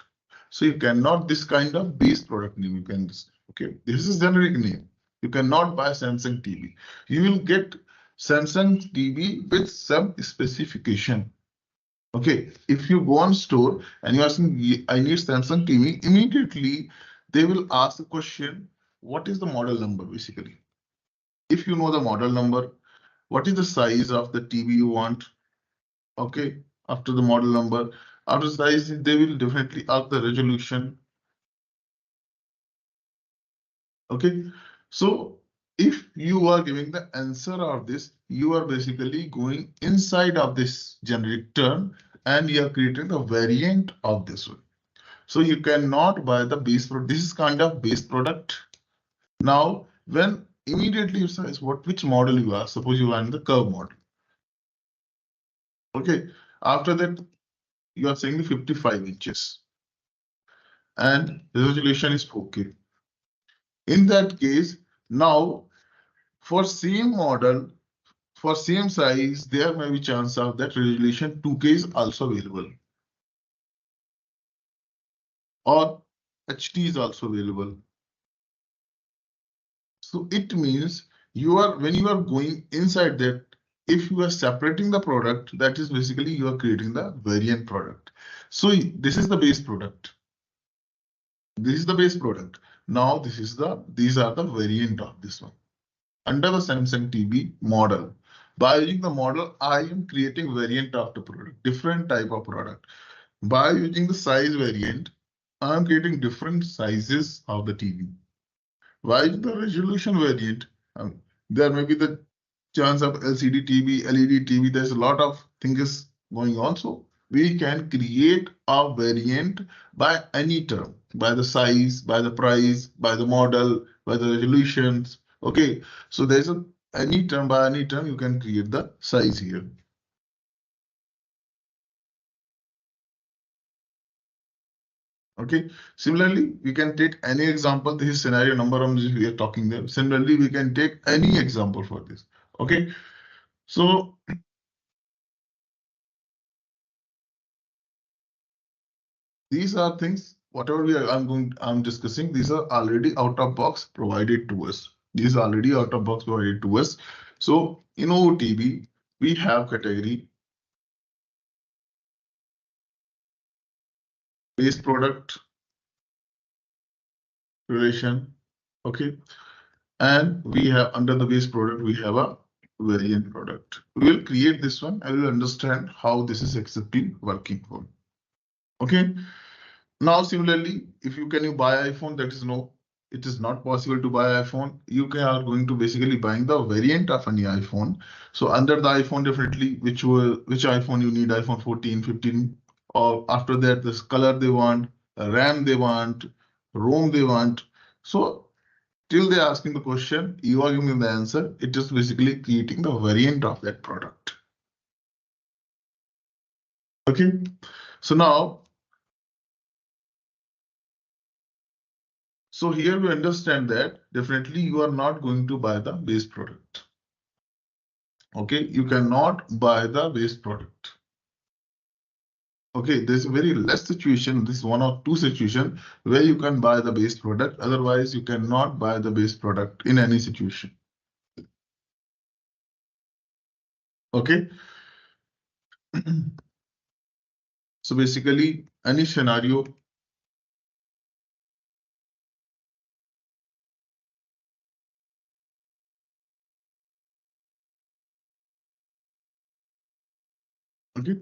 So you cannot this kind of base product name. You can, okay, this is generic name. You cannot buy Samsung TV. You will get Samsung TV with some specification. Okay, if you go on store and you are saying I need Samsung TV, immediately they will ask the question, what is the model number basically? If you know the model number, what is the size of the TV you want? Okay, after the model number, after size, they will definitely ask the resolution. Okay, so if you are giving the answer of this, you are basically going inside of this generic term and you are creating the variant of this one. So you cannot buy the base product. This is kind of base product. Now, when immediately you say which model you are, suppose you are in the curve model. Okay. After that, you are saying the 55 inches and resolution is 4K. In that case, now for same model, for same size, there may be chance of that resolution 2K is also available, or HD is also available. So it means when you are going inside that, if you are separating the product, that is basically you are creating the variant product. So this is the base product. This is the base product. Now these are the variant of this one. Under the Samsung TV model, by using the model, I am creating variant of the product, different type of product. By using the size variant, I am creating different sizes of the TV. While the resolution variant, there may be the chance of LCD TV, LED TV. There's a lot of things going on. So we can create a variant by any term, by the size, by the price, by the model, by the resolutions. Okay, so there's any term, by any term you can create the size here. Okay. Similarly, we can take any example. This is scenario number one we are talking there. Similarly, we can take any example for this. Okay. So these are things, whatever I'm discussing, these are already out of box provided to us. These are already out of box provided to us. So in OTB, we have category base product relation. Okay. And we have under the base product, we have a variant product. We will create this one. I will understand how this is accepting working for. Okay. Now, similarly, if you buy iPhone, that is no, it is not possible to buy iPhone. You are going to basically buying the variant of any iPhone. So under the iPhone, definitely which iPhone you need, iPhone 14, 15, or after that, this color they want, RAM they want, ROM they want. So till they're asking the question, you are giving the answer. It is basically creating the variant of that product. Okay. So now, so here we understand that definitely you are not going to buy the base product. Okay, you cannot buy the base product. Okay, there's a very less situation, this one or two situation where you can buy the base product. Otherwise, you cannot buy the base product in any situation. Okay. So basically, any scenario. Okay.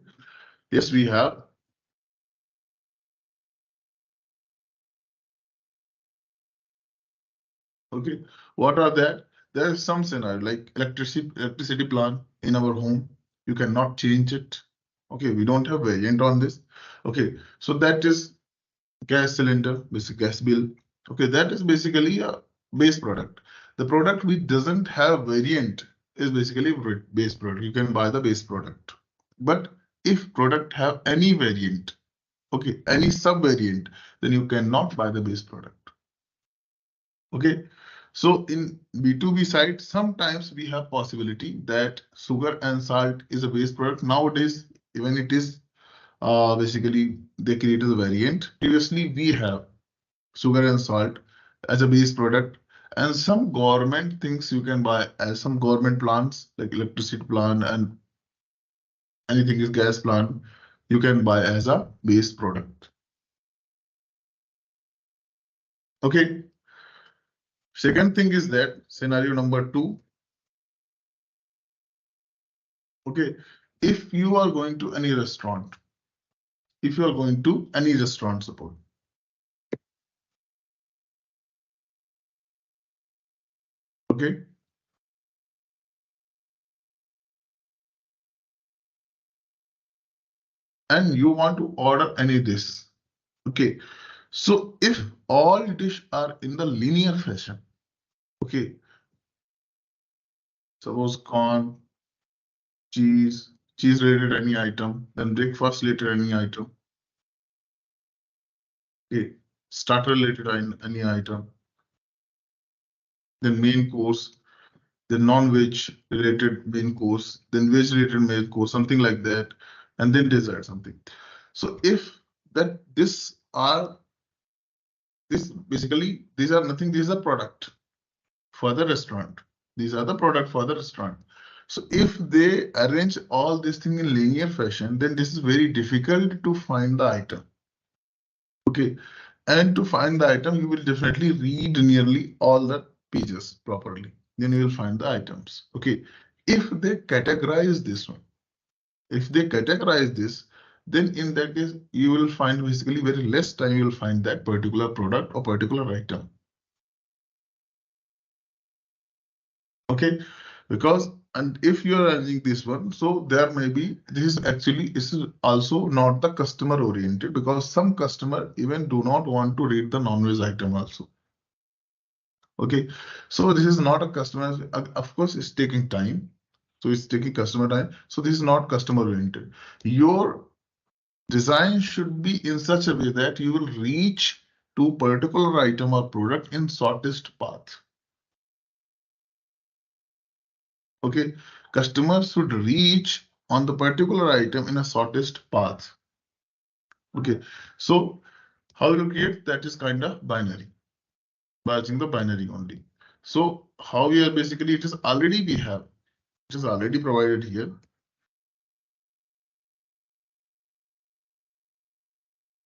Yes, we have. Okay. What are that? There is some scenario like electricity plan in our home. You cannot change it. Okay, we don't have variant on this. Okay, so that is gas cylinder, basic gas bill. Okay, that is basically a base product. The product which doesn't have variant is basically base product. You can buy the base product. But if product have any variant, okay, any sub variant, then you cannot buy the base product. Okay, so in B2B side, sometimes we have possibility that sugar and salt is a base product. Nowadays, even it is basically they created a variant. Previously, we have sugar and salt as a base product, and some government things you can buy as some government plants like electricity plant and anything is gas plant, you can buy as a base product. Okay. Second thing is that scenario number 2. Okay, if you are going to any restaurant, suppose. Okay. and you want to order any dish. Okay, so if all dish are in the linear fashion, okay, suppose corn, cheese related any item, then breakfast related any item, okay, starter related any item, then main course, then non-veg related main course, then veg related main course, something like that, and then dessert something. So if that this basically these are nothing, these are product for the restaurant. These are the product for the restaurant. So if they arrange all these things in linear fashion, then this is very difficult to find the item. Okay, and to find the item, you will definitely read nearly all the pages properly. Then you will find the items. Okay, if they categorize this one, if they categorize this, then in that case, you will find basically very less time you will find that particular product or particular item. Okay, because and if you are running this one, so there may be this is also not the customer oriented, because some customer even do not want to read the non-veg item also. Okay, so this is not a customer, of course it's taking time, so it's taking customer time, so this is not customer oriented. Your design should be in such a way that you will reach to particular item or product in shortest path. Okay, customers should reach on the particular item in a shortest path. Okay, so how you create that is kind of binary, by using the binary only. So how we are basically, it is already it is already provided here.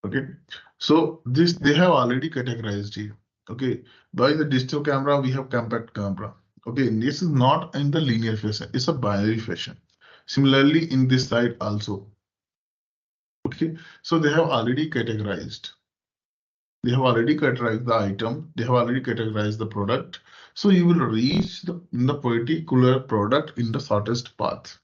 Okay, so this they have already categorized here. Okay, by the digital camera we have compact camera. Okay, this is not in the linear fashion, it's a binary fashion. Similarly in this side also. Okay, so they have already categorized. They have already categorized the item, they have already categorized the product. So you will reach the particular product in the shortest path.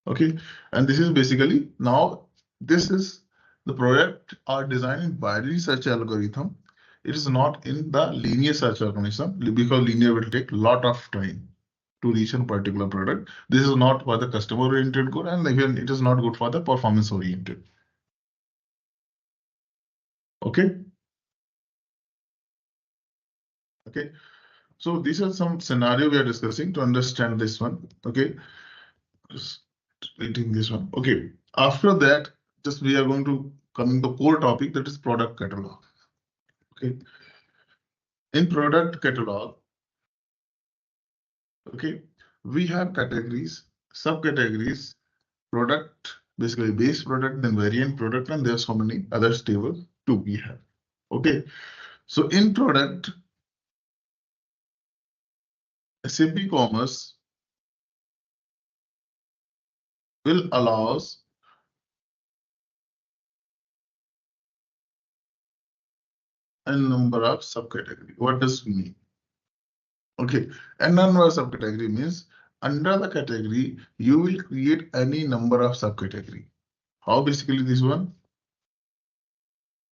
Okay, and this is basically now this is the product are designed in binary search algorithm. It is not in the linear search algorithm, because linear will take a lot of time to reach a particular product. This is not for the customer oriented good, and even it is not good for the performance oriented. Okay. Okay. So these are some scenario we are discussing to understand this one. Okay. Just reading this one. Okay. After that, just we are going to coming the core topic, that is product catalog. Okay. In product catalog, okay, we have categories, subcategories, product, basically base product, then variant product, and there are so many other tables too we have. Okay. So in product, SAP Commerce will allow us a number of subcategories. What does it mean? Okay, a number of subcategory means under the category you will create any number of subcategory. How basically this one?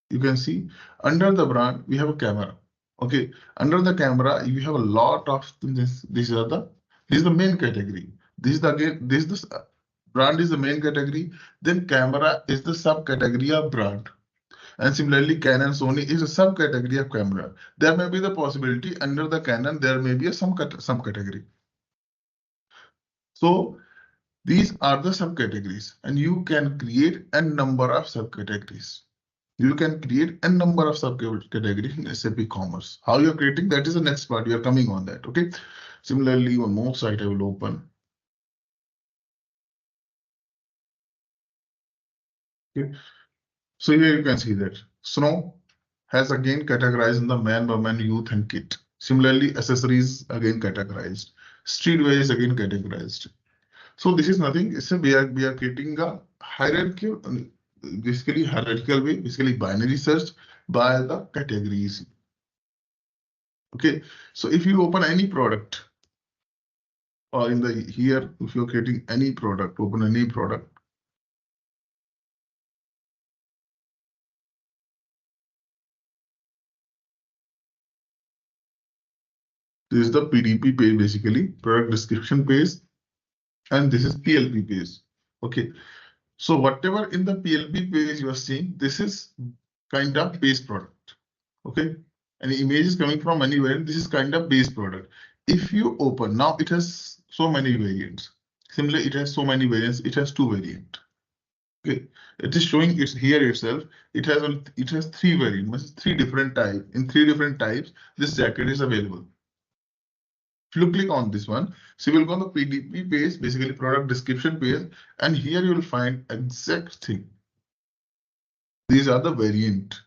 You can see under the brand we have a camera. Okay, under the camera you have a lot of this. This is the main category. This is the again this brand is the main category. Then camera is the subcategory of brand. And similarly, Canon Sony is a subcategory of camera. There may be the possibility under the Canon there may be a some category. So these are the subcategories, and you can create a number of subcategories. You can create a number of subcategories in SAP Commerce. How you're creating, that is the next part. We are coming on that. Okay. Similarly, one more site I will open. Okay. So here you can see that Snow has again categorized in the man, woman, youth, and kit. Similarly, accessories again categorized. Streetwear is again categorized. So this is nothing. So we are creating a hierarchical, basically hierarchical way, basically binary search by the categories. Okay. So if you open any product, or in the here, if you're creating any product, open any product. This is the PDP page, basically product description page, and this is PLP page. Okay, so whatever in the PLP page you are seeing, this is kind of base product. Okay, any image is coming from anywhere, this is kind of base product. If you open now, it has so many variants. Similarly, it has so many variants. It has 2 variants. Okay, it is showing it's here itself. It has 3 variants, 3 different types. In 3 different types, this jacket is available. If you click on this one, so you will go on the PDP page, basically product description page, and here you will find exact thing. These are the variant.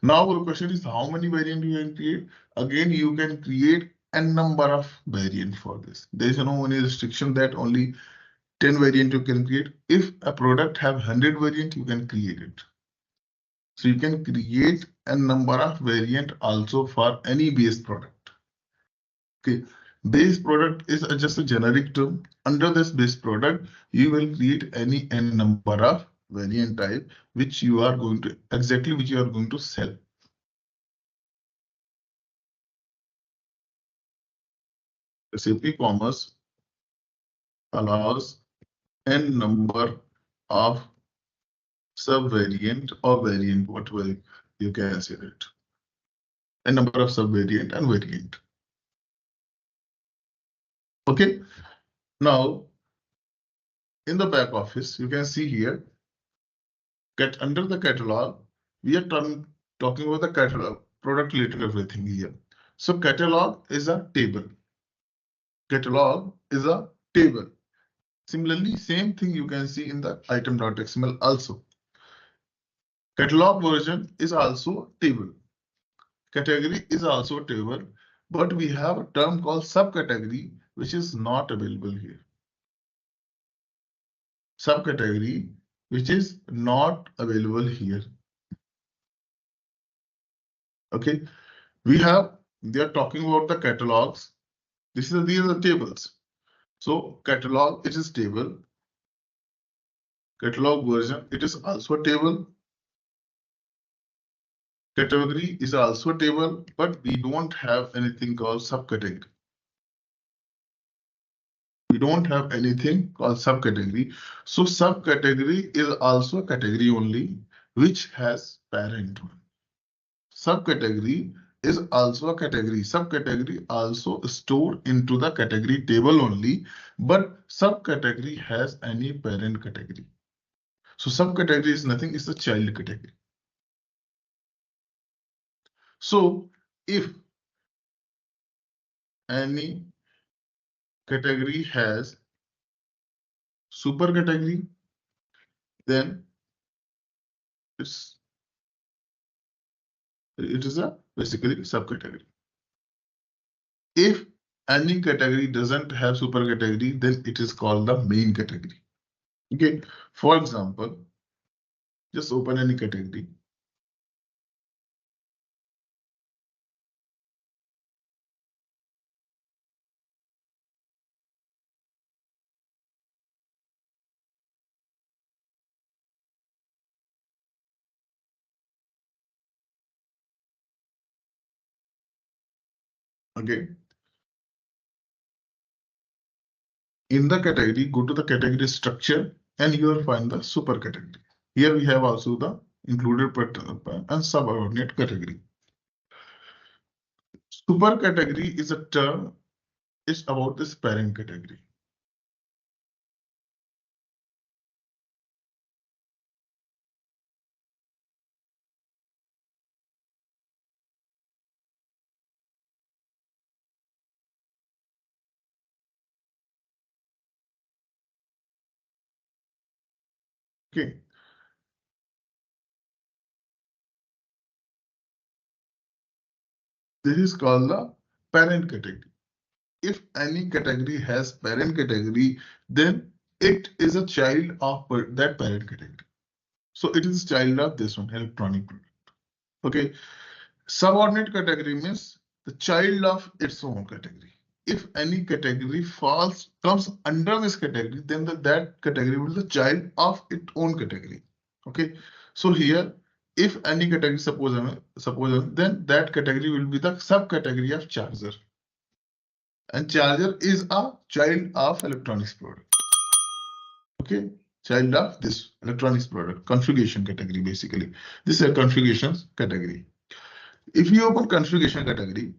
Now the question is how many variant you can create. Again, you can create a number of variant for this. There is no any restriction that only 10 variant you can create. If a product have 100 variant, you can create it. So you can create a number of variant also for any base product. Okay, base product is just a generic term. Under this base product, you will create any n number of variant type which you are going to sell. SAP Commerce allows n number of subvariant or variant, whatever you can say it. A number of subvariant and variant. Okay, now in the back office, you can see here, get under the catalog, we are talking about the catalog, product related everything here. So catalog is a table. Catalog is a table. Similarly, same thing you can see in the item.xml also. Catalog version is also a table. Category is also a table, but we have a term called subcategory, which is not available here. Subcategory, which is not available here. Okay, they are talking about the catalogs. These are the tables. So catalog, it is table. Catalog version, it is also a table. Category is also a table, but we don't have anything called subcategory. We don't have anything called subcategory. So subcategory is also a category only, which has parent one. Subcategory is also a category. Subcategory also stored into the category table only, but subcategory has any parent category. So subcategory is nothing, it's a child category. So if any category has super category, then it is a basically subcategory. If any category doesn't have super category, then it is called the main category. Okay, for example, just open any category. Okay. In the category, go to the category structure and you will find the super category. Here we have also the included pattern and subordinate category. Super category is a term, it's about this parent category. Okay. This is called the parent category. If any category has parent category, then it is a child of that parent category. So it is a child of this one, electronic product. Okay. Subordinate category means the child of its own category. If any category comes under this category, then that category will be the child of its own category. Okay. So here, if any category suppose then that category will be the subcategory of charger. and charger is a child of electronics product. Okay, child of this electronics product, configuration category basically. This is a configurations category. If you open configuration category,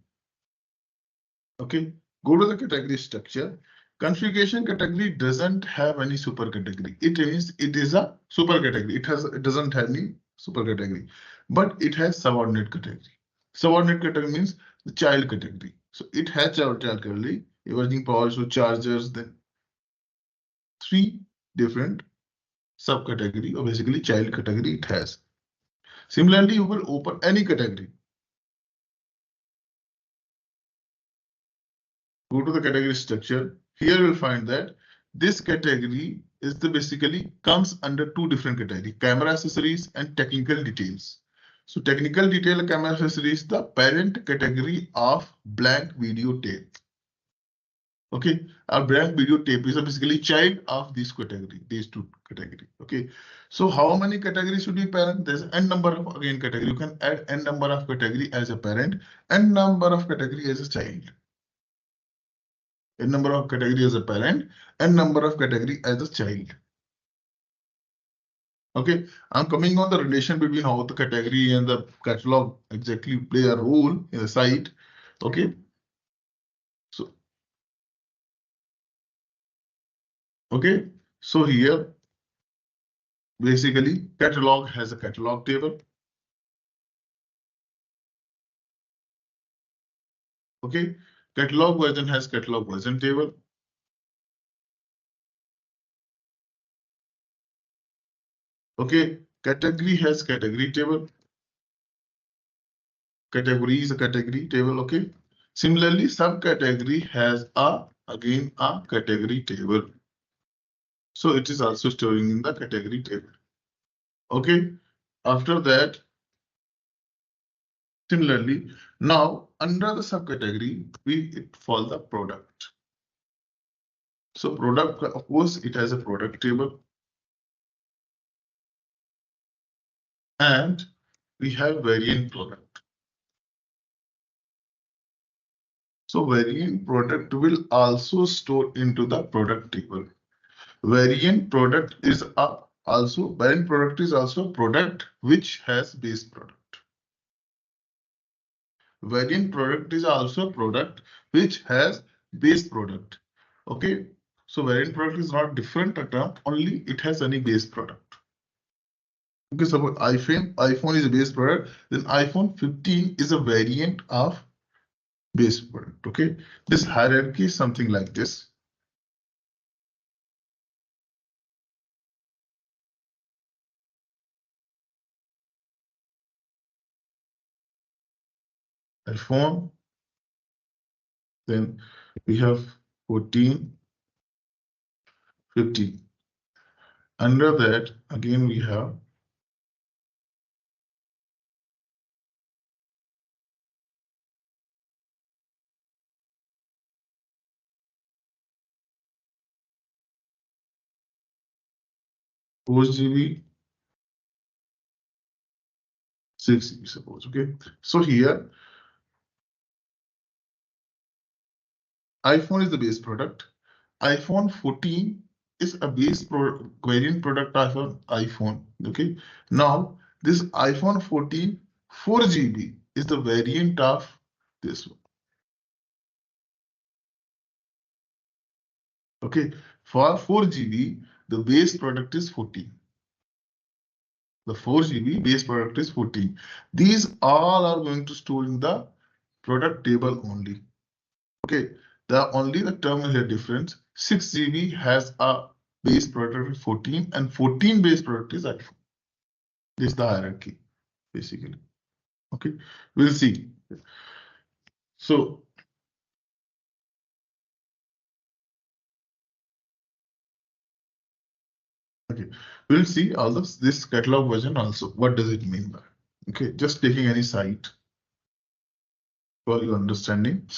okay, go to the category structure. Configuration category doesn't have any super category. It is a super category. It doesn't have any super category, but it has subordinate category. Subordinate category means the child category. So it has child category, emerging power, so chargers, then three different subcategory or basically child category it has. Similarly, you will open any category. Go to the category structure. Here you'll find that this category is the basically comes under two different categories, camera accessories and technical details. So technical detail camera accessories, the parent category of blank video tape. Okay, our blank video tape is basically child of this category, these two category. Okay, so how many categories should be parent? There's n number of again category. You can add n number of category as a parent, n number of category as a child. N number of category as a parent, n number of category as a child. Okay, I'm coming on the relation between how the category and the catalog exactly play a role in the site. Okay, so here basically catalog has a catalog table. Okay, catalog version has catalog version table. Okay, category has category table. Category is a category table. Okay, similarly subcategory has again a category table. So it is also storing in the category table. Okay, after that, similarly, now under the subcategory, it fall the product. So product, of course, it has a product table. And we have variant product. So variant product will also store into the product table. Variant product is also a product which has base product. Variant product is also a product which has base product. Okay, so variant product is not different term, only it has any base product. Okay, suppose iPhone is a base product, then iPhone 15 is a variant of base product. Okay, this hierarchy is something like this. iPhone, then we have 14, 15. Under that, again, we have four GB, 6 GB, suppose. Okay, so here iPhone is the base product. iPhone 14 is a variant product of iPhone. Okay, now this iPhone 14 4 GB is the variant of this one. Okay, for 4 GB, the base product is 14. The 4 GB base product is 14. These all are going to store in the product table only. Okay, the term is a difference. 6 GB has a base product of 14 and 14 base product is iPhone. This is the hierarchy, basically. Okay, we'll see. So okay, we'll see all this catalog version also. What does it mean by? Okay, just taking any site for your understanding.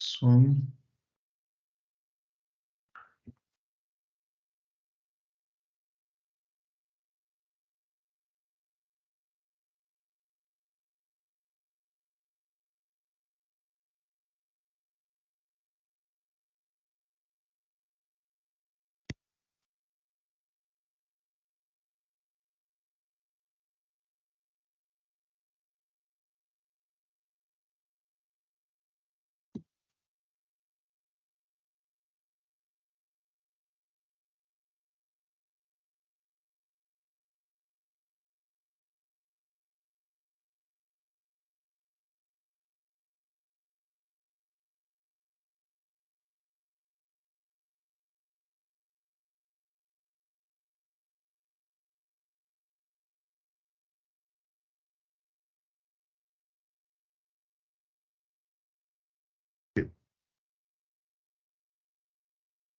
So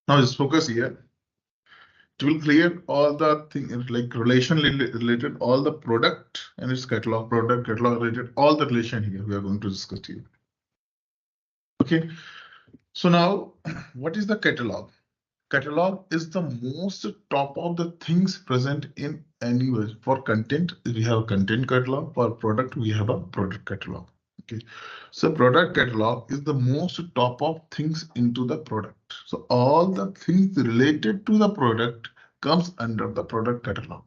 now just focus here. It will clear all the things like relation related, all the product and its catalog, product catalog related, all the relation here we are going to discuss here. Okay, so now what is the catalog? Catalog is the most top of the things present in anywhere. For content, we have a content catalog. For product, we have a product catalog. Okay, so product catalog is the most top of things into the product. So all the things related to the product comes under the product catalog.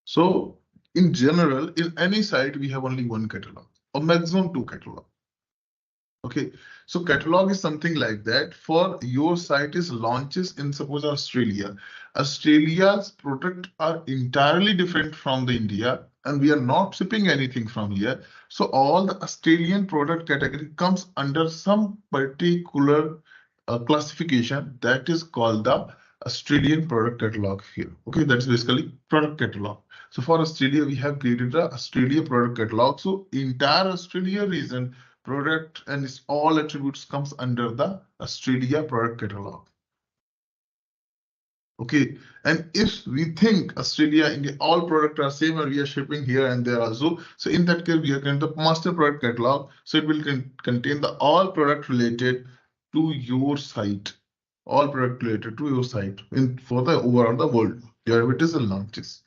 So in general, in any site, we have only one catalog or maximum two catalog. Okay, so catalog is something like that. For your site is launches in suppose Australia. Australia's product are entirely different from the India, and we are not shipping anything from here. So all the Australian product category comes under some particular classification that is called the Australian product catalog here. Okay, that's basically product catalog. So for Australia, we have created the Australia product catalog. So entire Australia region product and its all attributes comes under the Australia product catalog. Okay, and if we think Australia, India, all products are same and we are shipping here and there also, so in that case we are going to master product catalog. So it will contain the all product related to your site, all product related to your site in for the overall the world, your it is and launches.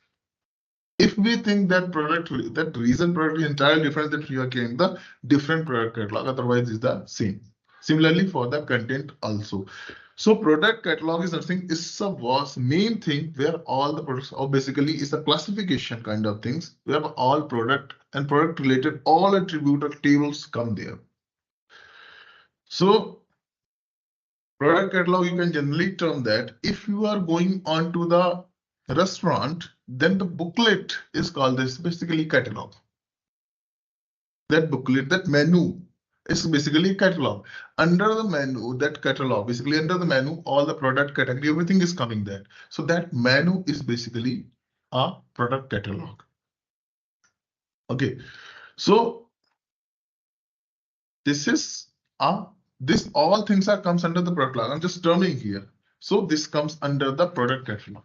If we think that product, that recent product is entirely different, that we are getting the different product catalog, otherwise is the same. Similarly for the content also. So product catalog is something is a main thing where all the products or basically is a classification kind of things where all product and product related all attribute or tables come there. So product catalog, you can generally term that if you are going on to the restaurant, then the booklet is called this basically catalog. That booklet, that menu is basically catalog. Under the menu, that catalog, basically under the menu, all the product category, everything is coming there. So that menu is basically a product catalog. Okay, so this is this all things are comes under the product catalog. I'm just terming here. So this comes under the product catalog.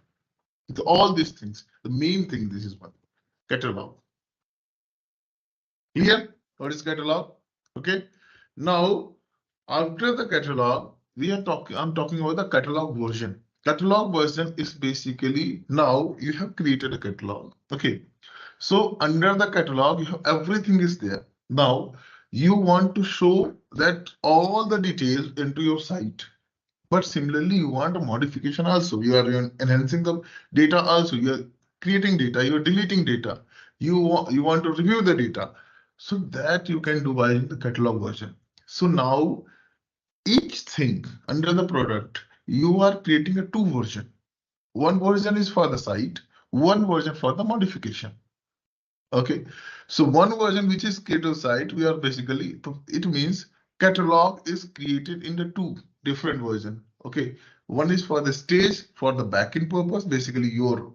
All these things, the main thing, this is one catalog. Clear? What is catalog? Okay. Now, after the catalog, I'm talking about the catalog version. Catalog version is basically now you have created a catalog. Okay. So under the catalog, you have everything is there. Now you want to show that all the details into your site. But similarly, you want a modification also. You are enhancing the data also. You are creating data. You are deleting data. You want to review the data. So that you can do by the catalog version. So now each thing under the product, you are creating a two version. One version is for the site, one version for the modification. Okay. So one version which is created site, we are basically, it means catalog is created in the two different version. Okay, one is for the stage for the backend purpose, basically your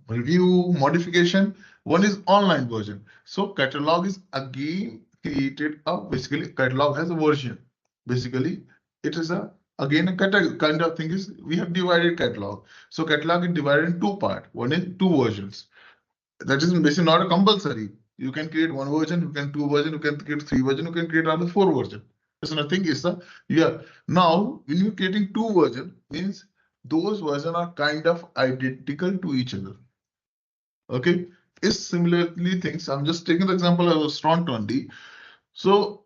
review modification. One is online version. So catalog is again created basically catalog has a version. Basically, it is again a kind of thing is we have divided catalog. So catalog is divided in two parts. One is two versions. That is basically not a compulsory. You can create one version, you can two version, you can create three version, you can create another four version. There's nothing is the now when you're creating two version means those versions are kind of identical to each other. Okay, is similarly things. I'm just taking the example of restaurant only. So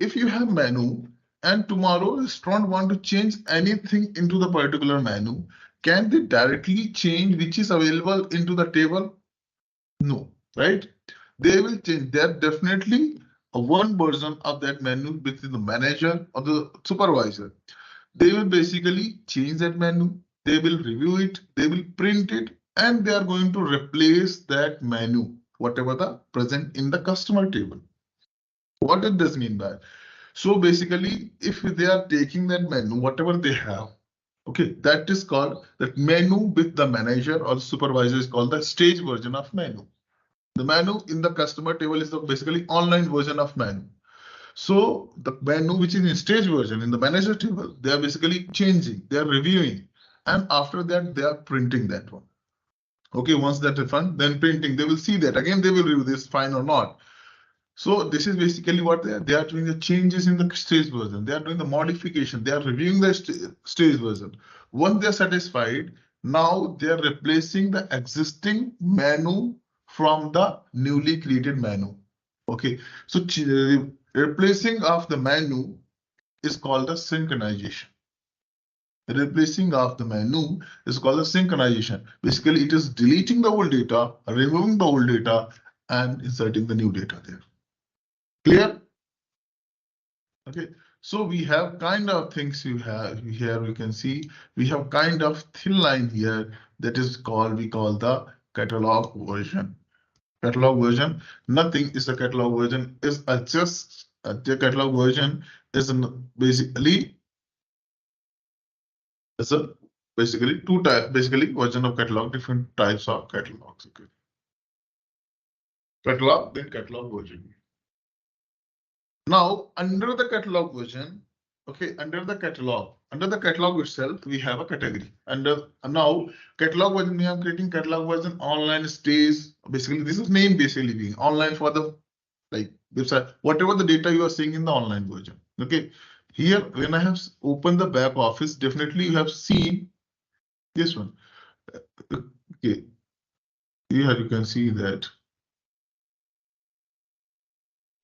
if you have menu and tomorrow restaurant want to change anything into the particular menu, can they directly change which is available into the table? No, right? They will change. They're definitely a one version of that menu between the manager or the supervisor. They will basically change that menu. They will review it. They will print it, and they are going to replace that menu, whatever the present in the customer table. What does this mean by? So basically, if they are taking that menu, whatever they have, okay, that is called that menu with the manager or the supervisor is called the stage version of menu. The menu in the customer table is the basically online version of menu. So the menu which is in stage version in the manager table, they are basically changing, they are reviewing, and after that they are printing that one. Okay, once that is done, then printing, they will see that again, they will review this fine or not. So this is basically what they are doing the changes in the stage version. They are doing the modification. They are reviewing the stage version. Once they are satisfied, now they are replacing the existing menu from the newly created menu. Okay, so replacing of the menu is called the synchronization. Replacing of the menu is called the synchronization. Basically, it is deleting the old data, removing the old data, and inserting the new data there. Clear? Okay, so we have kind of things you have here. We can see we have kind of thin line here that is called, we call the catalog version. Catalog version, nothing is the catalog version, is just the catalog version is basically it's a basically two types, basically version of catalog, different types of catalogs. Okay, catalog, then catalog version. Now, under the catalog version, okay, under the catalog itself, we have a category. Under now, catalog version, we are creating catalog version online stays. Basically, this is name basically being online for the like website, whatever the data you are seeing in the online version. Okay, here when I have opened the back office, definitely you have seen this one. Okay, here you can see that.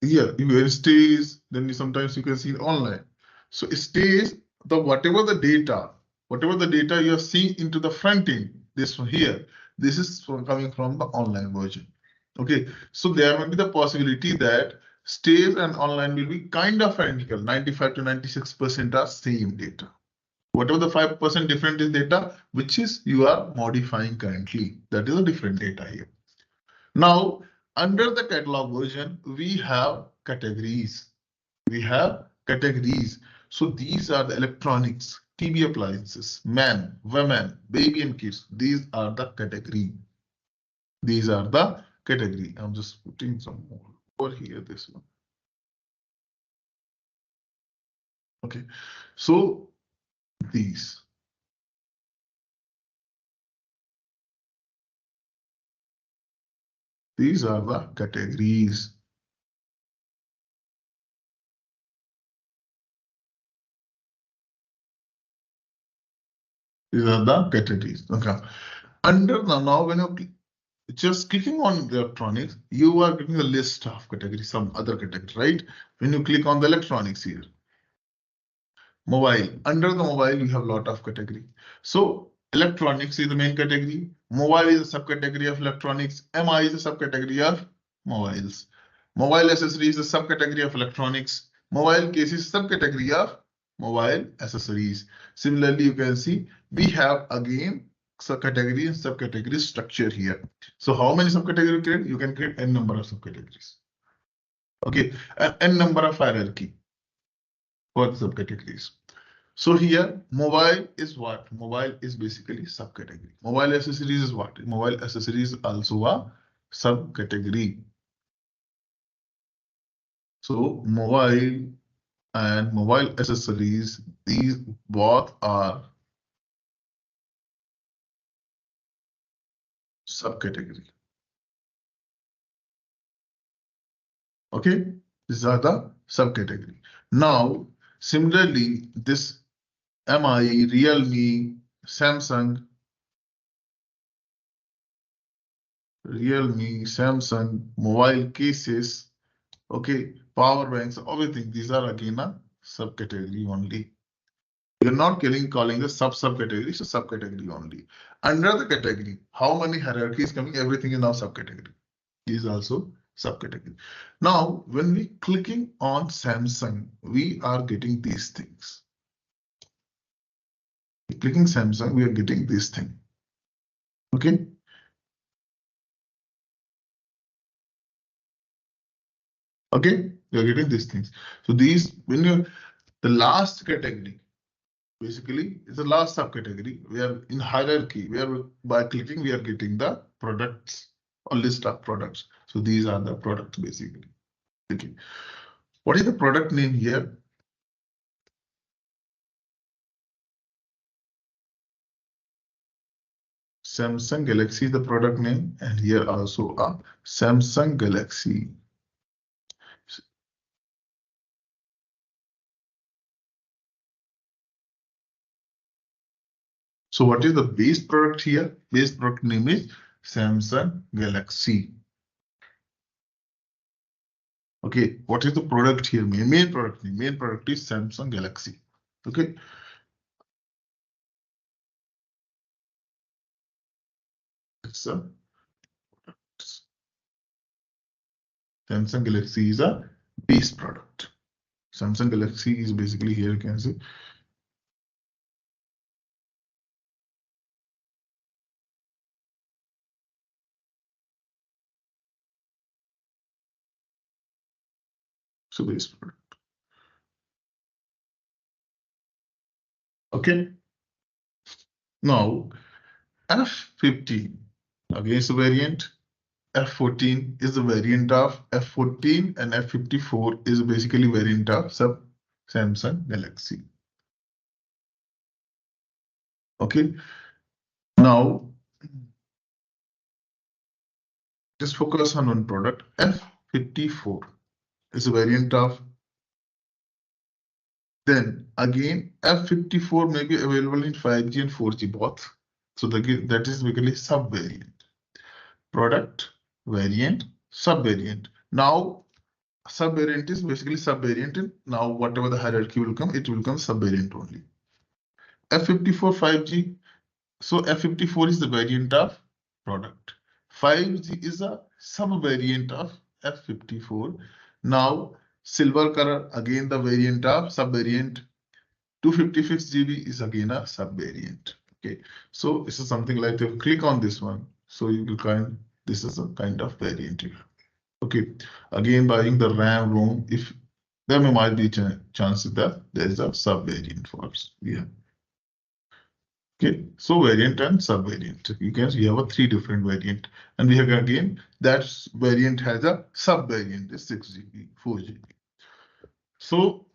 Yeah, you stays, then sometimes you can see online. So it stays the whatever the data you are seeing into the front end, this one here, this is coming from the online version. Okay, so there may be the possibility that stays and online will be kind of identical, 95 to 96% are same data. Whatever the 5% different is data, which is you are modifying currently, that is a different data here. Now, under the catalog version, we have categories. So these are the electronics, TV appliances, men, women, baby and kids. These are the category. I'm just putting some more over here, this one. Okay, so these. These are the categories. These are the categories. Okay. Under the now, when you just clicking on the electronics, you are getting a list of categories, some other categories, right? When you click on the electronics here, mobile. Under the mobile, you have a lot of category. So electronics is the main category. Mobile is a subcategory of electronics. MI is a subcategory of mobiles. Mobile accessories is a subcategory of electronics. Mobile case is subcategory of mobile accessories. Similarly, you can see we have again subcategory and subcategory structure here. So how many subcategories you create? You can create n number of subcategories. Okay, n number of hierarchy for the subcategories. So here, mobile is what? Mobile is basically subcategory. Mobile accessories is what? Mobile accessories is also a subcategory. So mobile and mobile accessories, these both are subcategory. Okay, these are the subcategory. Now, similarly, this MI, Realme, Samsung, mobile cases, okay, power banks, everything. These are again a subcategory only. You're not calling the subcategory, so subcategory only. Under the category, how many hierarchy is coming? Everything is now subcategory. Is also subcategory. Now, when we clicking on Samsung, we are getting these things. Clicking Samsung, we are getting this thing. Okay. Okay, we are getting these things. So these, when you the last category, basically is the last subcategory. We are in hierarchy. We are by clicking, we are getting the products or list of products. So these are the products basically. Okay. What is the product name here? Samsung Galaxy is the product name, and here also a Samsung Galaxy. So what is the base product here? Base product name is Samsung Galaxy. Okay, what is the product here? Main product name. Main product is Samsung Galaxy. Okay. It's a Samsung Galaxy is a base product. Samsung Galaxy is basically here, you can see. So base product. Okay. Now F15 against the variant. F14 is the variant of F14 and F54 is basically variant of Samsung Galaxy. Okay. Now just focus on one product. F54 is a variant of. Then again, F54 may be available in 5G and 4G both. So that is basically sub-variant. Product, variant, sub-variant. Now, sub-variant is basically sub-variant. Now, whatever the hierarchy will come, it will come sub-variant only. F54 5G. So F54 is the variant of product. 5G is a sub-variant of F54. Now, silver color, again the variant of sub-variant. 256 GB is again a sub-variant. Okay, so this is something like to click on this one. So you will this is a kind of variant here. Okay, again buying the RAM, ROM, if there might be chances that there is a sub-variant for us. Yeah. Okay, so variant and sub-variant. You have a 3 different variant, and we have again that variant has a sub-variant is 6 GB, 4 GB. So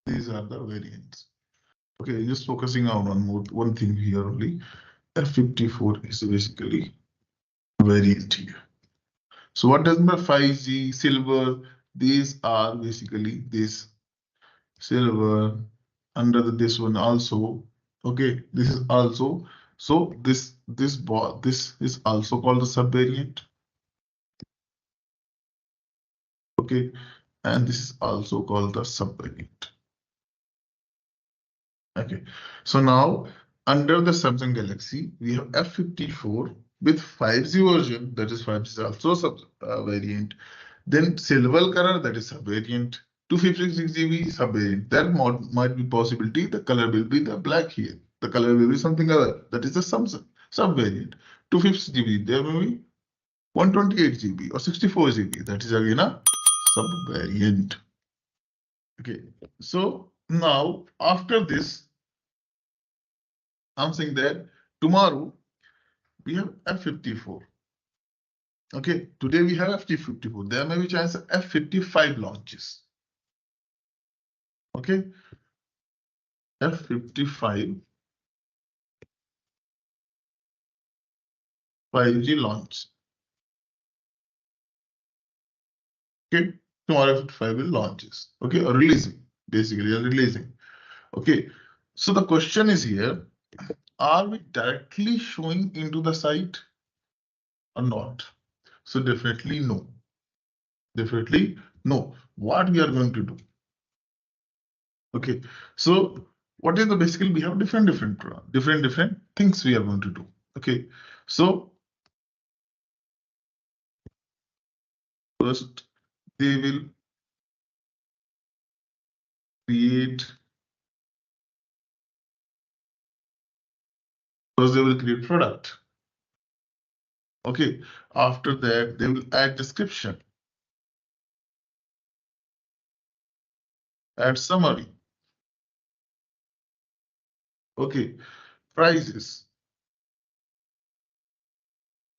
these are the variants. Okay, just focusing on one thing here only. F54 is basically variant here. So what does my 5G, silver? These are basically this silver under this one also. Okay, this is also. So this is also called a subvariant. Okay, and this is also called the subvariant. Okay, so now under the Samsung Galaxy, we have F54 with 5G version, that is 5G is also sub-variant. Then silver color, that is sub-variant. 256 GB sub-variant. That might be possibility. The color will be the black here. The color will be something other. That is the Samsung sub-variant. 256 GB, there may be 128 GB or 64 GB. That is again a sub-variant. Okay, so now after this, I'm saying that tomorrow we have F54. Okay, today we have F54. There may be chance of F55 launches. Okay, F55 5G launch. Okay, tomorrow F55 will launches. Okay, or releasing, basically, or releasing. Okay, so the question is here, are we directly showing into the site or not? So definitely no. Definitely no. What we are going to do? Okay, so what is the basically we have different things we are going to do. Okay, so first they will create. First they will create product. Okay, after that they will add description, add summary. Okay, prices.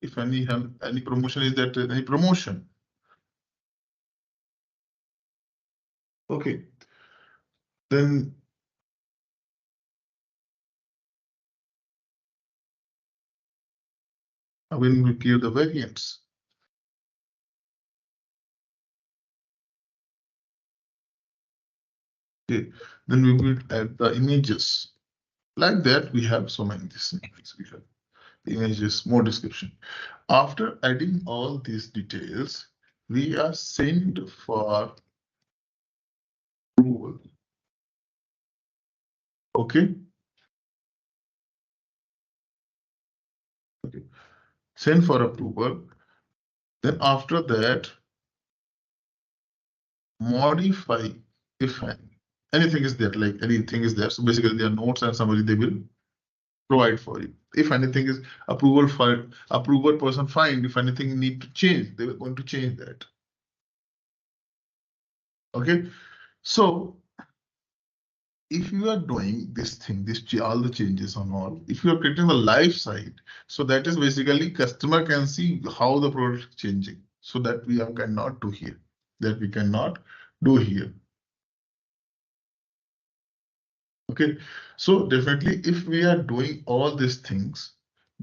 If any promotion is that any promotion. Okay, then when we clear the variants. Okay, then we will add the images. Like that, we have so many things. We have images, more description. After adding all these details, we are sent for approval. Okay. Okay. Send for approval. Then after that, modify if anything is there, like anything is there. So basically, there are notes and summary they will provide for you. If anything is approval person find, if anything need to change, they are going to change that. Okay, so if you are doing this thing, all the changes on all, if you are creating the live site, so that is basically customer can see how the product is changing. So that we cannot do here. That we cannot do here. Okay, so definitely if we are doing all these things,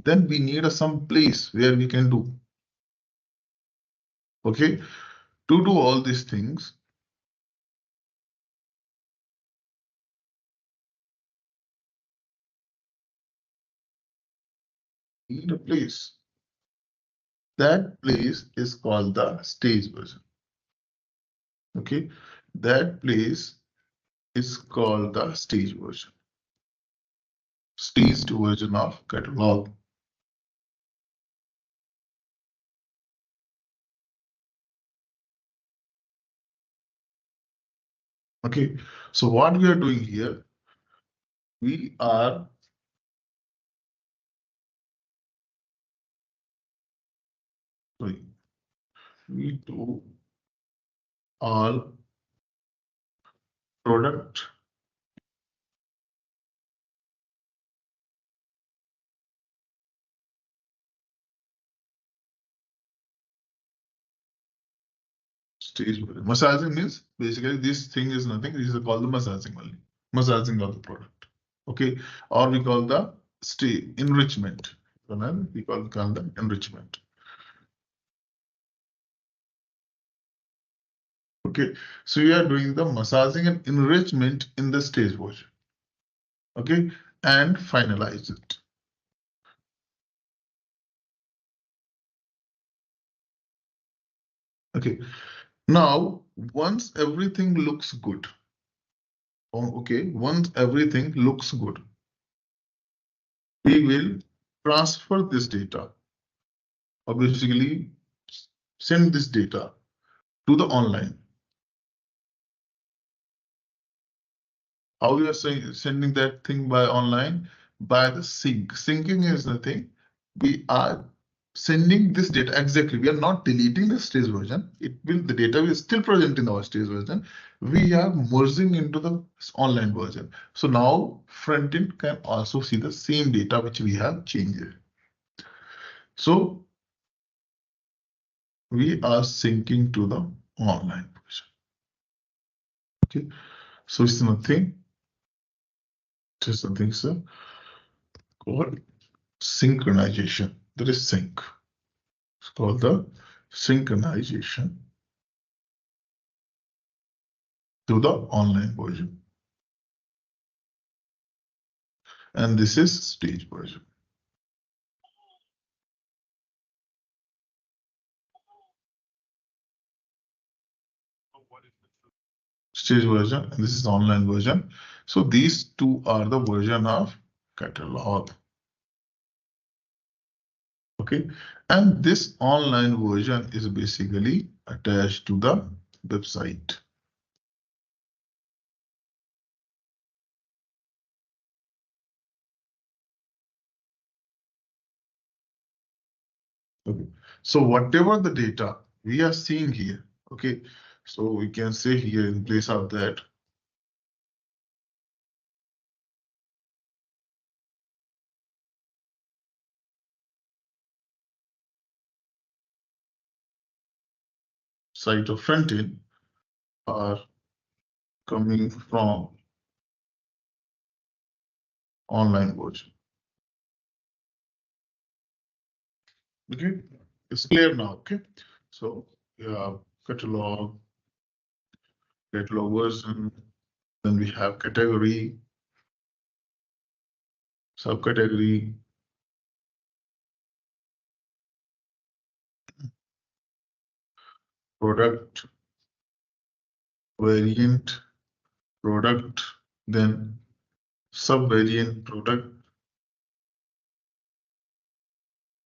then we need some place where we can do. Okay, to do all these things, we need a place. That place is called the stage version. Okay, that place is called the stage version. Staged version of catalog. Okay, so what we are doing here, we are we do all product stage version. Massaging means basically this thing is nothing. This is called the massaging only. Massaging of the product. Okay, or we call the enrichment. We call the enrichment. Okay, so we are doing the massaging and enrichment in the stage version. Okay, and finalize it. Okay, now once everything looks good, once everything looks good, we will transfer this data, or basically send this data to the online. How we are sending that thing by online? By the sync. Syncing is the thing. We are sending this data exactly. We are not deleting the stage version. The data is still present in our stage version. We are merging into the online version. So now front end can also see the same data which we have changed. So we are syncing to the online version. Okay, so it's nothing. Just something, sir, called synchronization. That is sync. It's called the synchronization to the online version. And this is stage version. Stage version, and this is online version. So these two are the version of catalog. Okay, and this online version is basically attached to the website. Okay, so whatever the data we are seeing here, okay, so we can say here in place of that, site of front end are coming from online version. Okay, it's clear now. Okay, so yeah, catalog version, then we have category, subcategory, product, variant, product, then subvariant product,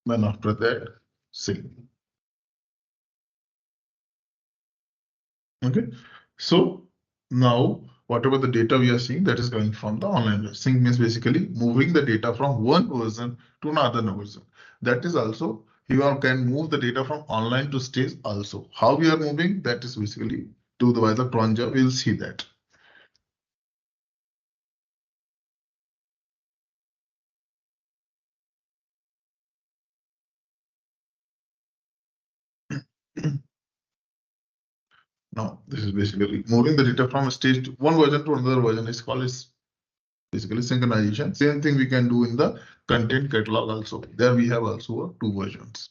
then after that, sync. Okay, so now whatever the data we are seeing, that is coming from the online version. Sync means basically moving the data from one version to another version. That is also, you can move the data from online to stage also. How we are moving, that is basically to the by the cron job, we'll see that. Now, this is basically moving the data from a stage to one version to another version is called basically synchronization. Same thing we can do in the content catalog also. There we have also two versions.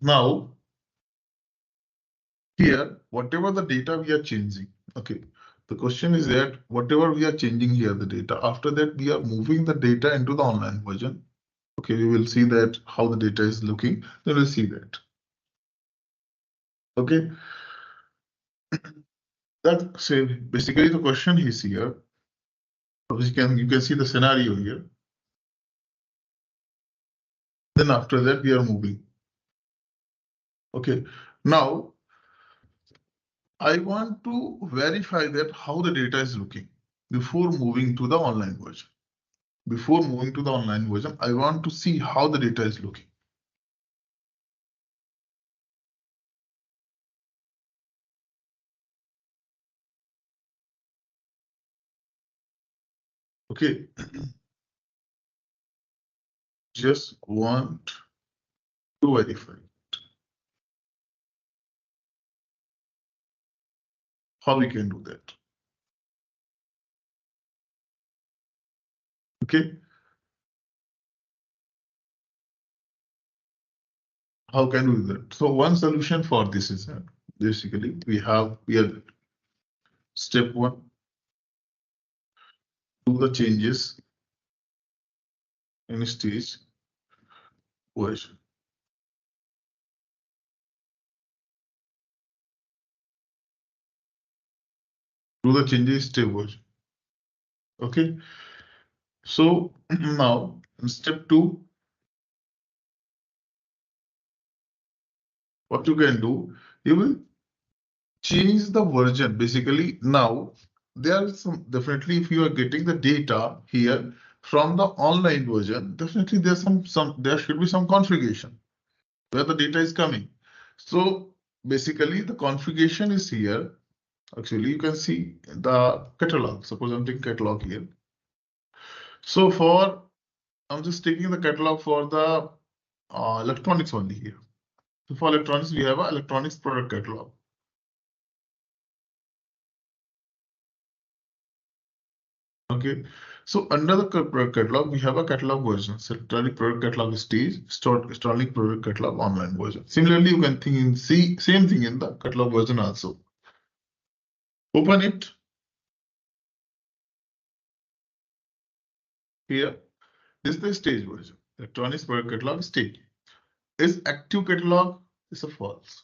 Now, here, whatever the data we are changing, okay, the question is that whatever we are changing here, the data, after that we are moving the data into the online version. Okay, we will see that how the data is looking, then we'll see that. Okay, that say basically the question is here. You can see the scenario here. Then after that we are moving. Okay, now I want to verify that how the data is looking before moving to the online version. Before moving to the online version, I want to see how the data is looking. Okay, just want to verify how we can do that. Okay, how can we do that? So one solution for this is that basically we have here step one, do the changes in stage version. Do the changes step version. Okay, so now in step two, what you can do, you will change the version. Basically, now there are some definitely if you are getting the data here from the online version, definitely there's there should be some configuration where the data is coming. So basically the configuration is here. Actually, you can see the catalog. Suppose I'm taking catalog here. So I'm just taking the catalog for the electronics only here. So for electronics, we have an electronics product catalog. Okay, so under the product catalog, we have a catalog version. So electronic product catalog stage, electronic product catalog online version. Similarly, you can think in same thing in the catalog version also. Open it. Here, this is the stage version. Electronics product catalog stage. Is active catalog is a false.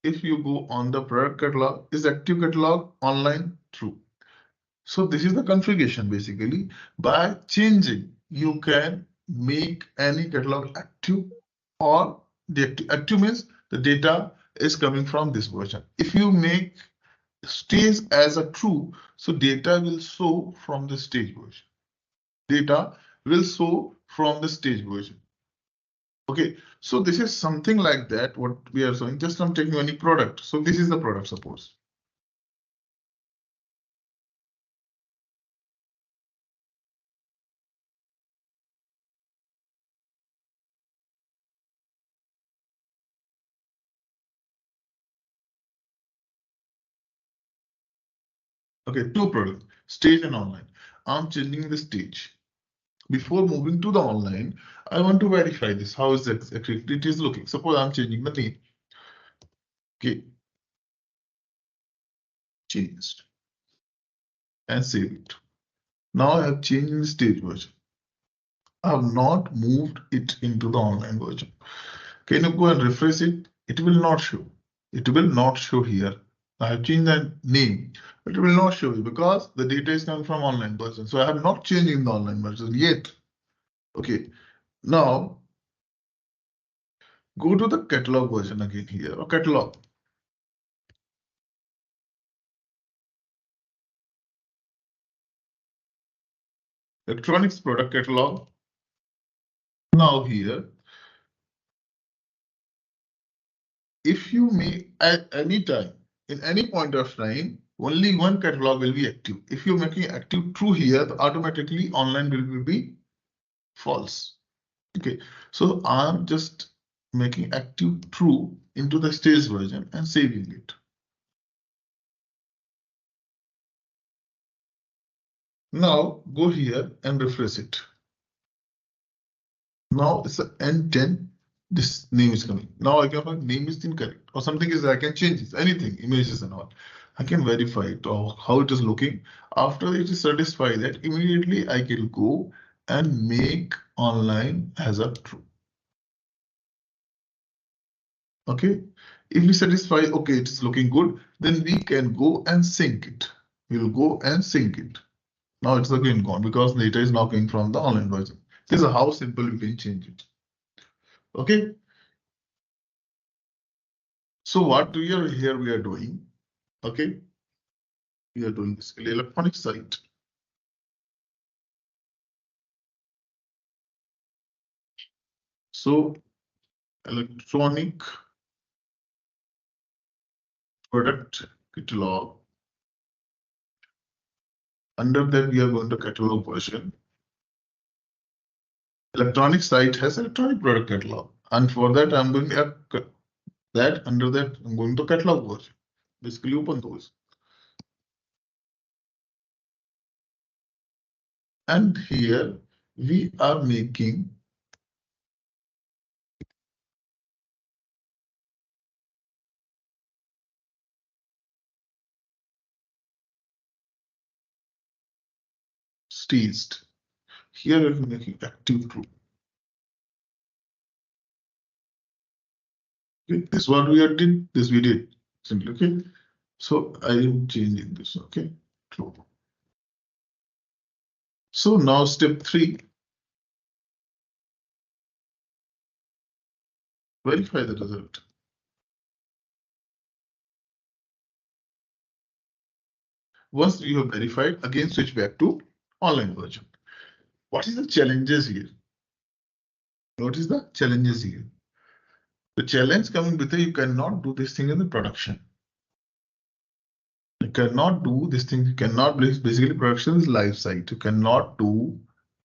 If you go on the product catalog, is active catalog online? True. So this is the configuration basically. By changing, you can make any catalog active or deactive. Active means the data is coming from this version. If you make stage as a true, so data will show from the stage version. Data will show from the stage version. Okay, so this is something like that. What we are showing, just I'm taking any product. So this is the product, suppose. Okay, two products, stage and online. I'm changing the stage. Before moving to the online, I want to verify this. How is it looking? Suppose I'm changing the name. Okay, changed and save it. Now I have changed the stage version. I have not moved it into the online version. Can you go and refresh it? It will not show. It will not show here. I have changed that name, but it will not show you because the data is coming from online version. So I have not changed in the online version yet. Okay, now go to the catalog version again here, or catalog. Electronics product catalog. Now here, if you make at any time, in any point of time, only one catalog will be active. If you're making active true here, automatically online will be false. Okay, so I'm just making active true into the stage version and saving it. Now go here and refresh it. Now it's an N10. This name is coming. Now I can name is incorrect or something is I can change it, anything, images and all. I can verify it or how it is looking. After it is satisfied that immediately I can go and make online as a true. Okay, if we satisfy, okay, it is looking good, then we can go and sync it. We'll go and sync it. Now it's again gone because data is now coming from the online version. This is how simple we can change it. Okay. So what we are here we are doing, okay, we are doing this electronic site. So electronic product catalog. Under that we are going to catalog version. Electronic site has electronic product catalog, and for that I'm going to that under that I'm going to catalog version. Basically open those. And here we are making staged. Here we're making active true. Okay, this what we did. This we did simply. Okay, so I am changing this. Okay, true. So now step 3. Verify the result. Once you have verified, again switch back to online version. What is the challenges here? Notice the challenges here. The challenge coming with it, you cannot do this thing in the production. You cannot do this thing. You cannot basically production is live site. You cannot do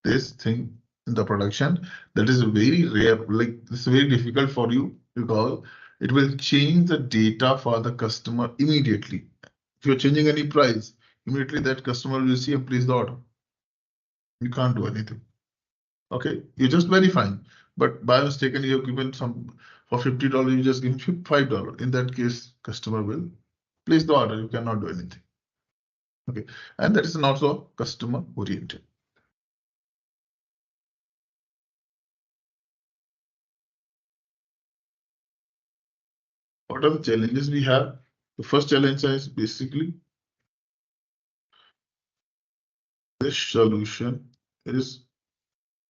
this thing in the production, that is very rare. Like it's very difficult for you because it will change the data for the customer immediately. If you're changing any price, immediately that customer will see and place the order. You can't do anything. Okay, you're just verifying, but by mistake you've given some for $50, you just give him $5. In that case, customer will place the order. You cannot do anything. Okay, and that is not so customer oriented. What are the challenges we have? The first challenge is basically this solution is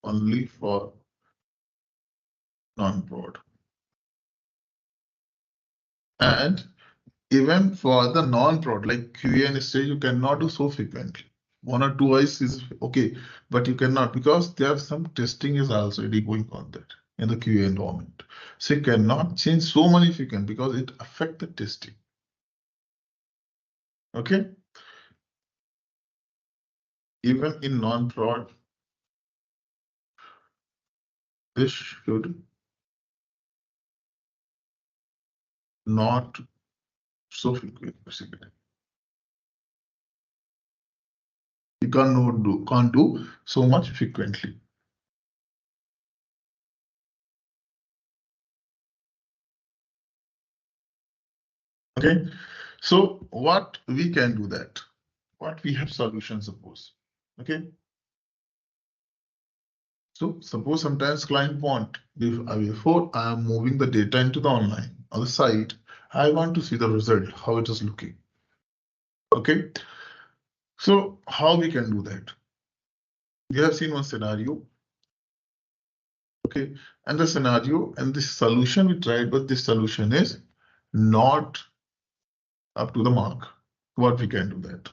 only for non-prod. And even for the non-prod, like QA and stage, you cannot do so frequently. 1 or 2 eyes is okay, but you cannot because there some testing is also already going on that in the QA environment. So you cannot change so many frequent because it affects the testing. Okay. Even in non-prod, this should not so frequent basically. You can't do so much frequently. Okay, so what we can do that? What we have solution suppose. Okay. So suppose sometimes client want before I am moving the data into the online on the site, I want to see the result, how it is looking. Okay. So how we can do that? We have seen one scenario. Okay, and the scenario and the solution we tried, but this solution is not up to the mark. What we can do that?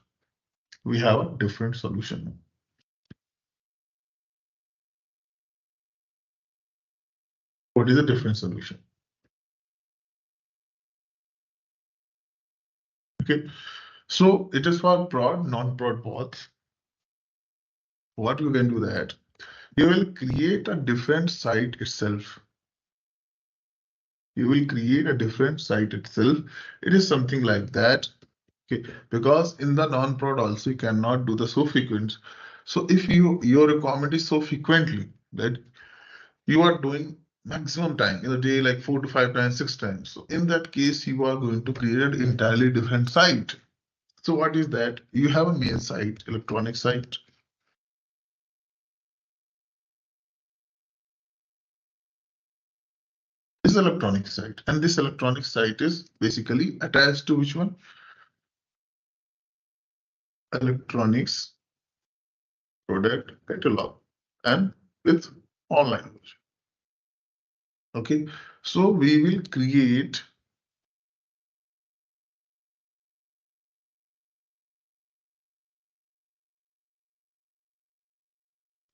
We have a different solution. What is a different solution? Okay, so it is for prod, non-prod both. What you can do that? You will create a different site itself. You will create a different site itself. It is something like that. Okay, because in the non-prod also you cannot do the so frequent. So if your requirement is so frequently that you are doing maximum time in a day like 4 to 5 times, 6 times. So in that case, you are going to create an entirely different site. So what is that? You have a main site, electronic site. This electronic site, and this electronic site is basically attached to which one? Electronics product catalog and with online version. Okay, so we will create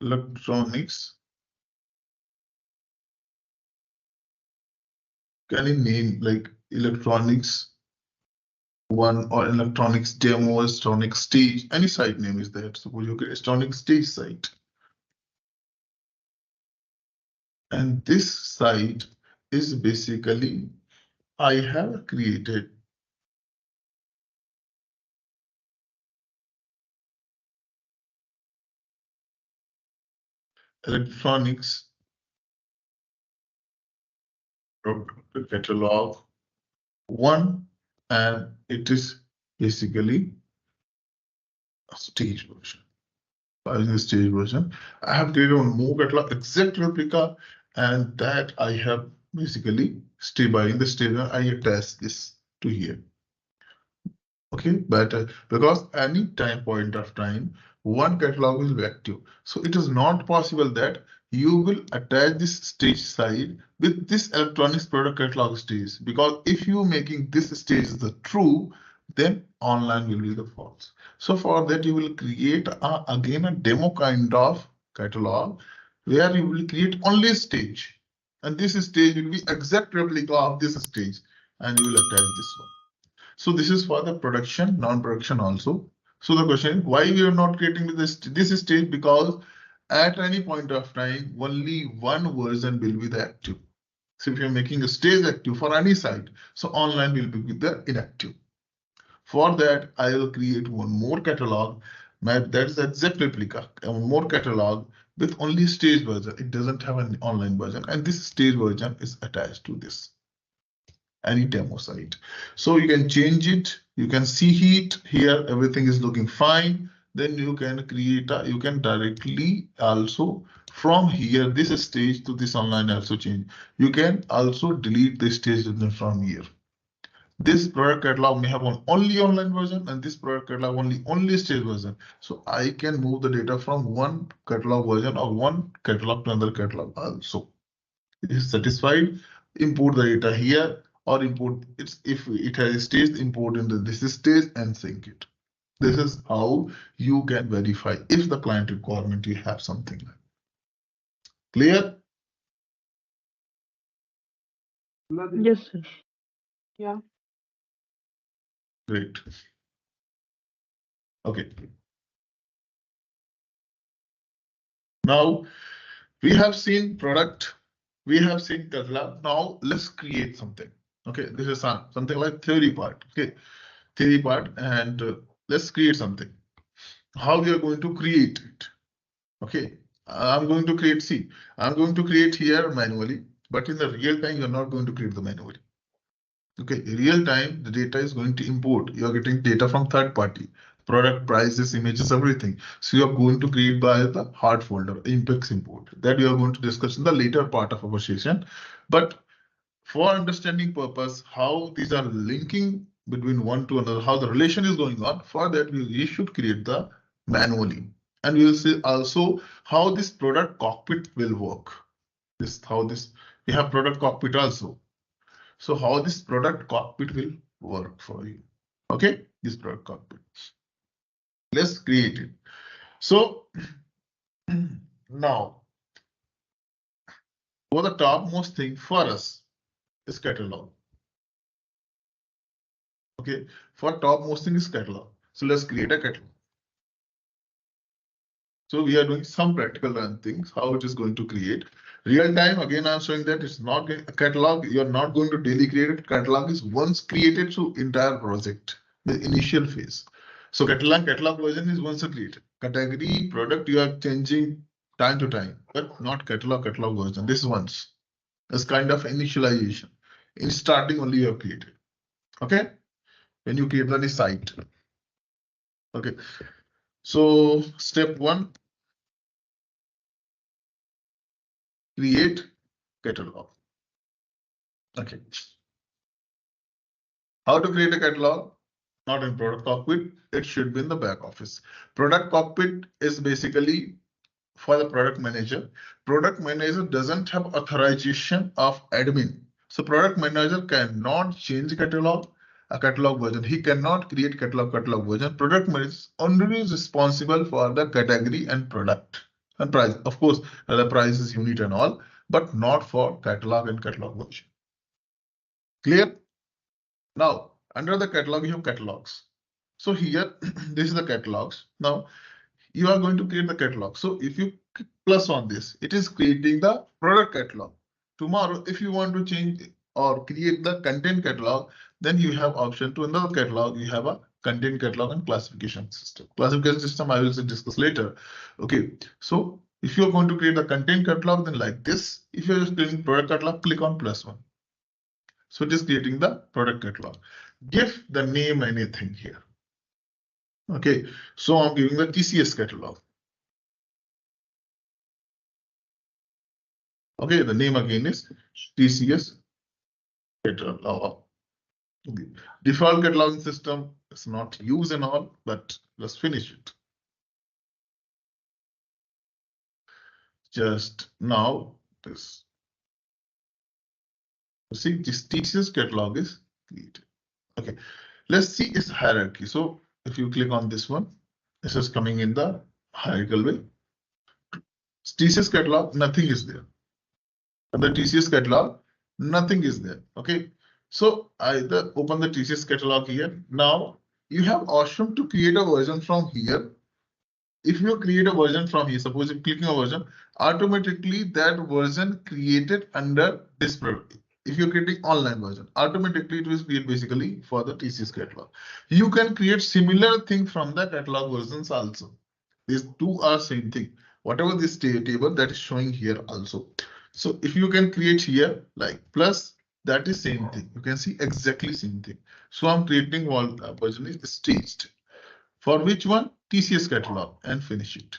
electronics. Can you name like electronics one or electronics demo, electronic stage, any site name is that. Suppose you get electronic stage site. And this site is basically, I have created electronics catalog one, and it is basically a stage version. By the stage version, I have created one more catalog, exact replica, and that I have basically stay by in the stage I attach this to here. Okay, but because any time point of time, one catalog will be active. So it is not possible that you will attach this stage side with this electronics product catalog stage, because if you making this stage the true, then online will be the false. So for that, you will create again a demo kind of catalog where you will create only a stage, and this stage will be exact replica of this stage, and you will attach this one. So this is for the production, non-production also. So the question is why we are not creating this stage? Because at any point of time, only one version will be the active. So if you're making a stage active for any site, so online will be with the inactive. For that, I will create one more catalog. That is the exact replica, one more catalog with only stage version. It doesn't have an online version, and this stage version is attached to this any demo site. So you can change it. You can see it here. Everything is looking fine. Then you can create you can directly also from here, this stage to this online also change. You can also delete the stage from here. This product catalog may have only online version, and this product catalog only stage version. So I can move the data from one catalog version or one catalog to another catalog also. Is satisfied, import the data here, or import it's if it has a stage, import into this stage and sync it. This is how you can verify if the client requirement you have something like. Clear? Yes, sir. Yeah. Great. Okay. Now we have seen product, we have seen catalog. Now let's create something. Okay, this is something like theory part. Okay, theory part, and let's create something. How we are going to create it? Okay, I'm going to create. See, I'm going to create here manually, but in the real time, you're not going to create the manually. Okay, real time, the data is going to import. You're getting data from third party, product prices, images, everything. So you're going to create by the hard folder, Impex import. That we are going to discuss in the later part of our session. But for understanding purpose, how these are linking between one to another, how the relation is going on, for that we should create the manually. And we will see also how this product cockpit will work. This how this we have product cockpit also. So how this product cockpit will work for you. Okay, this product cockpit. Let's create it. So now, for the topmost thing for us is catalog. Okay, for topmost thing is catalog. So let's create a catalog. So we are doing some practical things, how it is going to create. Real time, again, I'm showing that it's not a catalog. You're not going to daily create it. Catalog is once created through entire project, the initial phase. So catalog version is once created. Category, product, you are changing time to time, but not catalog version. This once. It's kind of initialization. In starting only you have created. Okay? When you create the site. Okay. So step one, create catalog. Okay. How to create a catalog? Not in product cockpit, it should be in the back office. Product cockpit is basically for the product manager. Product manager doesn't have authorization of admin. So product manager cannot change catalog, a catalog version. He cannot create catalog version. Product manager is only responsible for the category and product and price. Of course, the price is unit and all, but not for catalog and catalog version. Clear? Now, under the catalog, you have catalogs. So here, this is the catalogs. Now, you are going to create the catalog. So if you plus on this, it is creating the product catalog. Tomorrow, if you want to change or create the content catalog, then you have option to another catalog. You have a content catalog and classification system. Classification system I will discuss later. Okay, so if you're going to create the content catalog, then like this. If you're just creating product catalog, click on +1. So it is creating the product catalog. Give the name anything here. Okay, so I'm giving the TCS catalog. Okay, the name again is TCS catalog. Okay. Default cataloging system is not used and all, but let's finish it. Just now, this. See, this TCS catalog is created. Okay, let's see its hierarchy. So if you click on this one, this is coming in the hierarchical way. TCS catalog, nothing is there. And the TCS catalog, nothing is there. Okay, so either open the TCS catalog here. Now you have option to create a version from here if you create a version from here, suppose you're clicking a version, automatically that version created under this product. If you're creating online version, automatically it will create basically for the TCS catalog. You can create similar thing from the catalog versions also. These two are same thing. Whatever this table that is showing here also. So if you can create here like plus, that is same thing. You can see exactly same thing. So I'm creating one version is staged. For which one? TCS catalog, and finish it.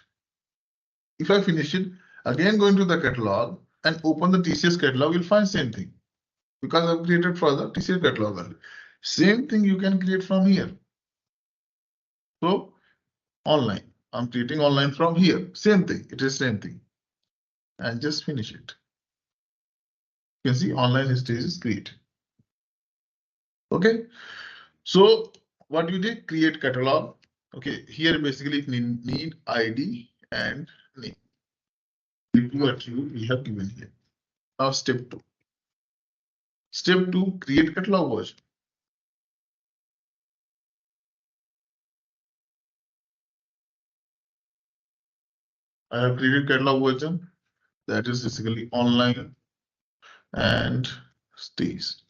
If I finish it, again go into the catalog and open the TCS catalog, you'll find same thing. Because I've created for the TCS catalog only. Same thing you can create from here. So online, I'm creating online from here. Same thing, it is same thing. And just finish it. You can see online stage is created. Okay, so what you did, create catalog. Okay, here basically it need ID and name. What we have given here. Now step 2. Step 2, create catalog version. I have created catalog version that is basically online and stays.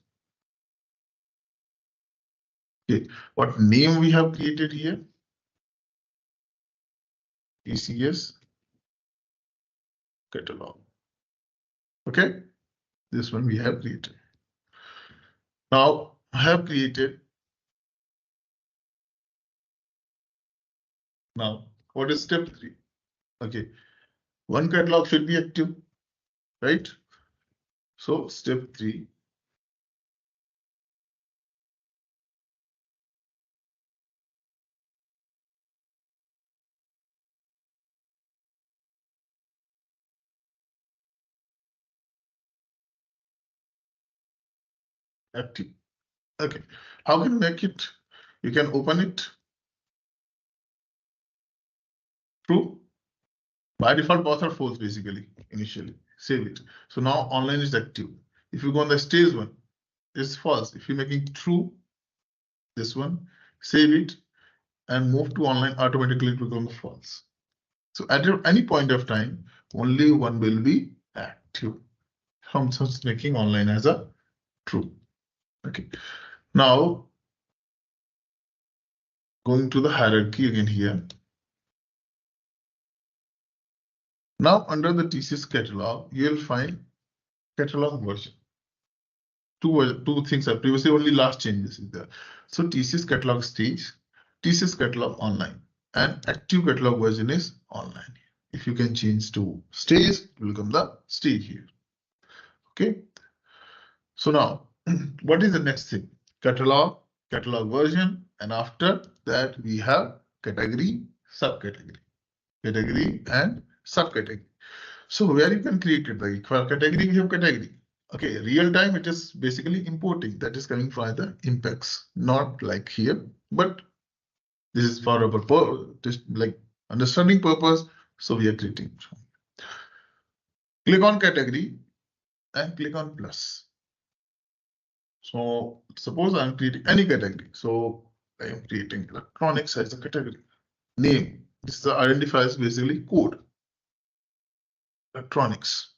Okay, what name we have created here? TCS catalog. Okay, this one we have created. Now I have created. Now what is step 3? Okay, one catalog should be active, right? So step 3. Active. Okay, how can you make it? You can open it through. By default, both are false basically initially. Save it. So now online is active. If you go on the stage one, it's false. If you're making true, this one, save it and move to online, automatically it becomes false. So at any point of time, only one will be active. I'm just making online as a true. Okay. Now going to the hierarchy again here. Now under the TCS catalog, you'll find catalog version. Two things are previously only last changes is there. So TCS catalog stage, TCS catalog online, and active catalog version is online. If you can change to stage, it will come the stage here. Okay. So now, what is the next thing? Catalog version, and after that we have category, subcategory, category and subcategory. So where you can create it, like for category we have category. Okay, real time it is basically importing, that is coming from the impacts, not like here, but this is for our just like understanding purpose. So we are creating. Click on category and click on plus. So suppose I'm creating any category. So I am creating electronics as a category. Name. This is the identifiers basically code. Electronics.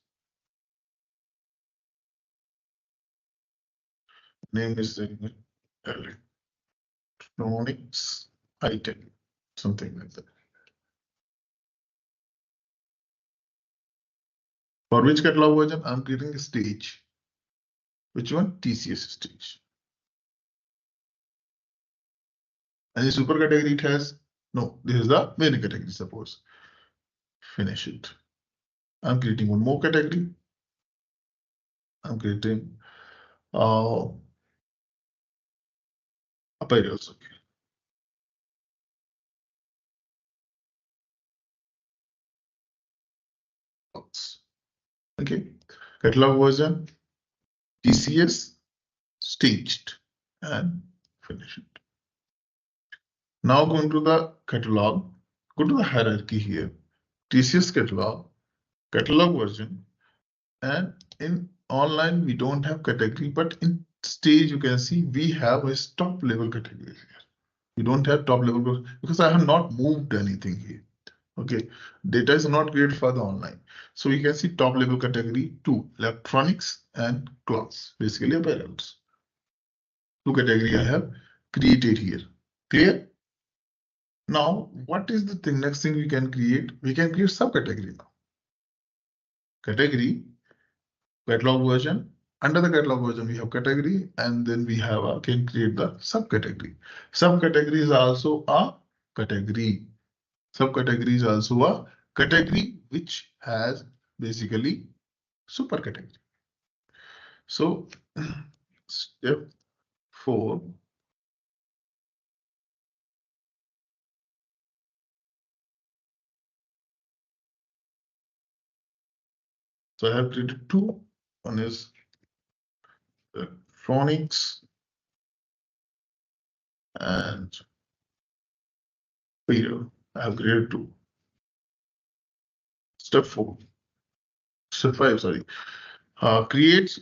Name is electronics item, something like that. For which catalog version? I'm creating a stage. Which one? TCS stage. And the super category it has, no, this is the main category, suppose. Finish it. I'm creating one more category. I'm creating apparels. Okay, catalog version, TCS staged, and finish it. Now going to the catalog, go to the hierarchy here. TCS catalog version, and in online we don't have category, but in stage you can see we have a top level category here. We don't have top level because I have not moved anything here. Okay, data is not created for the online. So we can see top level category 2, electronics and clothes, basically apparels. Two category I have created here. Clear? Now, what is the thing? Next thing we can create? We can create subcategory now. Category, catalog version. Under the catalog version, we have category, and then we have can create the subcategory. Subcategory is also a category. Subcategory is also a category which has basically super category. So step 4. So I have created two. One is electronics and here I have created two. Step 4. Step 5, sorry. Create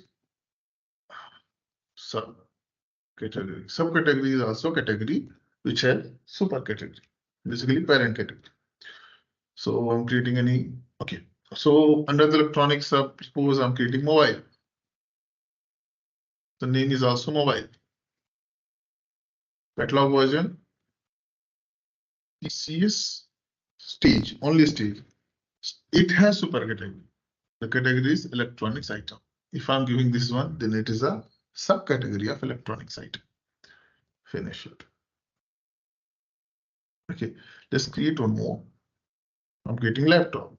subcategory. Subcategory is also category which has super category, basically parent category. So I'm creating any, okay. So under the electronics, suppose I'm creating mobile. The name is also mobile. Catalog version, TCS stage, only stage. It has super category. The category is electronics item. If I'm giving this one, then it is a subcategory of electronics item. Finish it. Okay, let's create one more. I'm creating laptop.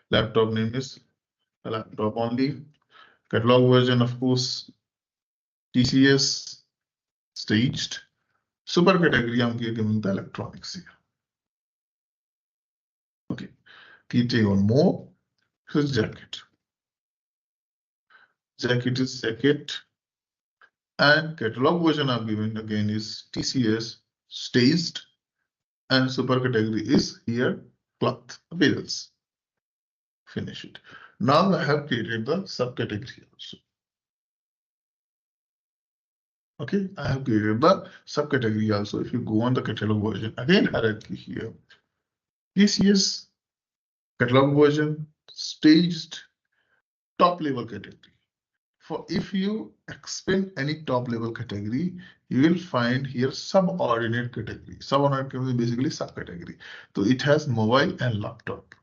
Laptop name is laptop only. Catalog version, of course, TCS staged. Super category, I'm giving the electronics here. Okay, creating one more. Here's jacket. Jacket is jacket. And catalog version I'm giving again is TCS staged. And super category is here cloth apparels. Finish it. Now I have created the subcategory also. Okay, I have created the subcategory also. If you go on the catalog version, again hierarchy here. TCS catalog version staged top level category. For if you expand any top level category, you will find here subordinate category. Subordinate category is basically subcategory. So it has mobile and laptop.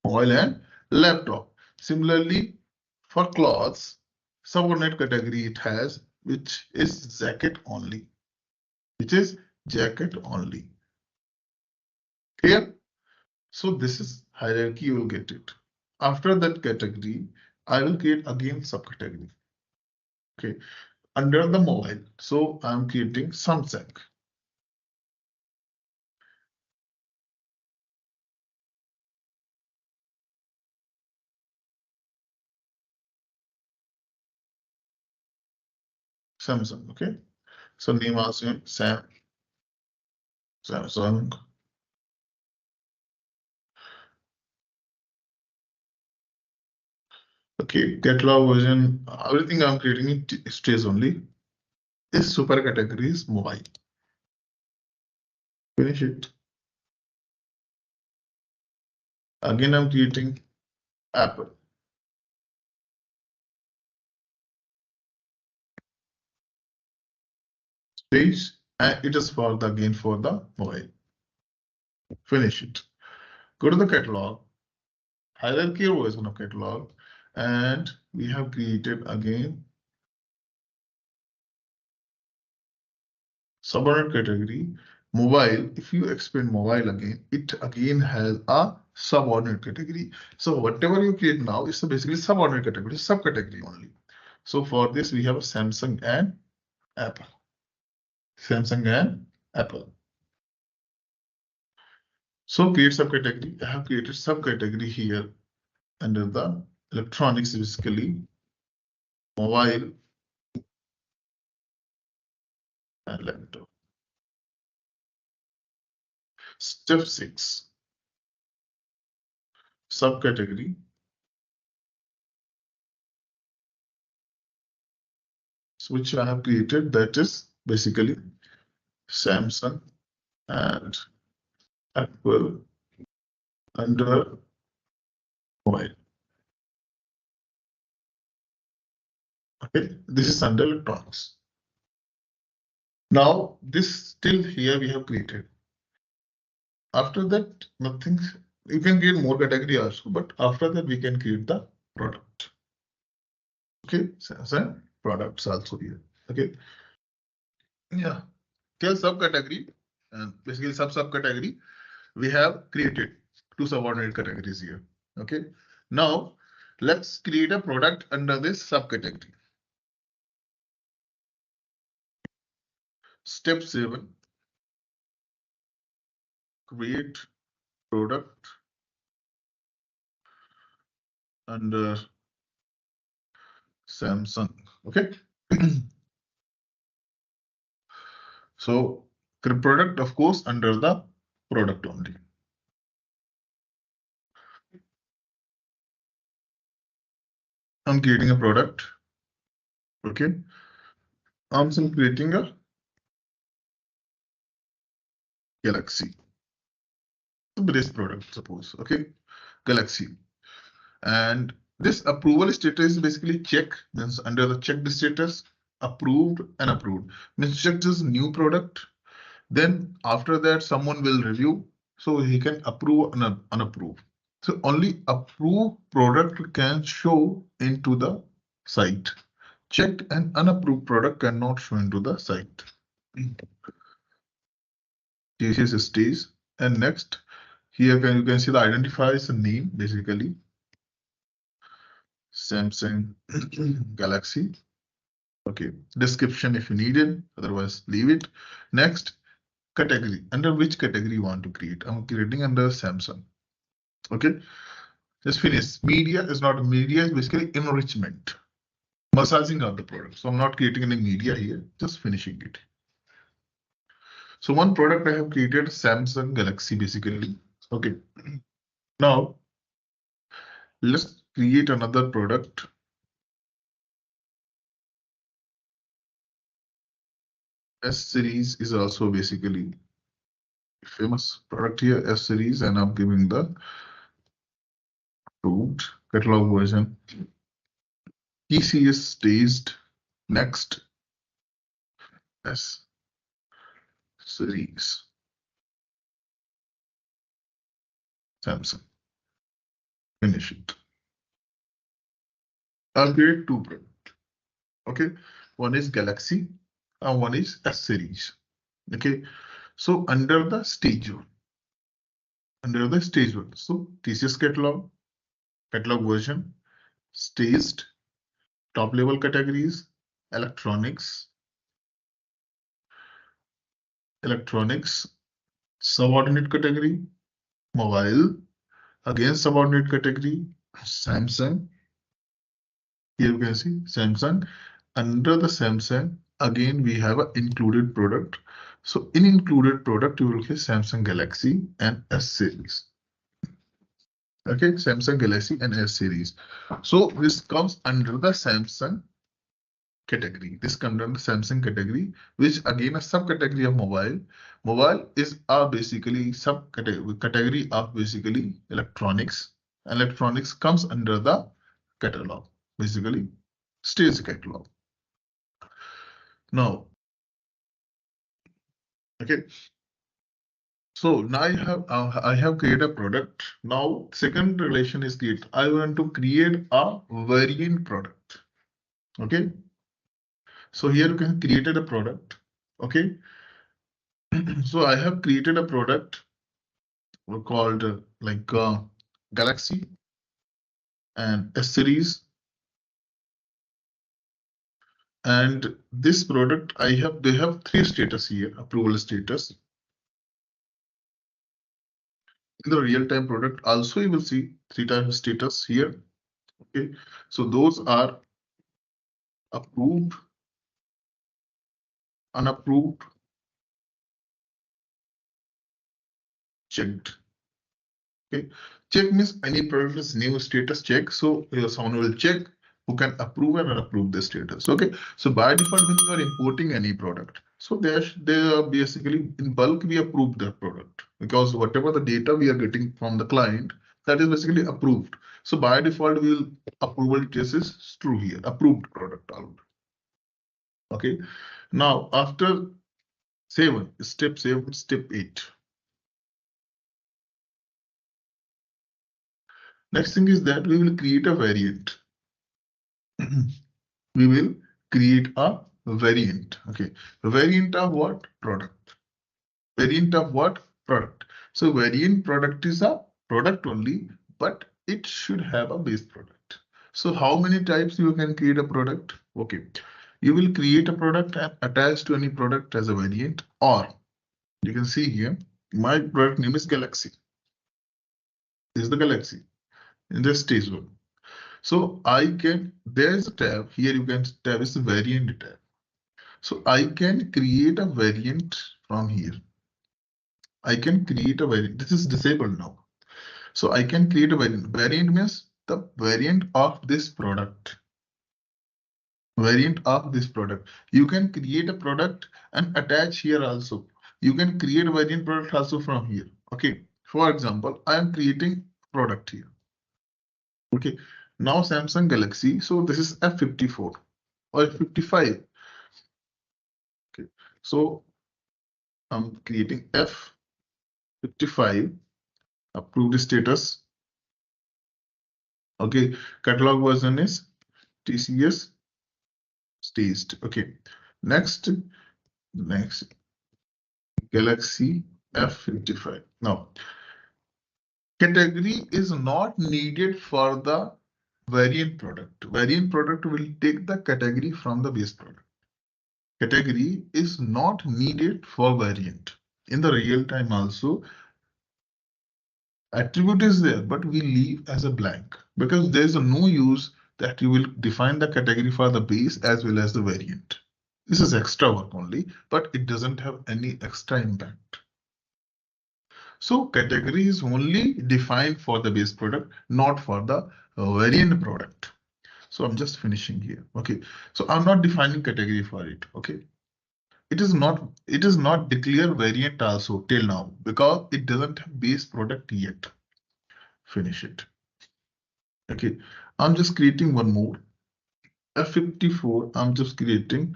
Mobile and laptop. Similarly, for clothes, subordinate category it has, which is jacket only. Which is jacket only. Clear? So this is hierarchy, you will get it. After that category, I will create again subcategory. Okay, under the mobile. So I'm creating Samsung. Samsung, okay. So name also Samsung. Okay, catalog version, everything I'm creating it stays only. This super category is mobile. Finish it. Again, I'm creating Apple. Stage, and it is for the again for the mobile. Finish it. Go to the catalog, hierarchy version of catalog, and we have created again subordinate category. Mobile, if you expand mobile again, it again has a subordinate category. So whatever you create now is basically subordinate category, subcategory only. So for this, we have Samsung and Apple. Samsung and Apple. So create subcategory. I have created subcategory here under the electronics, basically mobile and laptop. Step 6. Subcategory. So which I have created, that is basically Samsung and Apple under mobile. Okay, this is under electronics. Now this still here we have created. After that, nothing. You can create more category also, but after that we can create the product. Okay, so products also here. Okay, yeah. Till subcategory and basically subcategory we have created two subordinate categories here. Okay, now let's create a product under this subcategory. Step 7. Create product under Samsung. Okay. So the product, of course, under the product only. I'm creating a product. Okay. I'm creating a Galaxy. This product, suppose. Okay. Galaxy. And this approval status is basically check. Means under the checked status, approved and approved. Means check this new product. Then after that, someone will review. So he can approve and unapprove. So only approved product can show into the site. Checked and unapproved product cannot show into the site. TCS stays. And next, here you can see the identifiers and name basically. Samsung Galaxy. Okay, description if you need it, otherwise leave it. Next, category. Under which category you want to create? I'm creating under Samsung. Okay, just finish. Media is not media, is basically enrichment, massaging of the product. So I'm not creating any media here, just finishing it. So one product I have created, Samsung Galaxy basically. Okay, now let's create another product. S series is also basically famous product here, S series, and I'm giving the approved catalog version. TCS staged. Next, S series, Samsung. Finish it. I'll create two products. Okay, one is Galaxy and one is S series. Okay, so under the stage one. So TCS catalog version, staged, top level categories, electronics, subordinate category, mobile, again subordinate category, Samsung. Here you can see Samsung. Under the Samsung, again we have an included product. So in included product, you will get Samsung Galaxy and S series. Okay, Samsung Galaxy and S series. So this comes under the Samsung category. This comes under the Samsung category, which again a subcategory of mobile. Mobile is a basically subcategory of basically electronics. Electronics comes under the catalog, basically stage catalog. Now, okay. So now I have created a product. Now second relation is create. I want to create a variant product. Okay. So here you can created a product. Okay. So I have created a product called Galaxy and S series. And this product they have three status here, approval status. In the real-time product also you will see three times status here. Okay, so those are approved, unapproved, checked. Okay, check means any product is new status check. So someone will check who can approve and unapprove the status. Okay, so by default when you are importing any product, So they are basically in bulk, we approve that product because whatever the data we are getting from the client, that is basically approved. So by default, we will approval case is true here, approved product out. Okay. Now after step 8. Next thing is that we will create a variant. We will create a variant. Okay. Variant of what? Product. Variant of what? Product. So variant product is a product only, but it should have a base product. So how many types you can create a product? Okay. You will create a product and attach to any product as a variant, or you can see here, my product name is Galaxy. This is the Galaxy in this stage 1. So there's a tab here, you can tab is the variant tab. So I can create a variant from here. I can create a variant. This is disabled now. So I can create a variant. Variant means the variant of this product. Variant of this product. You can create a product and attach here also. You can create a variant product also from here. Okay. For example, I am creating product here. Okay. Now Samsung Galaxy. So this is F54 or F55. Okay. So I'm creating F55. Approved status. Okay. Catalog version is TCS staged. Okay. Next Galaxy F55. Now, category is not needed for the variant product. Variant product will take the category from the base product. Category is not needed for variant. In the real time also, attribute is there, but we leave as a blank because there is no use that you will define the category for the base as well as the variant. This is extra work only, but it doesn't have any extra impact. So category is only defined for the base product, not for the variant product. So I'm just finishing here. Okay. So I'm not defining category for it. Okay. It is not declare variant also till now because it doesn't have base product yet. Finish it. Okay. I'm just creating one more. F54. I'm just creating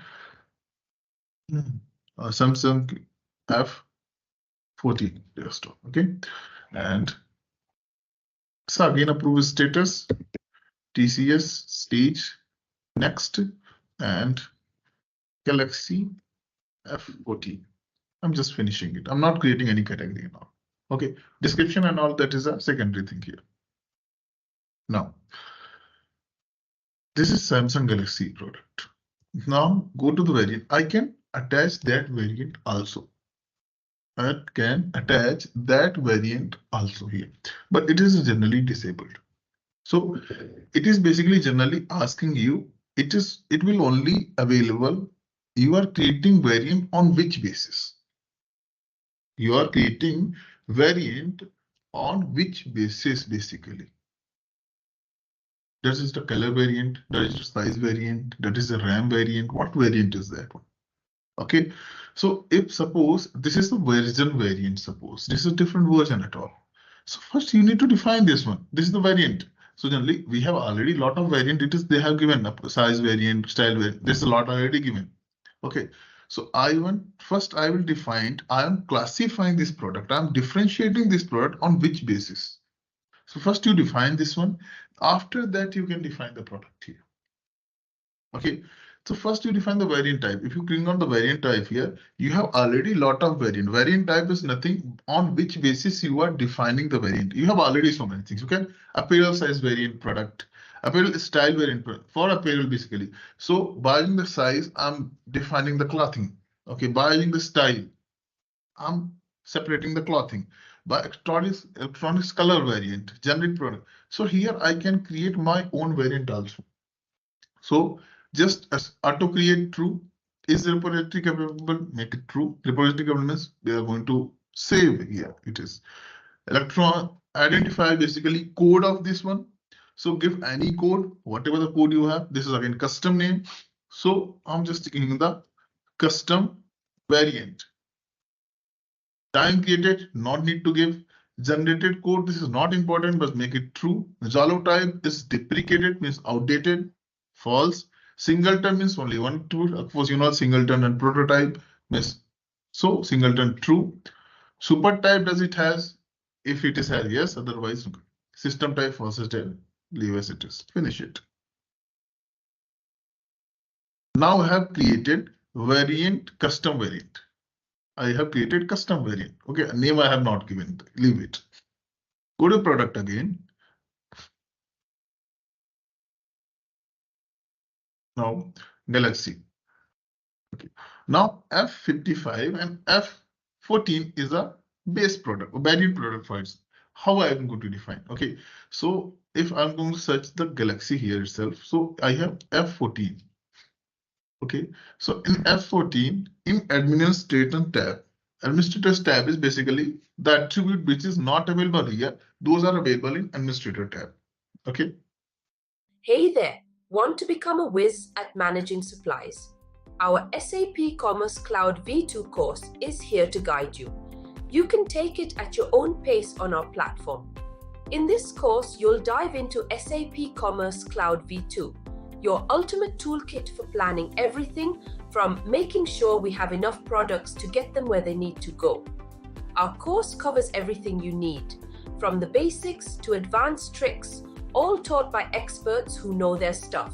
Samsung F40 desktop. Okay. And so again, approve status, TCS stage, next, and Galaxy F40. I'm just finishing it. I'm not creating any category now. Okay, description and all that is a secondary thing here. Now, this is Samsung Galaxy product. Now go to the variant. I can attach that variant also. I can attach that variant also here, but it is generally disabled. So it is basically generally asking you, it will only available. You are creating variant on which basis? You are creating variant on which basis basically? That is the color variant, that is the size variant, that is the RAM variant. What variant is that one? Okay, so if suppose this is the version variant, suppose this is a different version at all. So first you need to define this one. This is the variant. So generally we have already a lot of variant. They have given a size variant, style variant. There's a lot already given. Okay, so I will define. I am classifying this product. I'm differentiating this product on which basis. So first you define this one. After that you can define the product here. Okay, so first you define the variant type. If you click on the variant type here, you have already a lot of variant. Variant type is nothing on which basis you are defining the variant. You have already so many things. You can apparel size variant product, apparel style variant product for apparel basically. So by using the size, I'm defining the clothing. Okay, by using the style, I'm separating the clothing. By electronics color variant, generic product. So here I can create my own variant also. So just as auto create true, is the repository capable? Make it true. Repository capable means we are going to save here. It is electron identify basically code of this one. So give any code, whatever the code you have. This is again custom name. So I'm just taking the custom Variant. Time created, not need to give. Generated code, this is not important, but make it true. Zalo type is deprecated, means outdated. False. Singleton means only one tool. Of course, you know singleton and prototype means so singleton true. Super type does it has? If it is has yes, otherwise no. System type versus leave as it is. Finish it. Now I have created variant, custom variant. I have created custom variant. Okay, name I have not given. Leave it. Go to product again. Now Galaxy. Okay. Now F55 and F14 is a base product, a variant product for it. How I am going to define? Okay, so if I'm going to search the Galaxy here itself, so I have F14. Okay, so in F14, in administrator tab, administrator's tab is basically the attribute which is not available here. Those are available in administrator tab. Okay. Hey there, want to become a whiz at managing supplies? Our SAP Commerce Cloud V2 course is here to guide you. You can take it at your own pace on our platform. In this course, you'll dive into SAP Commerce Cloud V2, your ultimate toolkit for planning everything from making sure we have enough products to get them where they need to go. Our course covers everything you need, from the basics to advanced tricks, all taught by experts who know their stuff.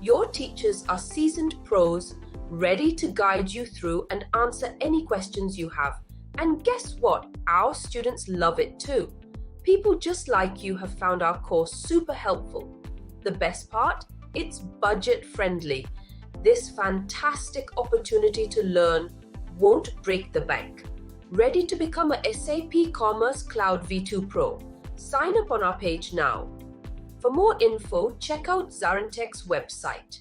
Your teachers are seasoned pros, ready to guide you through and answer any questions you have. And guess what? Our students love it too. People just like you have found our course super helpful. The best part? It's budget friendly. This fantastic opportunity to learn won't break the bank. Ready to become a SAP Commerce Cloud V2 Pro? Sign up on our page now. For more info, check out ZaranTech's website.